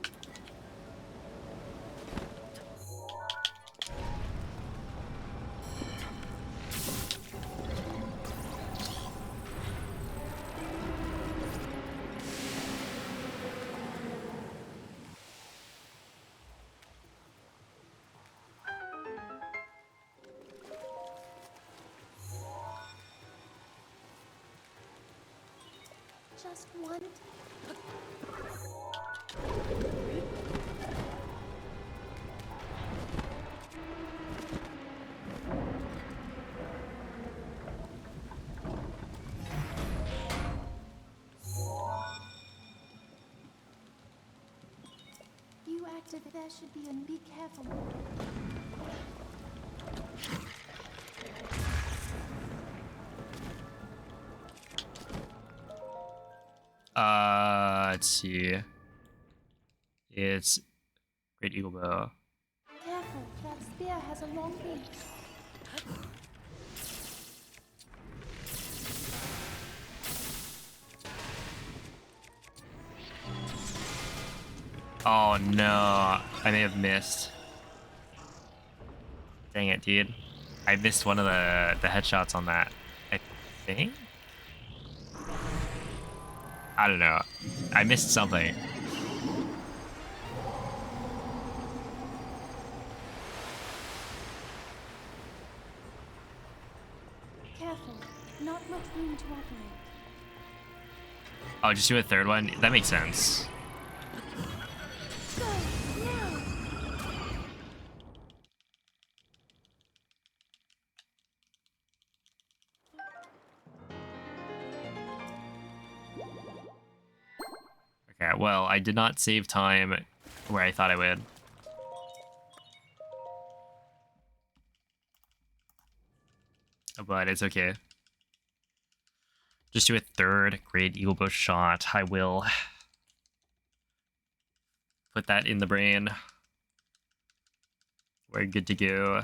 Just one. active. There should be, and be careful. Let's see. It's Great Eagle Bow. Careful, that spear has a long reach. Oh no, I may have missed. Dang it, dude. I missed one of the headshots on that. I think? I don't know. I missed something. Careful, not much room to operate. Oh, just do a third one? That makes sense. Go, now! Okay, well, I did not save time where I thought I would. But it's okay. Just do a third Great Eagle Bow shot. I will put that in the brain. We're good to go.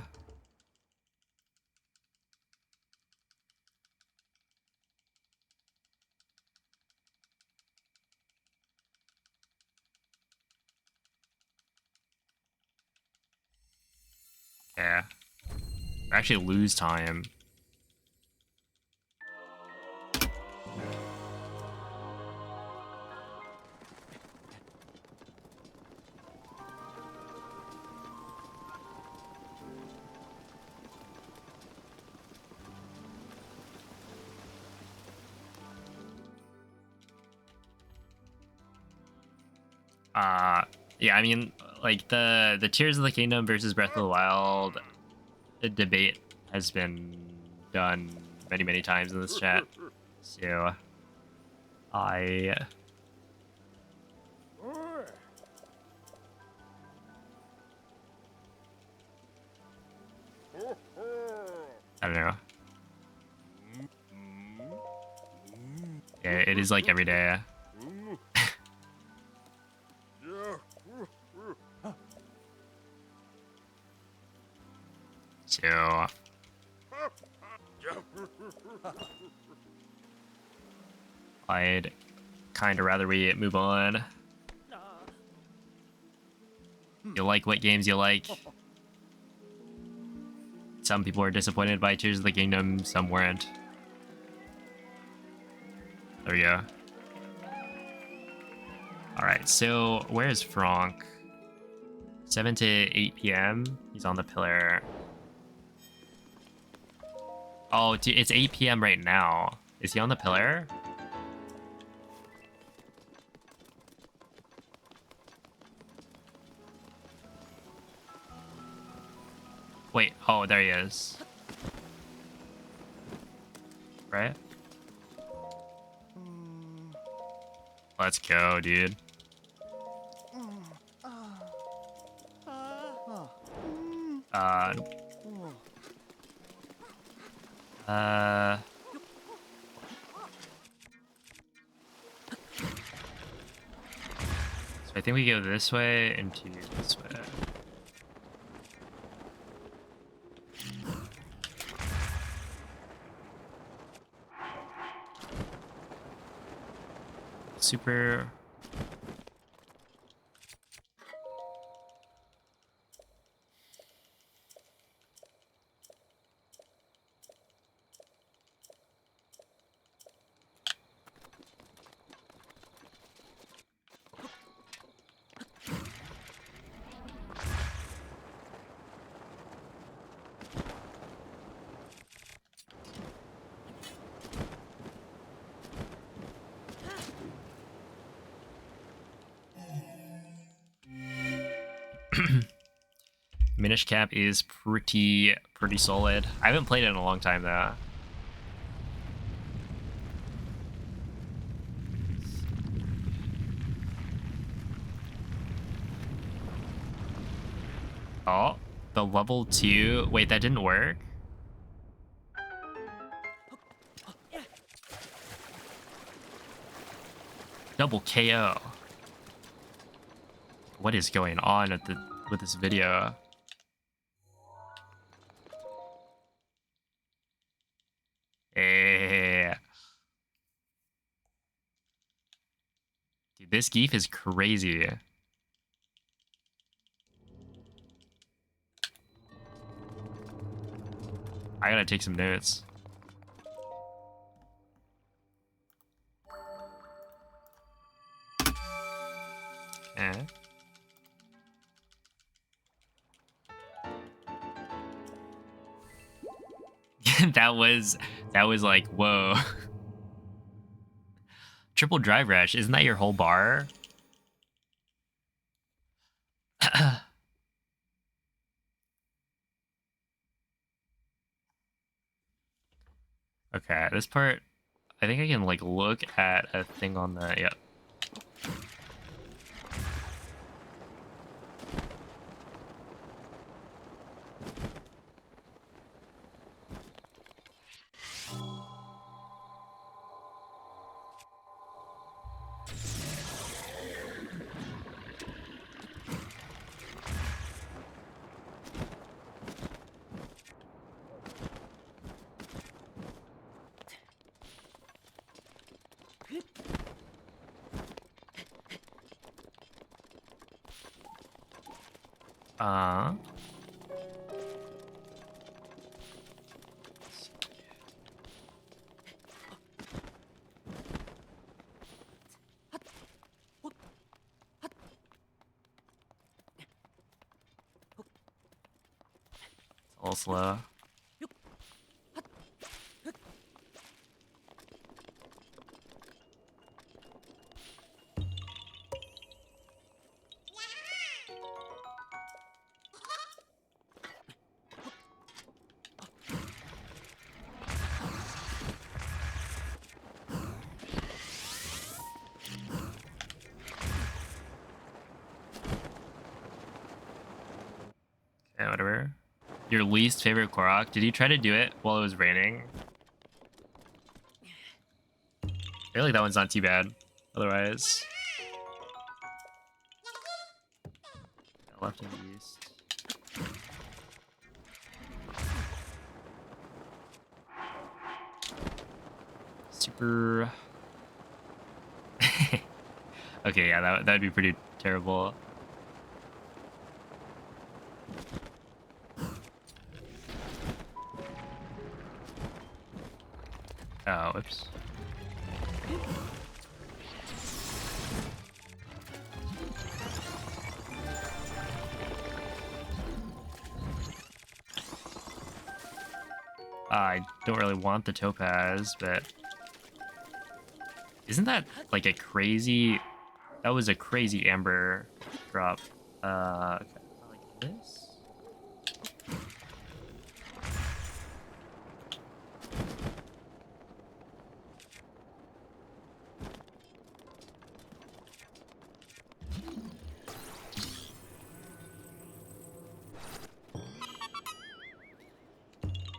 Yeah. I actually lose time. Yeah, I mean, like the Tears of the Kingdom versus Breath of the Wild, the debate has been done many times in this chat. So I don't know. Yeah, it is like every day. So I'd kind of rather we move on. You like what games you like. Some people are disappointed by Tears of the Kingdom, some weren't. There we go. Alright, so where's Franck? 7 to 8 p.m. He's on the pillar. Oh, it's 8 p.m. right now. Is he on the pillar? Wait, oh, there he is. Right? Let's go, dude. Uh... So I think we go this way into this way. Super. Minish Cap is pretty solid. I haven't played it in a long time though. Oh, the level 2. Wait, that didn't work? Double KO. What is going on with this video? Eh. Dude, this geef is crazy. I gotta take some notes. Eh. that was like, whoa. Triple drive rush, isn't that your whole bar? Okay, this part, I think I can like look at a thing on the, yep. Uh, a little slow. Yeah, whatever. Your least favorite Korok? Did you try to do it while it was raining? I feel like that one's not too bad. Otherwise, left and east. Super. Okay, yeah, that'd be pretty terrible. Oh, whoops. I don't really want the topaz, but isn't that like a crazy? That was a crazy amber drop. Okay, like this.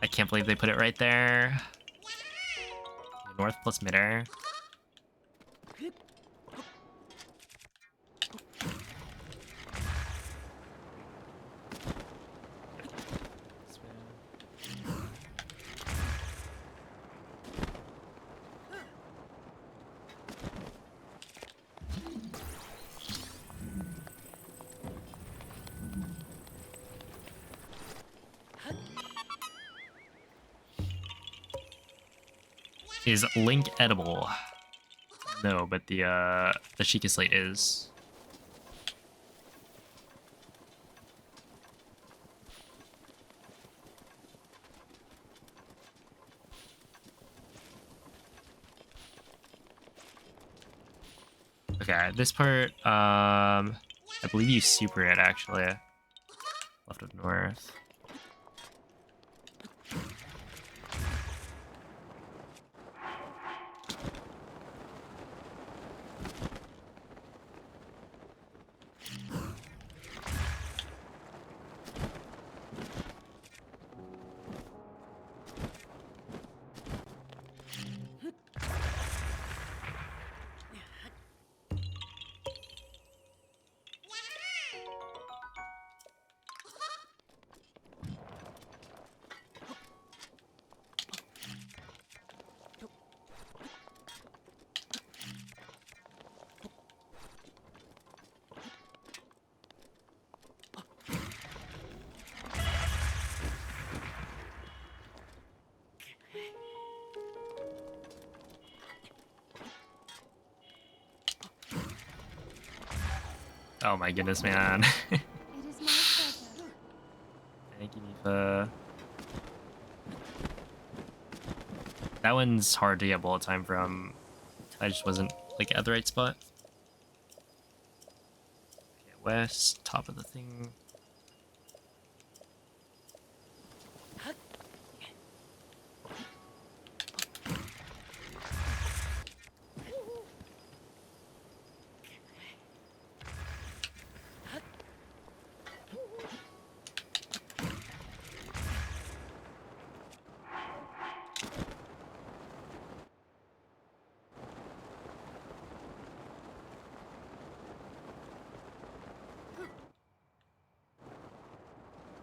I can't believe they put it right there. North plus midair. Is Link edible? No, but the Sheikah Slate is. Okay, this part, I believe you super it actually. Left of north. Oh my goodness, man. It is my pleasure. Thank you, Nifa. That one's hard to get bullet time from. I just wasn't like at the right spot. Okay, west, top of the thing.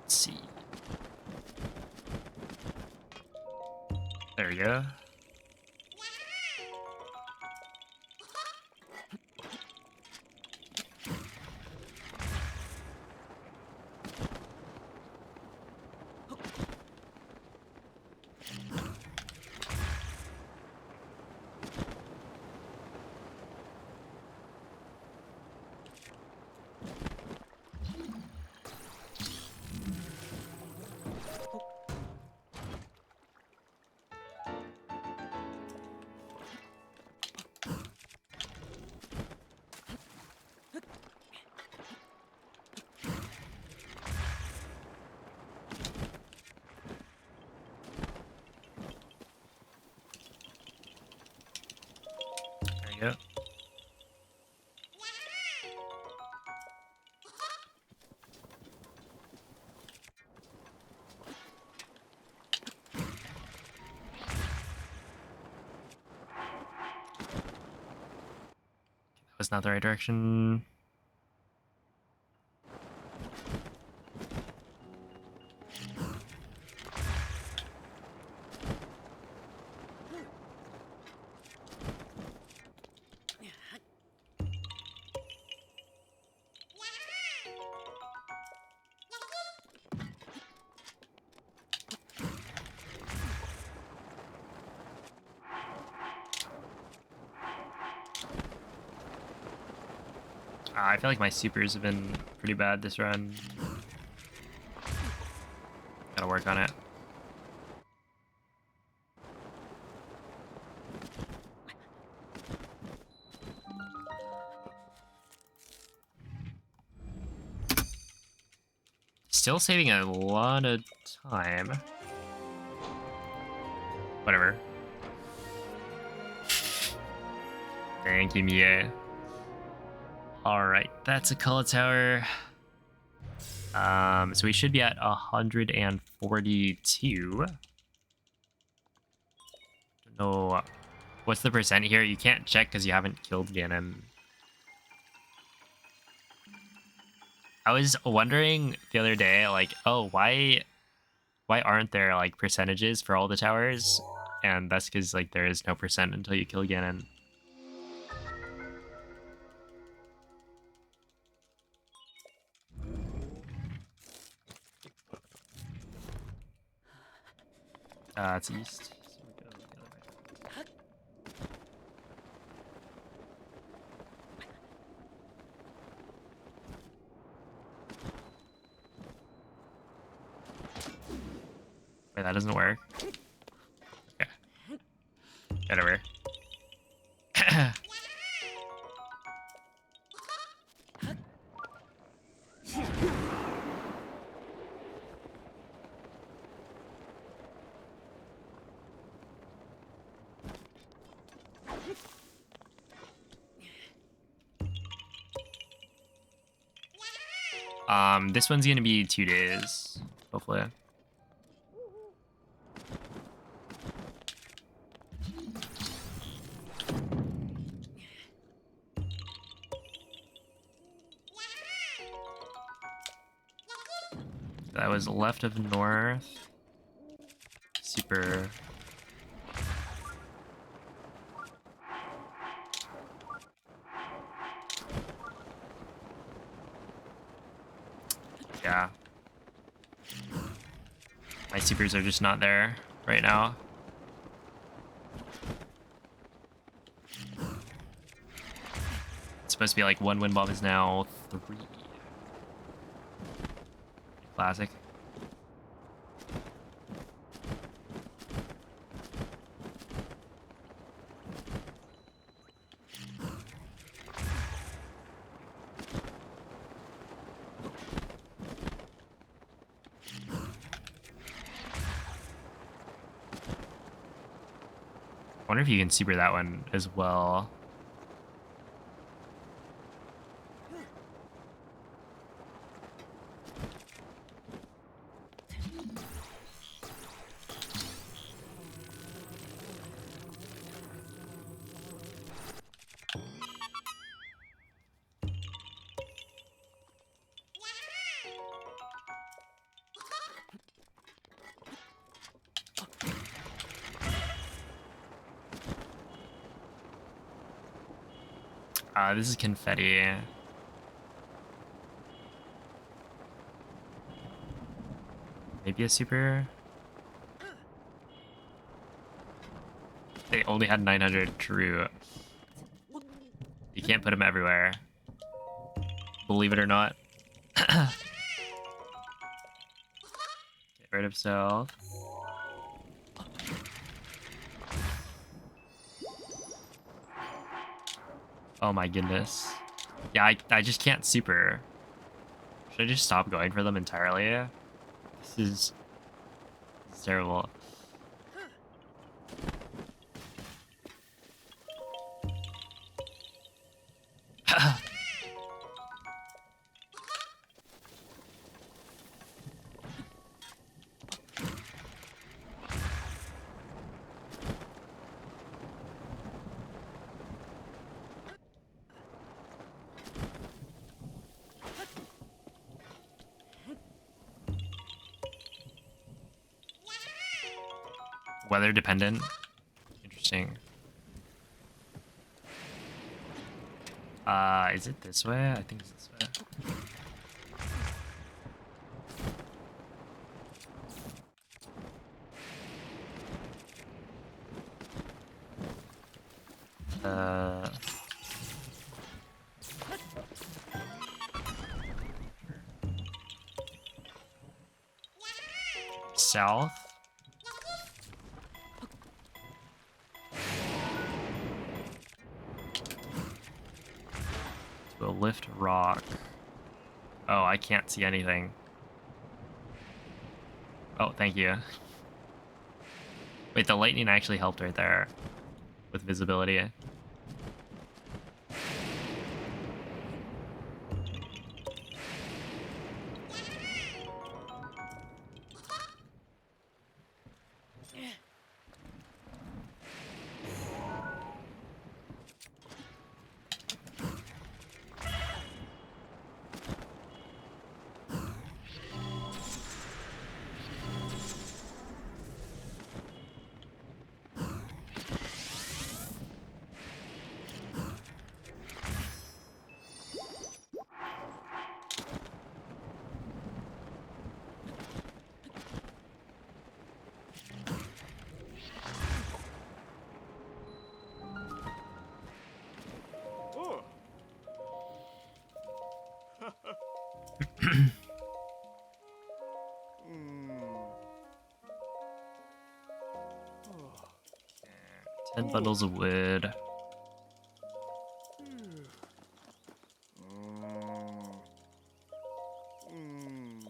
Let's see. There we go. There you go. That was not the right direction. I feel like my supers have been pretty bad this run. Gotta work on it. Still saving a lot of time. Whatever. Thank you, Mia. Alright, that's a Cullet Tower. So we should be at 142. Don't know what's the percent here. You can't check because you haven't killed Ganon. I was wondering the other day, like, oh, why aren't there like percentages for all the towers? And that's because like there is no percent until you kill Ganon. It's east. So we go the other way. Wait, that doesn't work. Okay. Get over here. This one's gonna be 2 days, hopefully. That was left of north. Super. Yeah. My supers are just not there right now. It's supposed to be like 1 wind bomb is now 3. Classic. I wonder if you can super that one as well. This is confetti. Maybe a super? They only had 900, true. You can't put them everywhere. Believe it or not. Get rid of self. Oh my goodness. Yeah, I just can't super. Should I just stop going for them entirely? This is terrible. Weather dependent. Interesting. Is it this way? I think it's this way. South? To a lift rock. Oh, I can't see anything. Oh, thank you. Wait, the lightning actually helped right there with visibility. Oh. Mm. 10 bundles of wood. Mm. Mm.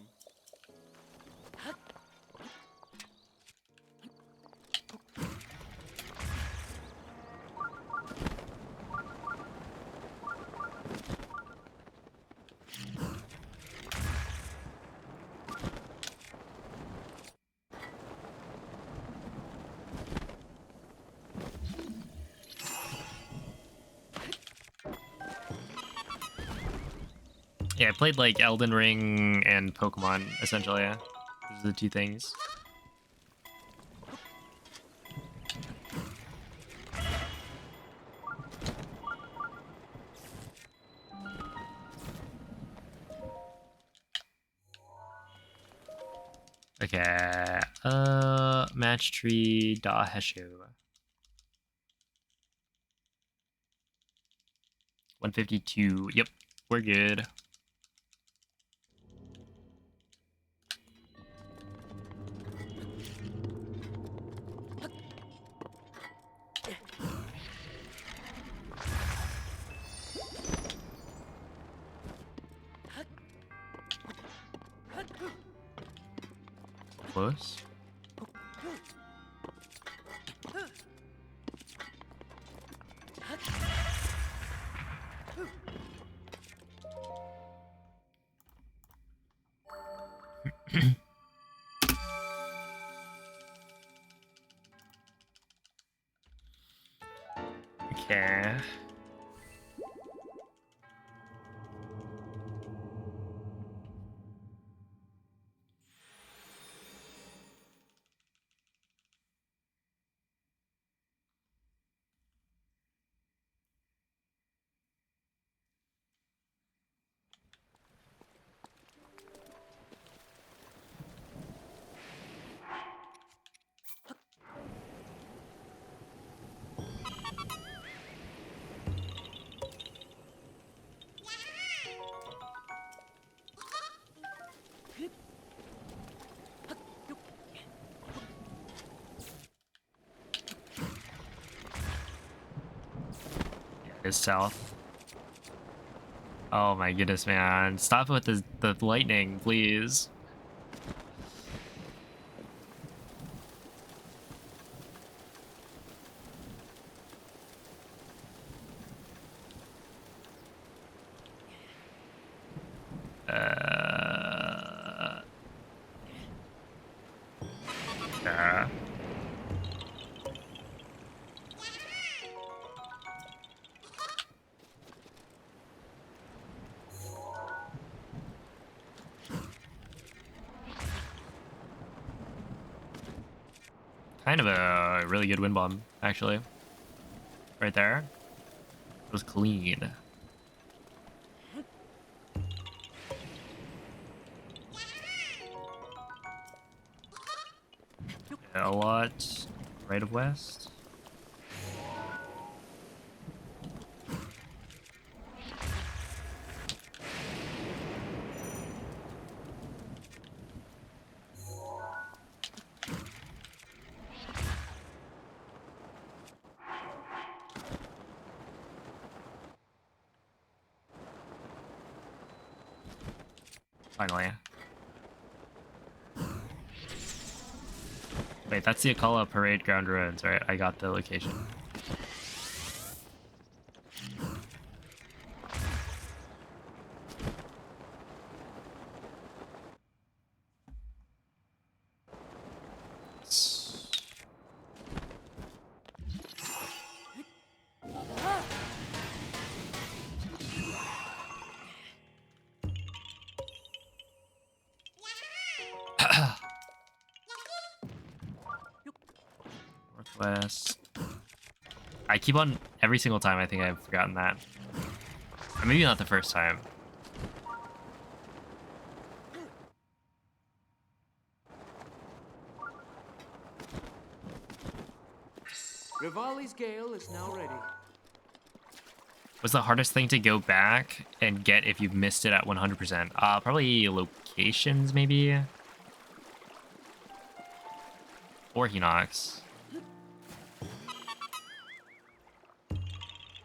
Yeah, I played like Elden Ring and Pokemon, essentially. Those are the two things. Okay, match tree da heshu. 152. Yep, we're good. Close. Okay. Is south. Oh my goodness, man. Stop with the lightning, please. Yeah. Kind of a really good wind bomb, actually. Right there. It was clean. Yeah, a lot right of west. Finally. Wait, that's the Akala Parade Ground Ruins, right? I got the location. Northwest. I keep on every single time. I think I've forgotten that. Or maybe not the first time. Rivali's Gale is now ready. What's the hardest thing to go back and get if you've missed it at 100%? Probably locations, maybe? Or Hinox.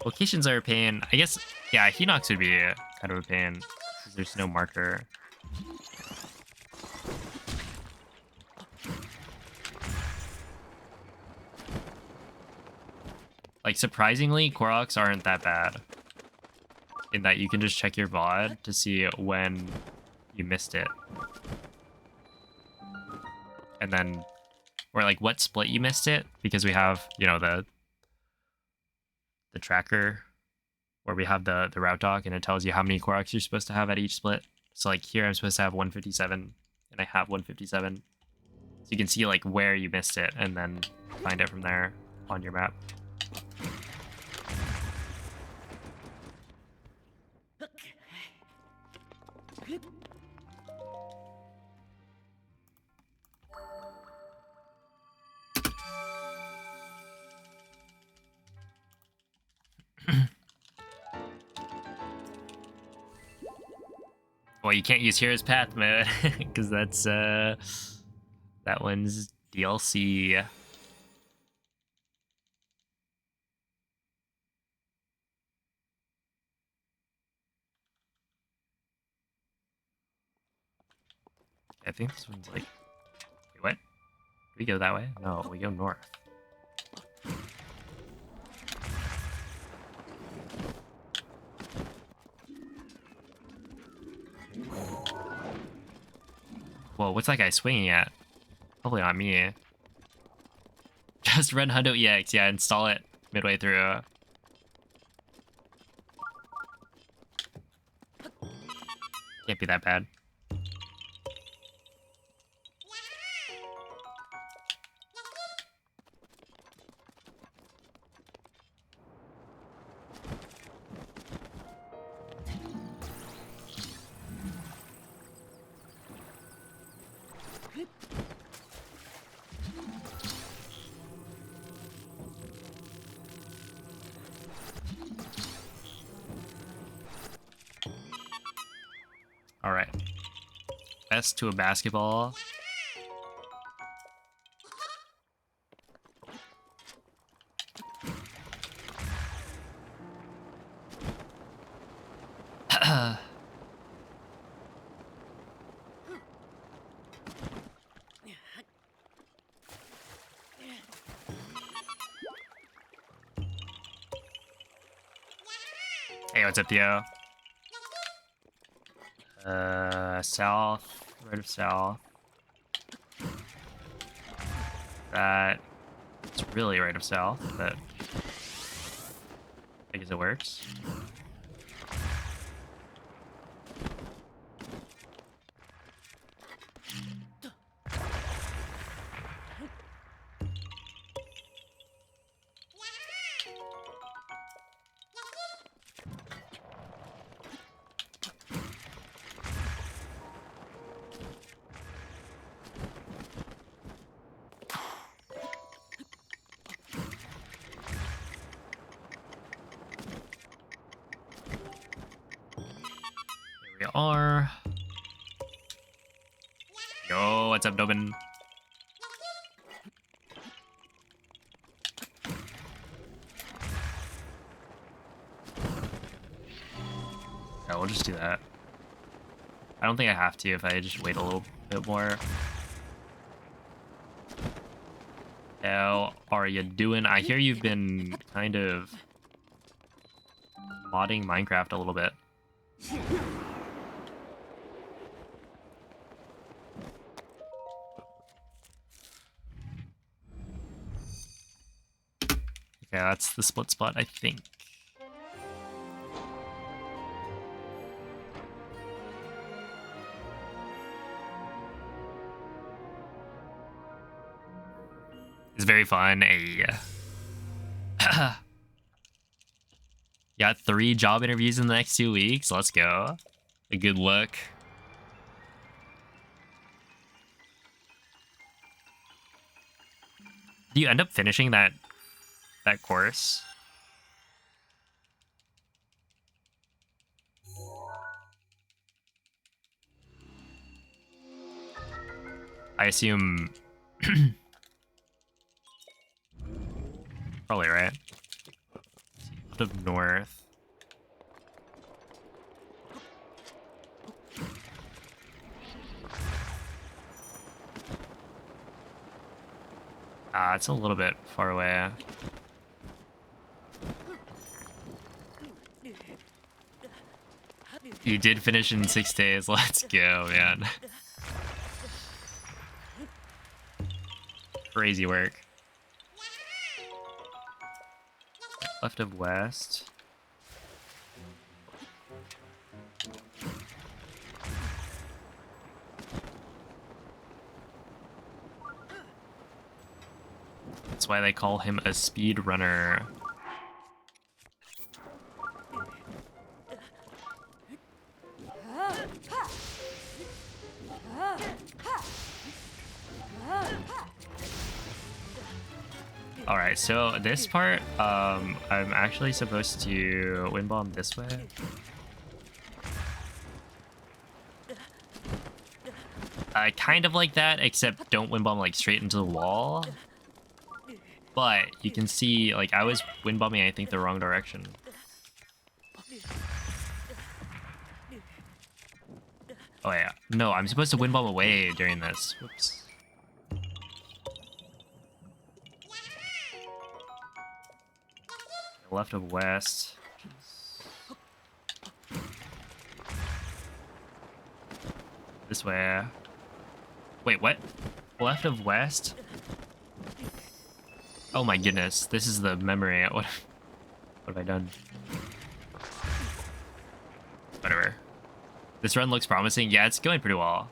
Locations are a pain. I guess, yeah, Hinox would be kind of a pain, because there's no marker. Like, surprisingly, Koroks aren't that bad. In that you can just check your VOD to see when you missed it. And then, or like what split you missed it, because we have, you know, the tracker where we have the route doc and it tells you how many Koroks you're supposed to have at each split. So like here I'm supposed to have 157 and I have 157. So you can see like where you missed it and then find it from there on your map. Well, you can't use Hero's Path mode because that's that one's DLC. I think this one's like, wait, what? Do we go that way? No, we go north. Whoa, what's that guy swinging at? Hopefully not me. Just run Hundo EX, yeah, install it midway through. Can't be that bad. All right. S to a basketball. Hey, what's up, Theo? South, right of south. That it's really right of south, but I guess it works. Here we are. Yo, what's up, Dobin? Yeah, we'll just do that. I don't think I have to if I just wait a little bit more. How are you doing? I hear you've been kind of modding Minecraft a little bit. Okay, that's the split spot, I think. It's very fun. Hey. Got 3 job interviews in the next 2 weeks. Let's go. A good look. Do you end up finishing that course? I assume probably right. Out of north. It's a little bit far away. You did finish in 6 days. Let's go, man. Crazy work. Left of west. That's why they call him a speed runner. Alright, so this part, I'm actually supposed to wind bomb this way. Kind of like that, except don't wind bomb like straight into the wall. But you can see, like, I was wind bombing, I think, the wrong direction. Oh yeah, no, I'm supposed to wind bomb away during this. Whoops. Left of west. This way. Wait, what? Left of west? Oh my goodness, this is the memory. What have I done? Whatever. This run looks promising. Yeah, it's going pretty well.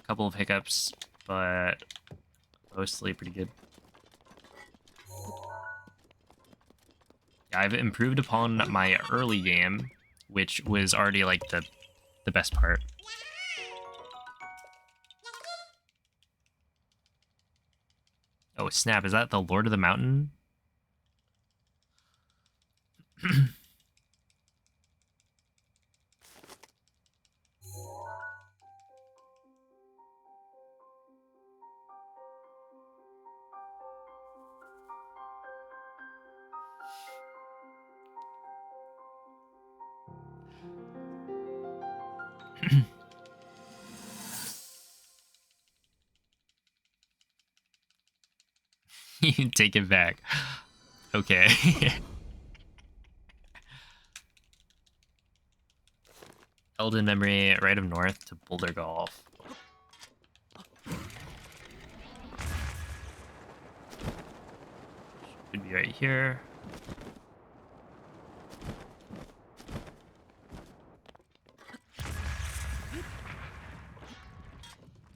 Couple of hiccups, but mostly pretty good. Yeah, I've improved upon my early game, which was already like the best part. Oh snap, is that the Lord of the Mountain? You take it back. Okay. Elden Memory, right of north to Boulder Golf. Should be right here.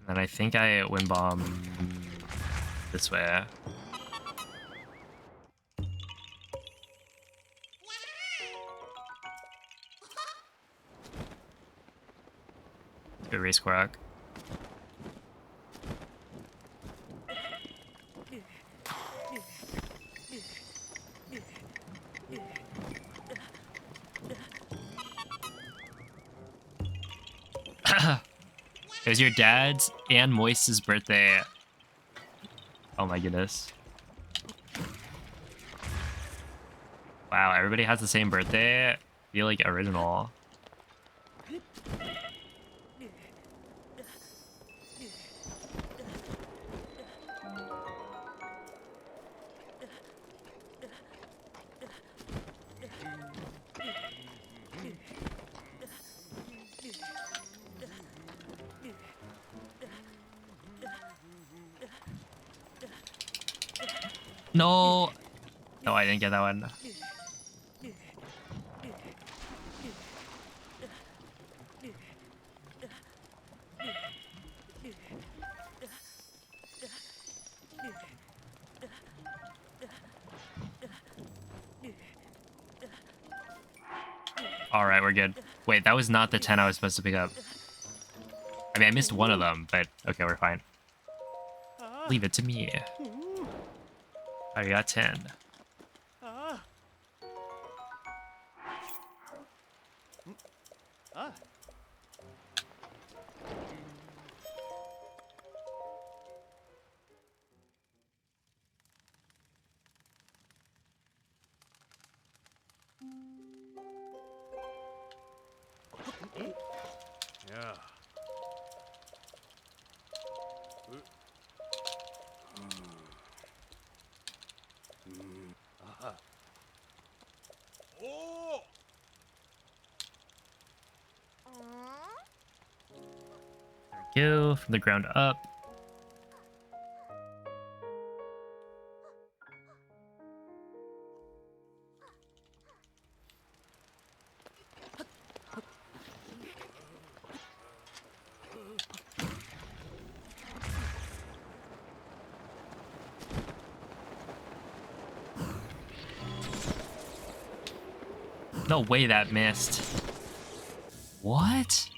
And then I think I wind bomb this way. Good race quack. It was your dad's and Moist's birthday. Oh my goodness. Wow, everybody has the same birthday. I feel like original. No! No, I didn't get that one. Alright, we're good. Wait, that was not the 10 I was supposed to pick up. I mean, I missed one of them, but okay, we're fine. Leave it to me. I got 10. Yeah. Oh! There we go, from the ground up. No way that missed. What?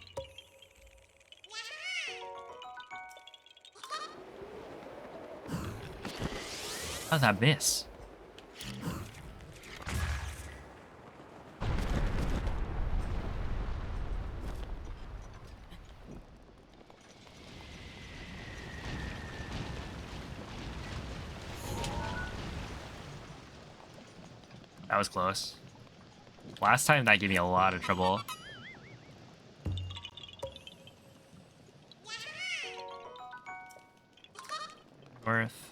How did that miss? That was close. Last time that gave me a lot of trouble. North.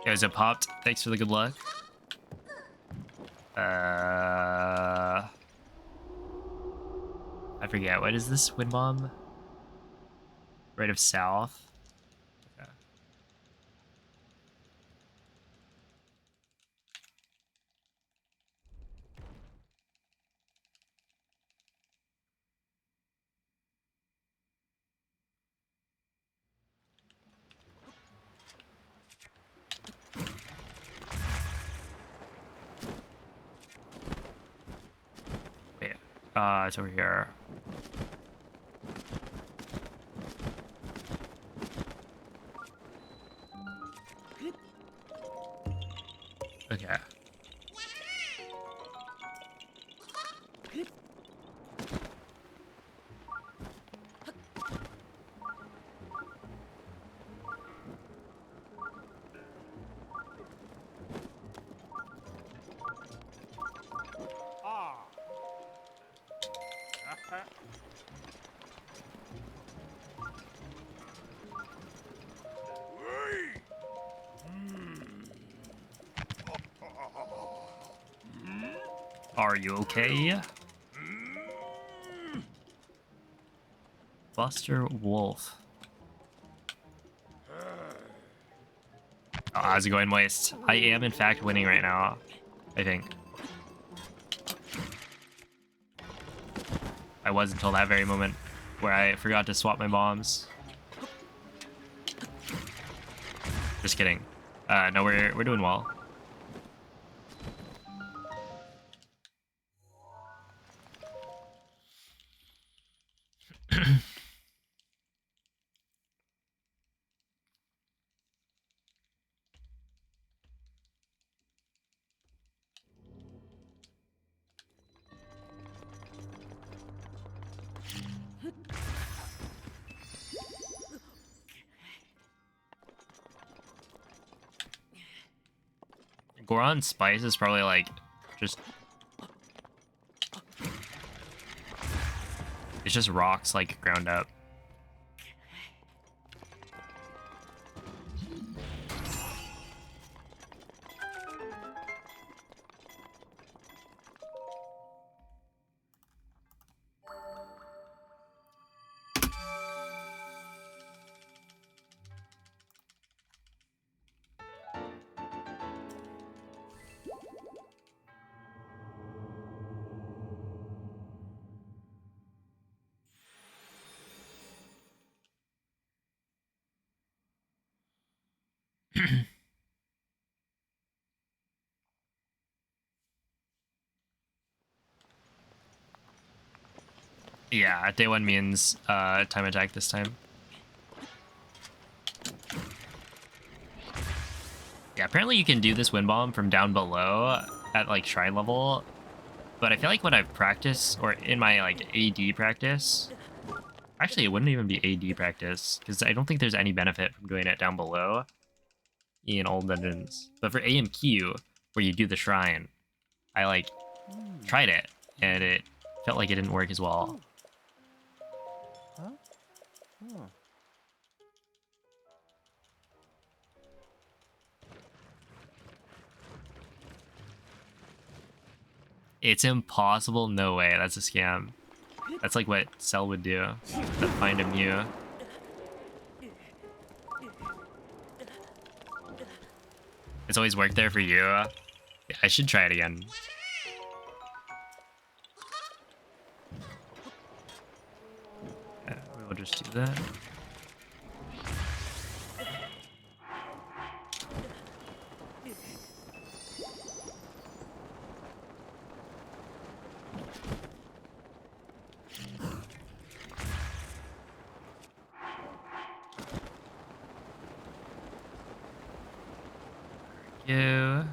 Guys, it popped. Thanks for the good luck. I forget. What is this wind bomb? Right of south. Okay. Wait. It's over here. Okay. Ah. Are you okay? Buster Wolf. Oh, how's it going, Moist? I am, in fact, winning right now. I think. I was until that very moment where I forgot to swap my bombs. Just kidding. No, we're doing well. Goron Spice is probably like just it's just rocks like ground up. Yeah, day one means time attack this time. Yeah, apparently you can do this wind bomb from down below at like shrine level, but I feel like when I've practiced or in my like AD practice, actually it wouldn't even be AD practice because I don't think there's any benefit from doing it down below in old dungeons. But for AMQ, where you do the shrine, I like tried it and it felt like it didn't work as well. Huh? Oh. It's impossible. No way. That's a scam. That's like what Cell would do. To find a Mew. It's always worked there for you. Yeah, I should try it again. Yeah, we'll just do that. You.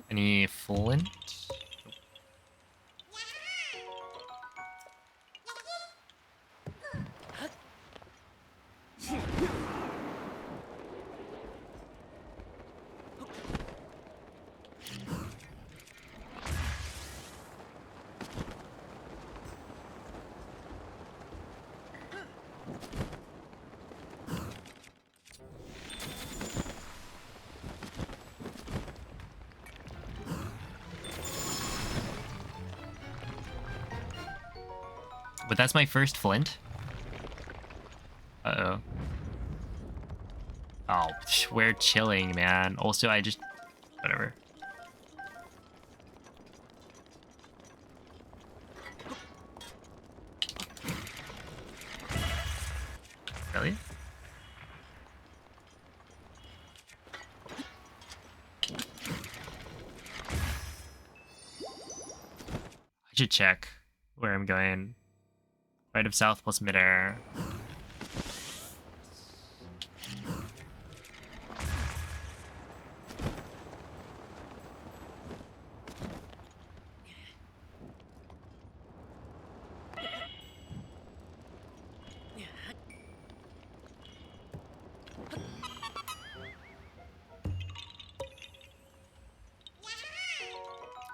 Any flint? But that's my first flint. Uh-oh. Oh, we're chilling, man. Also, I just... Whatever. Really? I should check where I'm going. Right of south plus midair.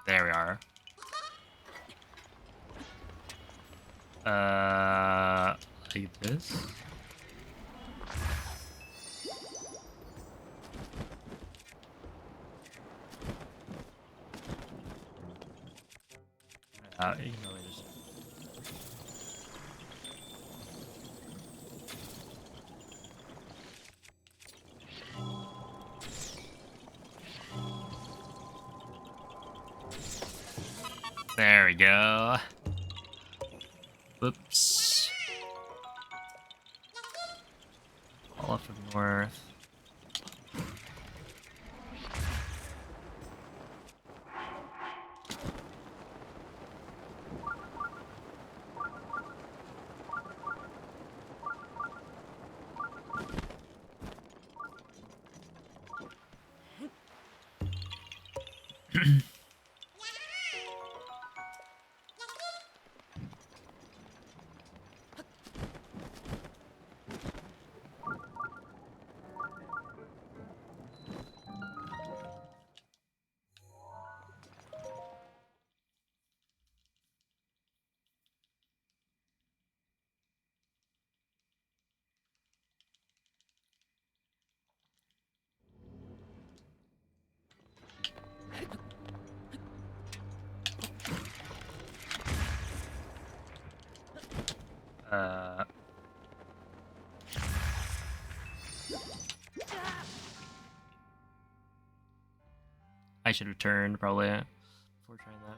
There we are. Like this. You can really just... There we go. Whoops. All up from north. I should have turned probably before trying that.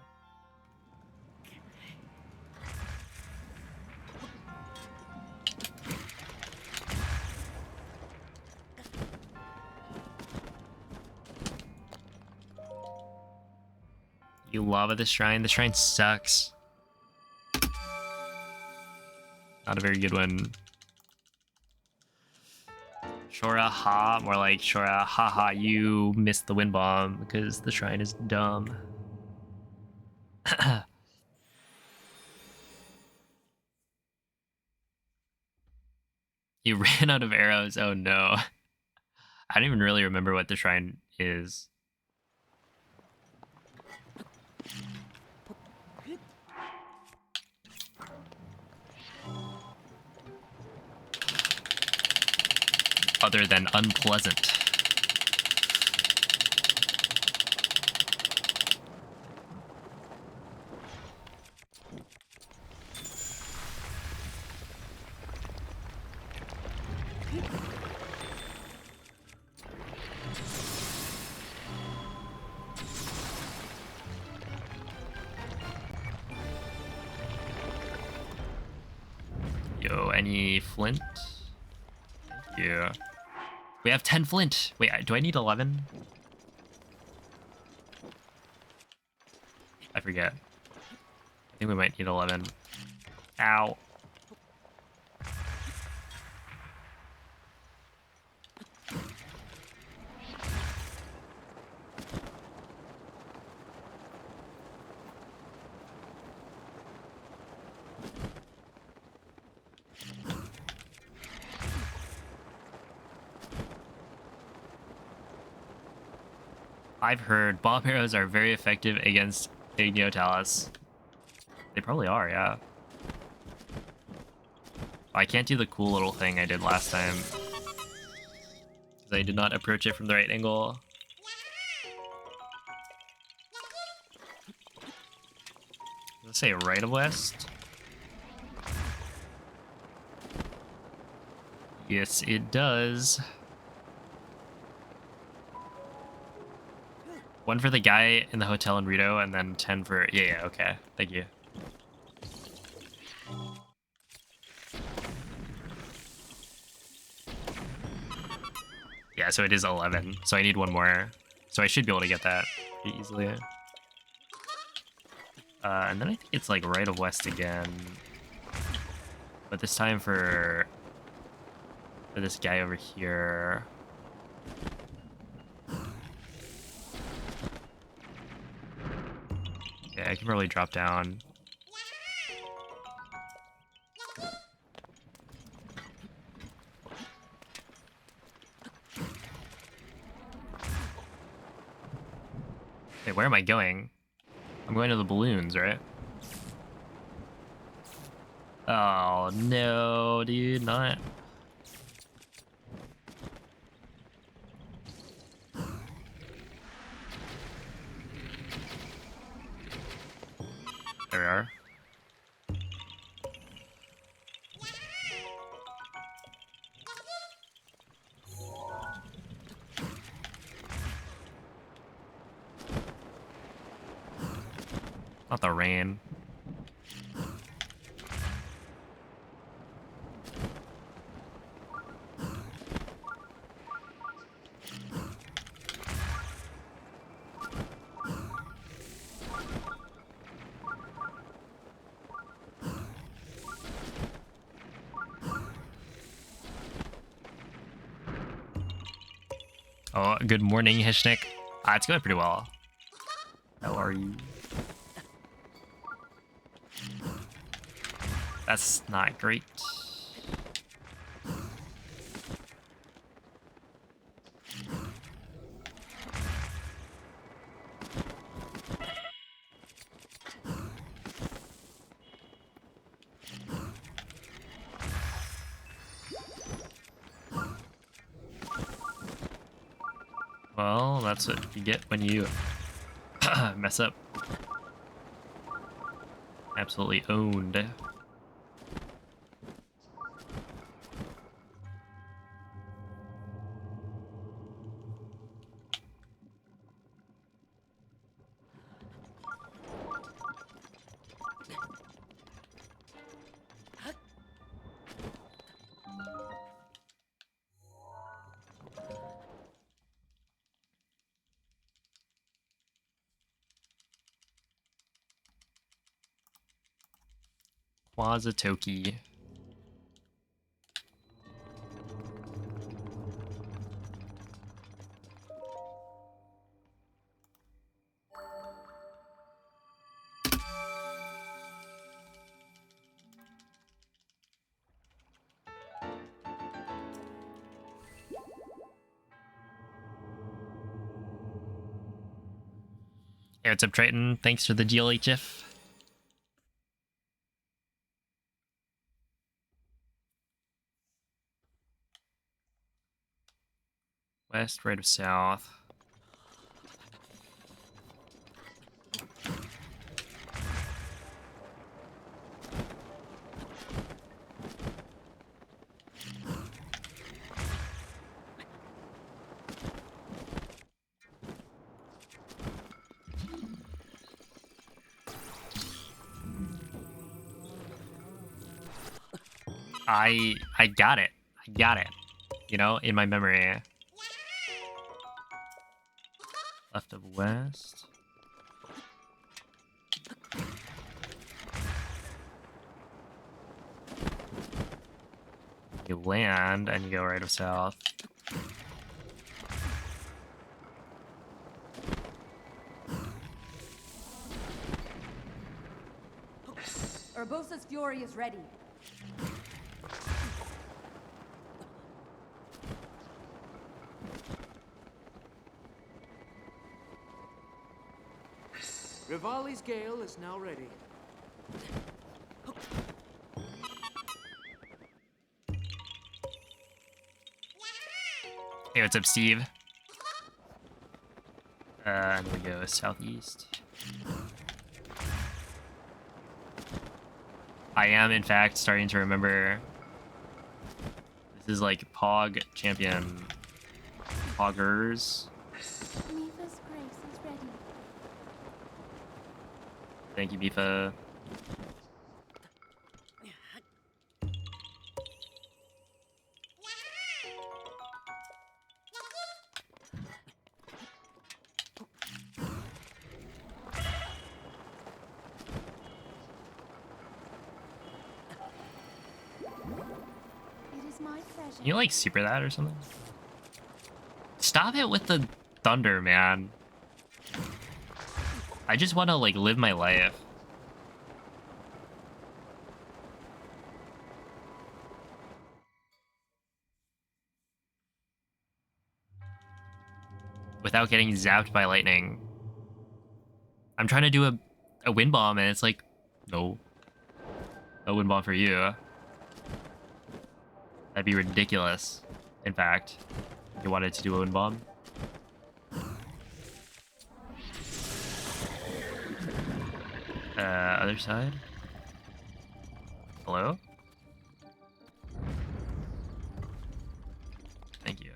You lava the shrine? The shrine sucks. Not a very good one. Shora ha, more like Shora haha, you missed the wind bomb because the shrine is dumb. You ran out of arrows. Oh no. I don't even really remember what the shrine is. Other than unpleasant. Yo, any flint? Thank you. We have 10 flint. Wait, do I need 11? I forget. I think we might need 11. Ow. I've heard bomb arrows are very effective against Igniotalus. They probably are, yeah. I can't do the cool little thing I did last time, because I did not approach it from the right angle. Does it say right of west? Yes, it does. One for the guy in the hotel in Rito, and then 10 for... Yeah, okay. Thank you. Yeah, so it is 11. So I need one more. So I should be able to get that pretty easily. And then I think it's like right of west again. But this time for this guy over here. Yeah, I can probably drop down. Hey, where am I going? I'm going to the balloons, right? Oh, no, dude, not... There we are. Not the rain. Oh, good morning, Hishnik. It's going pretty well. How are you? That's not great. Well, that's what you get when you mess up. Absolutely owned. Quasatoki. Hey, what's up, Triton? Thanks for the GLHF. West, right of south. I got it. I got it. You know, in my memory. Left of west. You land and you go right of south. Urbosa's fury is ready. Rivali's gale is now ready. Hey, what's up, Steve? And we go southeast. I am, in fact, starting to remember. This is like Pog champion. Poggers. Mifa's grace is ready. Thank you, Bifa. It is my pleasure. Can you like super that or something? Stop it with the thunder, man. I just want to like live my life. Without getting zapped by lightning. I'm trying to do a wind bomb and it's like, no. No wind bomb for you. That'd be ridiculous. In fact, if you wanted to do a wind bomb. Other side? Hello? Thank you.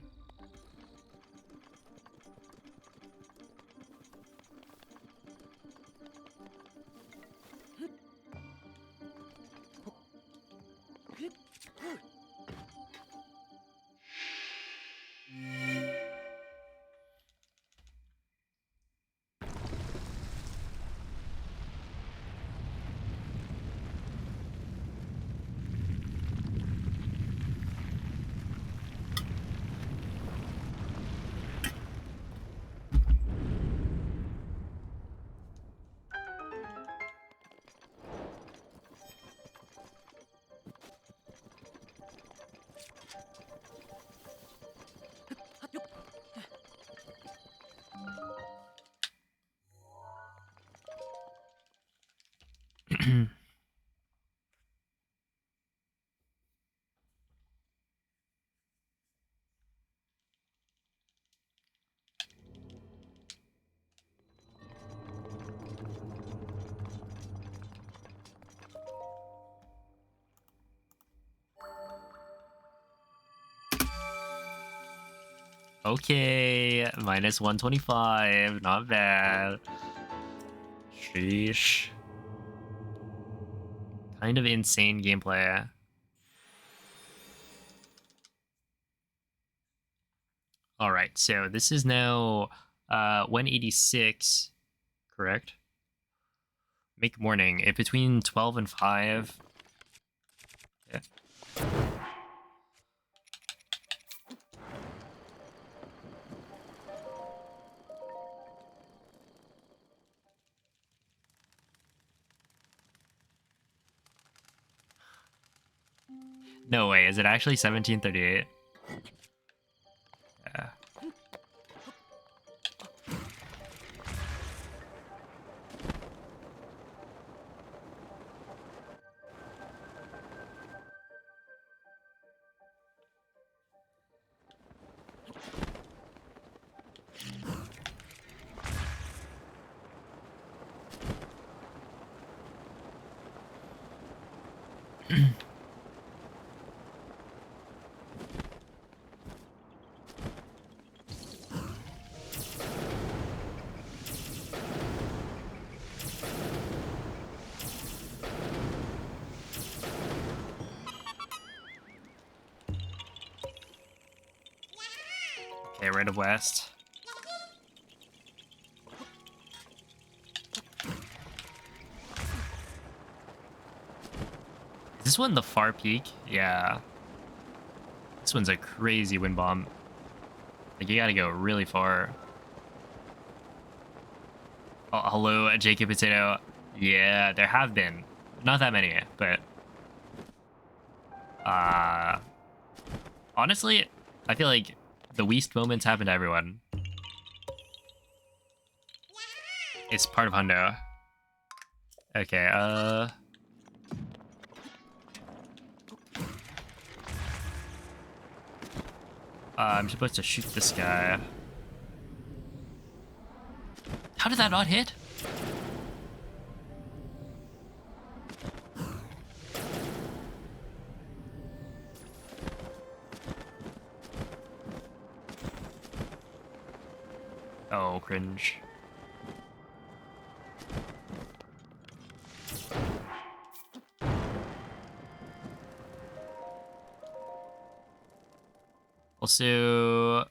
Okay, minus 125, not bad. Sheesh. Kind of insane gameplay. All right, so this is now 186, correct? Make morning, if between 12 and 5. Yeah. No way, is it actually 1738? Yeah. Okay, right of west. Is this one the far peak? Yeah. This one's a crazy wind bomb. Like, you gotta go really far. Oh, hello, JK Potato. Yeah, there have been. Not that many, but... honestly, I feel like the Weast moments happen to everyone. It's part of Hundo. Okay, I'm supposed to shoot this guy. How did that not hit? Oh, cringe. Also...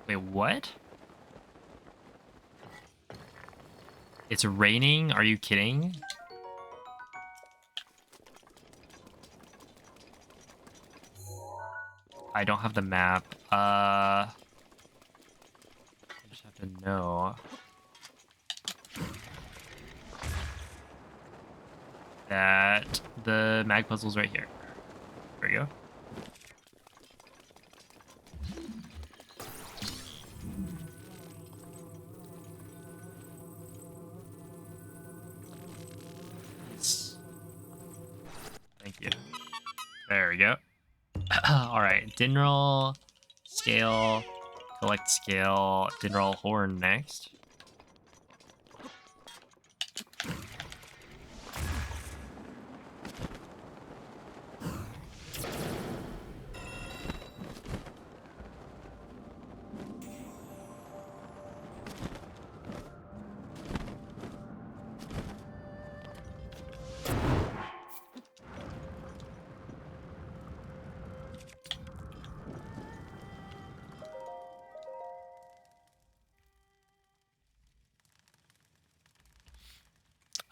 Wait, what? It's raining? Are you kidding? I don't have the map. I just have to know that the mag puzzle's right here. There we go. Nice. Thank you. There we go. Alright, Dinroll, scale, collect scale, Dinroll horn next.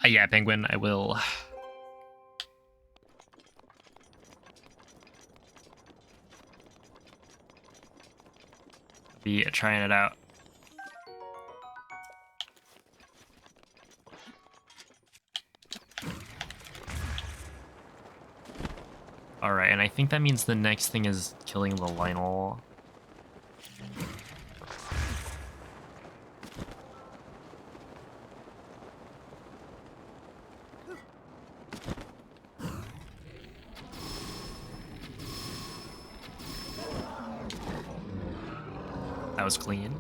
Yeah, Penguin, I will. Be trying it out. Alright, and I think that means the next thing is killing the Lionel. That was clean.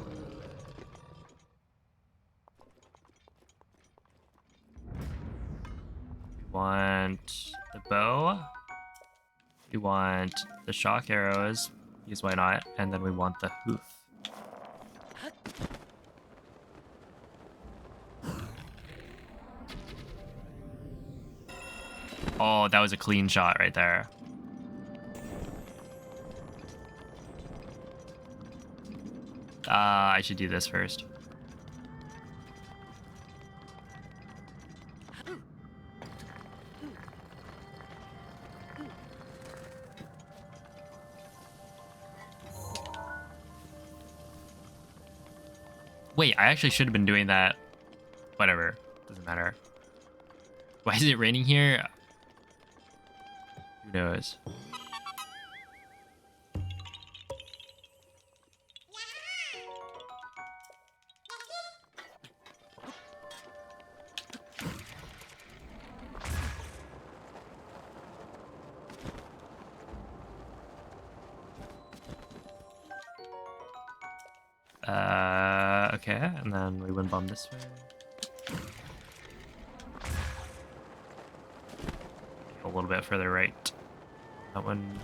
We want the bow. We want the shock arrows, because why not? And then we want the hoof. Oh, that was a clean shot right there. I should do this first. Wait, I actually should have been doing that. Whatever. Doesn't matter. Why is it raining here? Who knows? Okay, and then we wind bomb this way. A little bit further right. That one.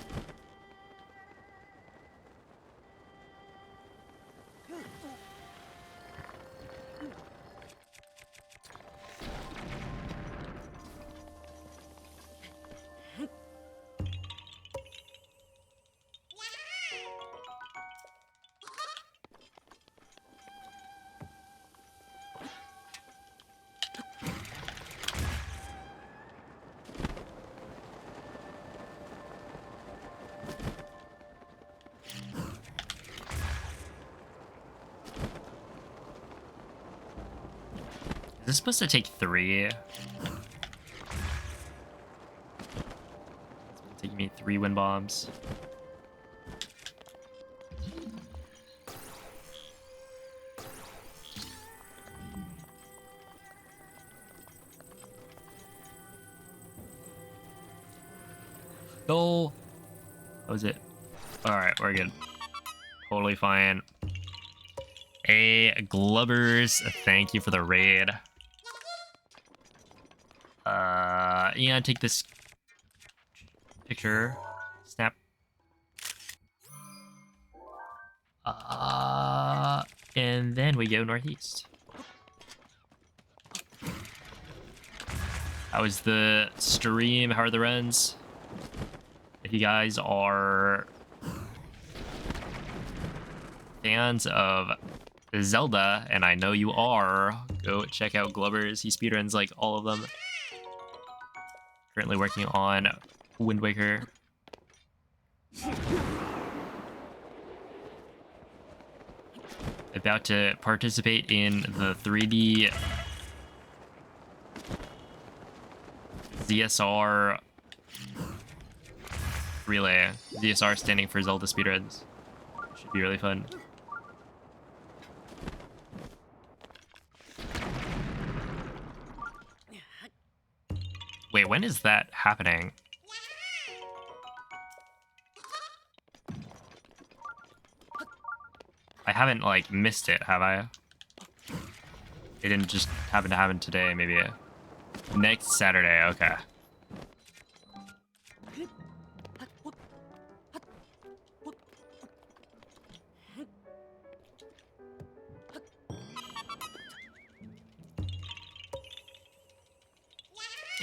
Is this supposed to take 3? It's taking me 3 wind bombs. No! That was it. Alright, we're good. Totally fine. Hey, Glubbers, thank you for the raid. Yeah, take this picture. Snap. And then we go northeast. How is the stream? How are the runs? If you guys are fans of Zelda, and I know you are, go check out Glubbers. He speedruns like all of them. Currently working on Wind Waker. About to participate in the 3D ZSR relay. ZSR standing for Zelda speedruns. Should be really fun. Wait, when is that happening? I haven't, like, missed it, have I? It didn't just happen to happen today, maybe. Next Saturday, okay.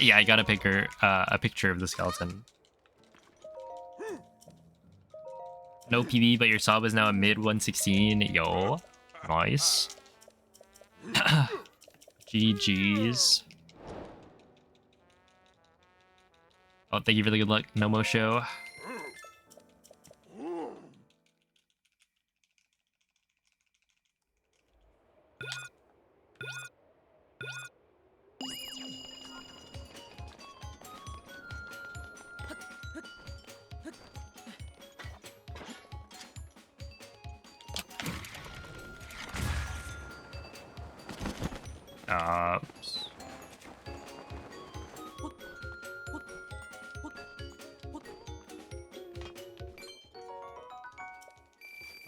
Yeah, I got a picture of the skeleton. No PB, but your sub is now a mid 116. Yo, nice. GG's. Oh, thank you for the good luck, Nomo Show.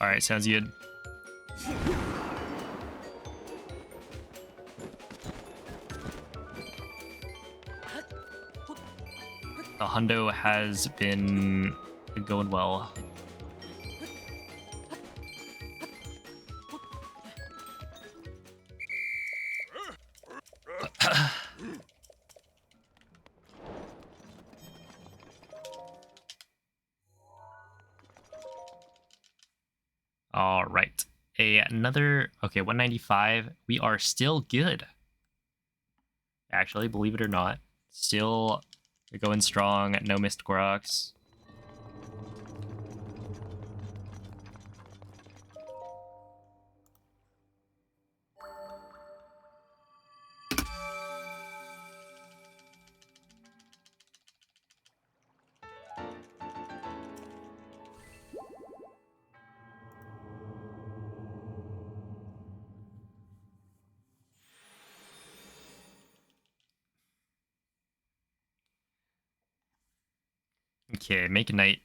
Alright, sounds good. The hundo has been going well. All right. Another, okay, 195. We are still good. Actually, believe it or not. Still going strong. No missed Grox. Okay, make a night.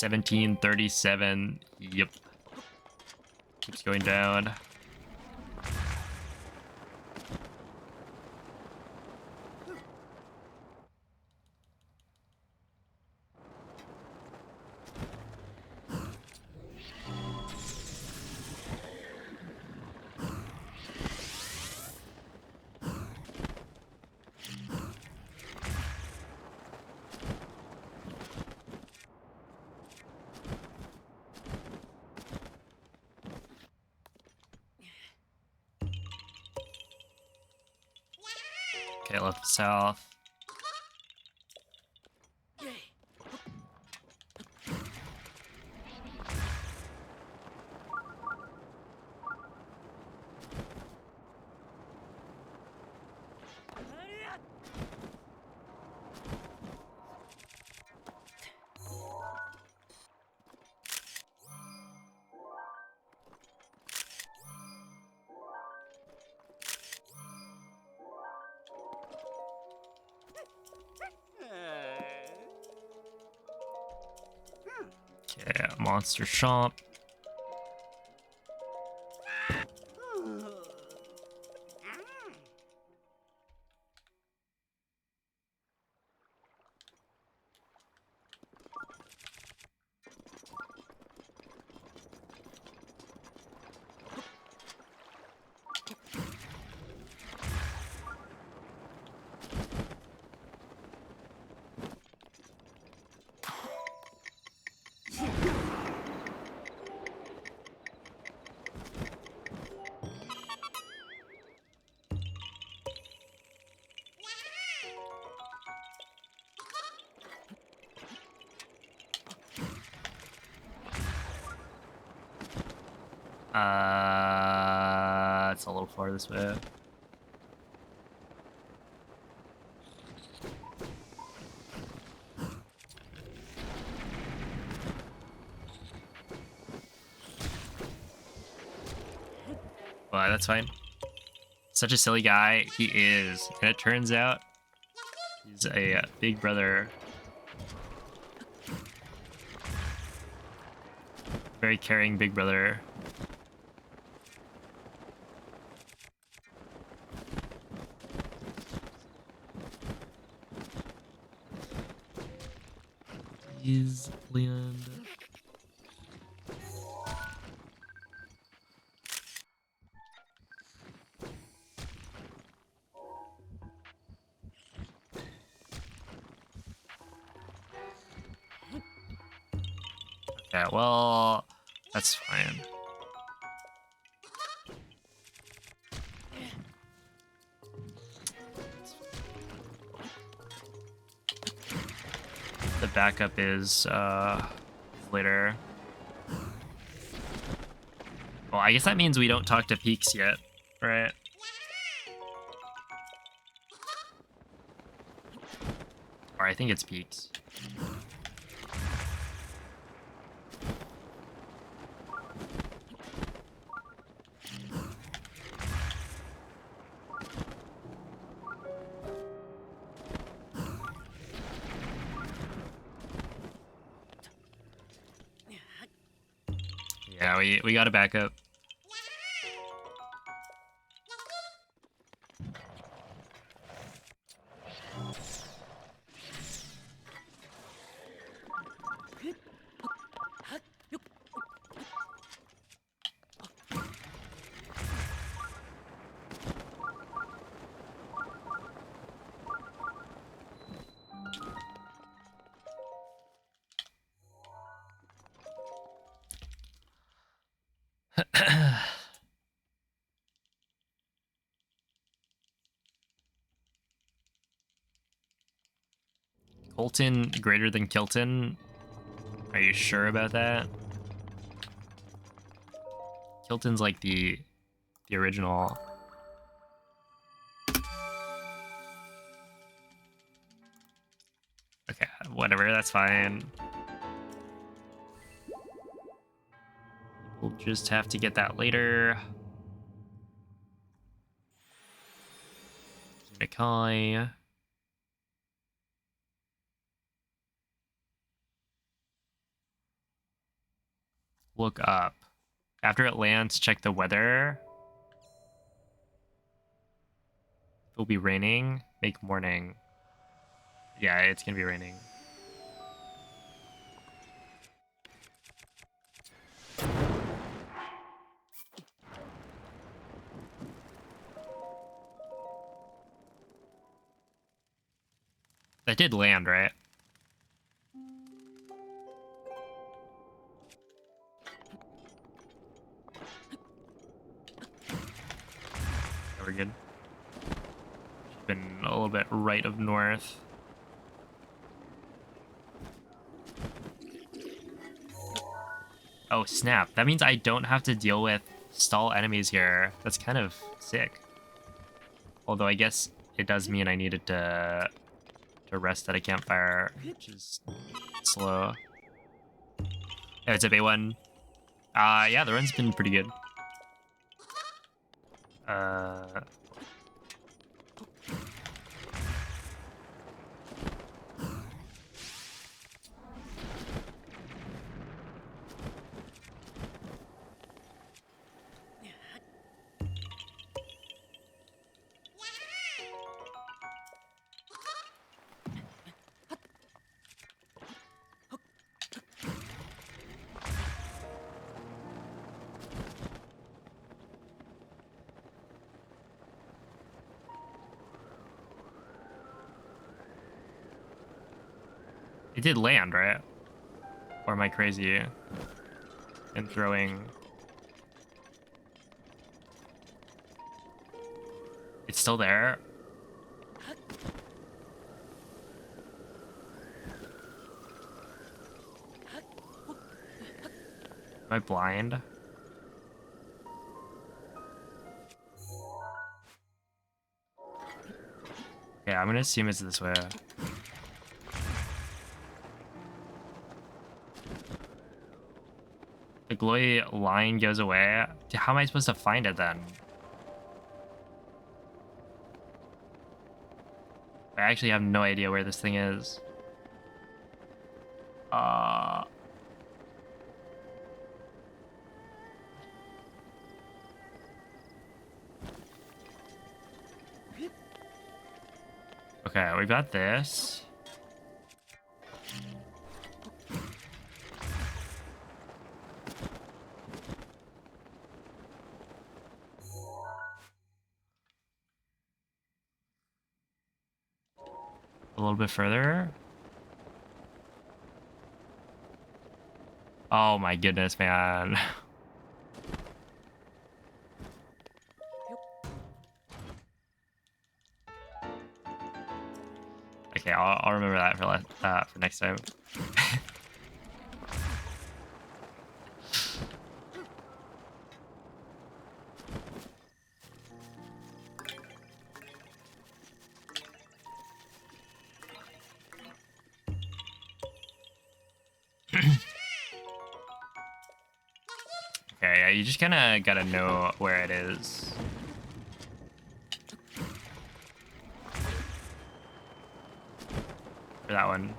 1737. Yep. Keeps going down. Okay, left south. Okay, monster shop. It's a little far this way. But that's fine. Such a silly guy he is, and it turns out he's a big brother. Very caring big brother. Is Leon? Okay, well, that's fine. The backup is later. Well, I guess that means we don't talk to Peaks yet, right? Or I think it's Peaks. Yeah, we got a backup. Colton greater than Kilton? Are you sure about that? Kilton's like the original. Okay, whatever, that's fine. We'll just have to get that later. Nikai. look up. After it lands, check the weather. It'll be raining. Make morning. Yeah, it's gonna be raining. That did land, right? Yeah, we're good. Been a little bit right of north. Oh, snap. That means I don't have to deal with stall enemies here. That's kind of sick. Although I guess it does mean I needed to rest at a campfire, which is slow. Yeah, it's a B1. Yeah, the run's been pretty good. It did land, right? Or am I crazy? And throwing... It's still there? Am I blind? Okay, I'm gonna assume it's this way. The glowy line goes away. How am I supposed to find it then? I actually have no idea where this thing is. Okay, we've got this. A little bit further. Oh my goodness, man. Okay, I'll remember that for next time. Okay, yeah, you just kind of gotta know where it is. For that one.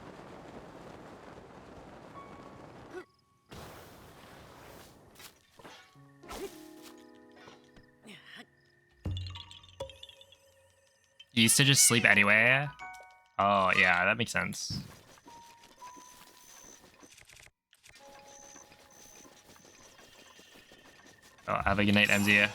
You used to just sleep anyway? Oh, yeah, that makes sense. Oh, have a good night, MZ.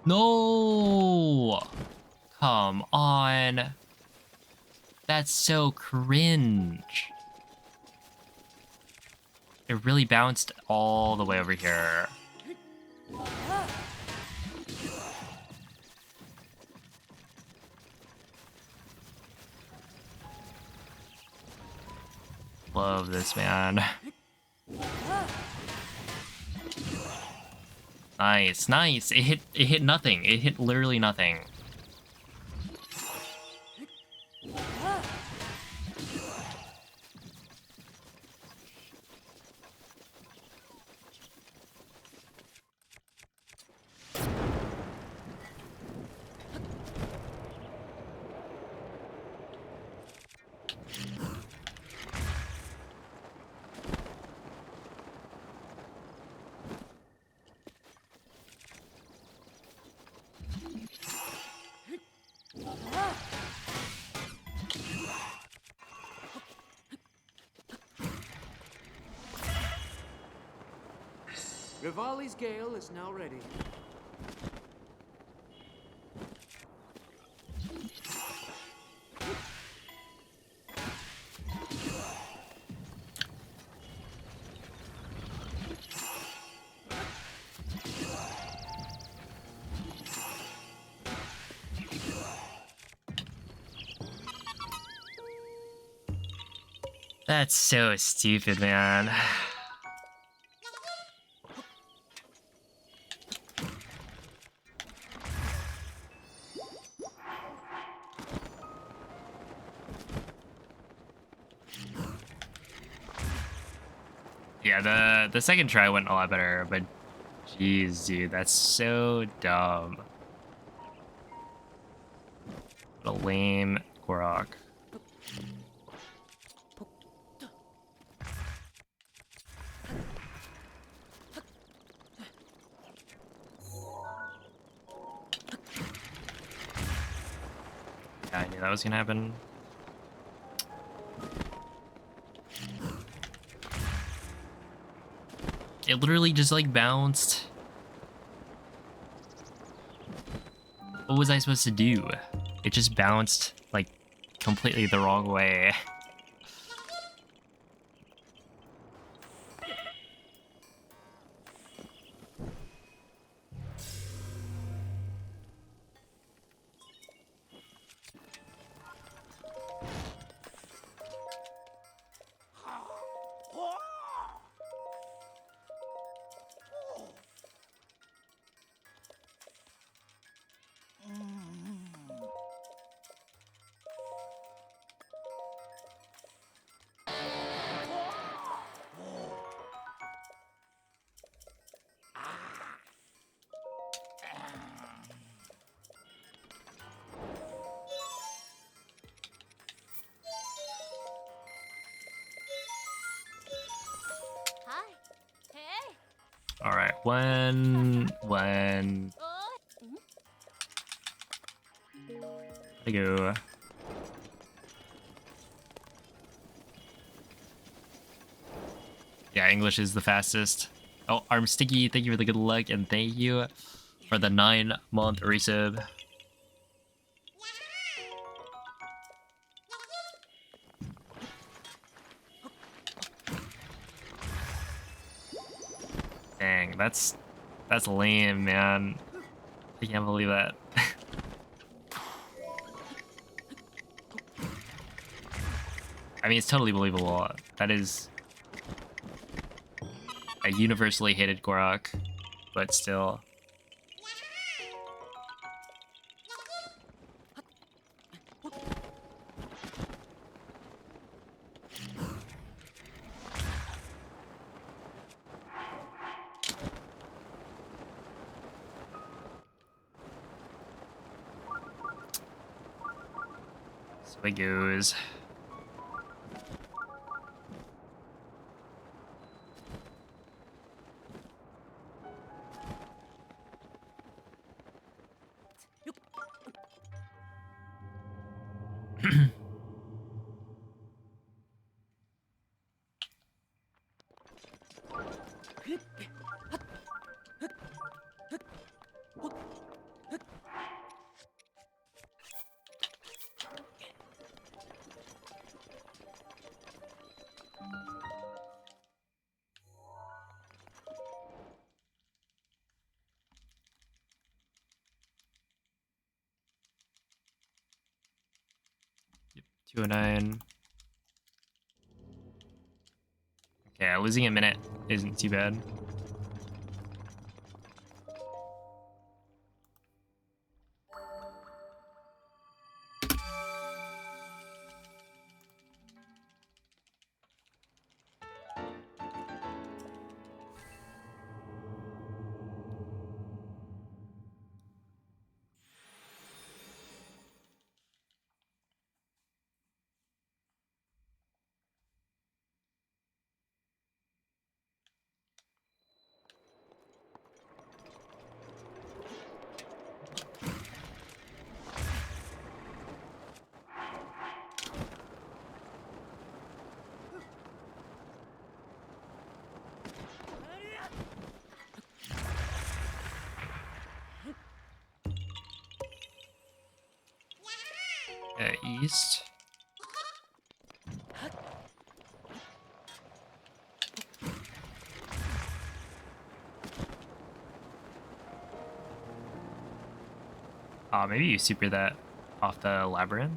No! Come on. That's so cringe. It really bounced all the way over here. Love this, man. Nice, nice. It hit nothing. It hit literally nothing. Rivali's gale is now ready. That's so stupid, man. Yeah, the second try went a lot better, but jeez, dude, that's so dumb. What a lame Korok. Yeah, I knew that was gonna happen. It literally just like bounced. What was I supposed to do? It just bounced like completely the wrong way. Hi. Hey. All right, when I go. Yeah, English is the fastest. Oh, Arm Sticky, thank you for the good luck, and thank you for the 9-month resub. Dang, that's lame, man. I can't believe that. I mean, it's totally believable. That is a universally hated Korok, but still. So it goes. Yep, 209. Okay, losing a minute isn't too bad. the east. Maybe you super that off the labyrinth.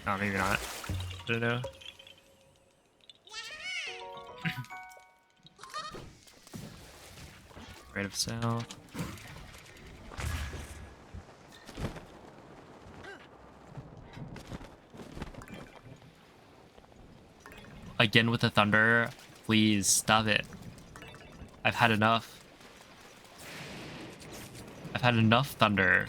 Oh, maybe not. I don't know. Right of south. Again with the thunder. Please stop it. I've had enough. I've had enough thunder.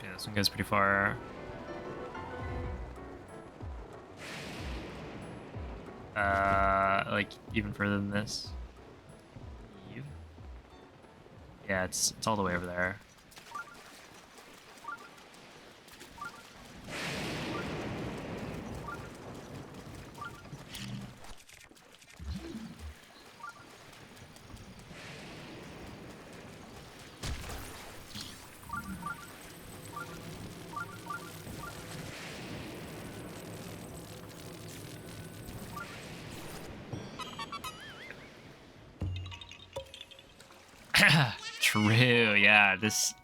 Yeah, this one goes pretty far. Like even further than this. Yeah, it's all the way over there. True, yeah, this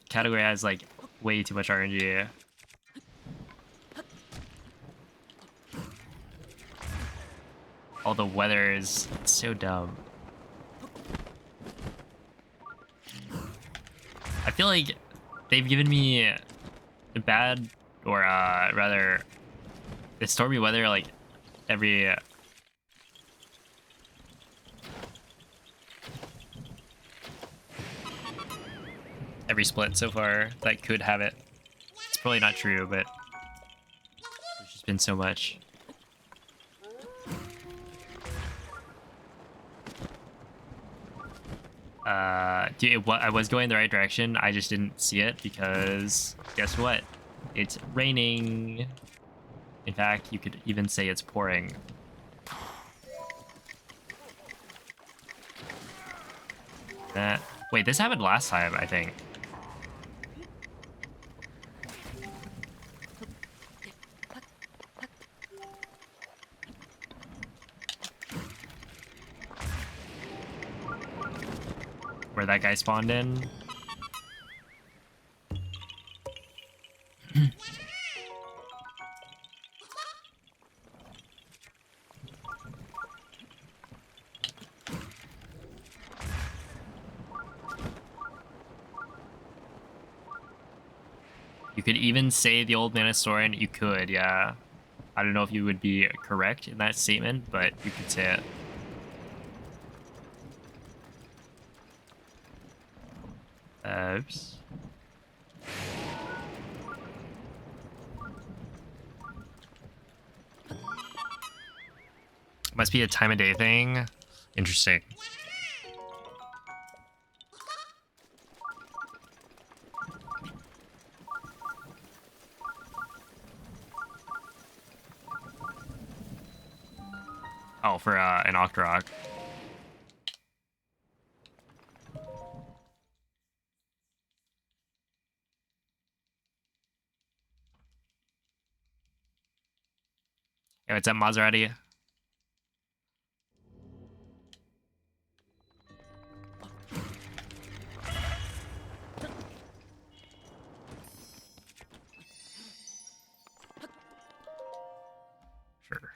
category has like way too much RNG. All the weather is so dumb. I feel like they've given me a bad, or rather, the stormy weather like every split so far that could have it. It's probably not true, but there's just been so much. Dude, I was going the right direction. I just didn't see it because guess what? It's raining. In fact, you could even say it's pouring. Wait, this happened last time, I think. Where that guy spawned in. You could even say the old man historian. You could, yeah. I don't know if you would be correct in that statement, but you could say it. Oops. Must be a time of day thing. Interesting. Oh, for an Octorok. Yeah, what's up, Maserati? Sure.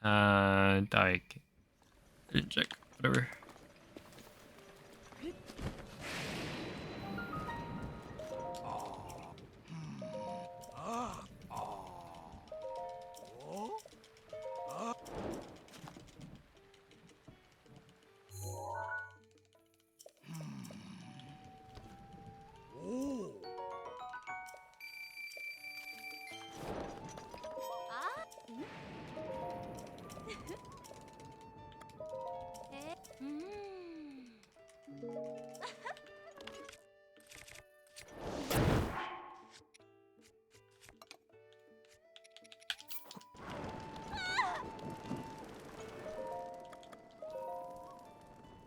Like, didn't check. Whatever. Ah. Eh?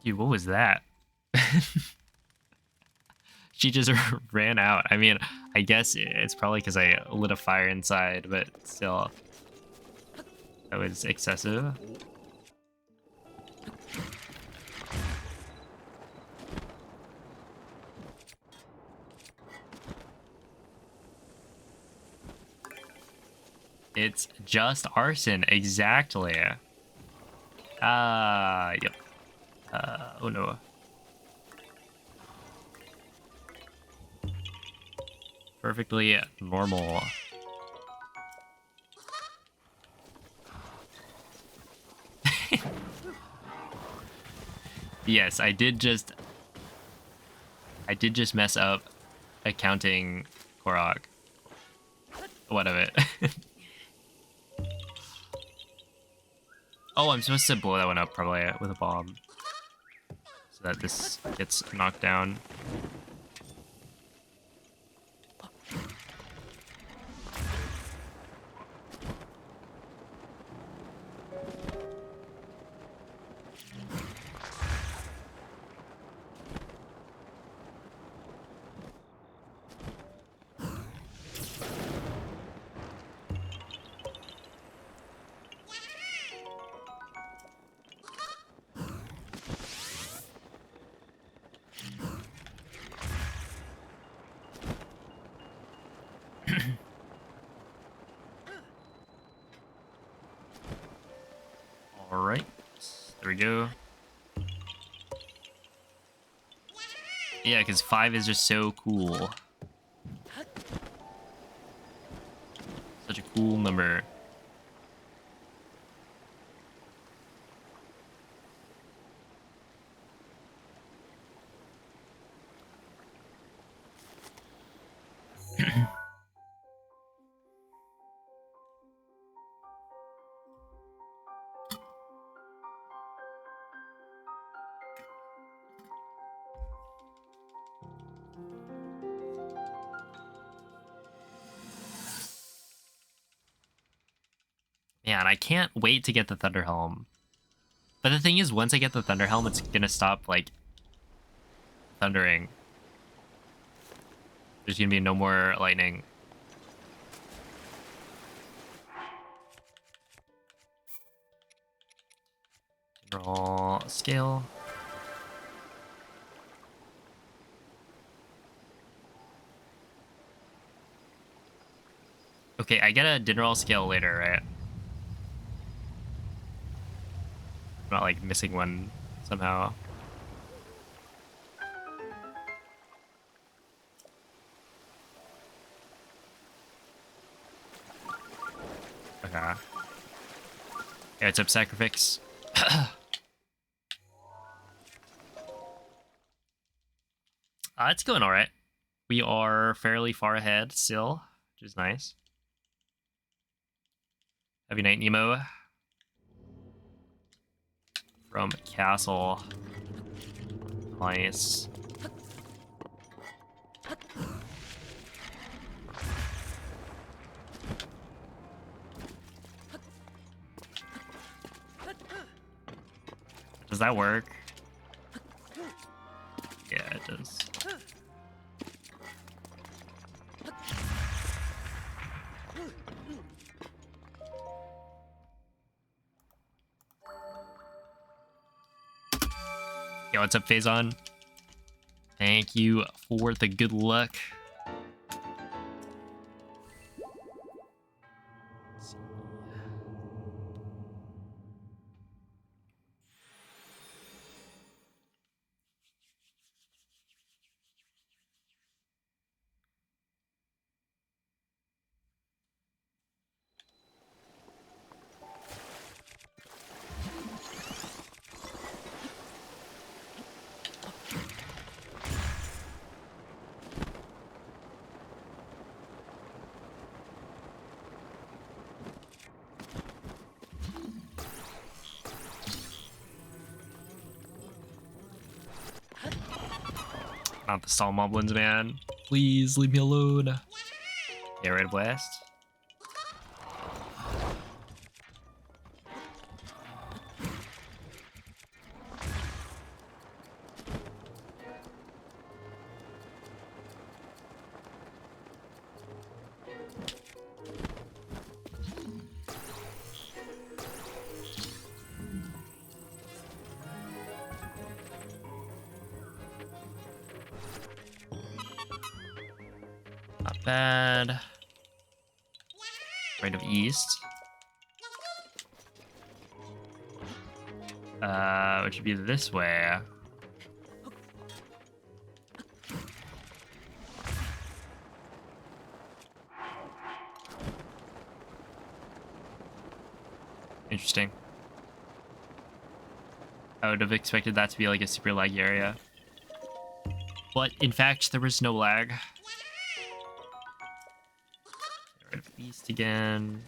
Dude, what was that? She just ran out. I mean, I guess it's probably because I lit a fire inside, but still, that was excessive. It's just arson, exactly. Yep. Oh no. Perfectly normal. Yes, I did just mess up accounting Korok. What of it? Oh, I'm supposed to blow that one up probably with a bomb. So that this gets knocked down. Alright, there we go. Yeah, because 5 is just so cool. Such a cool number. Man, I can't wait to get the Thunder Helm. But the thing is, once I get the Thunder Helm, it's gonna stop, like, thundering. There's gonna be no more lightning. General scale. Okay, I get a dinner roll scale later, right? I'm not, like, missing one somehow. Okay. Yeah, it's up sacrifice. It's going alright. We are fairly far ahead still, which is nice. Happy night, Nemo. From Castle. Nice. Does that work? Yeah, it does. Yo, what's up, Phazon? Thank you for the good luck. Not the stall moblins, man. Please leave me alone. Yeah, red blast. Not bad. Right of east. Which should be this way. Interesting. I would have expected that to be like a super laggy area. But in fact, there was no lag. Right of east again.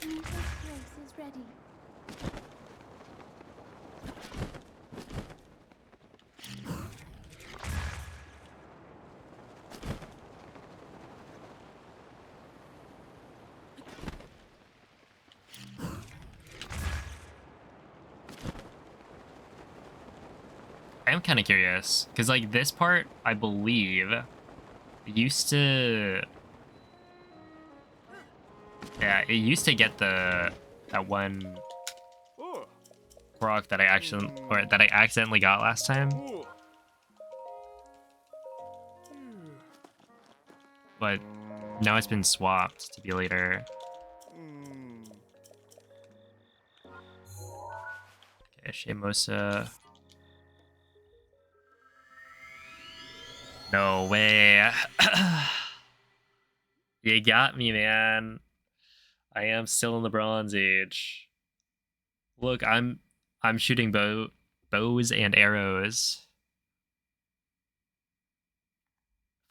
This place is ready. I am kind of curious because like this part, I believe, used to, yeah, it used to get that one rock that I accidentally got last time, but now it's been swapped to be later. Okay, Shemosa. No way. You got me, man. I am still in the Bronze Age. Look, I'm shooting bows and arrows.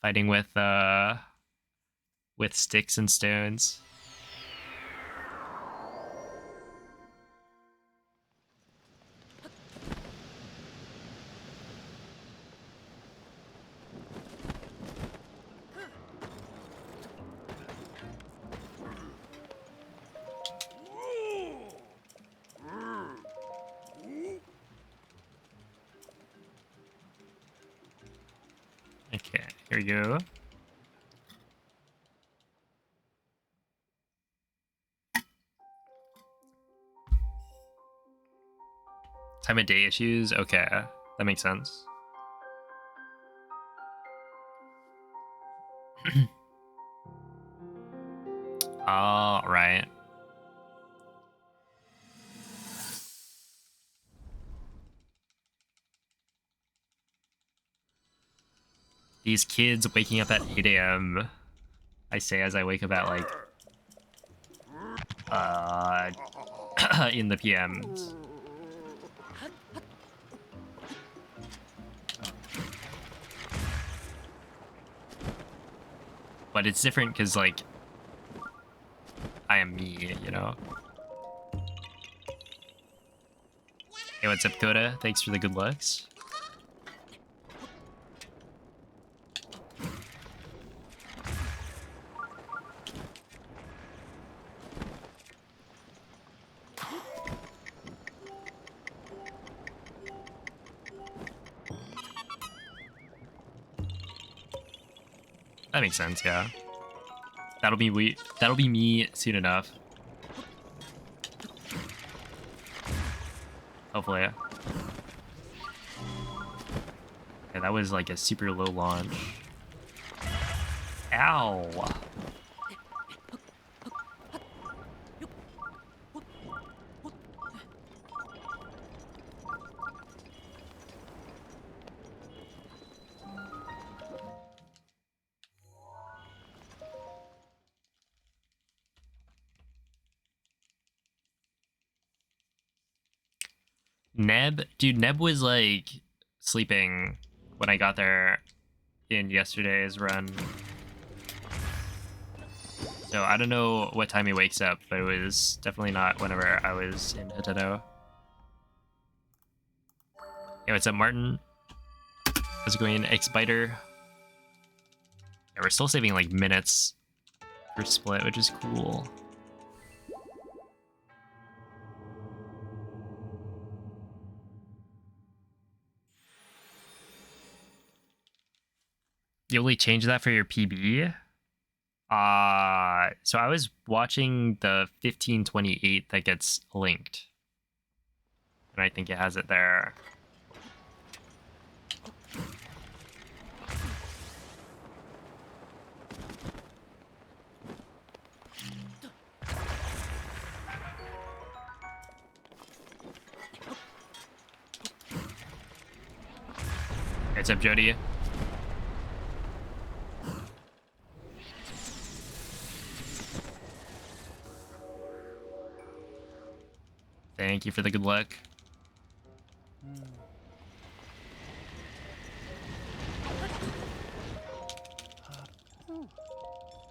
Fighting with sticks and stones. Okay, here we go. Time of day issues? Okay, that makes sense. All right. These kids waking up at 8 a.m. I say as I wake up at like in the PMs. But it's different because like I am me, you know. Hey, what's up, Coda? Thanks for the good looks. That makes sense, yeah. That'll be me soon enough. Hopefully. Yeah, that was like a super low launch. Ow. Neb, dude, Neb was like sleeping when I got there in yesterday's run. So I don't know what time he wakes up, but it was definitely not whenever I was in Hototo. Hey, what's up, Martin? How's it going, X-Biter? Yeah, we're still saving like minutes per split, which is cool. You only change that for your PB? So I was watching the 1528 that gets linked. And I think it has it there. What's up, Jody? Thank you for the good luck.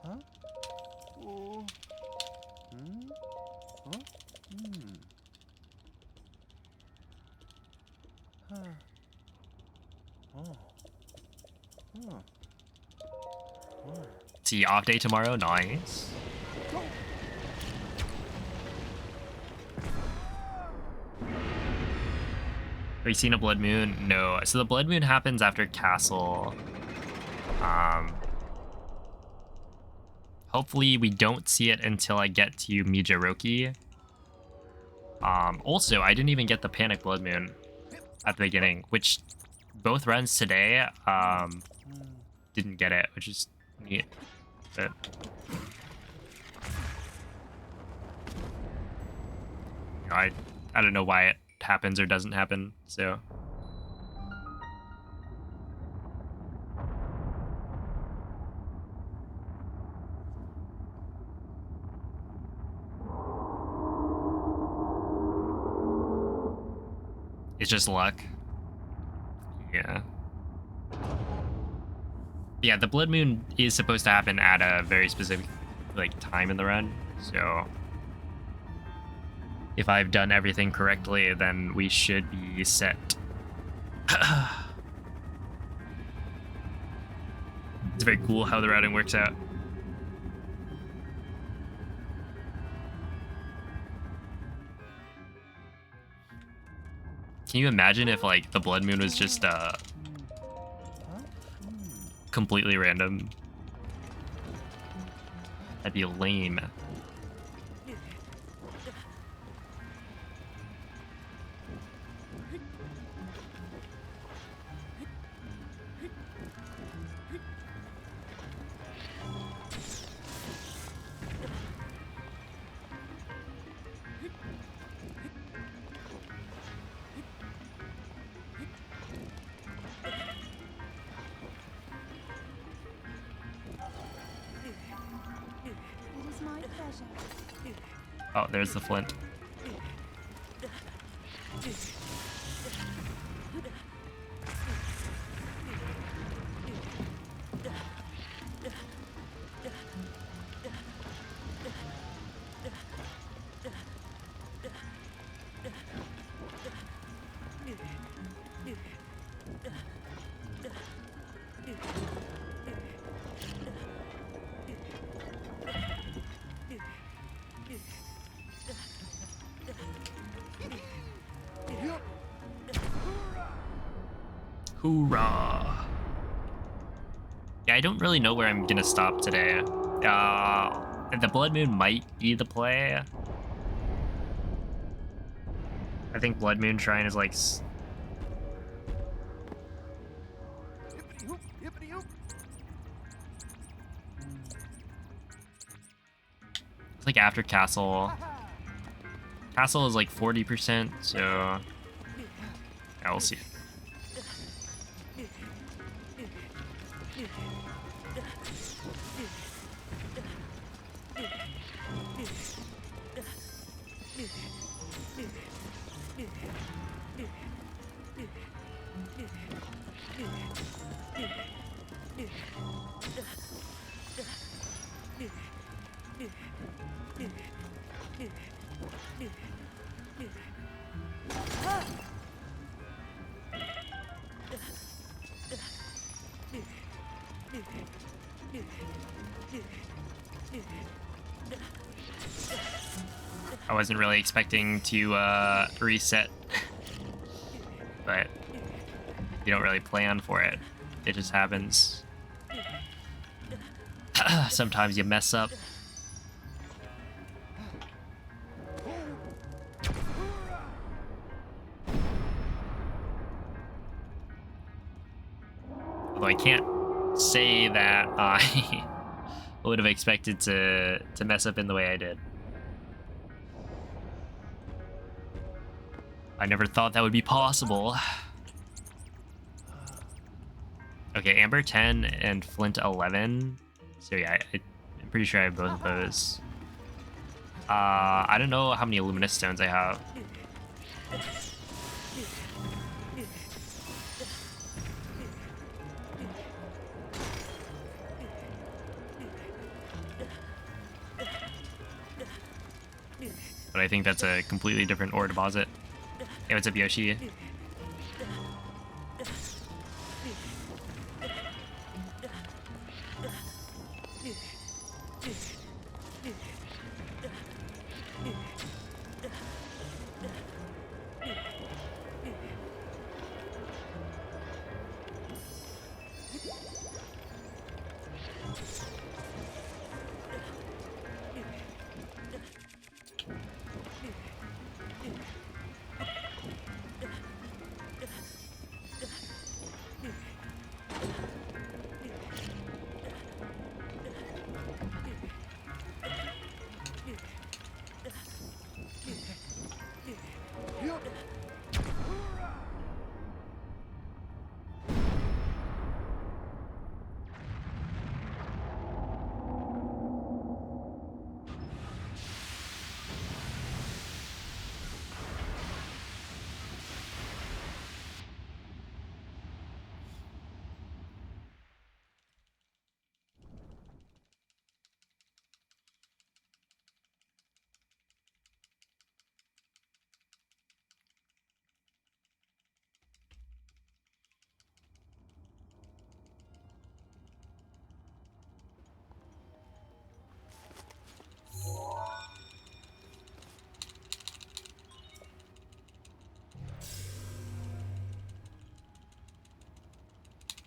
Huh? Oh. Hmm? Huh? Hmm. Huh. Oh. Huh. Oh. See, off day tomorrow. Nice. Have you seen a blood moon? No. So the blood moon happens after castle. Hopefully we don't see it until I get to Mijiroki. Also, I didn't even get the panic blood moon at the beginning, which both runs today didn't get it, which is neat. But you know, I don't know why it happens or doesn't happen, so. It's just luck. Yeah. Yeah, the blood moon is supposed to happen at a very specific like time in the run, so if I've done everything correctly, then we should be set. It's very cool how the routing works out. Can you imagine if like the blood moon was just completely random? That'd be lame. It is my pleasure. Oh, there's the flint. Hoorah! Yeah, I don't really know where I'm gonna stop today. The Blood Moon might be the play. I think Blood Moon Shrine is like... It's like after Castle. Castle is like 40%, so... Yeah, we'll see. I wasn't really expecting to reset, but you don't really plan for it. It just happens. Sometimes you mess up. Although I can't say that I would have expected to mess up in the way I did. I never thought that would be possible. Okay, Amber 10 and Flint 11. So yeah, I'm pretty sure I have both of those. I don't know how many Luminous Stones I have. But I think that's a completely different ore deposit. Hey, what's up, Yoshi?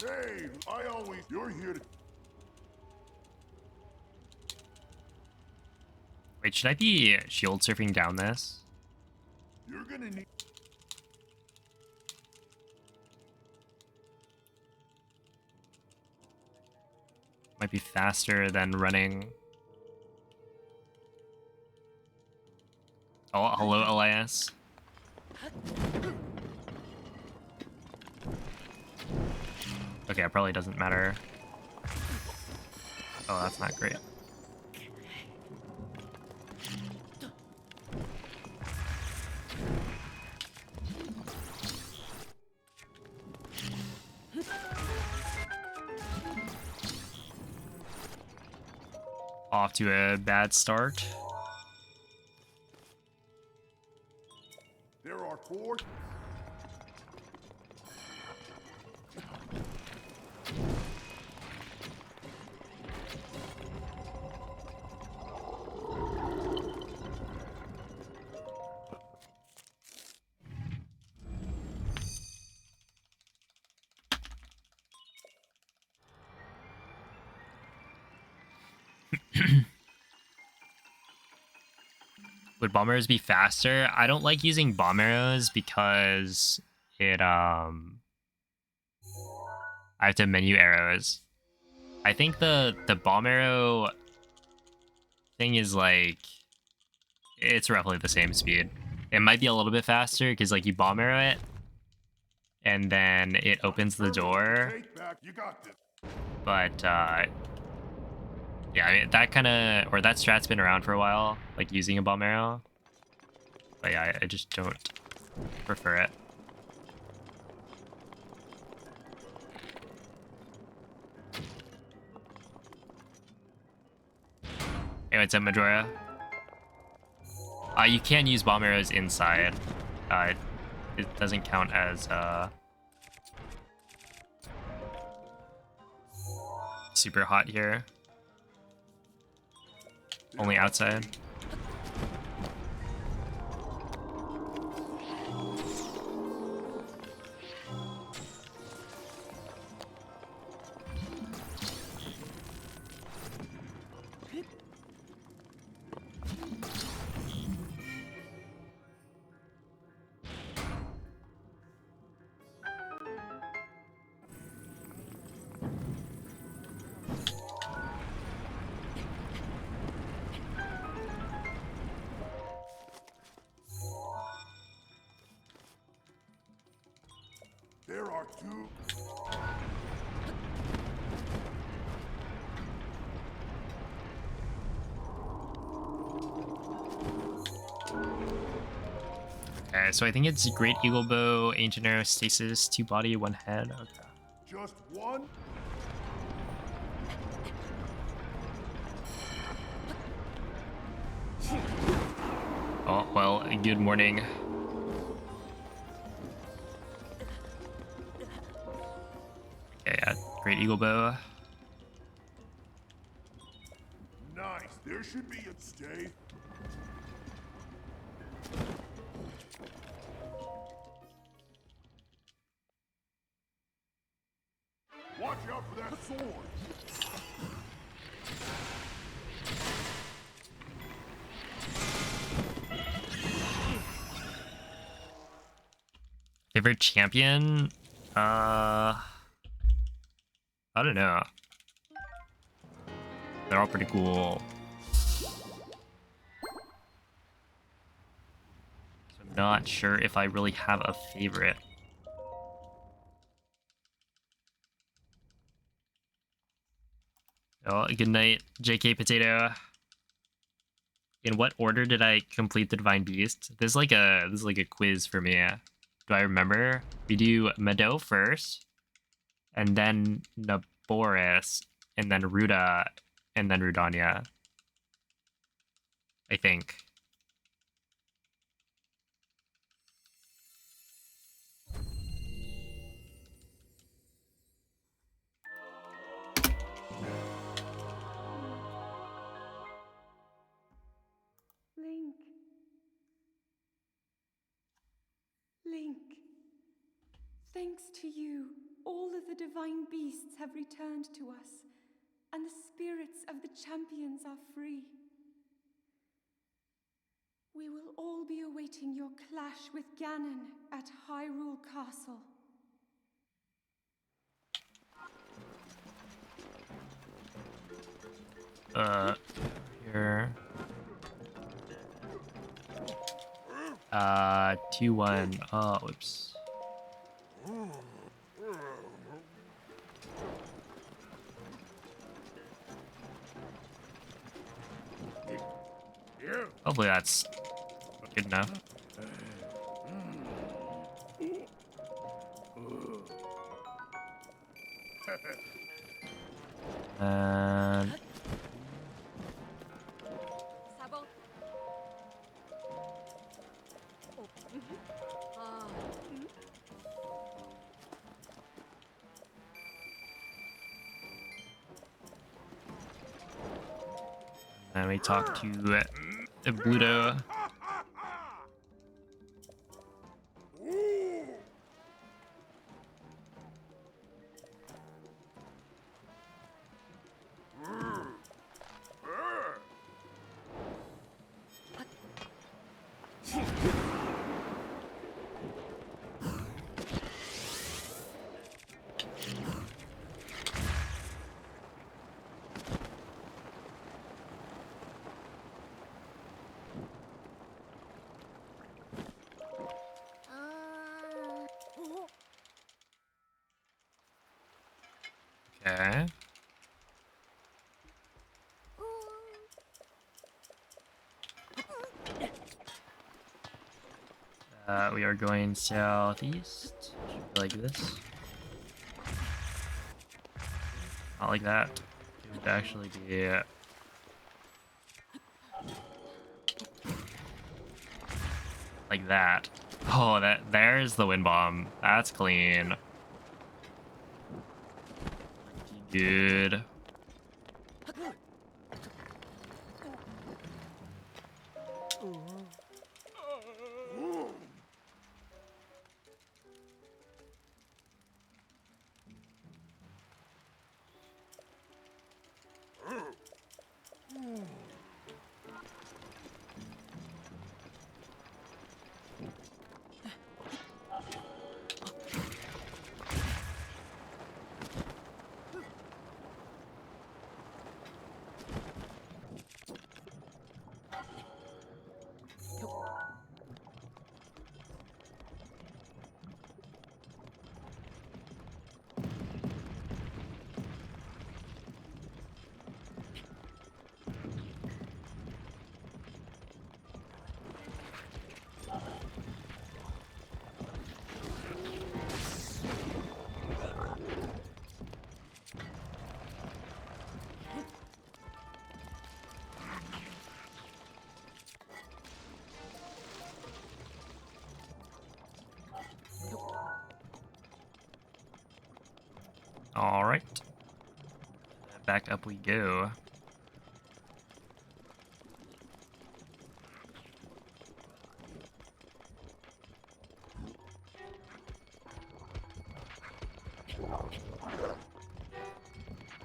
Hey, you're here to... Wait, should I be shield surfing down this? You're gonna need... Might be faster than running. Oh, hello, Elias. Okay, it probably doesn't matter. Oh, that's not great. Off to a bad start. There are 4... Would bomb arrows be faster? I don't like using bomb arrows because it I have to menu arrows. I think the bomb arrow thing is like it's roughly the same speed. It might be a little bit faster because like you bomb arrow it and then it opens the door. Take back, you got this. But yeah, I mean, that kind of, or that strat's been around for a while, like using a bomb arrow. But yeah, I just don't prefer it. Hey, what's up, Majora? You can use bomb arrows inside. It doesn't count as super hot here. Only outside. There are two. Okay, so I think it's Great Eagle Bow, Ancient Arrow, Stasis, 2 body, 1 head. Okay. Just one. Oh, well, good morning. Okay, yeah, Great Eagle Bow. Nice. There should be a stay. Watch out for that sword. Favorite champion? I don't know. They're all pretty cool. So I'm not sure if I really have a favorite. Oh, good night, JK Potato. In what order did I complete the Divine Beast? This is like a quiz for me. Do I remember? We do Meadow first, and then Naboris, and then Ruda, and then Rudania. I think. Link. Link. Thanks to you, all of the divine beasts have returned to us, and the spirits of the champions are free. We will all be awaiting your clash with Ganon at Hyrule Castle. Here. 2-1. Oh, whoops. Hopefully that's good enough. And then we talk to Bluto. Okay. We are going southeast. Should be like this. Not like that. It would actually be like that. Oh, there's the wind bomb. That's clean. Pretty good. All right. Back up we go.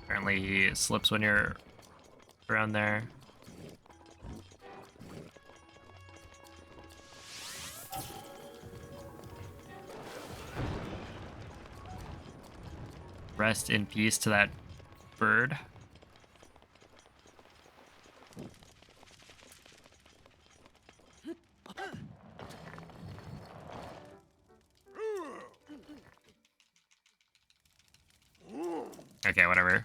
Apparently he slips when you're around there. Rest in peace to that bird. Okay, whatever.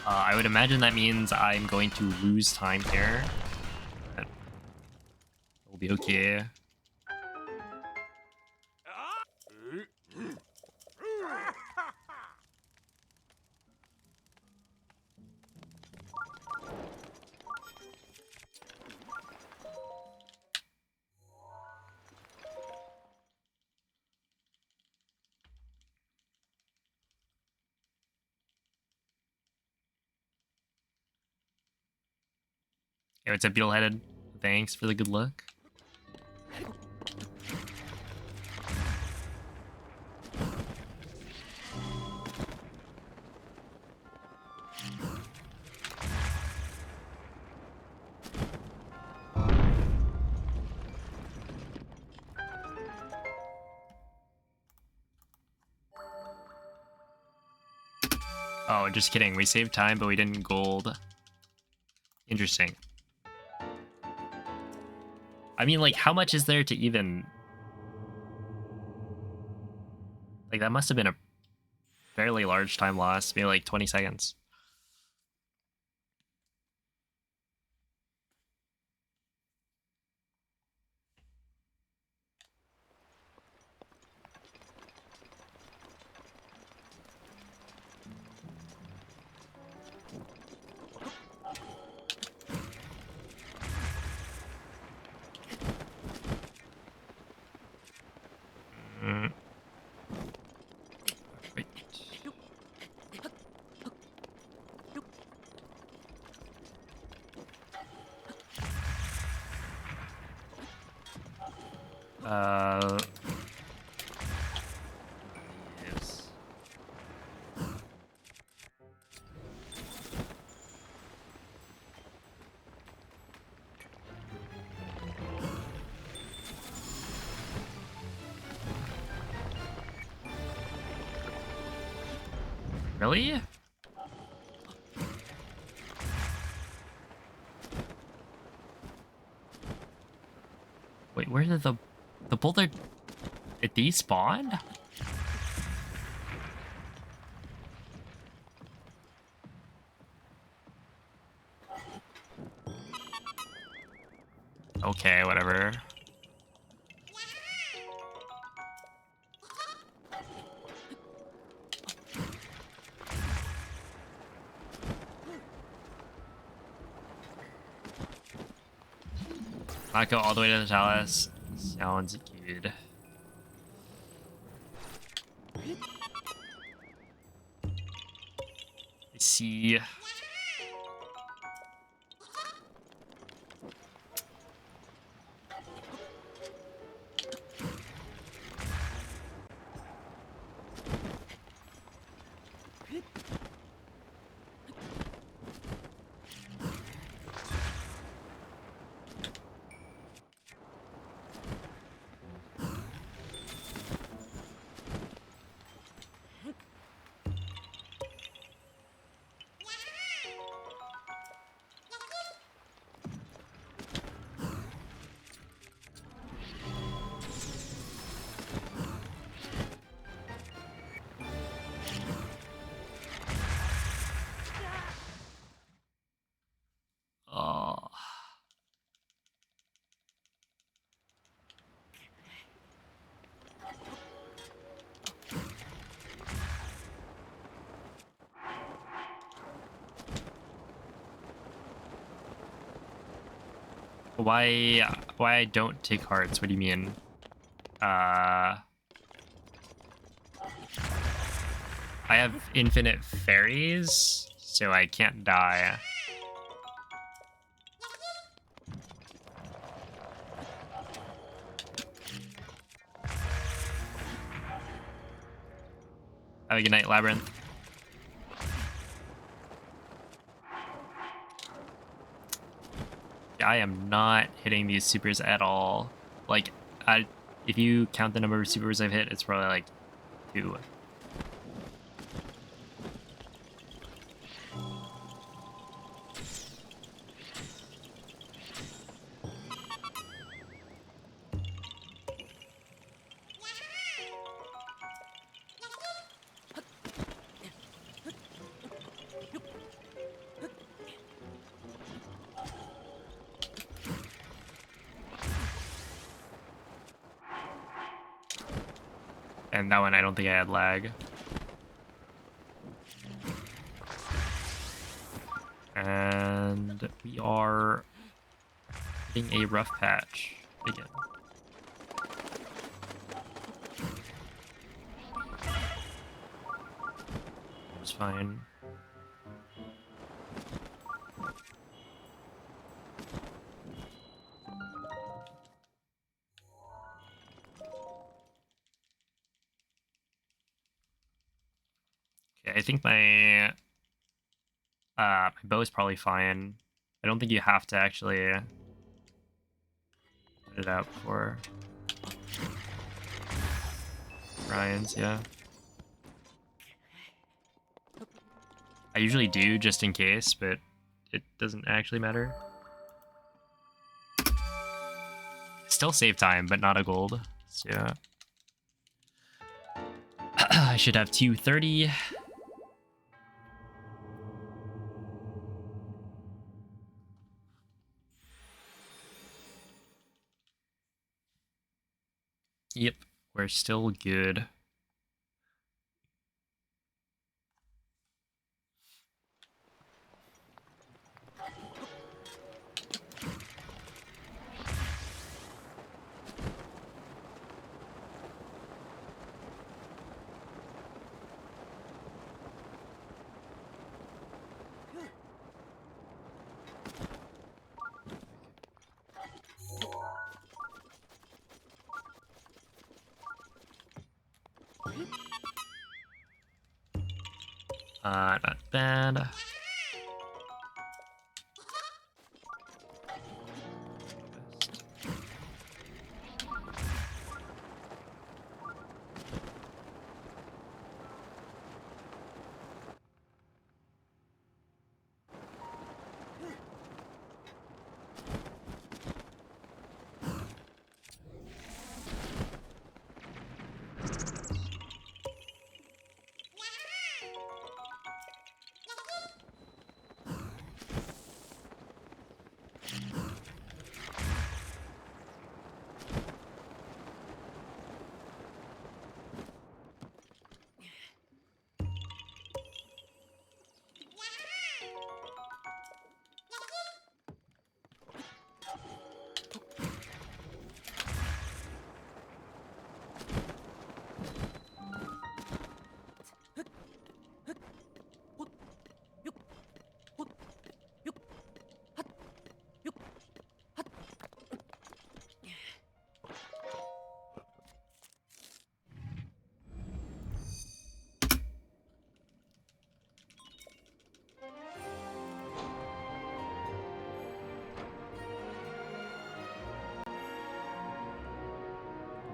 I would imagine that means I'm going to lose time here. But it'll be okay. Hey, what's up, Beetleheaded? Thanks for the good luck. Oh, just kidding. We saved time, but we didn't gold. Interesting. I mean, like, how much is there to even... Like, that must have been a fairly large time loss. Maybe like 20 seconds. Right. Yes. Really? Wait, where did the boulder... It despawned? Okay, whatever. Not go all the way to the Talus. Sounds good. I see. Why I don't take hearts? What do you mean? I have infinite fairies, so I can't die. Have a good night, Labyrinth. I am not hitting these supers at all. Like, if you count the number of supers I've hit, it's probably like 2. And that one, I don't think I had lag. And we are hitting a rough patch again. It's fine. Okay, I think my bow is probably fine. I don't think you have to actually put it out before Ryan's, yeah. I usually do just in case, but it doesn't actually matter. Still save time, but not a gold. So yeah. I should have 230. Yep, we're still good. Not bad.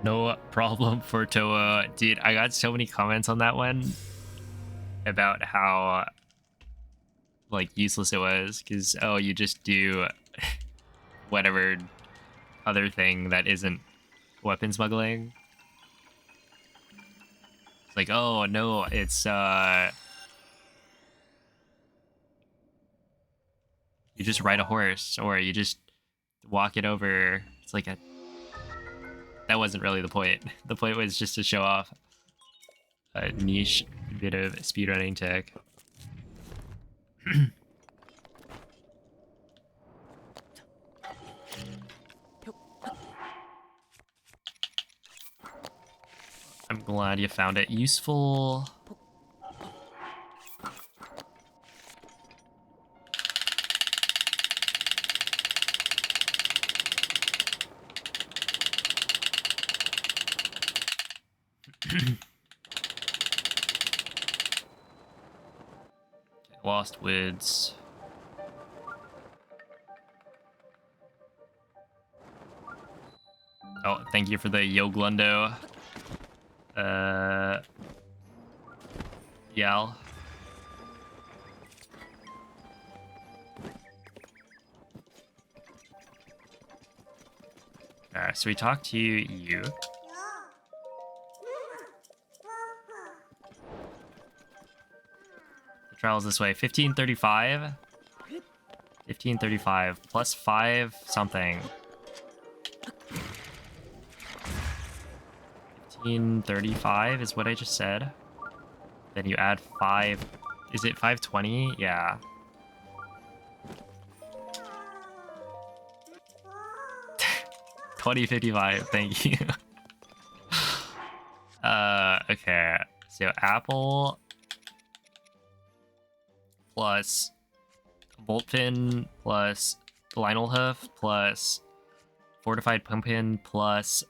No problem for Toa. Dude, I got so many comments on that one about how like useless it was because you just do whatever other thing that isn't weapon smuggling. It's like, oh no, it's you just ride a horse or you just walk it over. It's like that wasn't really the point. The point was just to show off a niche bit of speedrunning tech. Glad you found it useful. Lost Woods. Oh, thank you for the Yoglundo. Yal. Alright, so we talked to you. The trial's this way. 1535. 1535 plus 5 something. 1535 is what I just said. Then you add 5. Is it 520? Yeah. $20.55. Thank you. Okay. So apple plus Boltpin plus Lionel Hoof plus Fortified Pumpkin plus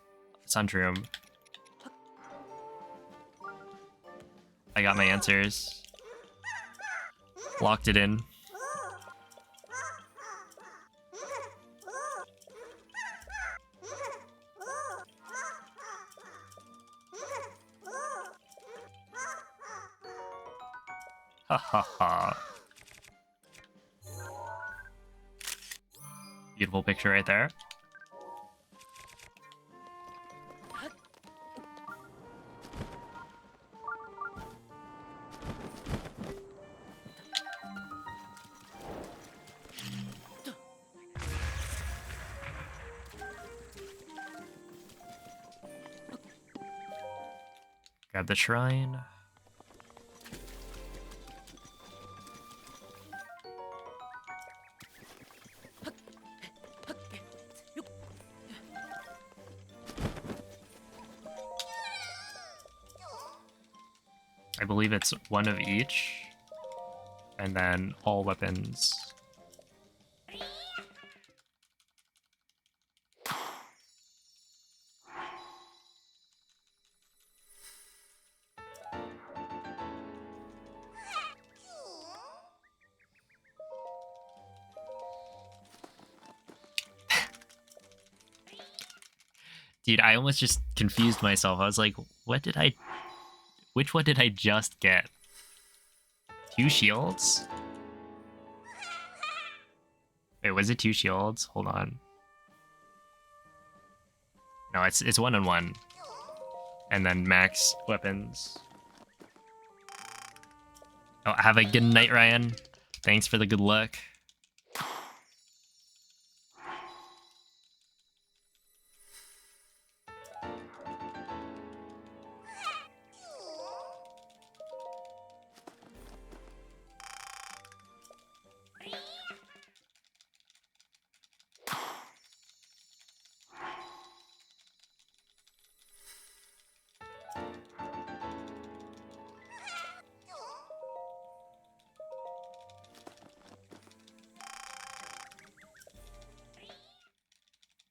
Suntroom. I got my answers. Locked it in. Ha ha ha. Beautiful picture right there. Grab the shrine. I believe it's one of each, and then all weapons. Dude, I almost just confused myself. I was like, which one did I just get? 2 shields? Wait, was it 2 shields? Hold on. No, it's 1-on-1. And then max weapons. Oh, have a good night, Ryan. Thanks for the good luck.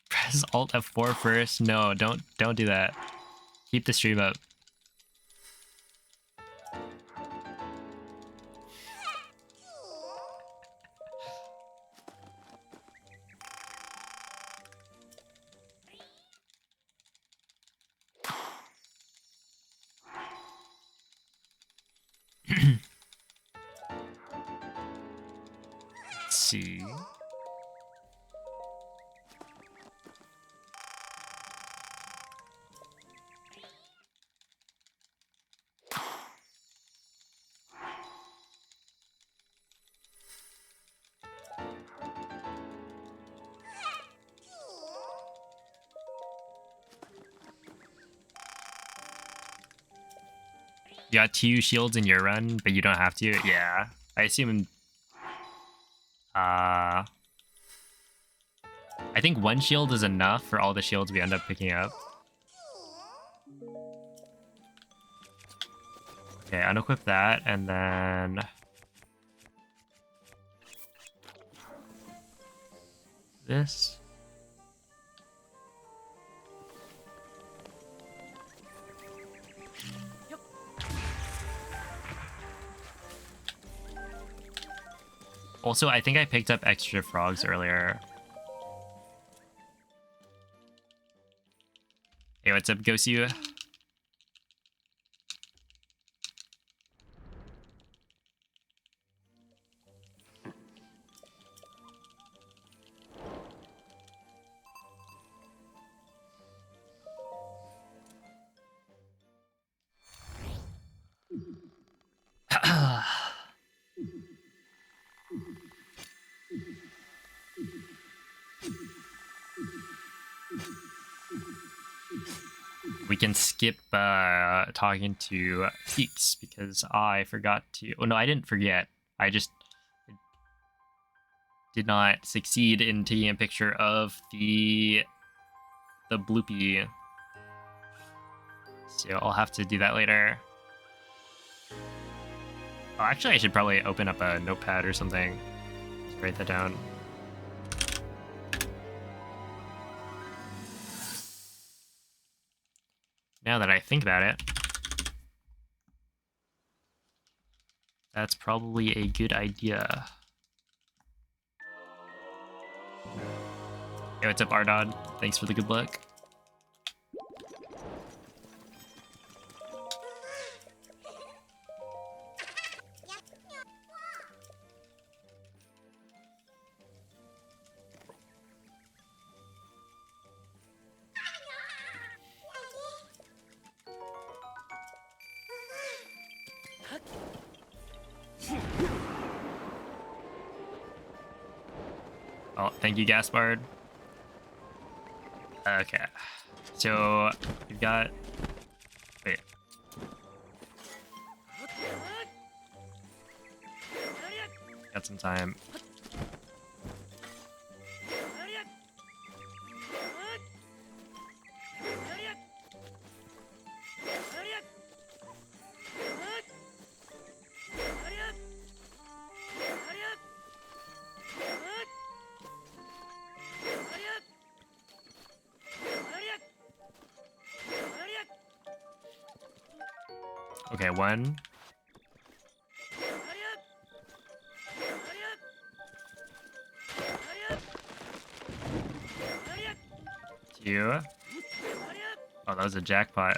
Press Alt F4 first. No, don't do that. Keep the stream up. Let's see. You got 2 shields in your run, but you don't have to? Yeah. I assume... I think 1 shield is enough for all the shields we end up picking up. Okay, unequip that, and then this. Also, I think I picked up extra frogs earlier. Hey, what's up, Gosu? We can skip talking to Peaks because I forgot to. Oh no, I didn't forget. I just did not succeed in taking a picture of the bloopy. So I'll have to do that later. Oh, actually, I should probably open up a notepad or something. Just write that down. Now that I think about it, that's probably a good idea. Hey, what's up, Ardod? Thanks for the good luck. Oh, thank you, Gaspard. Okay. So, we've got... Wait. Got some time. Okay, 1. 2. Oh, that was a jackpot.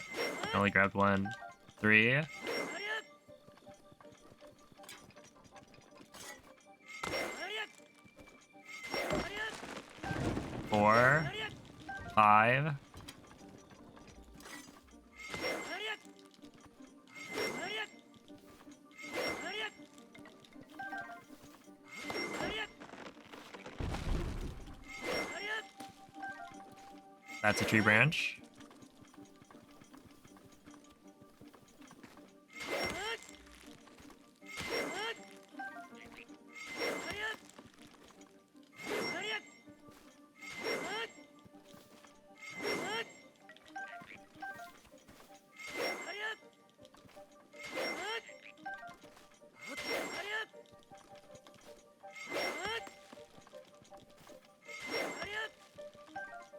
I only grabbed 1. 3. 4. 5. That's a tree branch.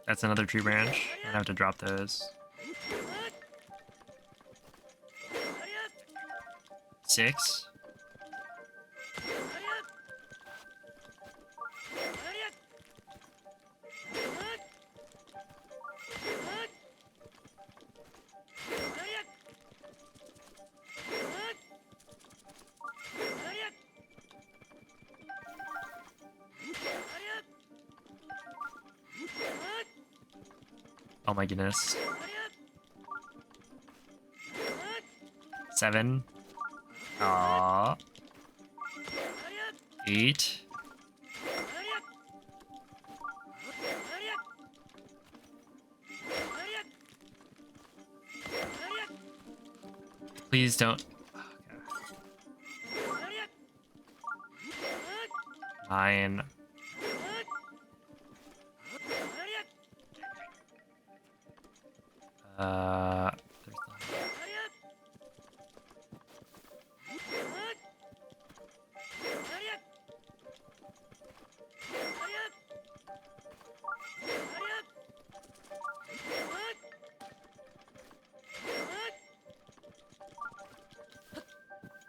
That's another tree branch. I have to drop those. 6. 'Oh my goodness. 7. Aww. 8. Please don't. Okay. 9. There's the...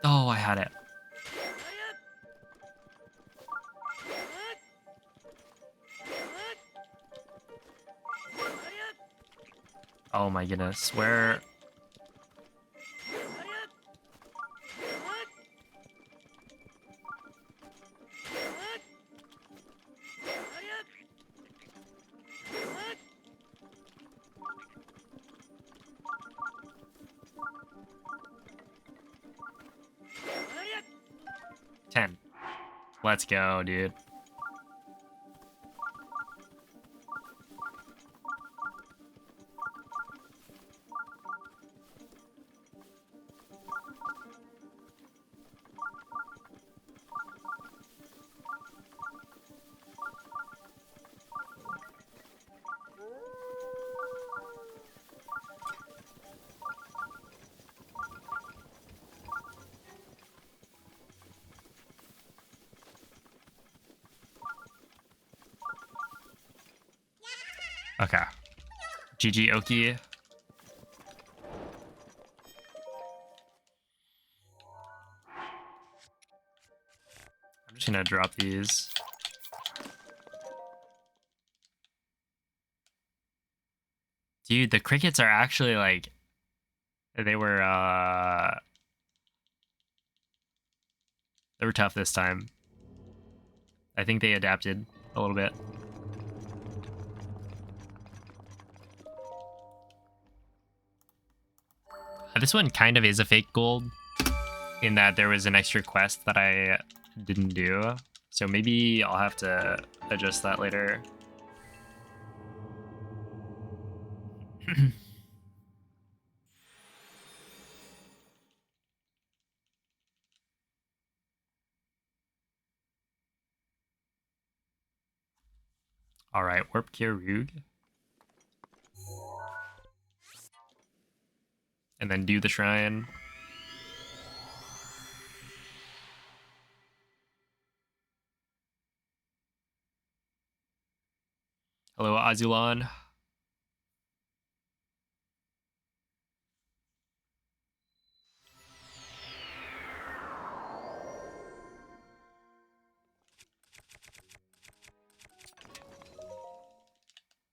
Oh, I had it. Oh my goodness, where? Ten. Let's go, dude. Okay. GG Oki. I'm just gonna drop these. Dude, the crickets are actually like they were tough this time. I think they adapted a little bit. This one kind of is a fake gold in that there was an extra quest that I didn't do. So maybe I'll have to adjust that later. All right, Warp Kyurug. And then do the shrine. Hello, Azulon.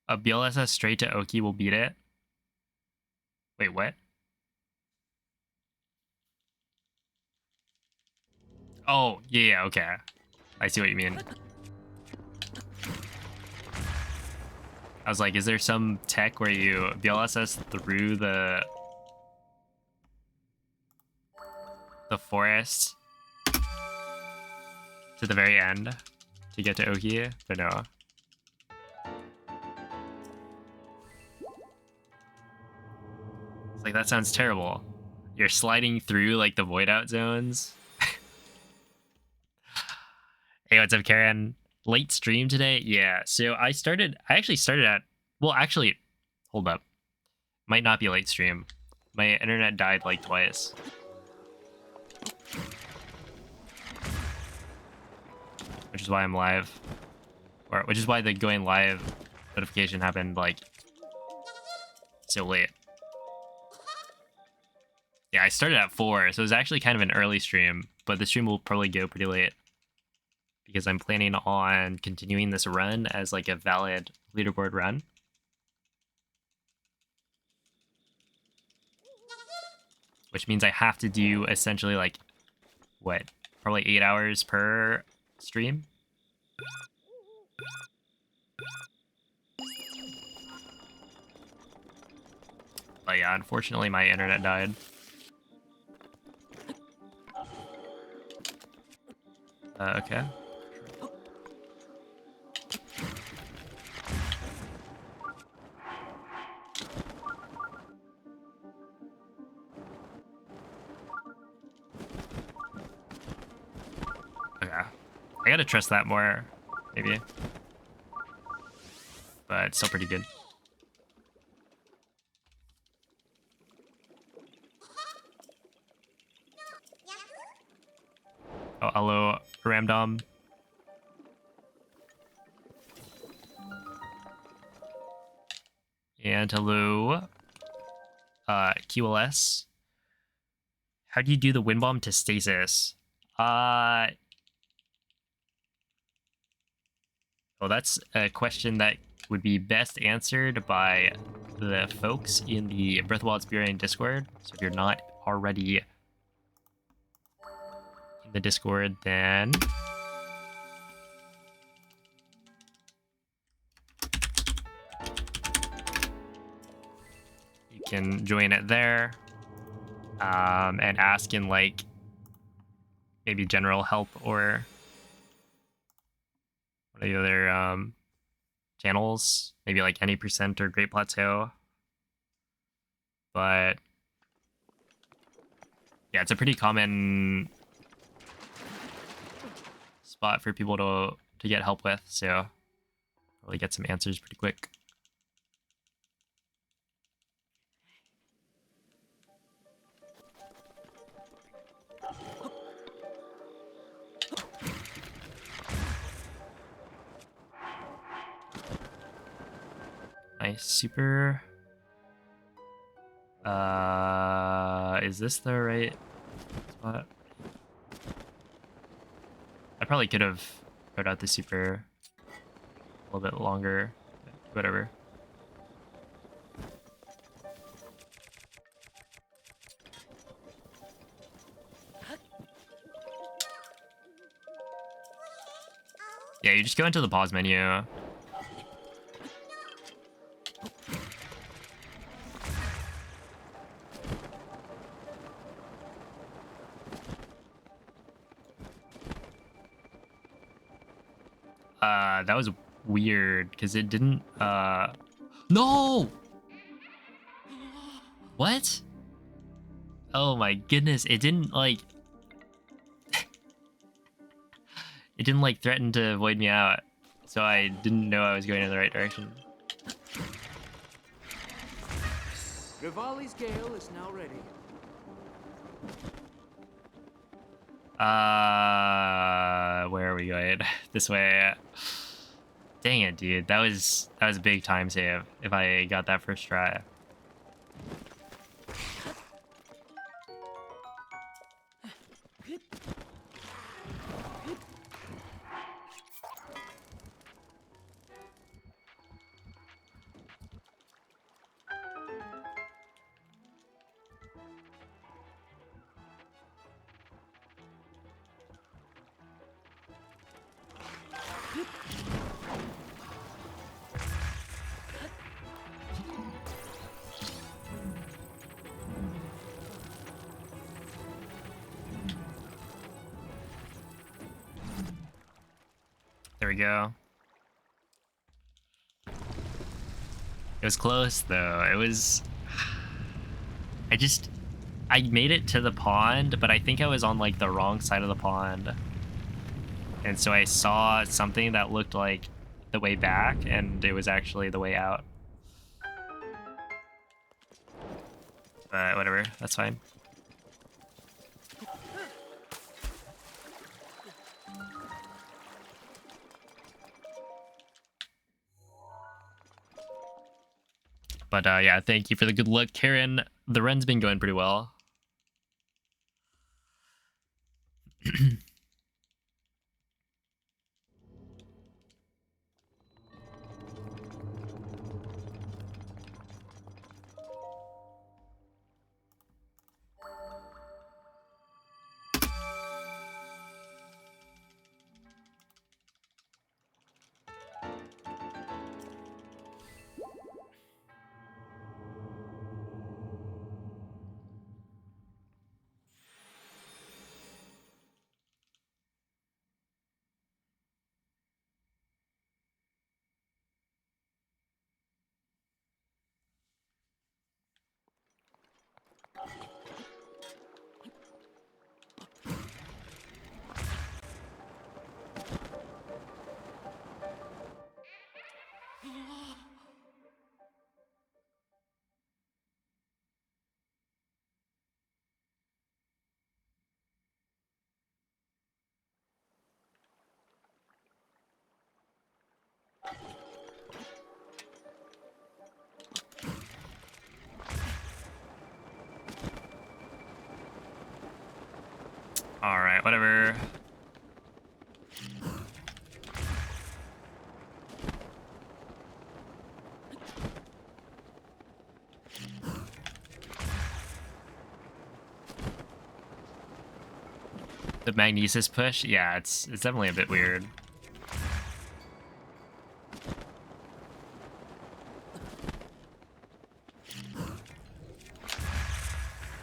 A BLSS straight to Oki will beat it. Wait, what? Oh, yeah, okay. I see what you mean. I was like, is there some tech where you BLSS through the forest to the very end to get to Oki? But no. It's like, that sounds terrible. You're sliding through like the void out zones. Hey, what's up, Karen? Late stream today? Yeah, so I actually started at, well, actually, hold up. Might not be a late stream. My internet died like twice. Which is why I'm live. Or which is why the going live notification happened like so late. Yeah, I started at 4, so it was actually kind of an early stream, but the stream will probably go pretty late because I'm planning on continuing this run as like a valid leaderboard run. Which means I have to do essentially like, what, probably 8 hours per stream? But yeah, unfortunately my internet died. Okay. Okay. I gotta trust that more, maybe. But it's still pretty good. Oh, hello, Ramdom. And hello, QLS. How do you do the wind bomb to stasis? Well, that's a question that would be best answered by the folks in the Breath of the Wild Spirion Discord. So if you're not already in the Discord, then you can join it there, and ask in like maybe general help or one of the other channels, maybe like any percent or Great Plateau. But yeah, it's a pretty common spot for people to get help with, so probably get some answers pretty quick. Nice, super. Is this the right spot? I probably could have put out the super a little bit longer, but whatever. Yeah, you just go into the pause menu. That was weird because it didn't. No. What? Oh my goodness! It didn't like. It didn't like threaten to void me out, so I didn't know I was going in the right direction. Rivali's Gale is now ready. Where are we going? This way. Dang it, dude. That was a big time save if I got that first try. There we go. It was close though. It was. I made it to the pond, but I think I was on like the wrong side of the pond. And so I saw something that looked like the way back, and it was actually the way out. But whatever, that's fine. But yeah, thank you for the good luck, Karen. The run's been going pretty well. Alright, whatever. The magnesis push? Yeah, it's definitely a bit weird.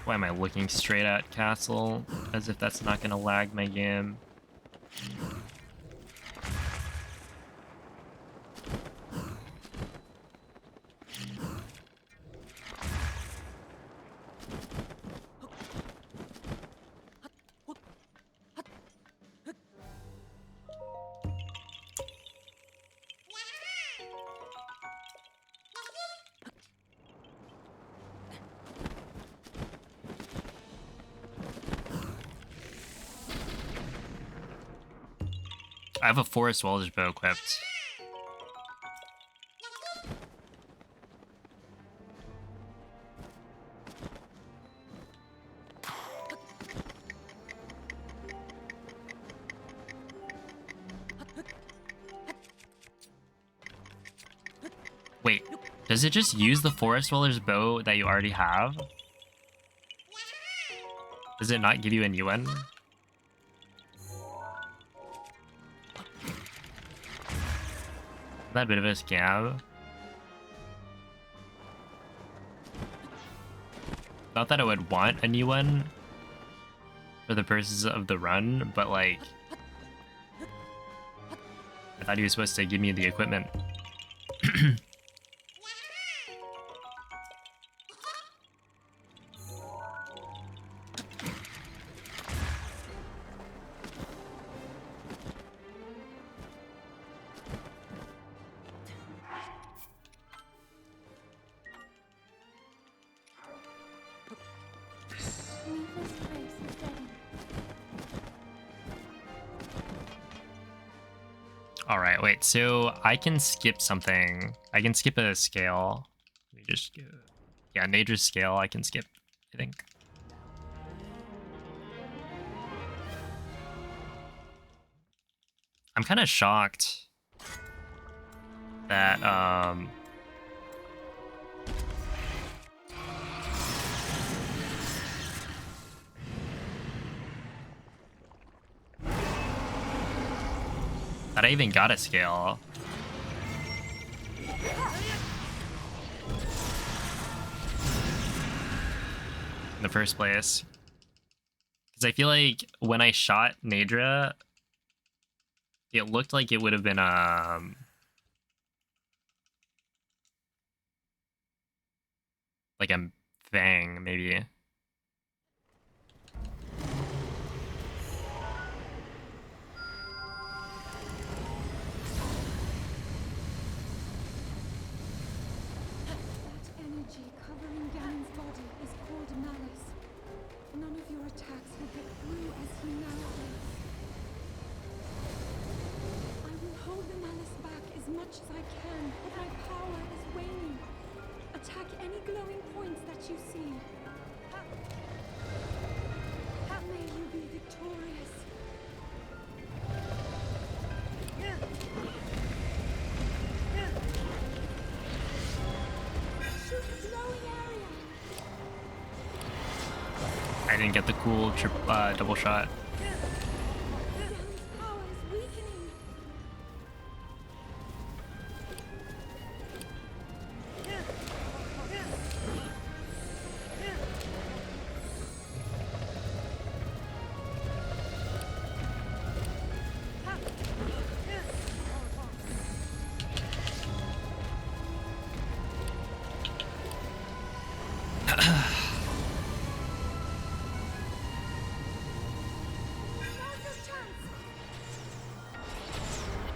Why am I looking straight at castle? As if that's not gonna lag my game. I have a forest welder's bow equipped. Wait, does it just use the forest welder's bow that you already have? Does it not give you a new one? That bit of a scam. Not that I would want a new one for the purposes of the run, but like, I thought he was supposed to give me the equipment. Alright, wait, so I can skip something. I can skip a scale. Let me just go. Yeah, Nadra's scale I can skip, I think. I'm kind of shocked that, that I even got a scale. In the first place. Because I feel like when I shot Nadra, it looked like it would have been, like a Fang, maybe. Energy covering Ganon's body is called malice. None of your attacks will get through as he now is. I will hold the malice back as much as I can, but my power is waning. Attack any glowing points that you see. May you be victorious. I didn't get the cool double shot.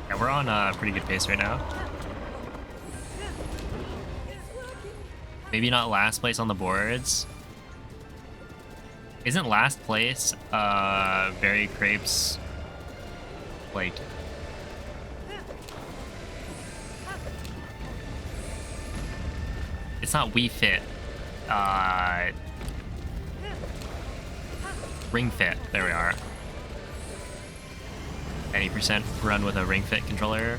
Yeah, we're on a pretty good pace right now. Maybe not last place on the boards. Isn't last place Berry Crepes like it's not Wii Fit. Ring Fit. There we are. 90% run with a Ring Fit controller.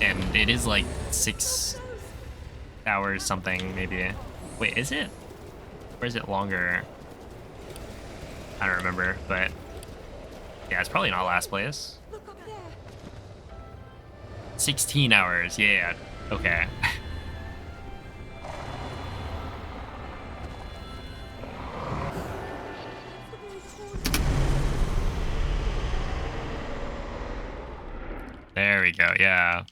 And it is like 6 hours something, maybe. Wait, is it? Or is it longer? I don't remember, but yeah, it's probably not last place. 16 hours, yeah, okay. There we go, yeah.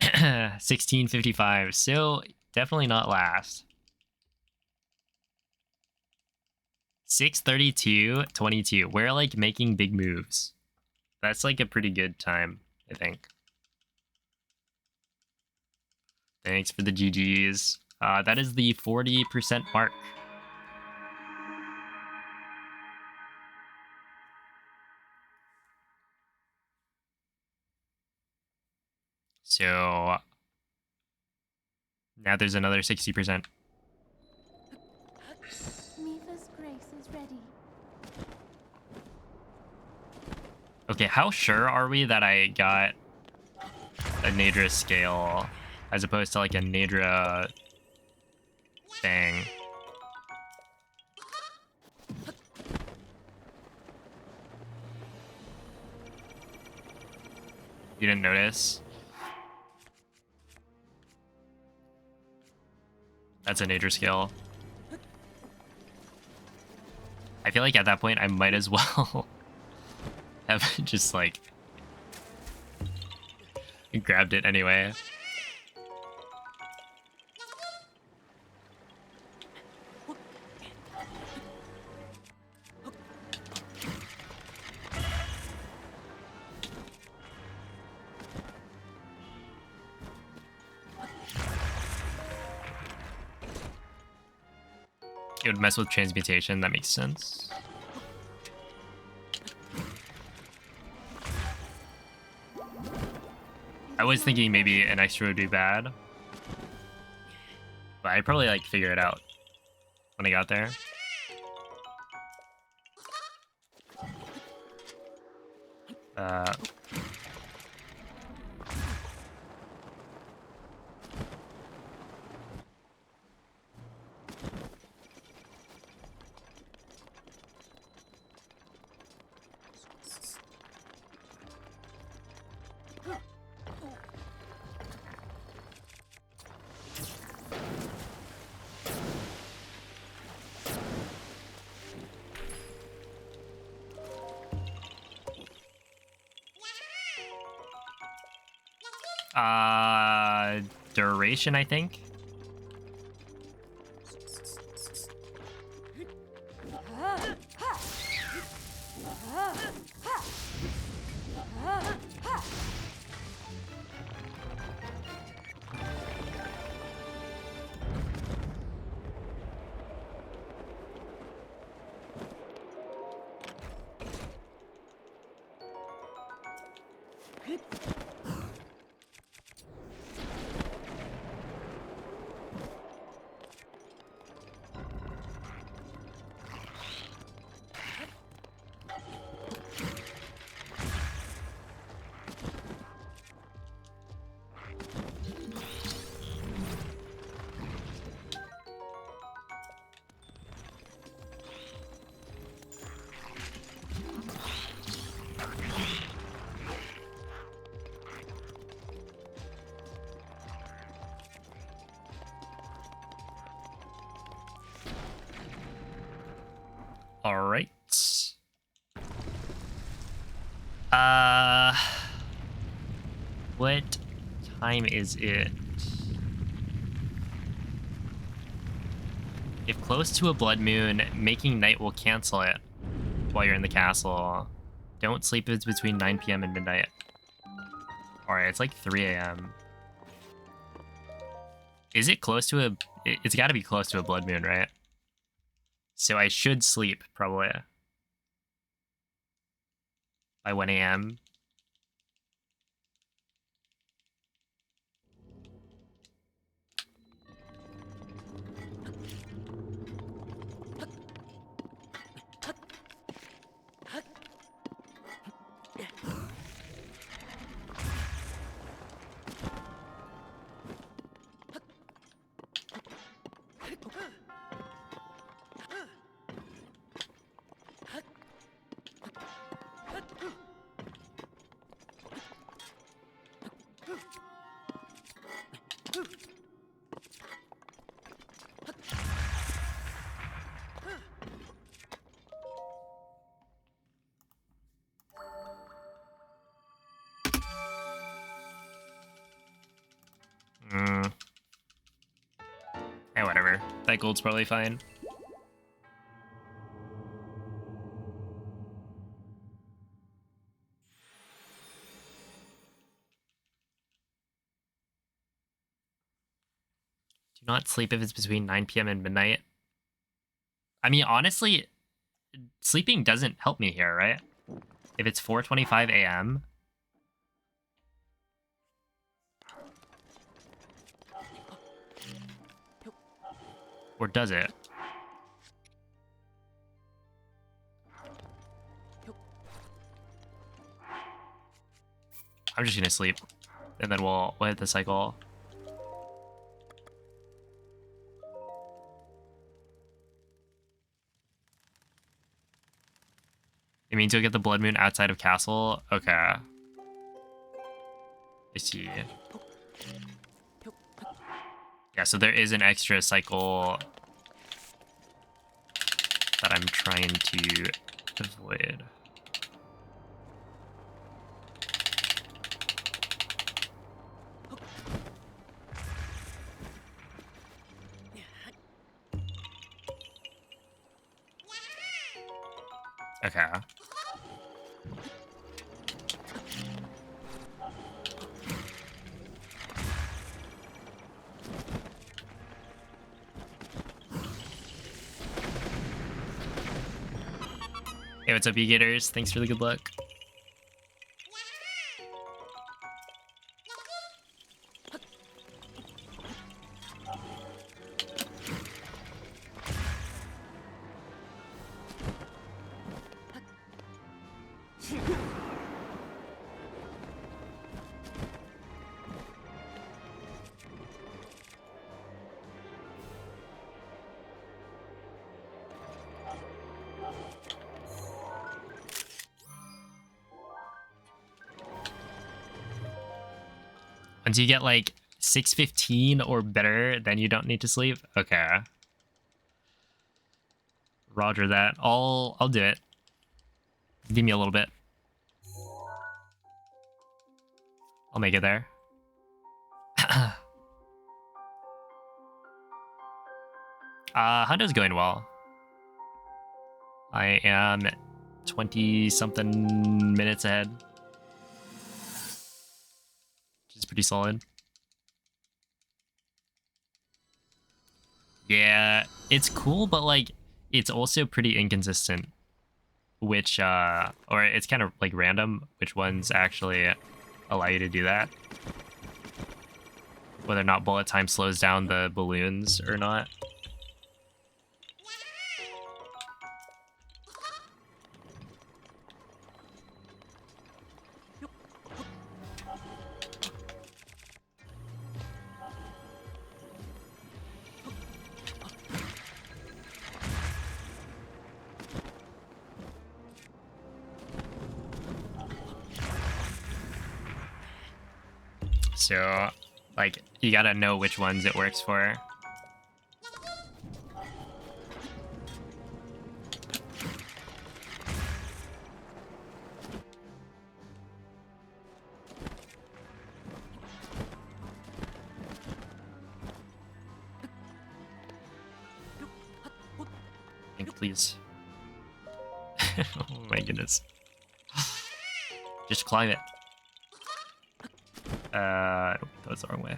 1655, still definitely not last. 6:32:22. We're like making big moves. That's like a pretty good time, I think. Thanks for the GGs. That is the 40% mark. So now there's another 60%. Mifa's grace is ready. Okay, how sure are we that I got a Nadra scale as opposed to like a Nadra thing? You didn't notice? That's a Nadra scale. I feel like at that point I might as well have just like grabbed it anyway. It would mess with transmutation, that makes sense. I was thinking maybe an extra would be bad. But I'd probably like figure it out when I got there. Duration, I think. All right. What time is it? If close to a blood moon, making night will cancel it while you're in the castle. Don't sleep if it's between 9 p.m. and midnight. Alright, it's like 3 a.m. Is it close to a... It's gotta be close to a blood moon, right? So I should sleep, probably. By 1 a.m. cycled's probably fine. Do not sleep if it's between 9 p.m. and midnight. I mean, honestly, sleeping doesn't help me here, right? If it's 4:25 a.m. Or does it? I'm just gonna sleep, and then we'll hit the cycle. It means you'll get the blood moon outside of castle. Okay. I see. Yeah, so there is an extra cycle that I'm trying to avoid. Okay. Hey, what's up, e-gators? Thanks for the good luck. Once you get like 6:15 or better, then you don't need to sleep. Okay. Roger that. I'll do it. Give me a little bit. I'll make it there. Hunto's going well. I am 20-something minutes ahead. Which is pretty solid. Yeah, it's cool, but like it's also pretty inconsistent. Which or it's kind of like random which ones actually allow you to do that. Whether or not bullet time slows down the balloons or not. So, like, you gotta know which ones it works for. Think, please. Oh my goodness. Just climb it. That was the wrong way.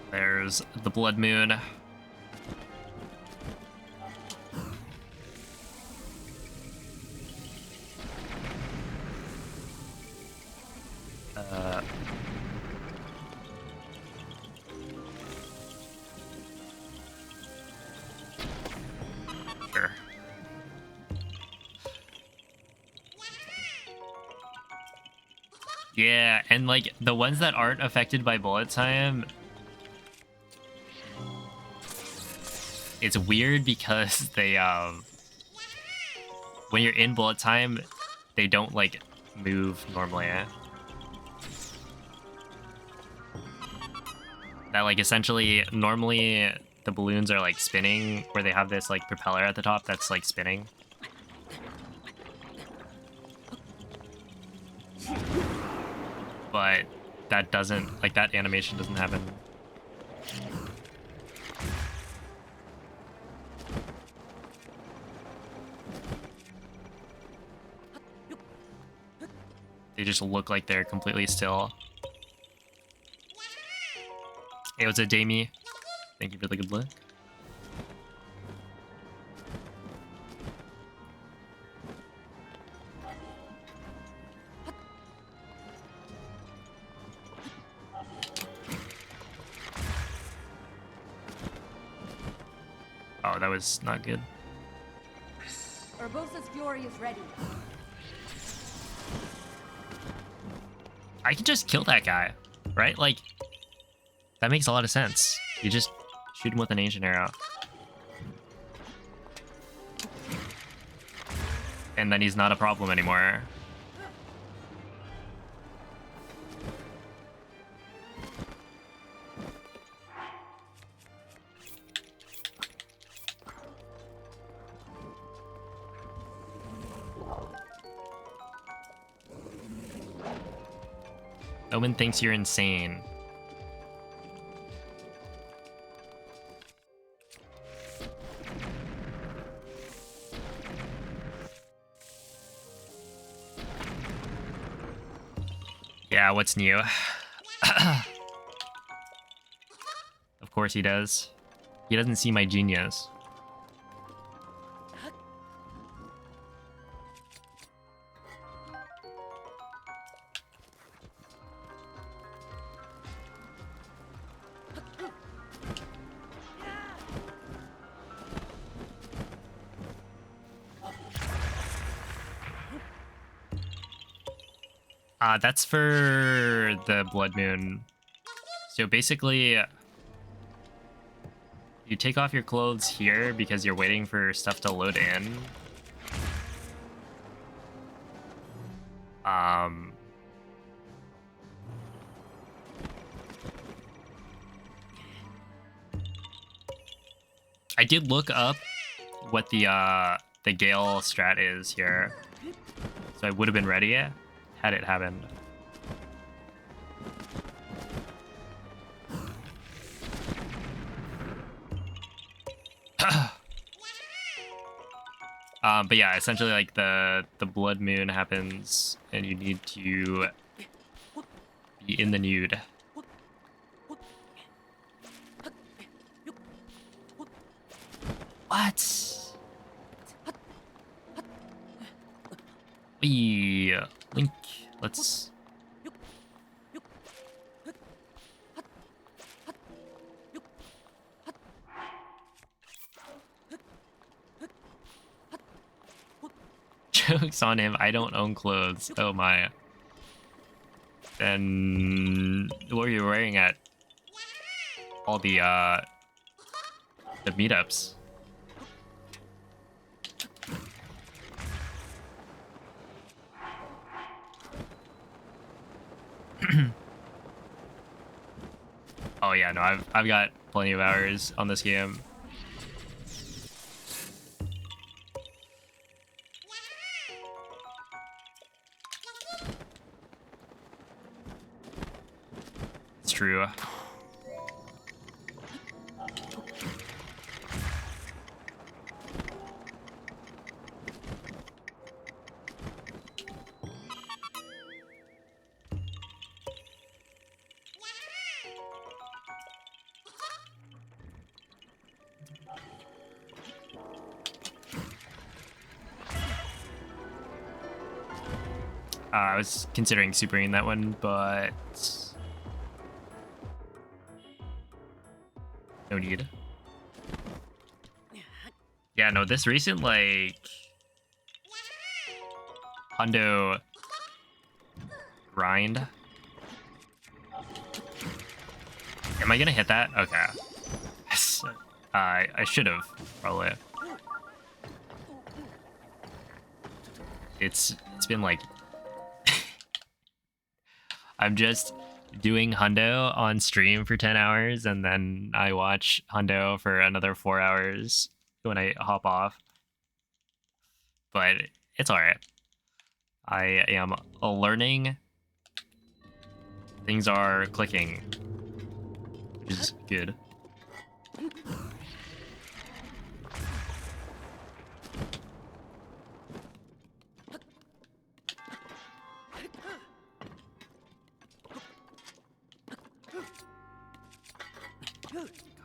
There's the blood moon. Sure. Yeah, and like the ones that aren't affected by bullet time, it's weird because they when you're in bullet time, they don't like move normally. That like essentially normally the balloons are like spinning where they have this like propeller at the top that's like spinning. But that doesn't, like that animation doesn't happen. They just look like they're completely still. Hey, what's up, Damie? Thank you for the good luck. Oh, that was not good. Urbosa's Fury is ready. I can just kill that guy, right? Like, that makes a lot of sense. You just shoot him with an ancient arrow. And then he's not a problem anymore. Owen thinks you're insane. Yeah, what's new? Of course he does. He doesn't see my genius. That's for the Blood Moon. So basically, you take off your clothes here because you're waiting for stuff to load in. I did look up what the Gale strat is here, so I would have been ready had it happened. But yeah, essentially like the Blood Moon happens and you need to be in the nude. What? Link, let's... Joke's on him, I don't own clothes. Oh my. Then what are you wearing at all the meetups? Oh yeah, no, I've got plenty of hours on this game. It's true. I was considering supering that one, but no need. Yeah, no, this recent, like, Hundo grind. Am I gonna hit that? Okay. Yes. I should have, probably. It's been like I'm just doing Hundo on stream for 10 hours and then I watch Hundo for another 4 hours when I hop off. But it's alright. I am learning. Things are clicking, which is good.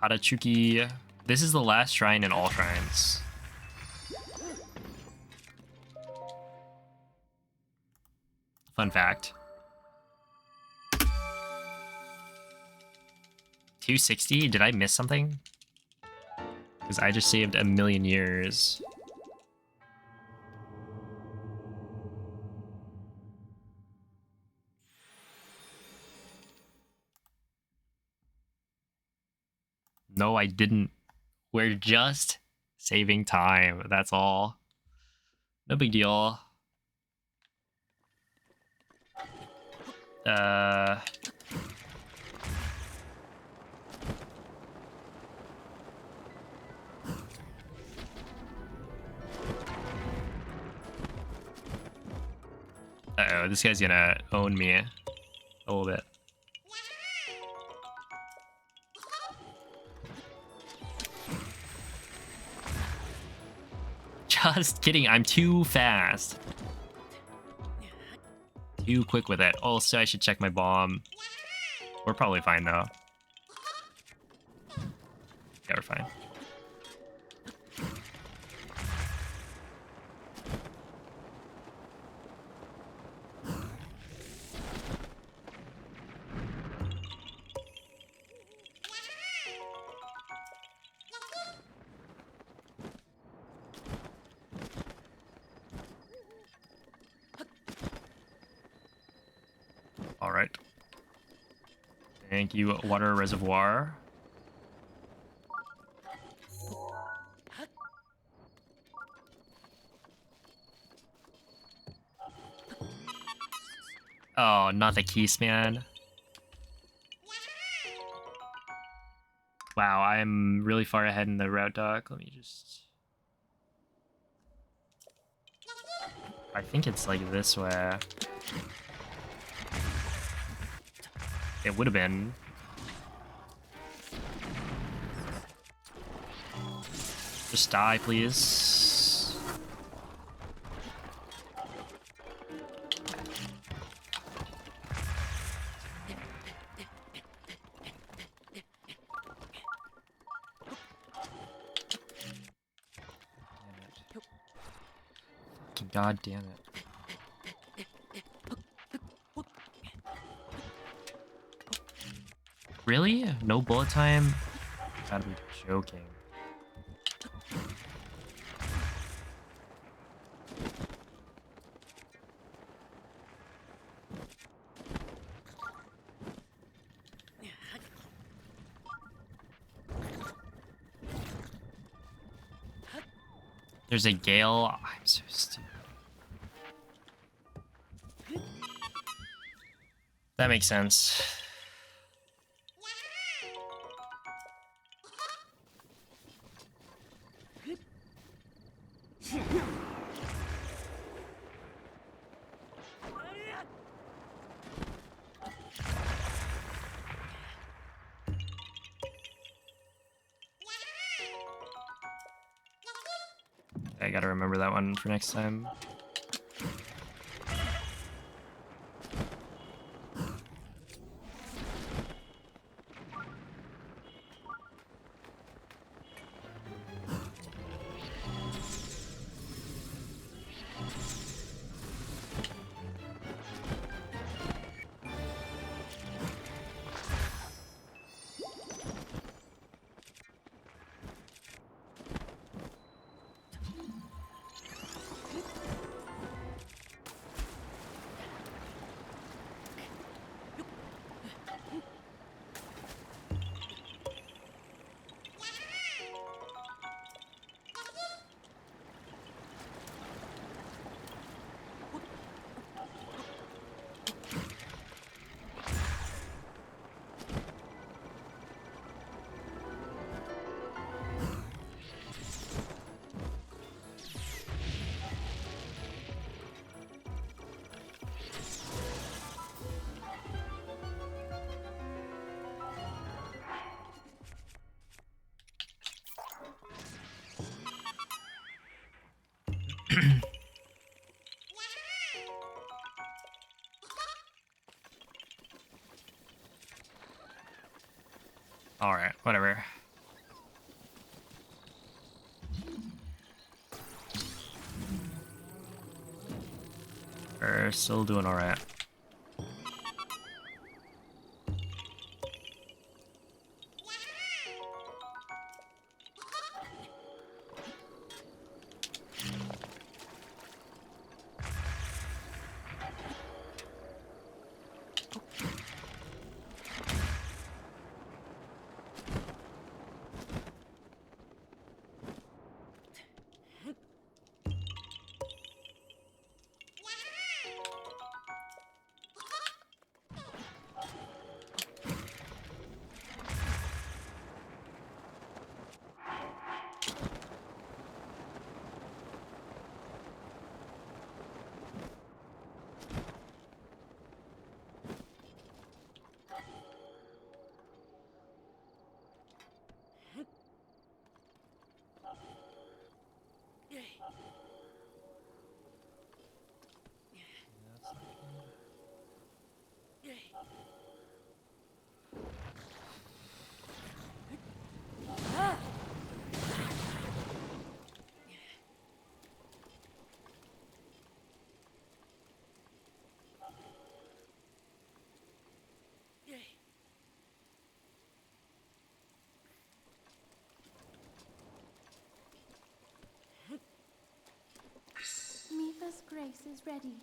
Katachuki. This is the last shrine in all shrines. Fun fact. 260? Did I miss something? Because I just saved a million years. No, I didn't. We're just saving time. That's all. No big deal. Uh-oh, this guy's gonna own me a little bit. Just kidding, I'm too fast. Too quick with it. Also, I should check my bomb. We're probably fine, though. Yeah, we're fine. All right. Thank you, water reservoir. Oh, not the keys, man. Wow, I'm really far ahead in the route dock. Let me just... I think it's like this way. It would have been. Just die, please. Fucking god damn it. Really? No bullet time? You gotta be joking. There's a gale. I'm so stupid. That makes sense. I gotta remember that one for next time. Alright, whatever. We're still doing alright. Mifa's grace is ready.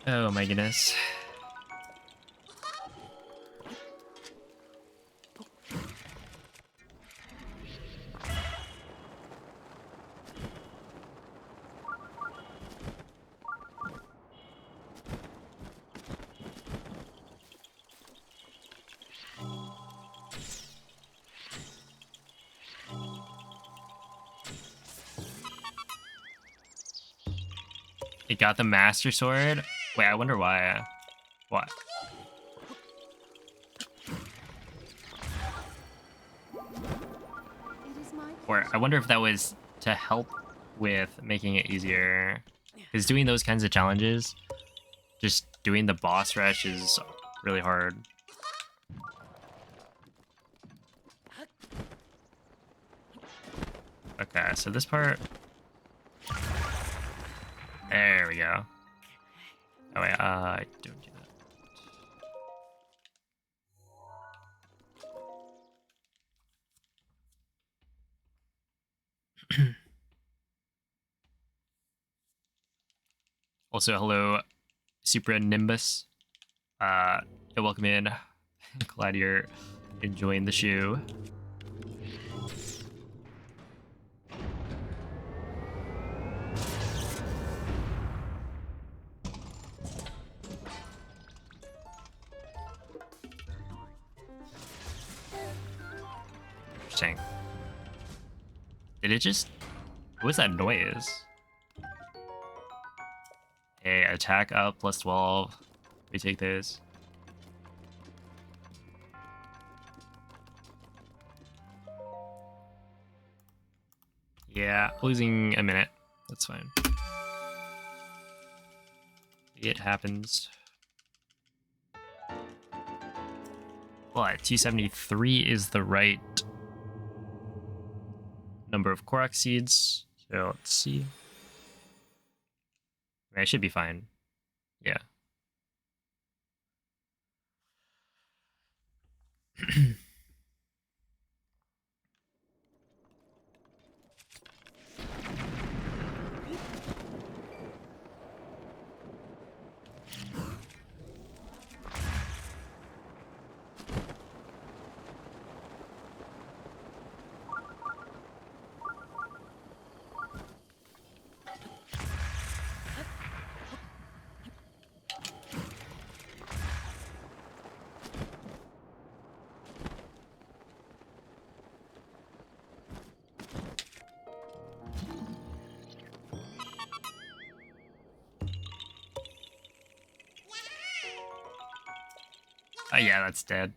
Oh my goodness. It got the Master Sword? Wait, I wonder why. What? It is my Or I wonder if that was to help with making it easier. Because doing those kinds of challenges, just doing the boss rush is really hard. Okay, so this part... There we go. Oh wait, don't do that. Also, hello, Super Nimbus. Yeah, welcome in. Glad you're enjoying the show. Interesting. Did it just... What was that noise? Hey, attack up plus 12. We take this. Yeah, losing a minute. That's fine. It happens. But 273 is the right number of Korok seeds. So let's see. I should be fine. Yeah. yeah, that's dead.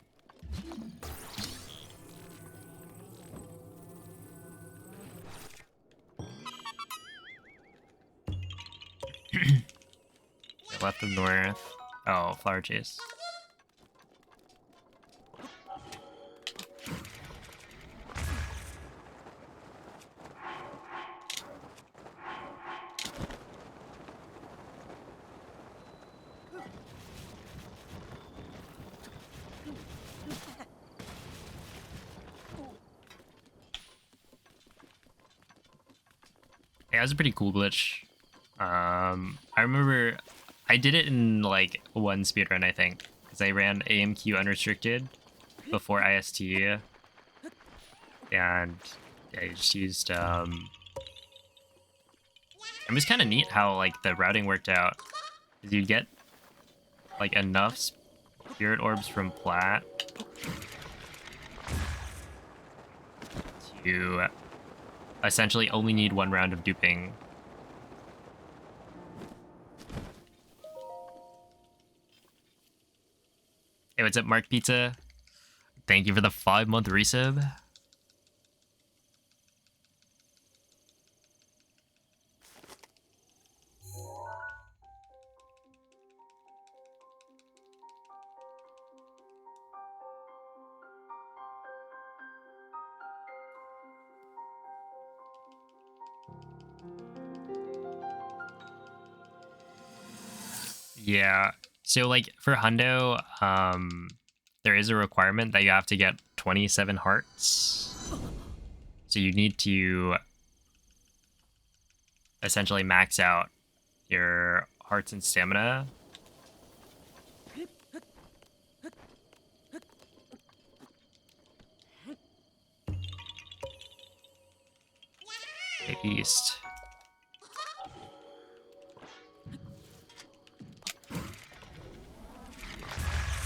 Left of north. Oh, flower chase. Yeah, it was a pretty cool glitch. I remember I did it in like one speedrun, I think, because I ran AMQ unrestricted before IST, and yeah, I just used it was kind of neat how like the routing worked out, because you get like enough spirit orbs from Plat to essentially only need one round of duping. Hey, what's up, Mark Pizza? Thank you for the 5-month resub. Yeah. So like for Hundo, there is a requirement that you have to get 27 hearts. So you need to essentially max out your hearts and stamina. Okay, east.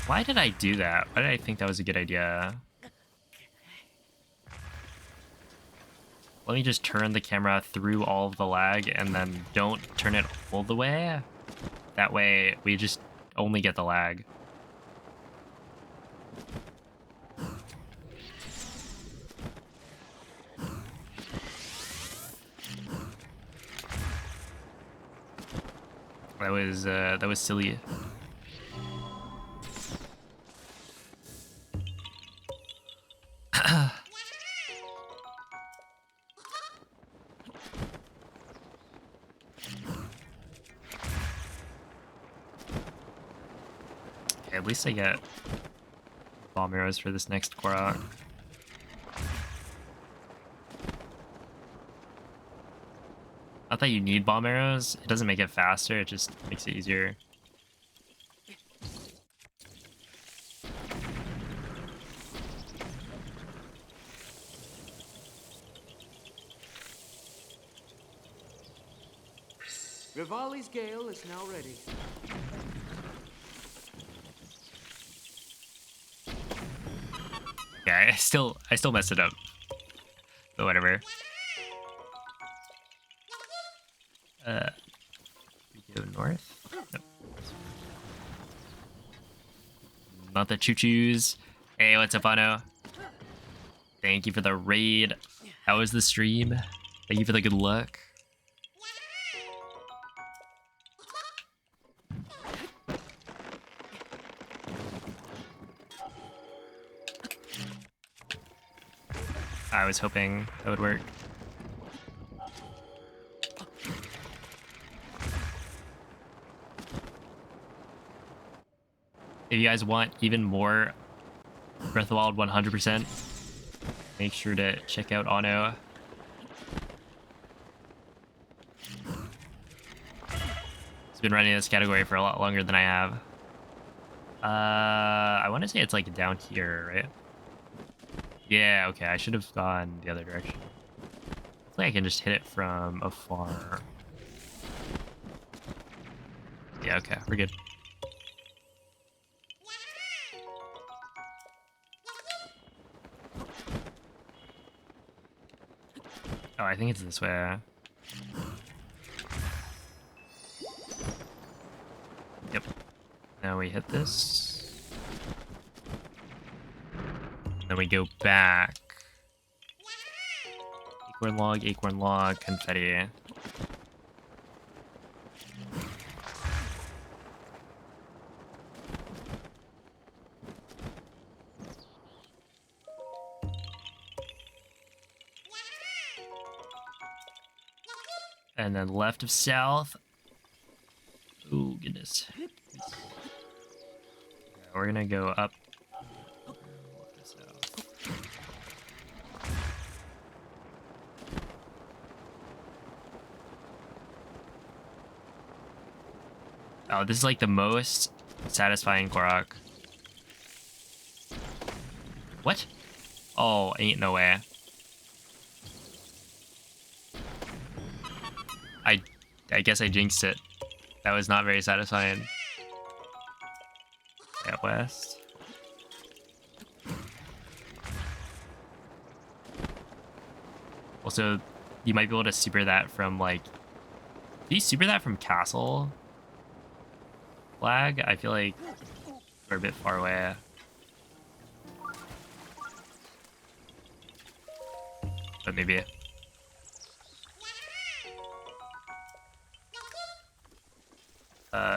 Why did I do that? Why did I think that was a good idea? Let me just turn the camera through all of the lag and then don't turn it all the way. That way we just only get the lag. That was silly. Okay, at least I get bomb arrows for this next Korok. Not that you need bomb arrows. It doesn't make it faster, it just makes it easier. Rivali's Gale is now ready. Yeah, I still messed it up. But whatever. We go north? Nope. Not the choo-choos. Hey, what's up, Ano? Thank you for the raid. How was the stream? Thank you for the good luck. I was hoping that would work. If you guys want even more Breath of the Wild 100%, make sure to check out Ano. He's been running this category for a lot longer than I have. I want to say it's like down here, right? Yeah, okay, I should have gone the other direction. Hopefully I can just hit it from afar. Yeah, okay, we're good. Oh, I think it's this way. Yep. Now we hit this. Then we go back. Acorn log, confetti. And then left of south. Oh, goodness. Yeah, we're gonna go up. Left of south. Oh, this is like the most satisfying Korok. What? Oh, ain't no way. I guess I jinxed it. That was not very satisfying. At west. Also, you might be able to super that from like... Do you super that from castle flag? I feel like we're a bit far away. But maybe.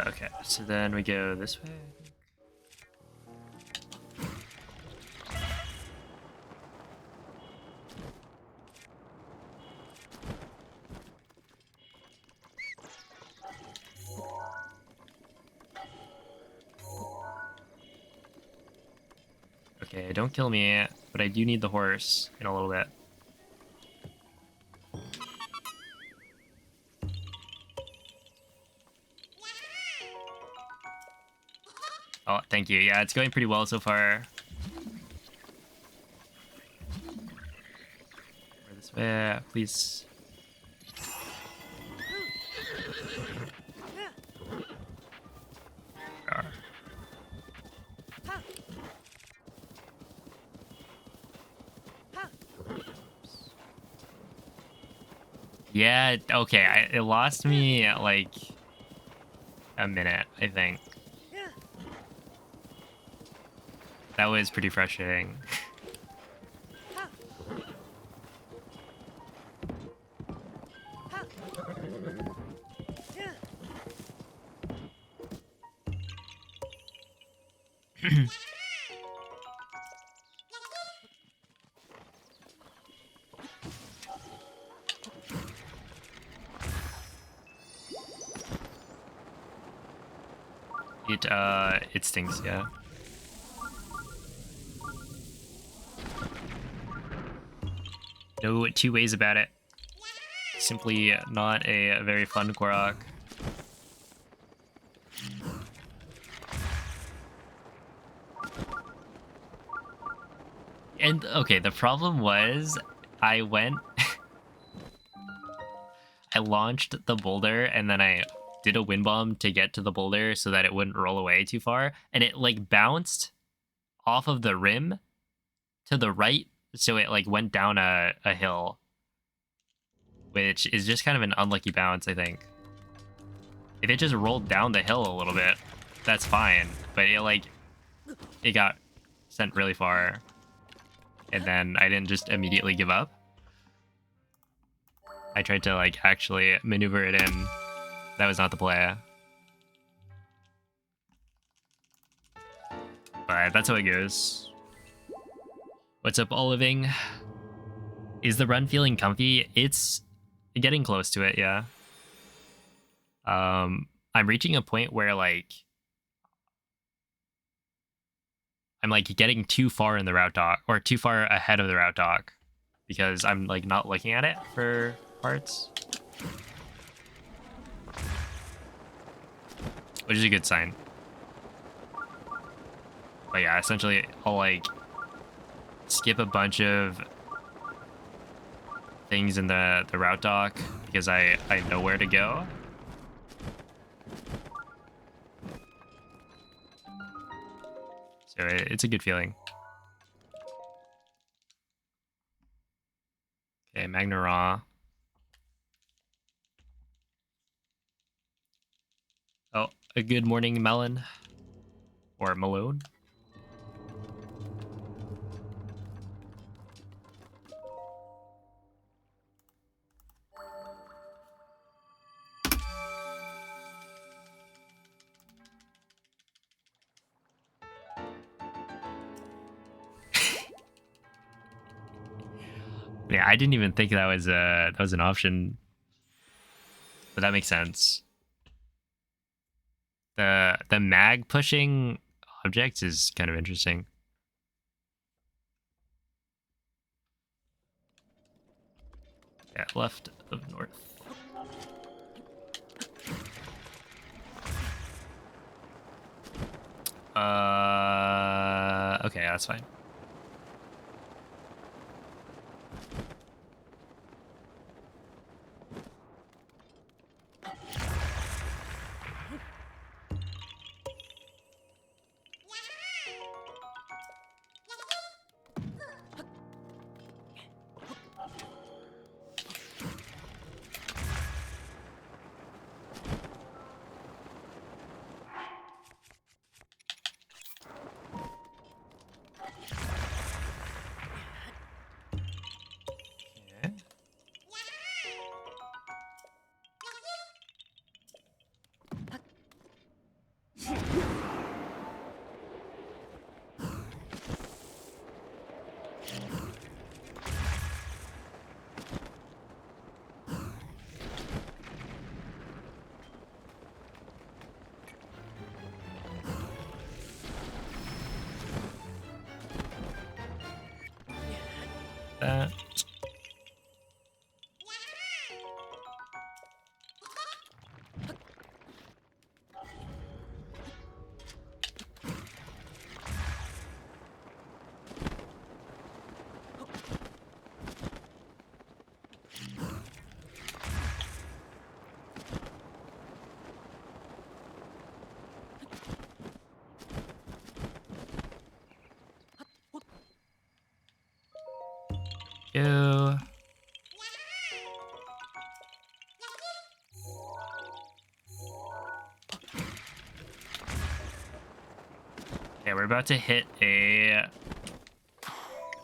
Okay, so then we go this way. Okay, don't kill me, but I do need the horse in a little bit. Oh, thank you. Yeah, it's going pretty well so far. Over this way, please. Yeah, okay, it lost me like a minute, I think. That was pretty frustrating. It stinks, yeah. No two ways about it. Simply not a very fun Korok. And okay, the problem was I went I launched the boulder and then I did a wind bomb to get to the boulder so that it wouldn't roll away too far, and it like bounced off of the rim to the right, so it like went down a hill, which is just kind of an unlucky bounce, I think. If it just rolled down the hill a little bit, that's fine, but it got sent really far, and then I didn't just immediately give up. I tried to like actually maneuver it in. That was not the play. But that's how it goes. What's up, Oliving? Is the run feeling comfy? It's getting close to it, yeah. I'm reaching a point where like I'm like getting too far in the route dock, or too far ahead of the route dock, because I'm like not looking at it for parts, which is a good sign. But yeah, essentially I'll like skip a bunch of things in the route dock because I know where to go. So it's a good feeling. Okay, Magna Raw. Oh, a good morning, Melon. Or Malone. Yeah, I didn't even think that was an option, but that makes sense. The mag pushing objects is kind of interesting. Yeah, left of north. Okay, that's fine. Okay. That. Go. Okay, we're about to hit a...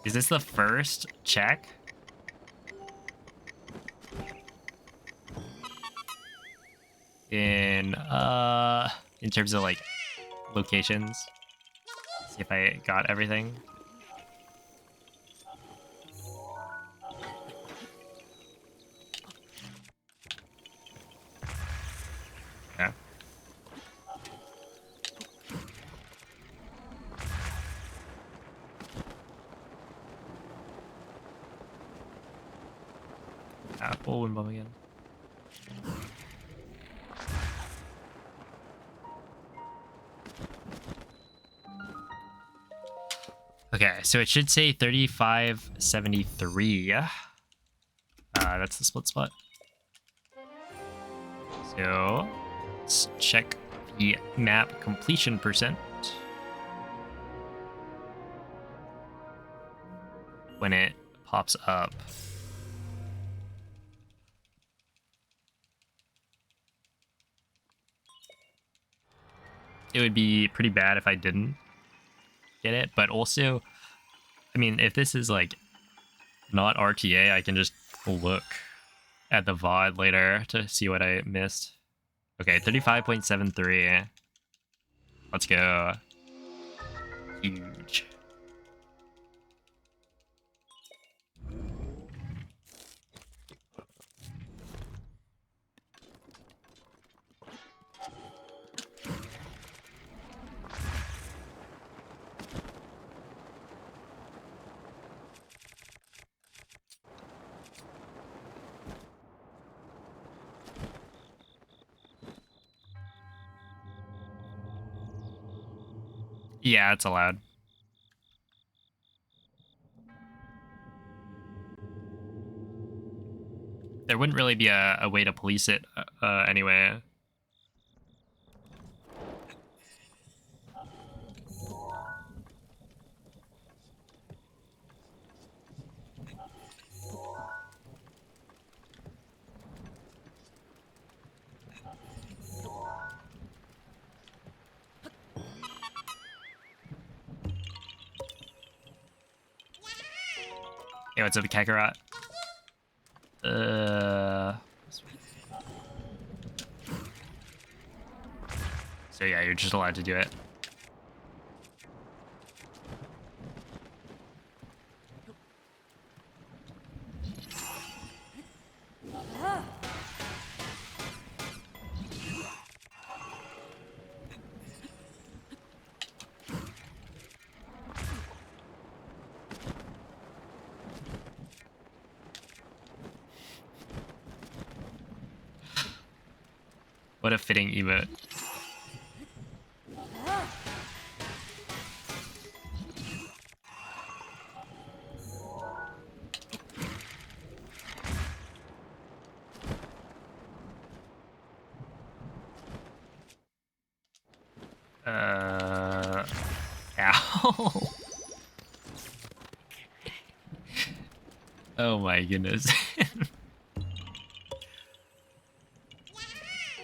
Is this the first check? In terms of like locations. See if I got everything. Yeah. Apple and bomb again. Okay, so it should say 3573. That's the split spot. So let's check the map completion percent. When it pops up. It would be pretty bad if I didn't get it, but also, I mean, if this is like not RTA, I can just look at the VOD later to see what I missed. Okay, 35.73. Let's go. Huge. Yeah, it's allowed. There wouldn't really be a way to police it anyway. Hey, what's up, Kakarot? So yeah, you're just allowed to do it. What a fitting emote. Ow. Oh my goodness.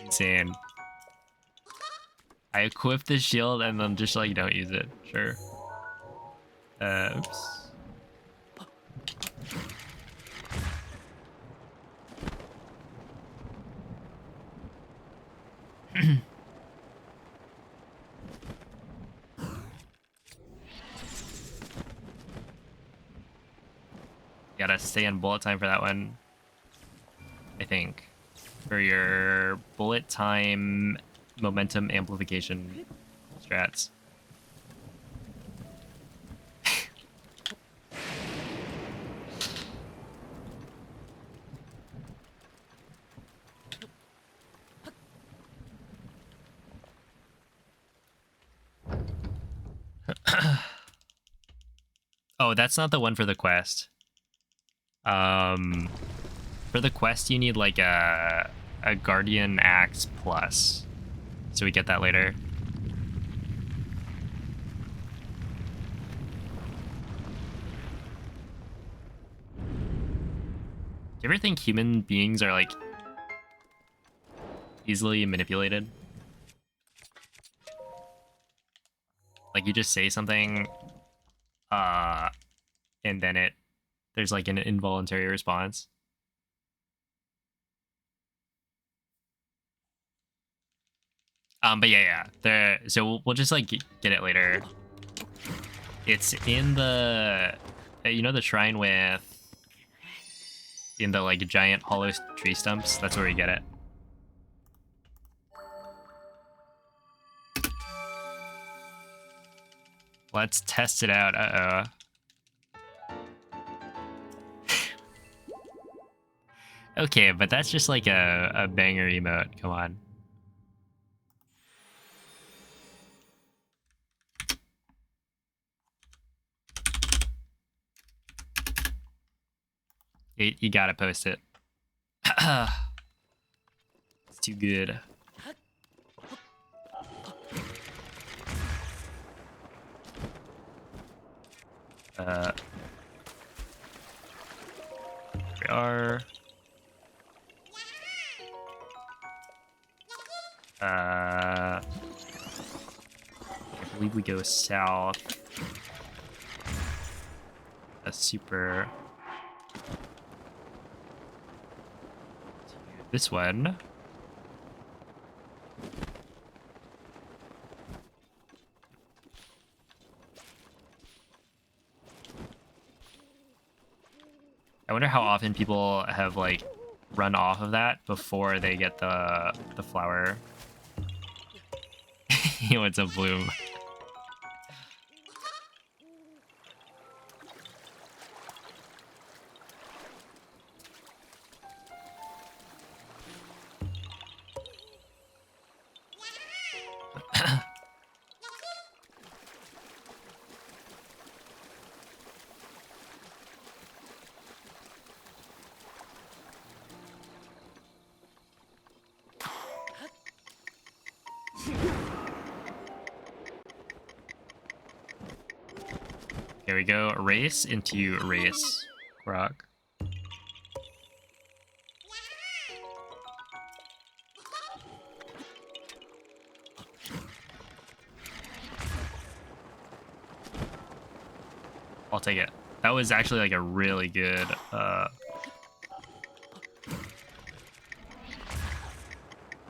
Insane. I equip the shield and then just like don't use it. Sure. Oops. Gotta stay in bullet time for that one, I think. For your bullet time momentum amplification strats. Oh, that's not the one for the quest. For the quest, you need like a Guardian Axe Plus. So we get that later. Do you ever think human beings are like easily manipulated? Like you just say something, and then there's like an involuntary response. But yeah. So we'll just like get it later. It's in the, you know, the shrine with, in the like giant hollow tree stumps. That's where we get it. Let's test it out. Okay, but that's just like a banger emote. Come on. You gotta post it. It's too good. Here we are. I believe we go south. That's super. This one. I wonder how often people have like run off of that before they get the flower. What's up, Bloom? Here we go. Race into race. Rock. I'll take it. That was actually like a really good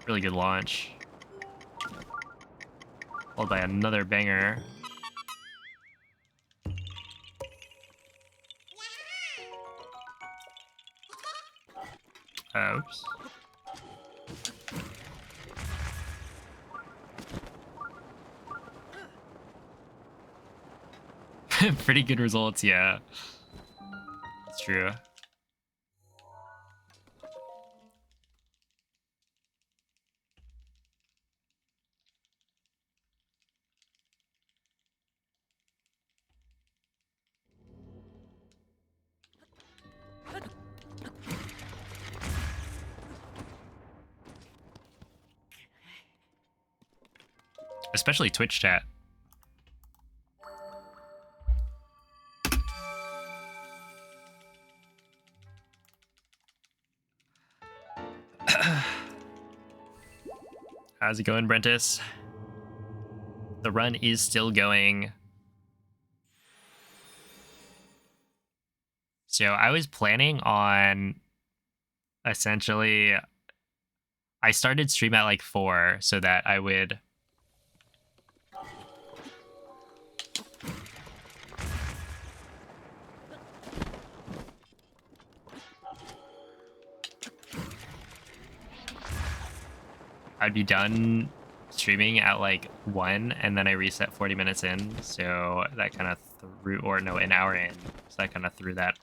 really good launch. Followed by another banger. Oops. Pretty good results, yeah. It's true. especially Twitch chat. How's it going, Brentis? The run is still going. So I was planning on essentially, I started stream at like 4 so that I would I'd be done streaming at like 1 and then I reset 40 minutes in, so that kind of threw, or no, an hour in, so that kind of threw that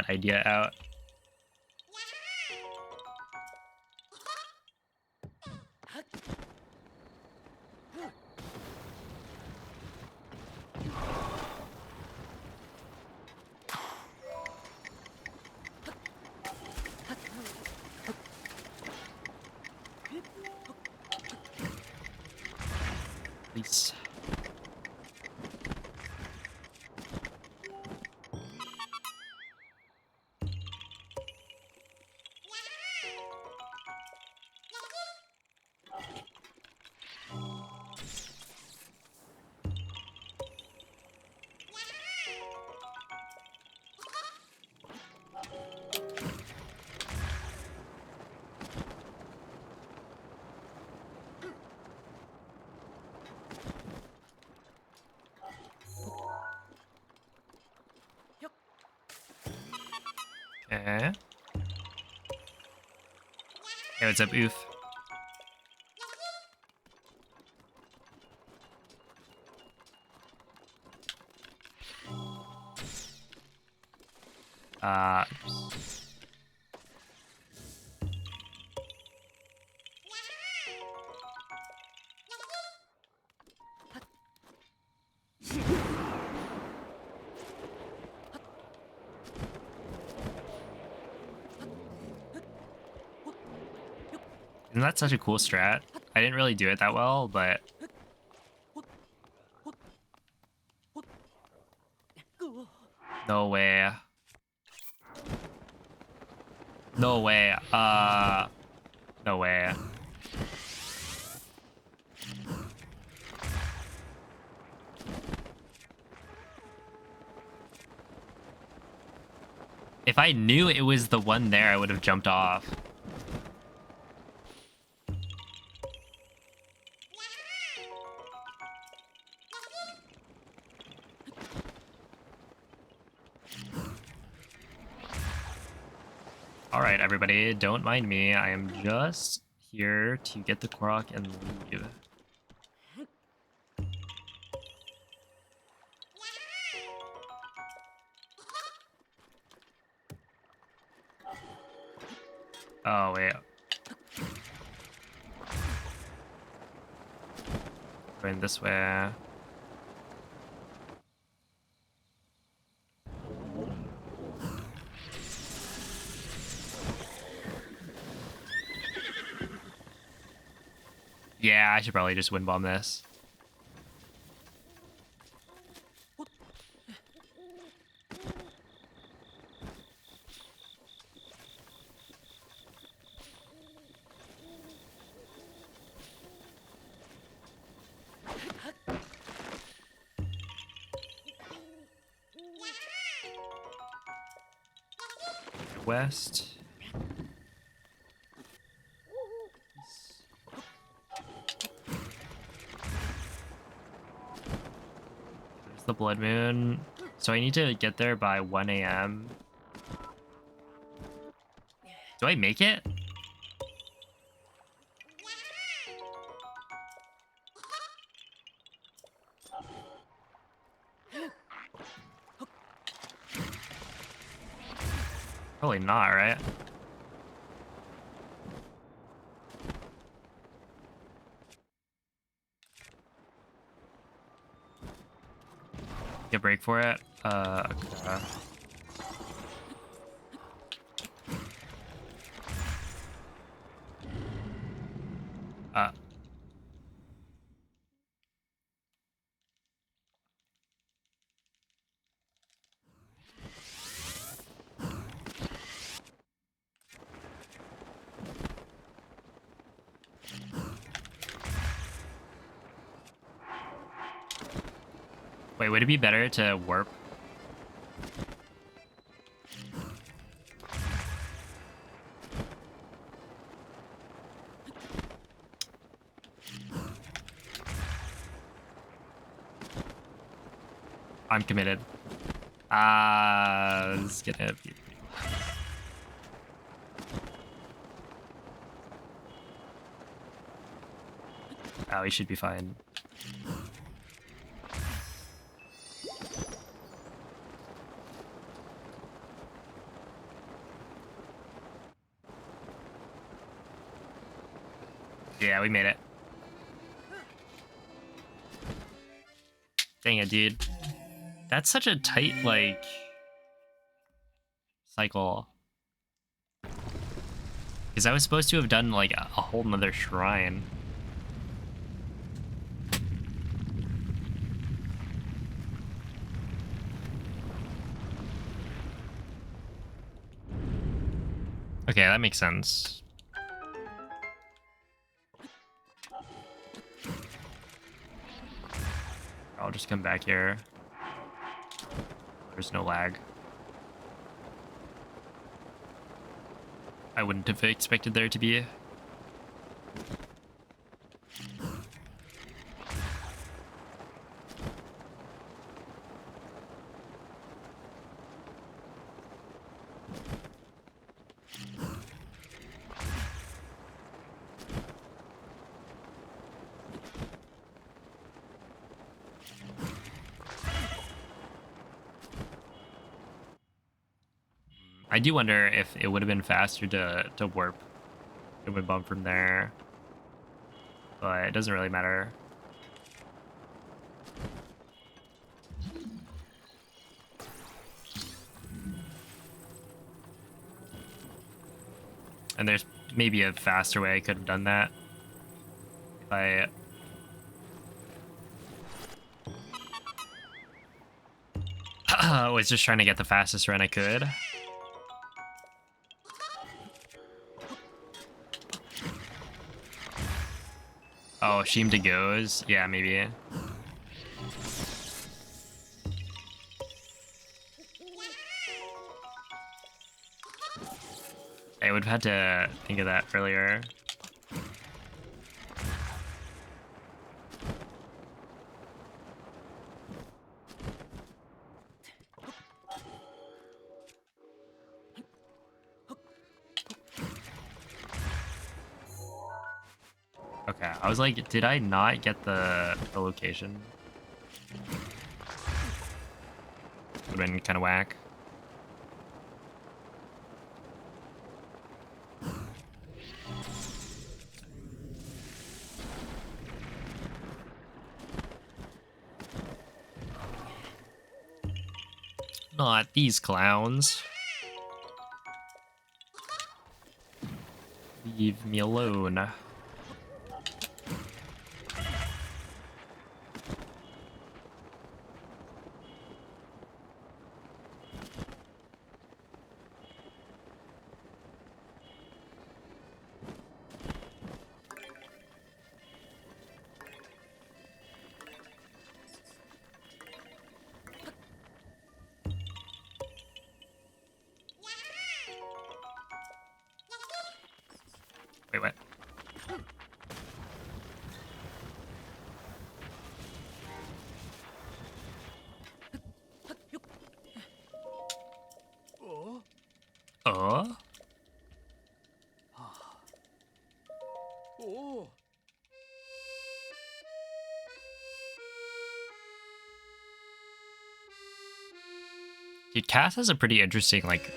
idea out. Please. Okay. Hey, what's up, Oof? Oops. Isn't that such a cool strat? I didn't really do it that well, but no way. No way. No way. If I knew it was the one there, I would have jumped off. All right, everybody, don't mind me. I am just here to get the Korok and leave. Oh, wait. Going this way. Yeah, I should probably just wind bomb this. West. There's the blood moon. So I need to get there by 1 a.m. Do I make it? Probably not, right? Get a break for it. Okay. Wait, would it be better to warp? I'm committed. It's gonna be... Oh, he should be fine. Yeah, we made it. Dang it, dude. That's such a tight, like, cycle. Because I was supposed to have done, like, a whole nother shrine. Okay, that makes sense. I'll just come back here. There's no lag. I wouldn't have expected there to be. I do wonder if it would have been faster to warp and would bump from there, but it doesn't really matter. And there's maybe a faster way I could have done that if I was just trying to get the fastest run I could. Oh, Sheem to goes? Yeah, maybe. I would have had to think of that earlier. Okay, I was like, did I not get the location? Would have been kind of whack. Not these clowns. Leave me alone. Wait, what? Oh? Oh. Dude, Cass has a pretty interesting, like,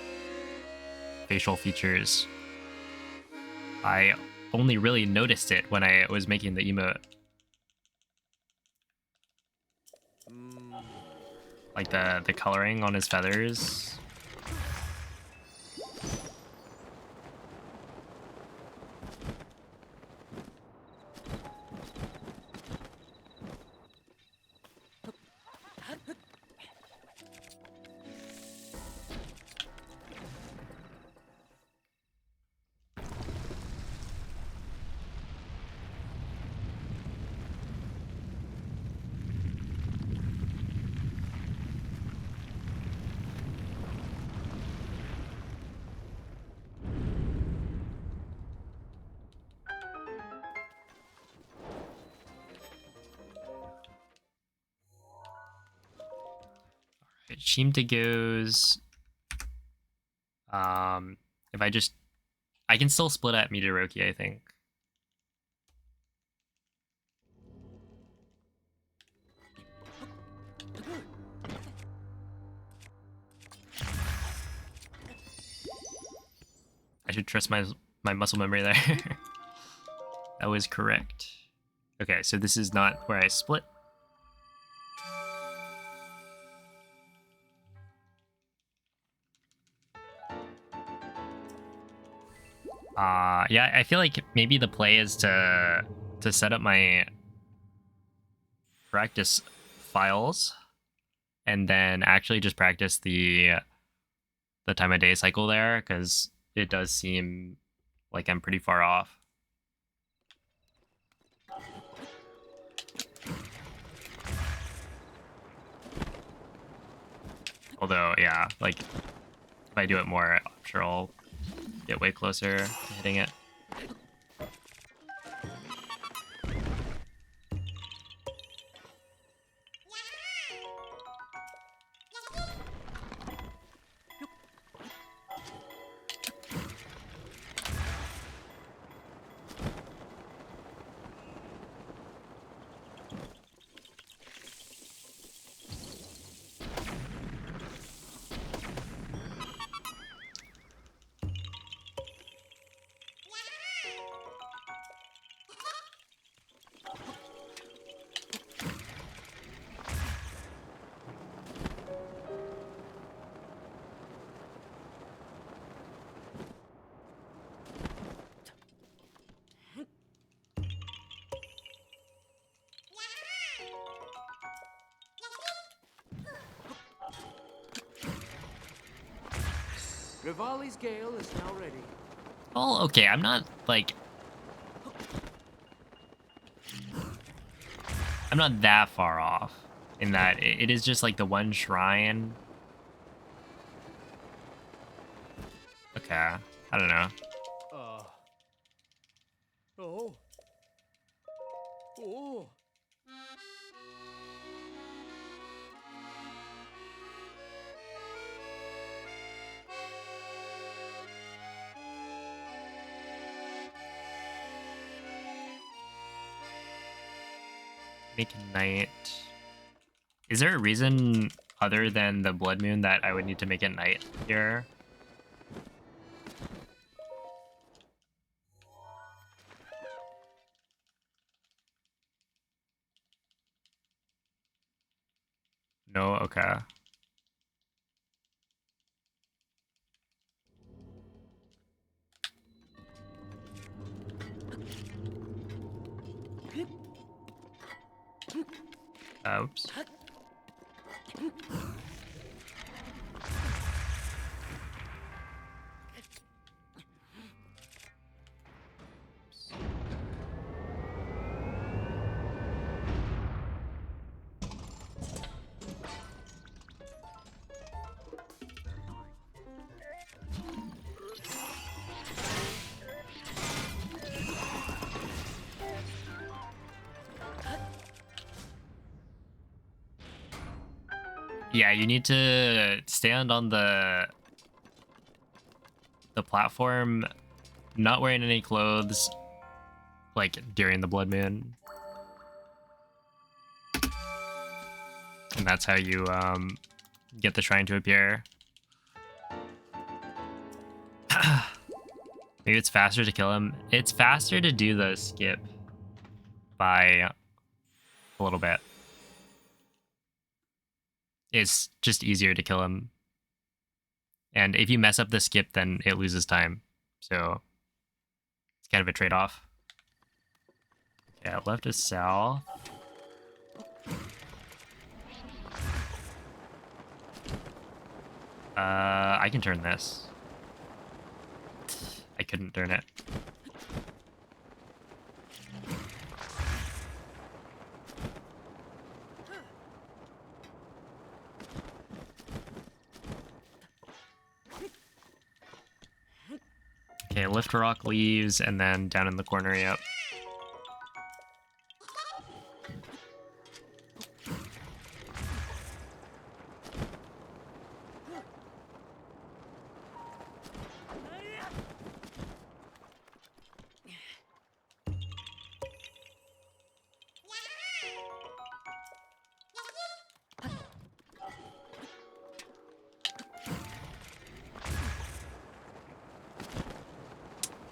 facial features. I only really noticed it when I was making the emote. Like the coloring on his feathers. Shimta goes. If I can still split at Midoroki, I think. I should trust my muscle memory there. That was correct. Okay, so this is not where I split. Yeah, I feel like maybe the play is to set up my practice files and then actually just practice the time of day cycle there, because it does seem like I'm pretty far off. Although, yeah, like if I do it more, I'm sure I'll get way closer to hitting it. Rivali's Gale is now ready. Oh, okay, I'm not that far off in that it is just like the one shrine. Okay, I don't know. Oh. Oh. Make night. Is there a reason other than the blood moon that I would need to make it night here? No, okay. Oops. Yeah, you need to stand on the platform, not wearing any clothes, like during the blood moon. And that's how you get the shrine to appear. Maybe it's faster to kill him. It's faster to do the skip by a little bit. It's just easier to kill him. And if you mess up the skip, then it loses time. So it's kind of a trade-off. Yeah, left is south. I can turn this. I couldn't turn it. Okay, lift rock leaves, and then down in the corner, yep.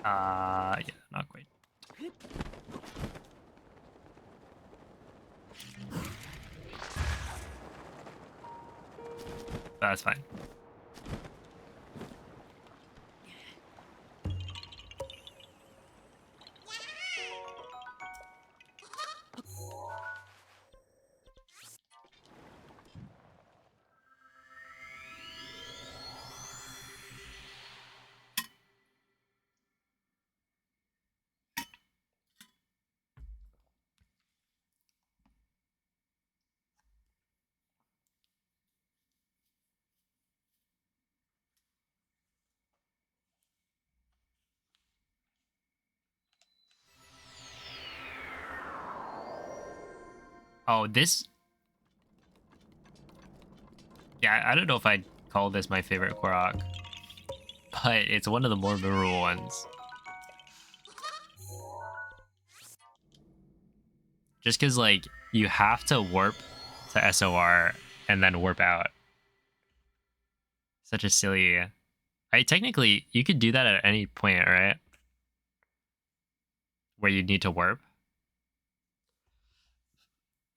Yeah, not quite. That's fine. Oh, this... Yeah, I don't know if I'd call this my favorite Korok, but it's one of the more memorable ones. Just because, like, you have to warp to SOR and then warp out. Such a silly... technically, you could do that at any point, right? Where you need to warp.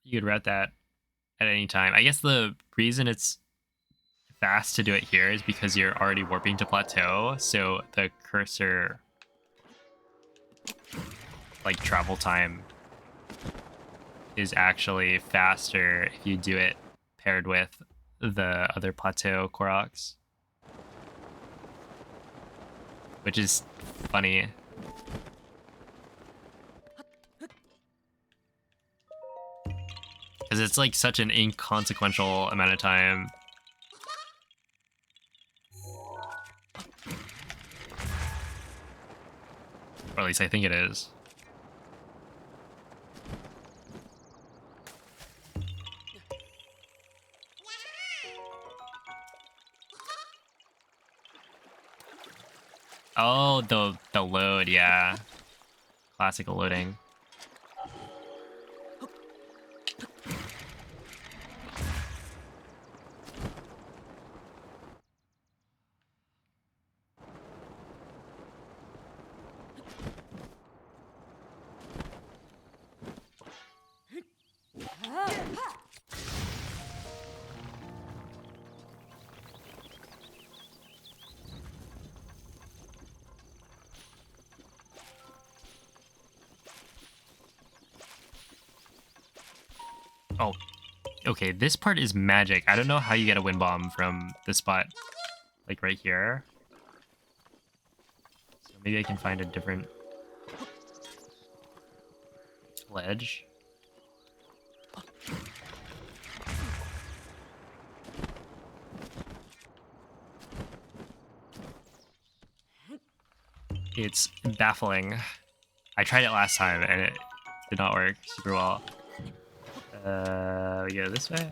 You could route that at any time. I guess the reason it's fast to do it here is because you're already warping to plateau, so the cursor like travel time is actually faster if you do it paired with the other plateau Koroks, which is funny. Because it's like such an inconsequential amount of time. Or at least I think it is. Oh, the load, yeah. Classical loading. Oh, okay, this part is magic. I don't know how you get a wind bomb from this spot, like right here. So maybe I can find a different ledge. It's baffling. I tried it last time and it did not work super well. We go this way.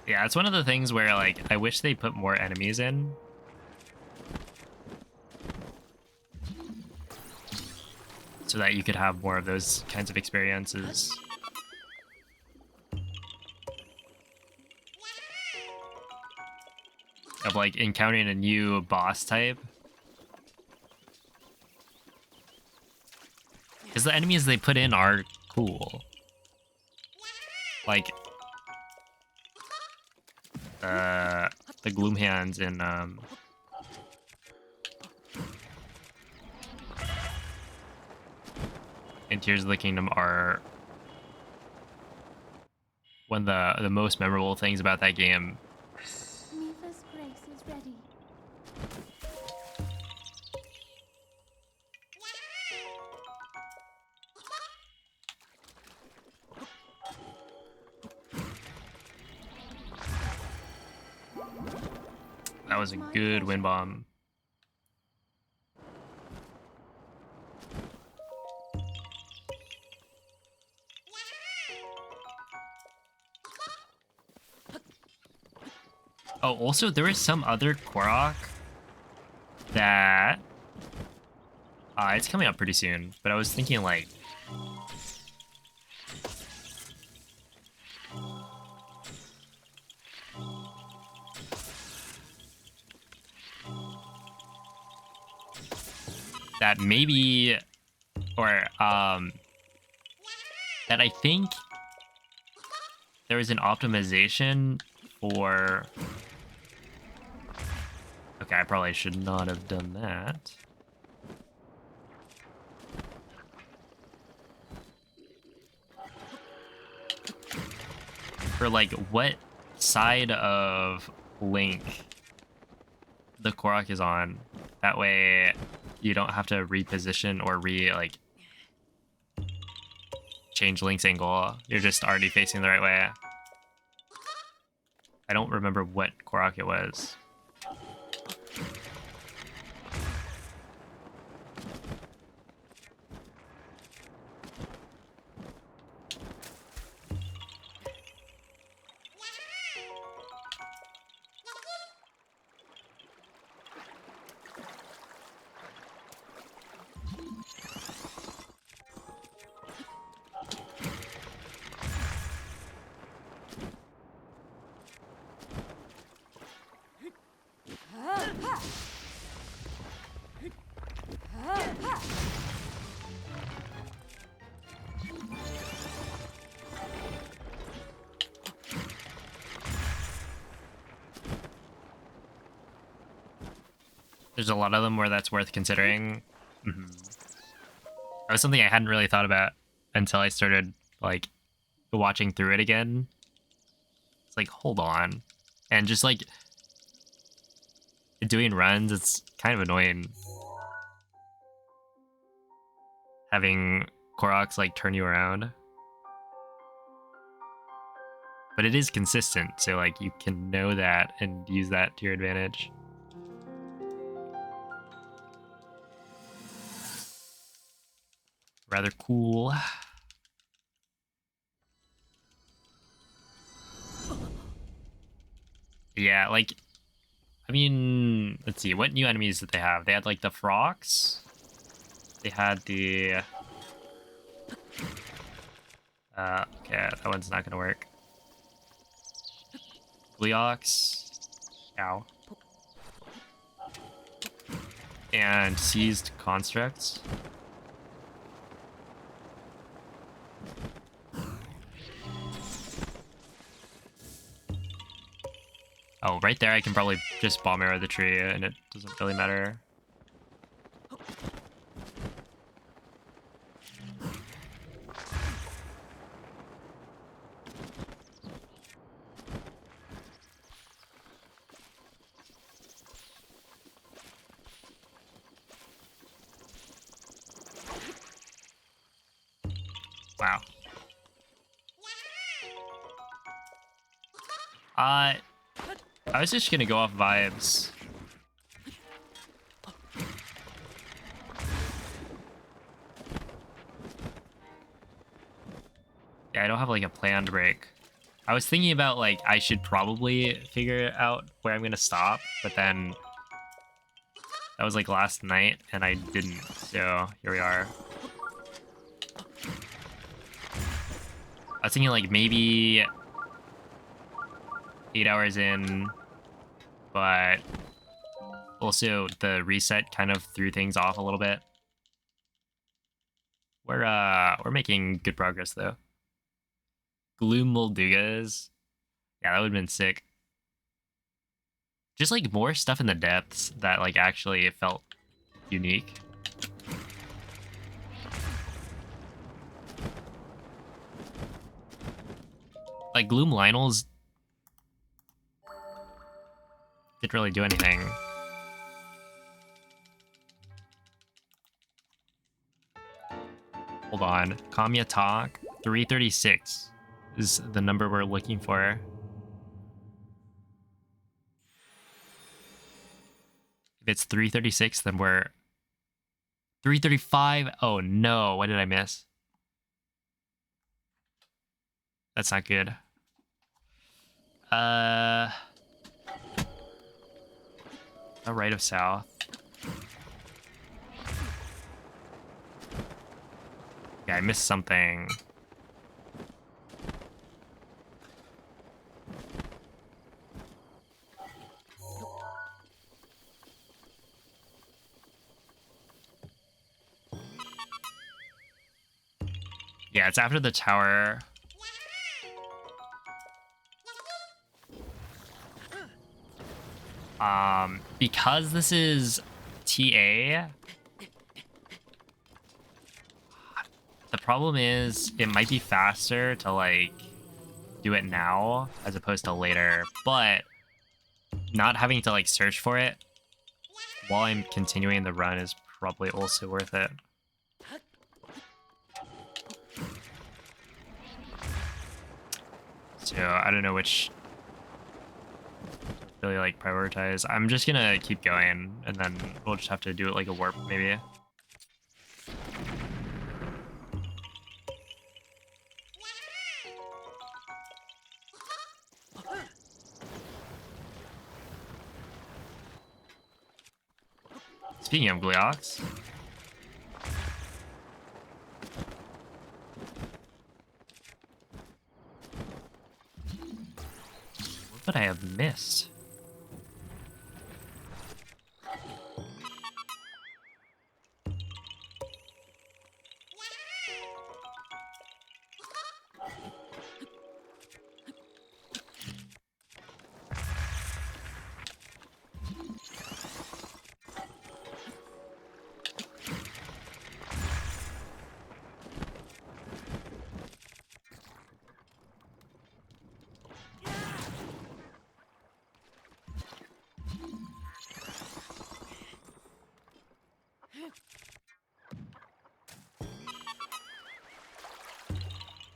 Yeah, it's one of the things where, like, I wish they put more enemies in. So that you could have more of those kinds of experiences. Of, like, encountering a new boss type. Because the enemies they put in are cool. Like, the Gloom Hands in, Tears of the Kingdom are one of the most memorable things about that game. Mifa's grace is ready. That was a good wind bomb. Oh, also there is some other Korok that it's coming up pretty soon, but I was thinking like that maybe or that I think there is an optimization for okay, I probably should not have done that. For like what side of Link the Korok is on. That way you don't have to reposition or like change Link's angle. You're just already facing the right way. I don't remember what Korok it was. There's a lot of them where that's worth considering. Mm-hmm. That was something I hadn't really thought about until I started like watching through it again. It's like, hold on. And just like doing runs, it's kind of annoying. Having Koroks like turn you around. But it is consistent, so like you can know that and use that to your advantage. Rather cool. Yeah, like, I mean, let's see, what new enemies did they have? They had like the frogs. They had the okay, that one's not gonna work. Gleox. Ow. And seized constructs. Oh, right there I can probably just bomb arrow the tree and it doesn't really matter. Wow. I was just gonna go off vibes. Yeah, I don't have like a planned break. I was thinking about like I should probably figure out where I'm gonna stop, but then that was like last night and I didn't, so here we are. I was thinking like maybe 8 hours in, but also the reset kind of threw things off a little bit. We're making good progress though. Gloom Moldugas. Yeah, that would have been sick. Just like more stuff in the depths that like actually felt unique. Like Gloom Lionels didn't really do anything. Hold on. Kamiya Talk 336 is the number we're looking for. If it's 336, then we're 335. Oh no, what did I miss? That's not good. A right of south. Yeah, I missed something. Yeah, it's after the tower. Because this is TA, the problem is it might be faster to like do it now as opposed to later, but not having to like search for it while I'm continuing the run is probably also worth it. So I don't know which really like prioritize. I'm just gonna keep going and then we'll just have to do it like a warp maybe. Speaking of Gleox, what would I have missed?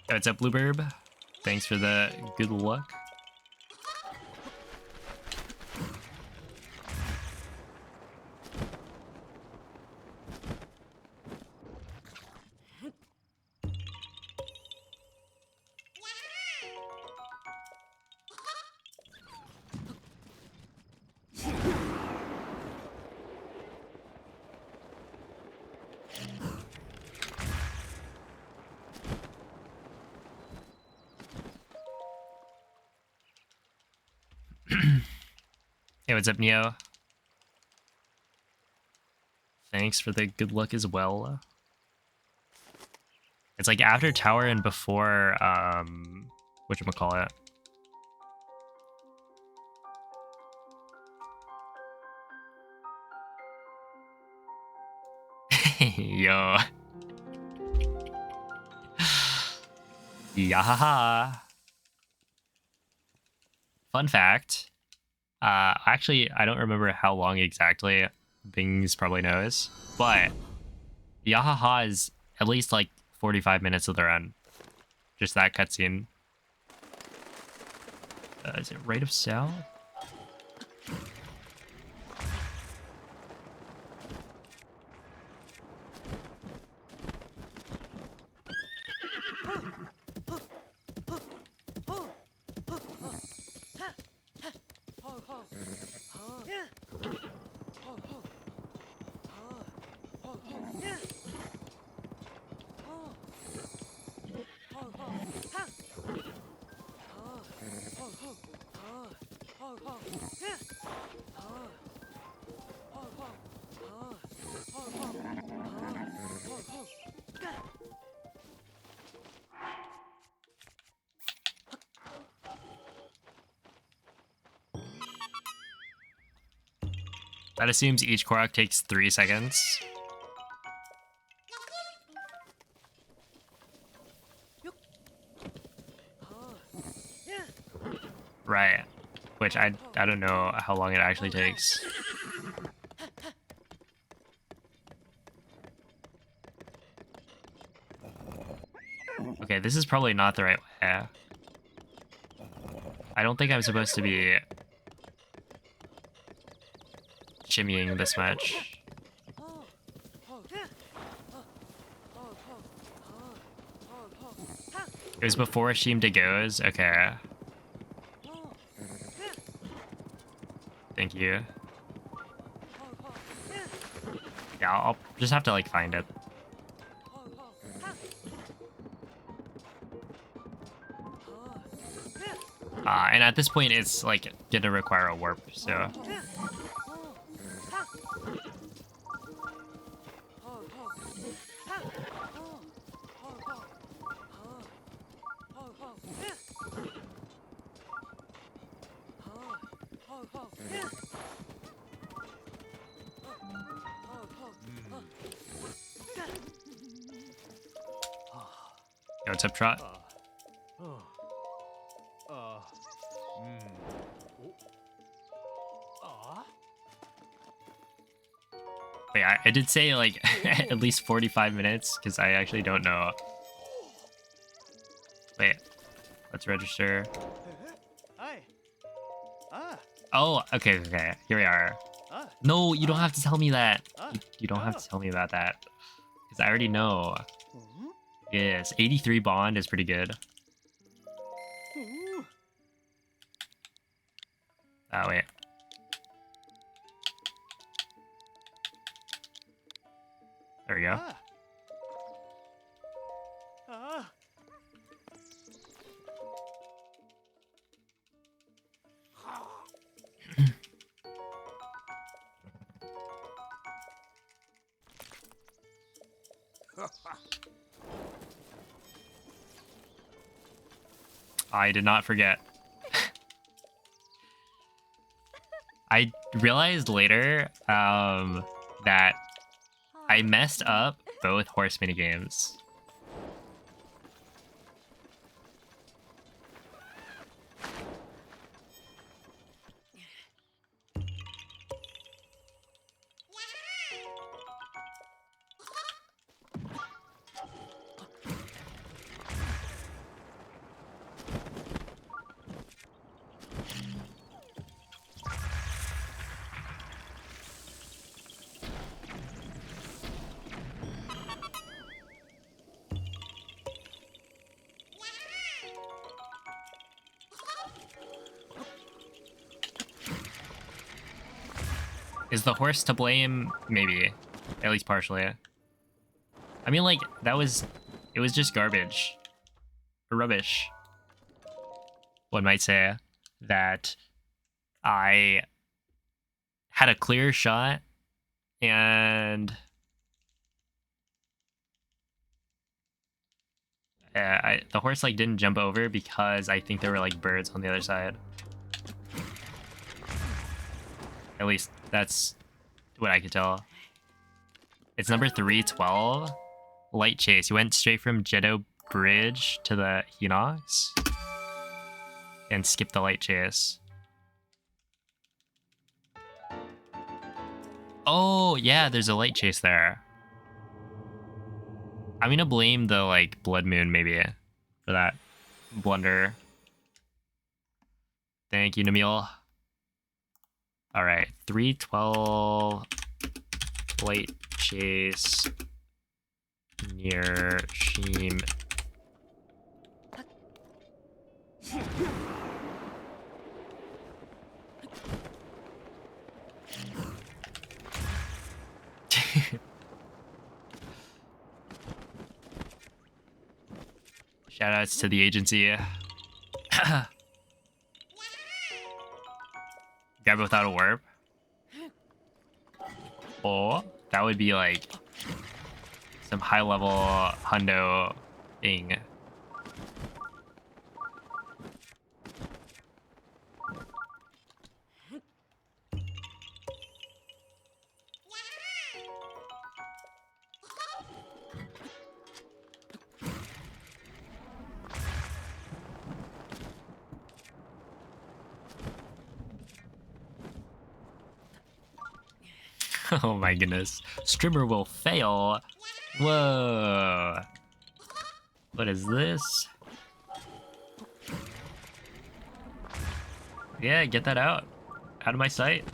What's up, Blueberb? Thanks for the good luck. Hey, what's up, Neo? Thanks for the good luck as well. It's like after tower and before, whatchamacallit. Yo. Yahaha. Fun fact. Actually, I don't remember how long exactly. Bings probably knows. But Yahaha is at least like 45 minutes of the run. Just that cutscene. Is it right of south? That assumes each Korok takes 3 seconds. Right. Which I don't know how long it actually takes. Okay, this is probably not the right way. I don't think I'm supposed to be shimmying this much. It was before Sheemda goes? Okay. Thank you. Yeah, I'll just have to like find it. And at this point, it's like gonna require a warp, so. Yo, what's up, Trot? Wait, I did say like at least 45 minutes because I actually don't know. Wait, let's register. Oh, okay. Here we are. No, you don't have to tell me that. You don't have to tell me about that because I already know. Yes, 83 bond is pretty good. Oh, wait. There we go. I did not forget. I realized later that I messed up both horse minigames. Is the horse to blame? Maybe. At least partially. I mean, like, it was just garbage. Or rubbish. One might say that I had a clear shot and the horse like didn't jump over because I think there were like birds on the other side. At least that's what I could tell. It's number 312. Light chase. You went straight from Jeddo Bridge to the Hinox and skipped the light chase. Oh, yeah, there's a light chase there. I'm gonna blame the, like, Blood Moon, maybe, for that blunder. Thank you, Namil. Alright, 312 light chase near Sheem. Shoutouts to the agency. Grab it without a warp. Oh, that would be like some high level hundo thing. Oh my goodness. Streamer will fail. Whoa. What is this? Yeah, get that out. Out of my sight.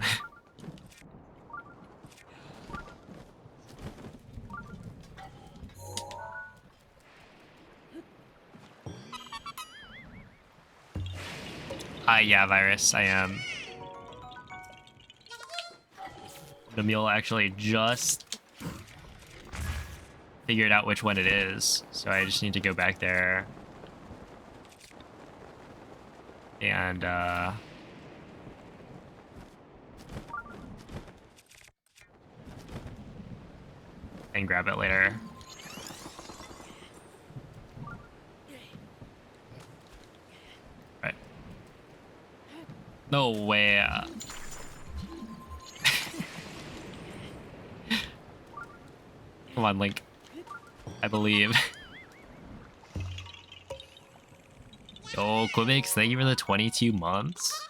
Yeah, Virus, I am. The mule actually just figured out which one it is, so I just need to go back there and grab it later. Right. No way. Come on, Link. I believe. Yo, Quimix, thank you for the 22 months.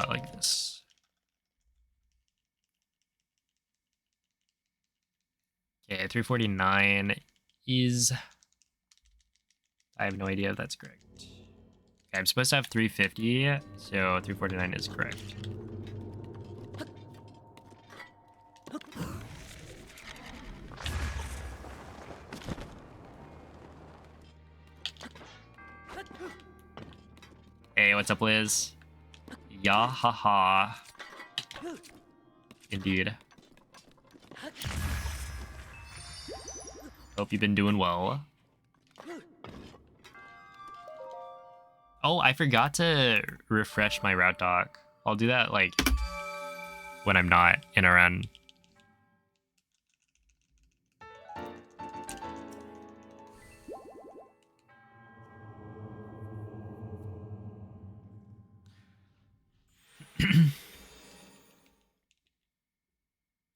Like this. Okay, 349 is... I have no idea if that's correct. Okay, I'm supposed to have 350, so 349 is correct. Hey, what's up, Liz? Yeah, haha. Indeed. Hope you've been doing well. Oh, I forgot to refresh my route doc. I'll do that, like, when I'm not in a run.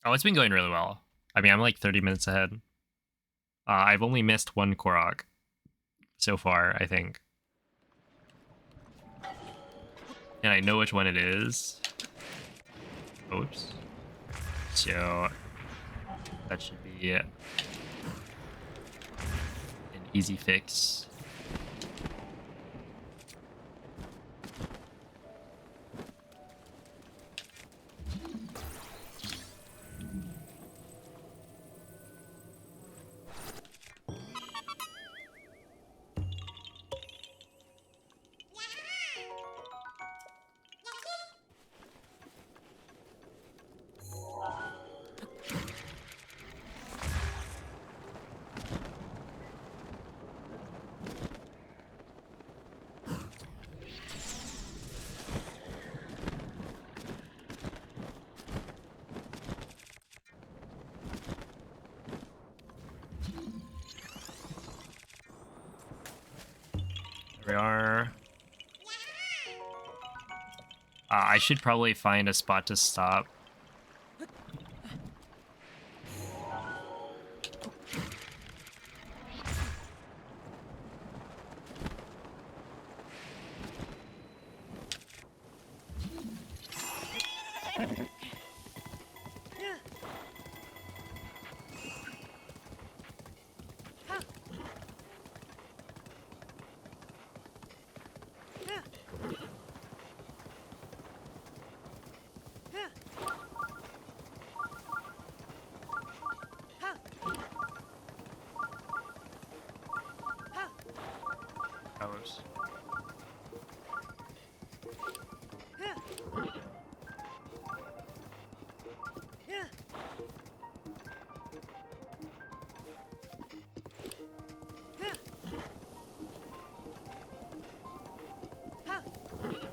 Oh, it's been going really well. I mean, I'm like 30 minutes ahead. I've only missed one Korok so far, I think. And I know which one it is. Oops. So that should be an easy fix. There we are. I should probably find a spot to stop. Oops.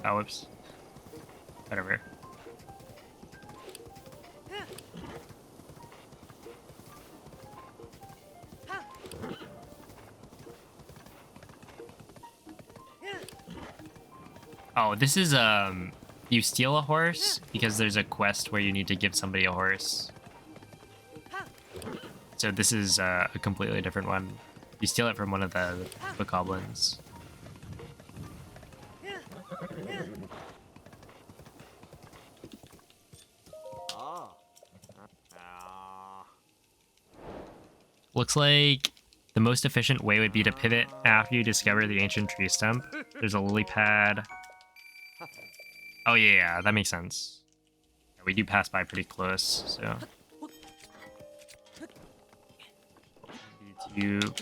Oh, whoops. Right over here. Oh, this is, you steal a horse because there's a quest where you need to give somebody a horse. So this is a completely different one. You steal it from one of the goblins. Looks like the most efficient way would be to pivot after you discover the ancient tree stump. There's a lily pad. Oh yeah, that makes sense. We do pass by pretty close, so. Cube.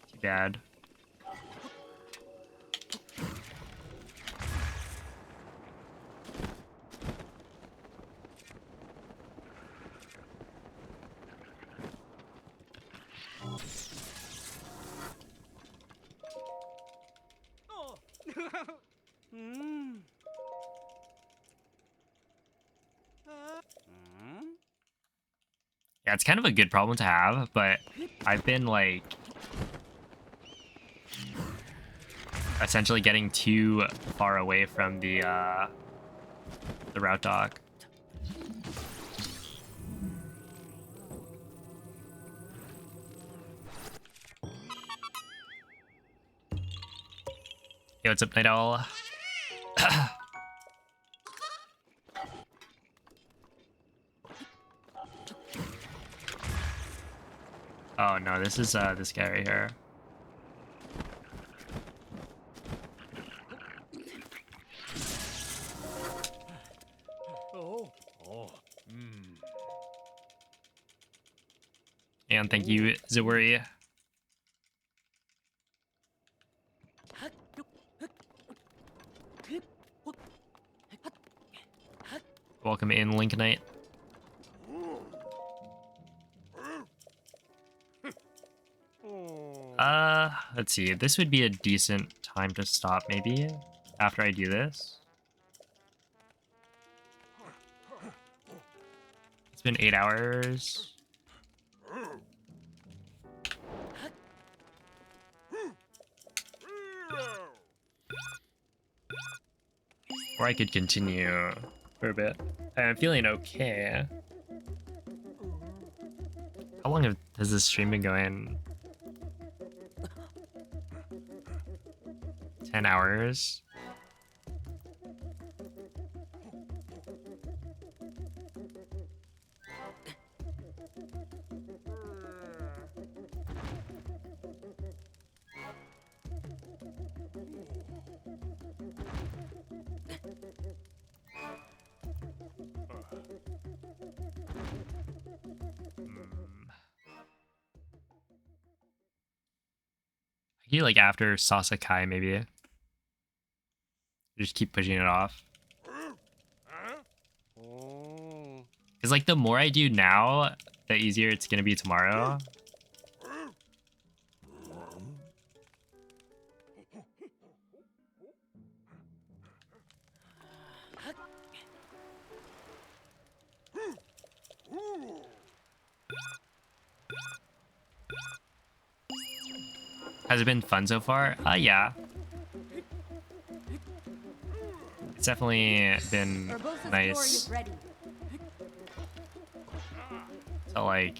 Too bad. Yeah, it's kind of a good problem to have, but I've been like essentially getting too far away from the route dock. Yo, what's up, Night Owl? Oh no, this is this guy right here. Oh. Oh. And thank you, Zawuri. Welcome in, Link Knight. Let's see. This would be a decent time to stop, maybe, after I do this. It's been 8 hours. Or I could continue for a bit. I'm feeling okay. How long has this stream been going? 10 hours? I could do like after Sasakai, maybe. Just keep pushing it off. Because like the more I do now, the easier it's gonna be tomorrow. Has it been fun so far? Yeah. It's definitely been nice to like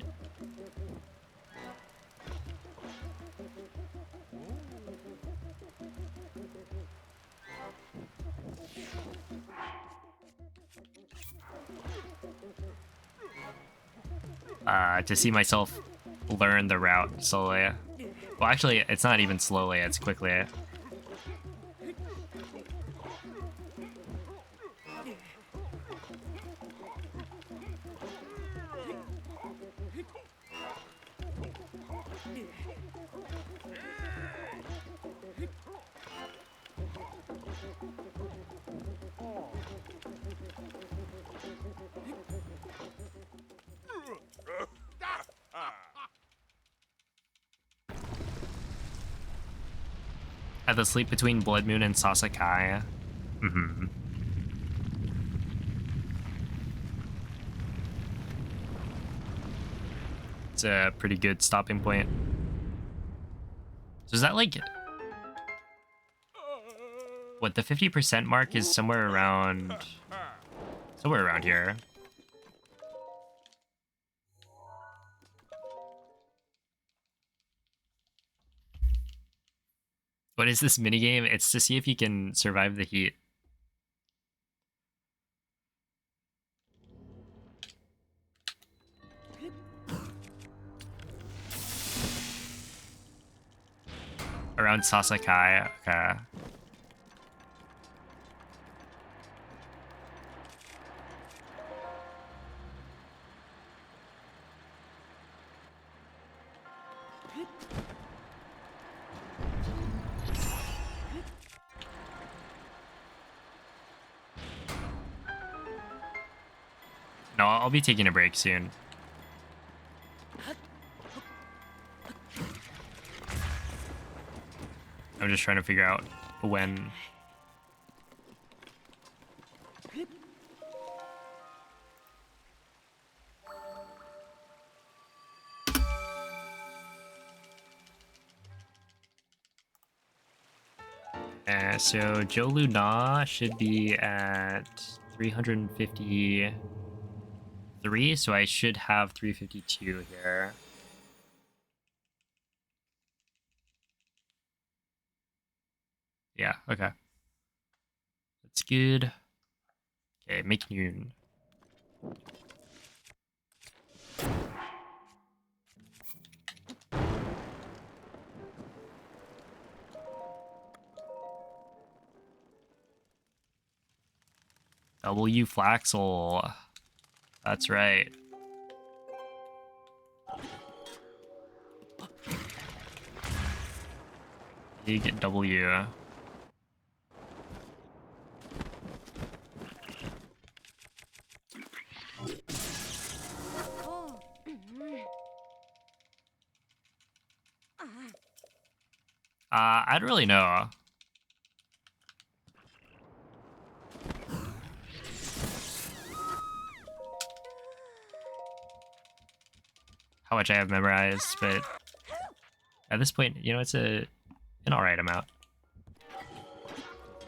to see myself learn the route slowly. Well, actually, it's not even slowly, it's quickly. Have to sleep between Blood Moon and Sasakai. It's a pretty good stopping point. So is that like... What, the 50% mark is somewhere around... Somewhere around here. What is this minigame? It's to see if you can survive the heat. Around Sasakai, okay. No, I'll be taking a break soon. I'm just trying to figure out when. So Joe Luna should be at 353, so I should have 352 here. Yeah, okay. That's good. Okay, make noon. W Flaxel. That's right. Big W. I don't really know. How much I have memorized, but at this point, you know, it's an alright amount.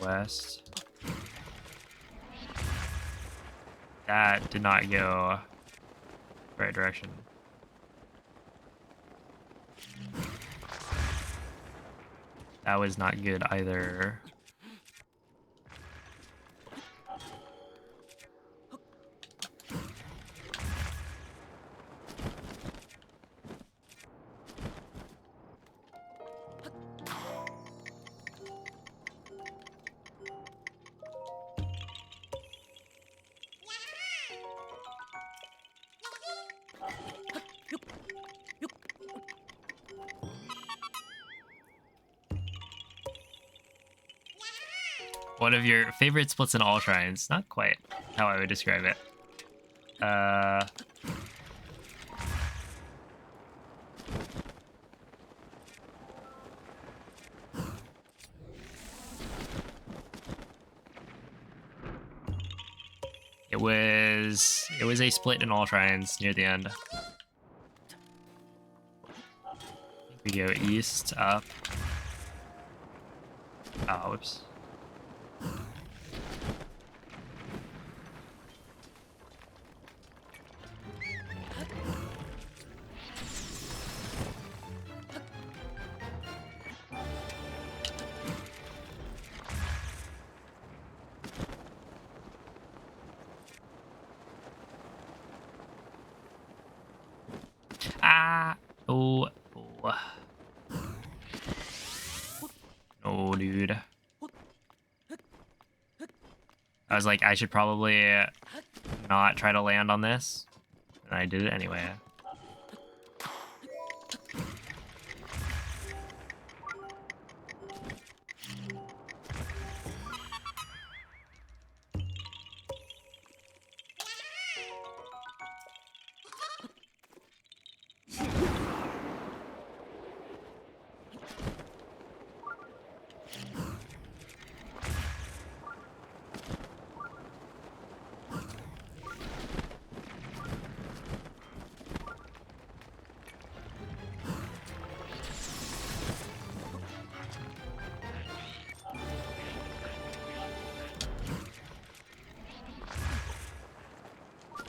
West. That did not go the right direction. That was not good either. One of your favorite splits in all shrines. Not quite how I would describe it. It was a split in all shrines near the end. We go east, up. Oh, whoops. Ah! Oh. Oh. Oh, dude. I was like, I should probably not try to land on this. And I did it anyway.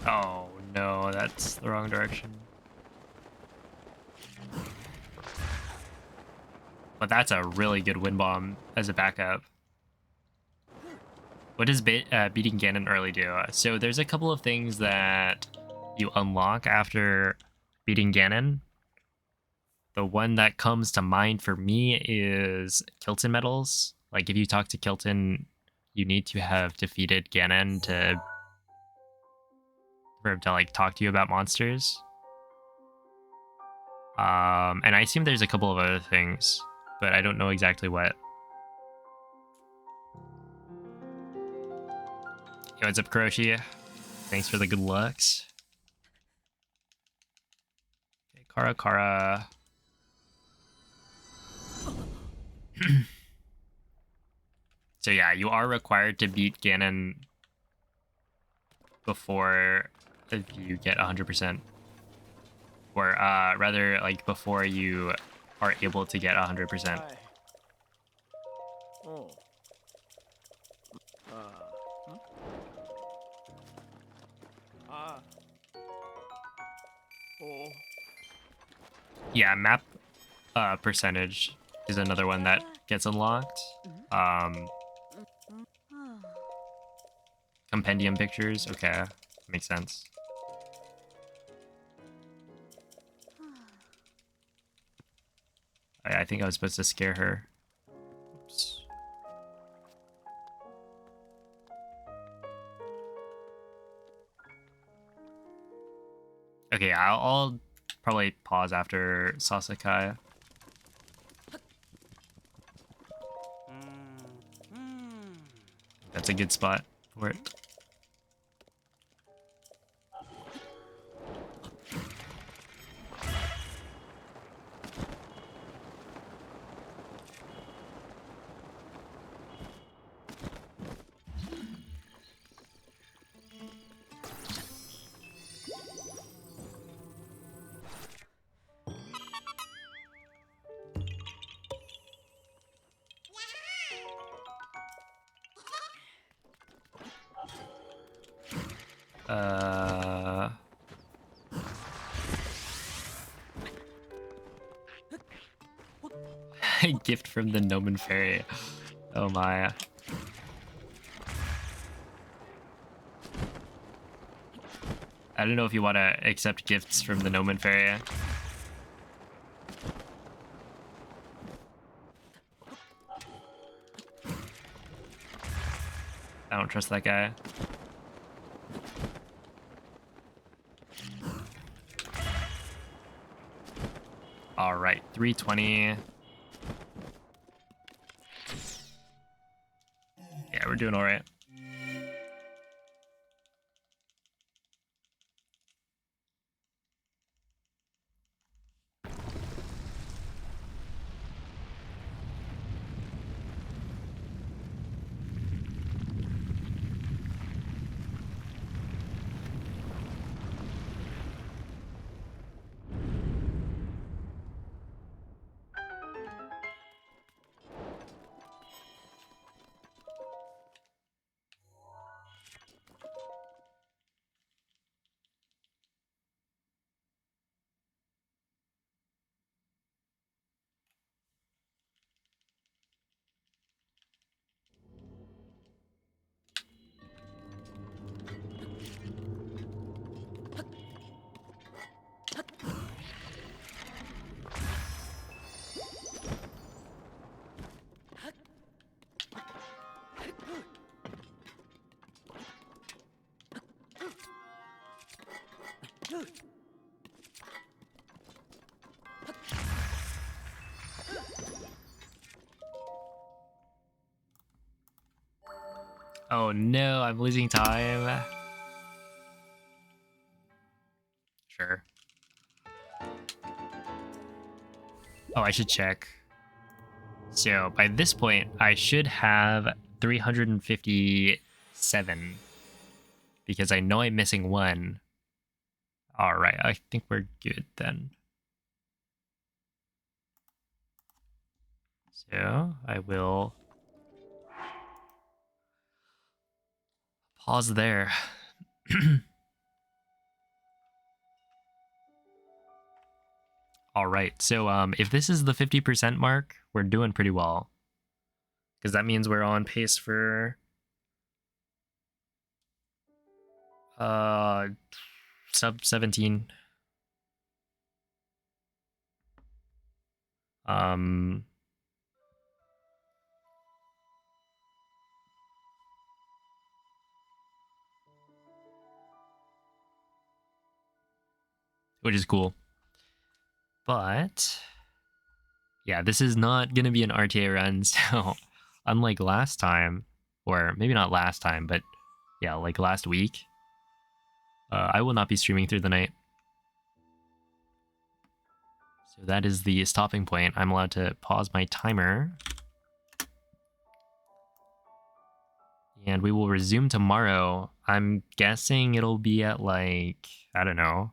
Oh no, that's the wrong direction. But that's a really good wind bomb as a backup. What does beating Ganon early do? So there's a couple of things that you unlock after beating Ganon. The one that comes to mind for me is Kilton medals. Like if you talk to Kilton, you need to have defeated Ganon for him to like talk to you about monsters. And I assume there's a couple of other things, but I don't know exactly what. Yo, what's up, Kuroshi? Thanks for the good looks. Okay, Kara. So yeah, you are required to beat Ganon before if you get 100%. Or rather, like, before you are able to get 100%. Hi. Oh. Hmm? Ah. Oh. Yeah, map percentage is another one that gets unlocked. Compendium pictures, okay, makes sense. I think I was supposed to scare her. Oops. Okay, I'll probably pause after Sasakai. That's a good spot for it. Gift from the Gnomon Fairy. Oh my. I don't know if you want to accept gifts from the Gnomon Fairy. I don't trust that guy. All right, 320. Yeah, we're doing all right. Oh no, I'm losing time. Sure. Oh, I should check. So by this point, I should have 357 because I know I'm missing one. All right, I think we're good then. So I will pause there. All right, so if this is the 50% mark, we're doing pretty well. Because that means we're on pace for sub 17. Which is cool. But yeah, this is not going to be an RTA run, so unlike last time, or maybe not last time, but yeah, like last week, I will not be streaming through the night. So that is the stopping point. I'm allowed to pause my timer. And we will resume tomorrow. I'm guessing it'll be at like, I don't know,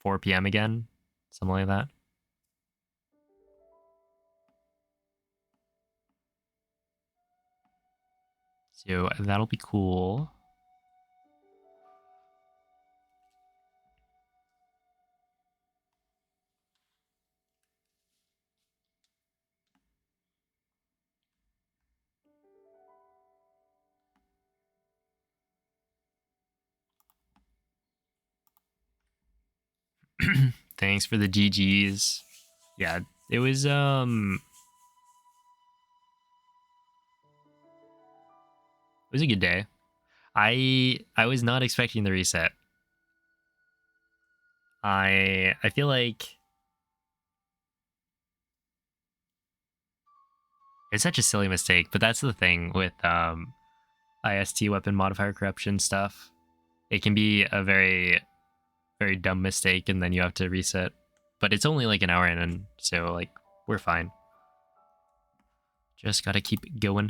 4 p.m. again. Something like that. So that'll be cool. Thanks for the GGs. Yeah, it was a good day. I was not expecting the reset. I feel like it's such a silly mistake, but that's the thing with IST weapon modifier corruption stuff. It can be a very very dumb mistake and then you have to reset. But it's only like an hour in, so like we're fine. Just gotta keep going.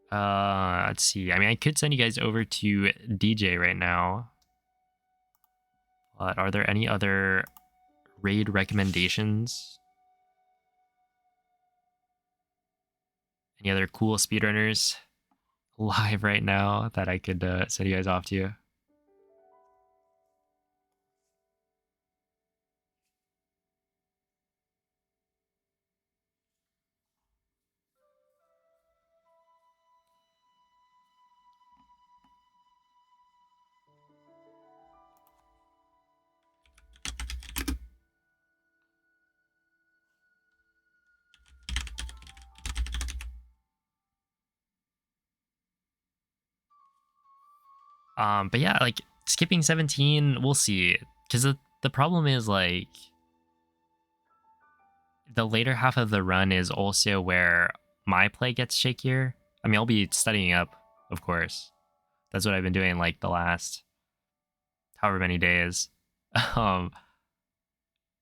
Let's see. I mean, I could send you guys over to DJ right now. But are there any other raid recommendations? Any other cool speedrunners live right now that I could send you guys off to? But yeah, like skipping 17, we'll see. Because the problem is like the later half of the run is also where my play gets shakier. I mean, I'll be studying up, of course. That's what I've been doing like the last however many days. um,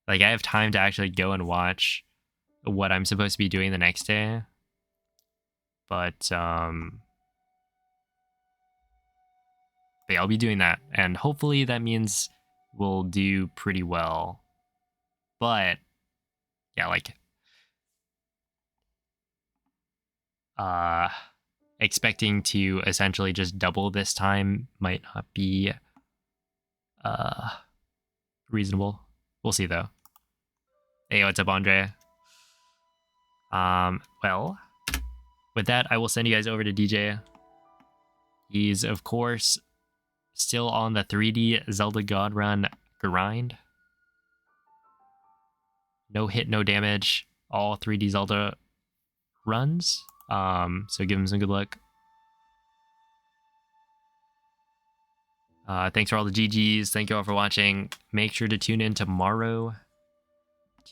like I have time to actually go and watch what I'm supposed to be doing the next day. But yeah, I'll be doing that, and hopefully that means we'll do pretty well. But yeah, like expecting to essentially just double this time might not be uh reasonable. We'll see though. Hey, what's up, Andre? Well, with that, I will send you guys over to DJ. He's of course still on the 3D Zelda God Run grind. No hit, no damage. All 3D Zelda runs. So give him some good luck. Thanks for all the GGs. Thank you all for watching. Make sure to tune in tomorrow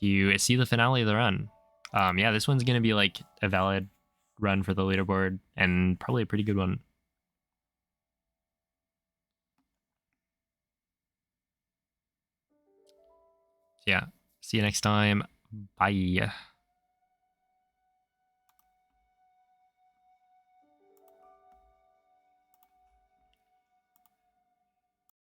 to see the finale of the run. Yeah, this one's gonna be like a valid run for the leaderboard and probably a pretty good one. Yeah, see you next time. Bye.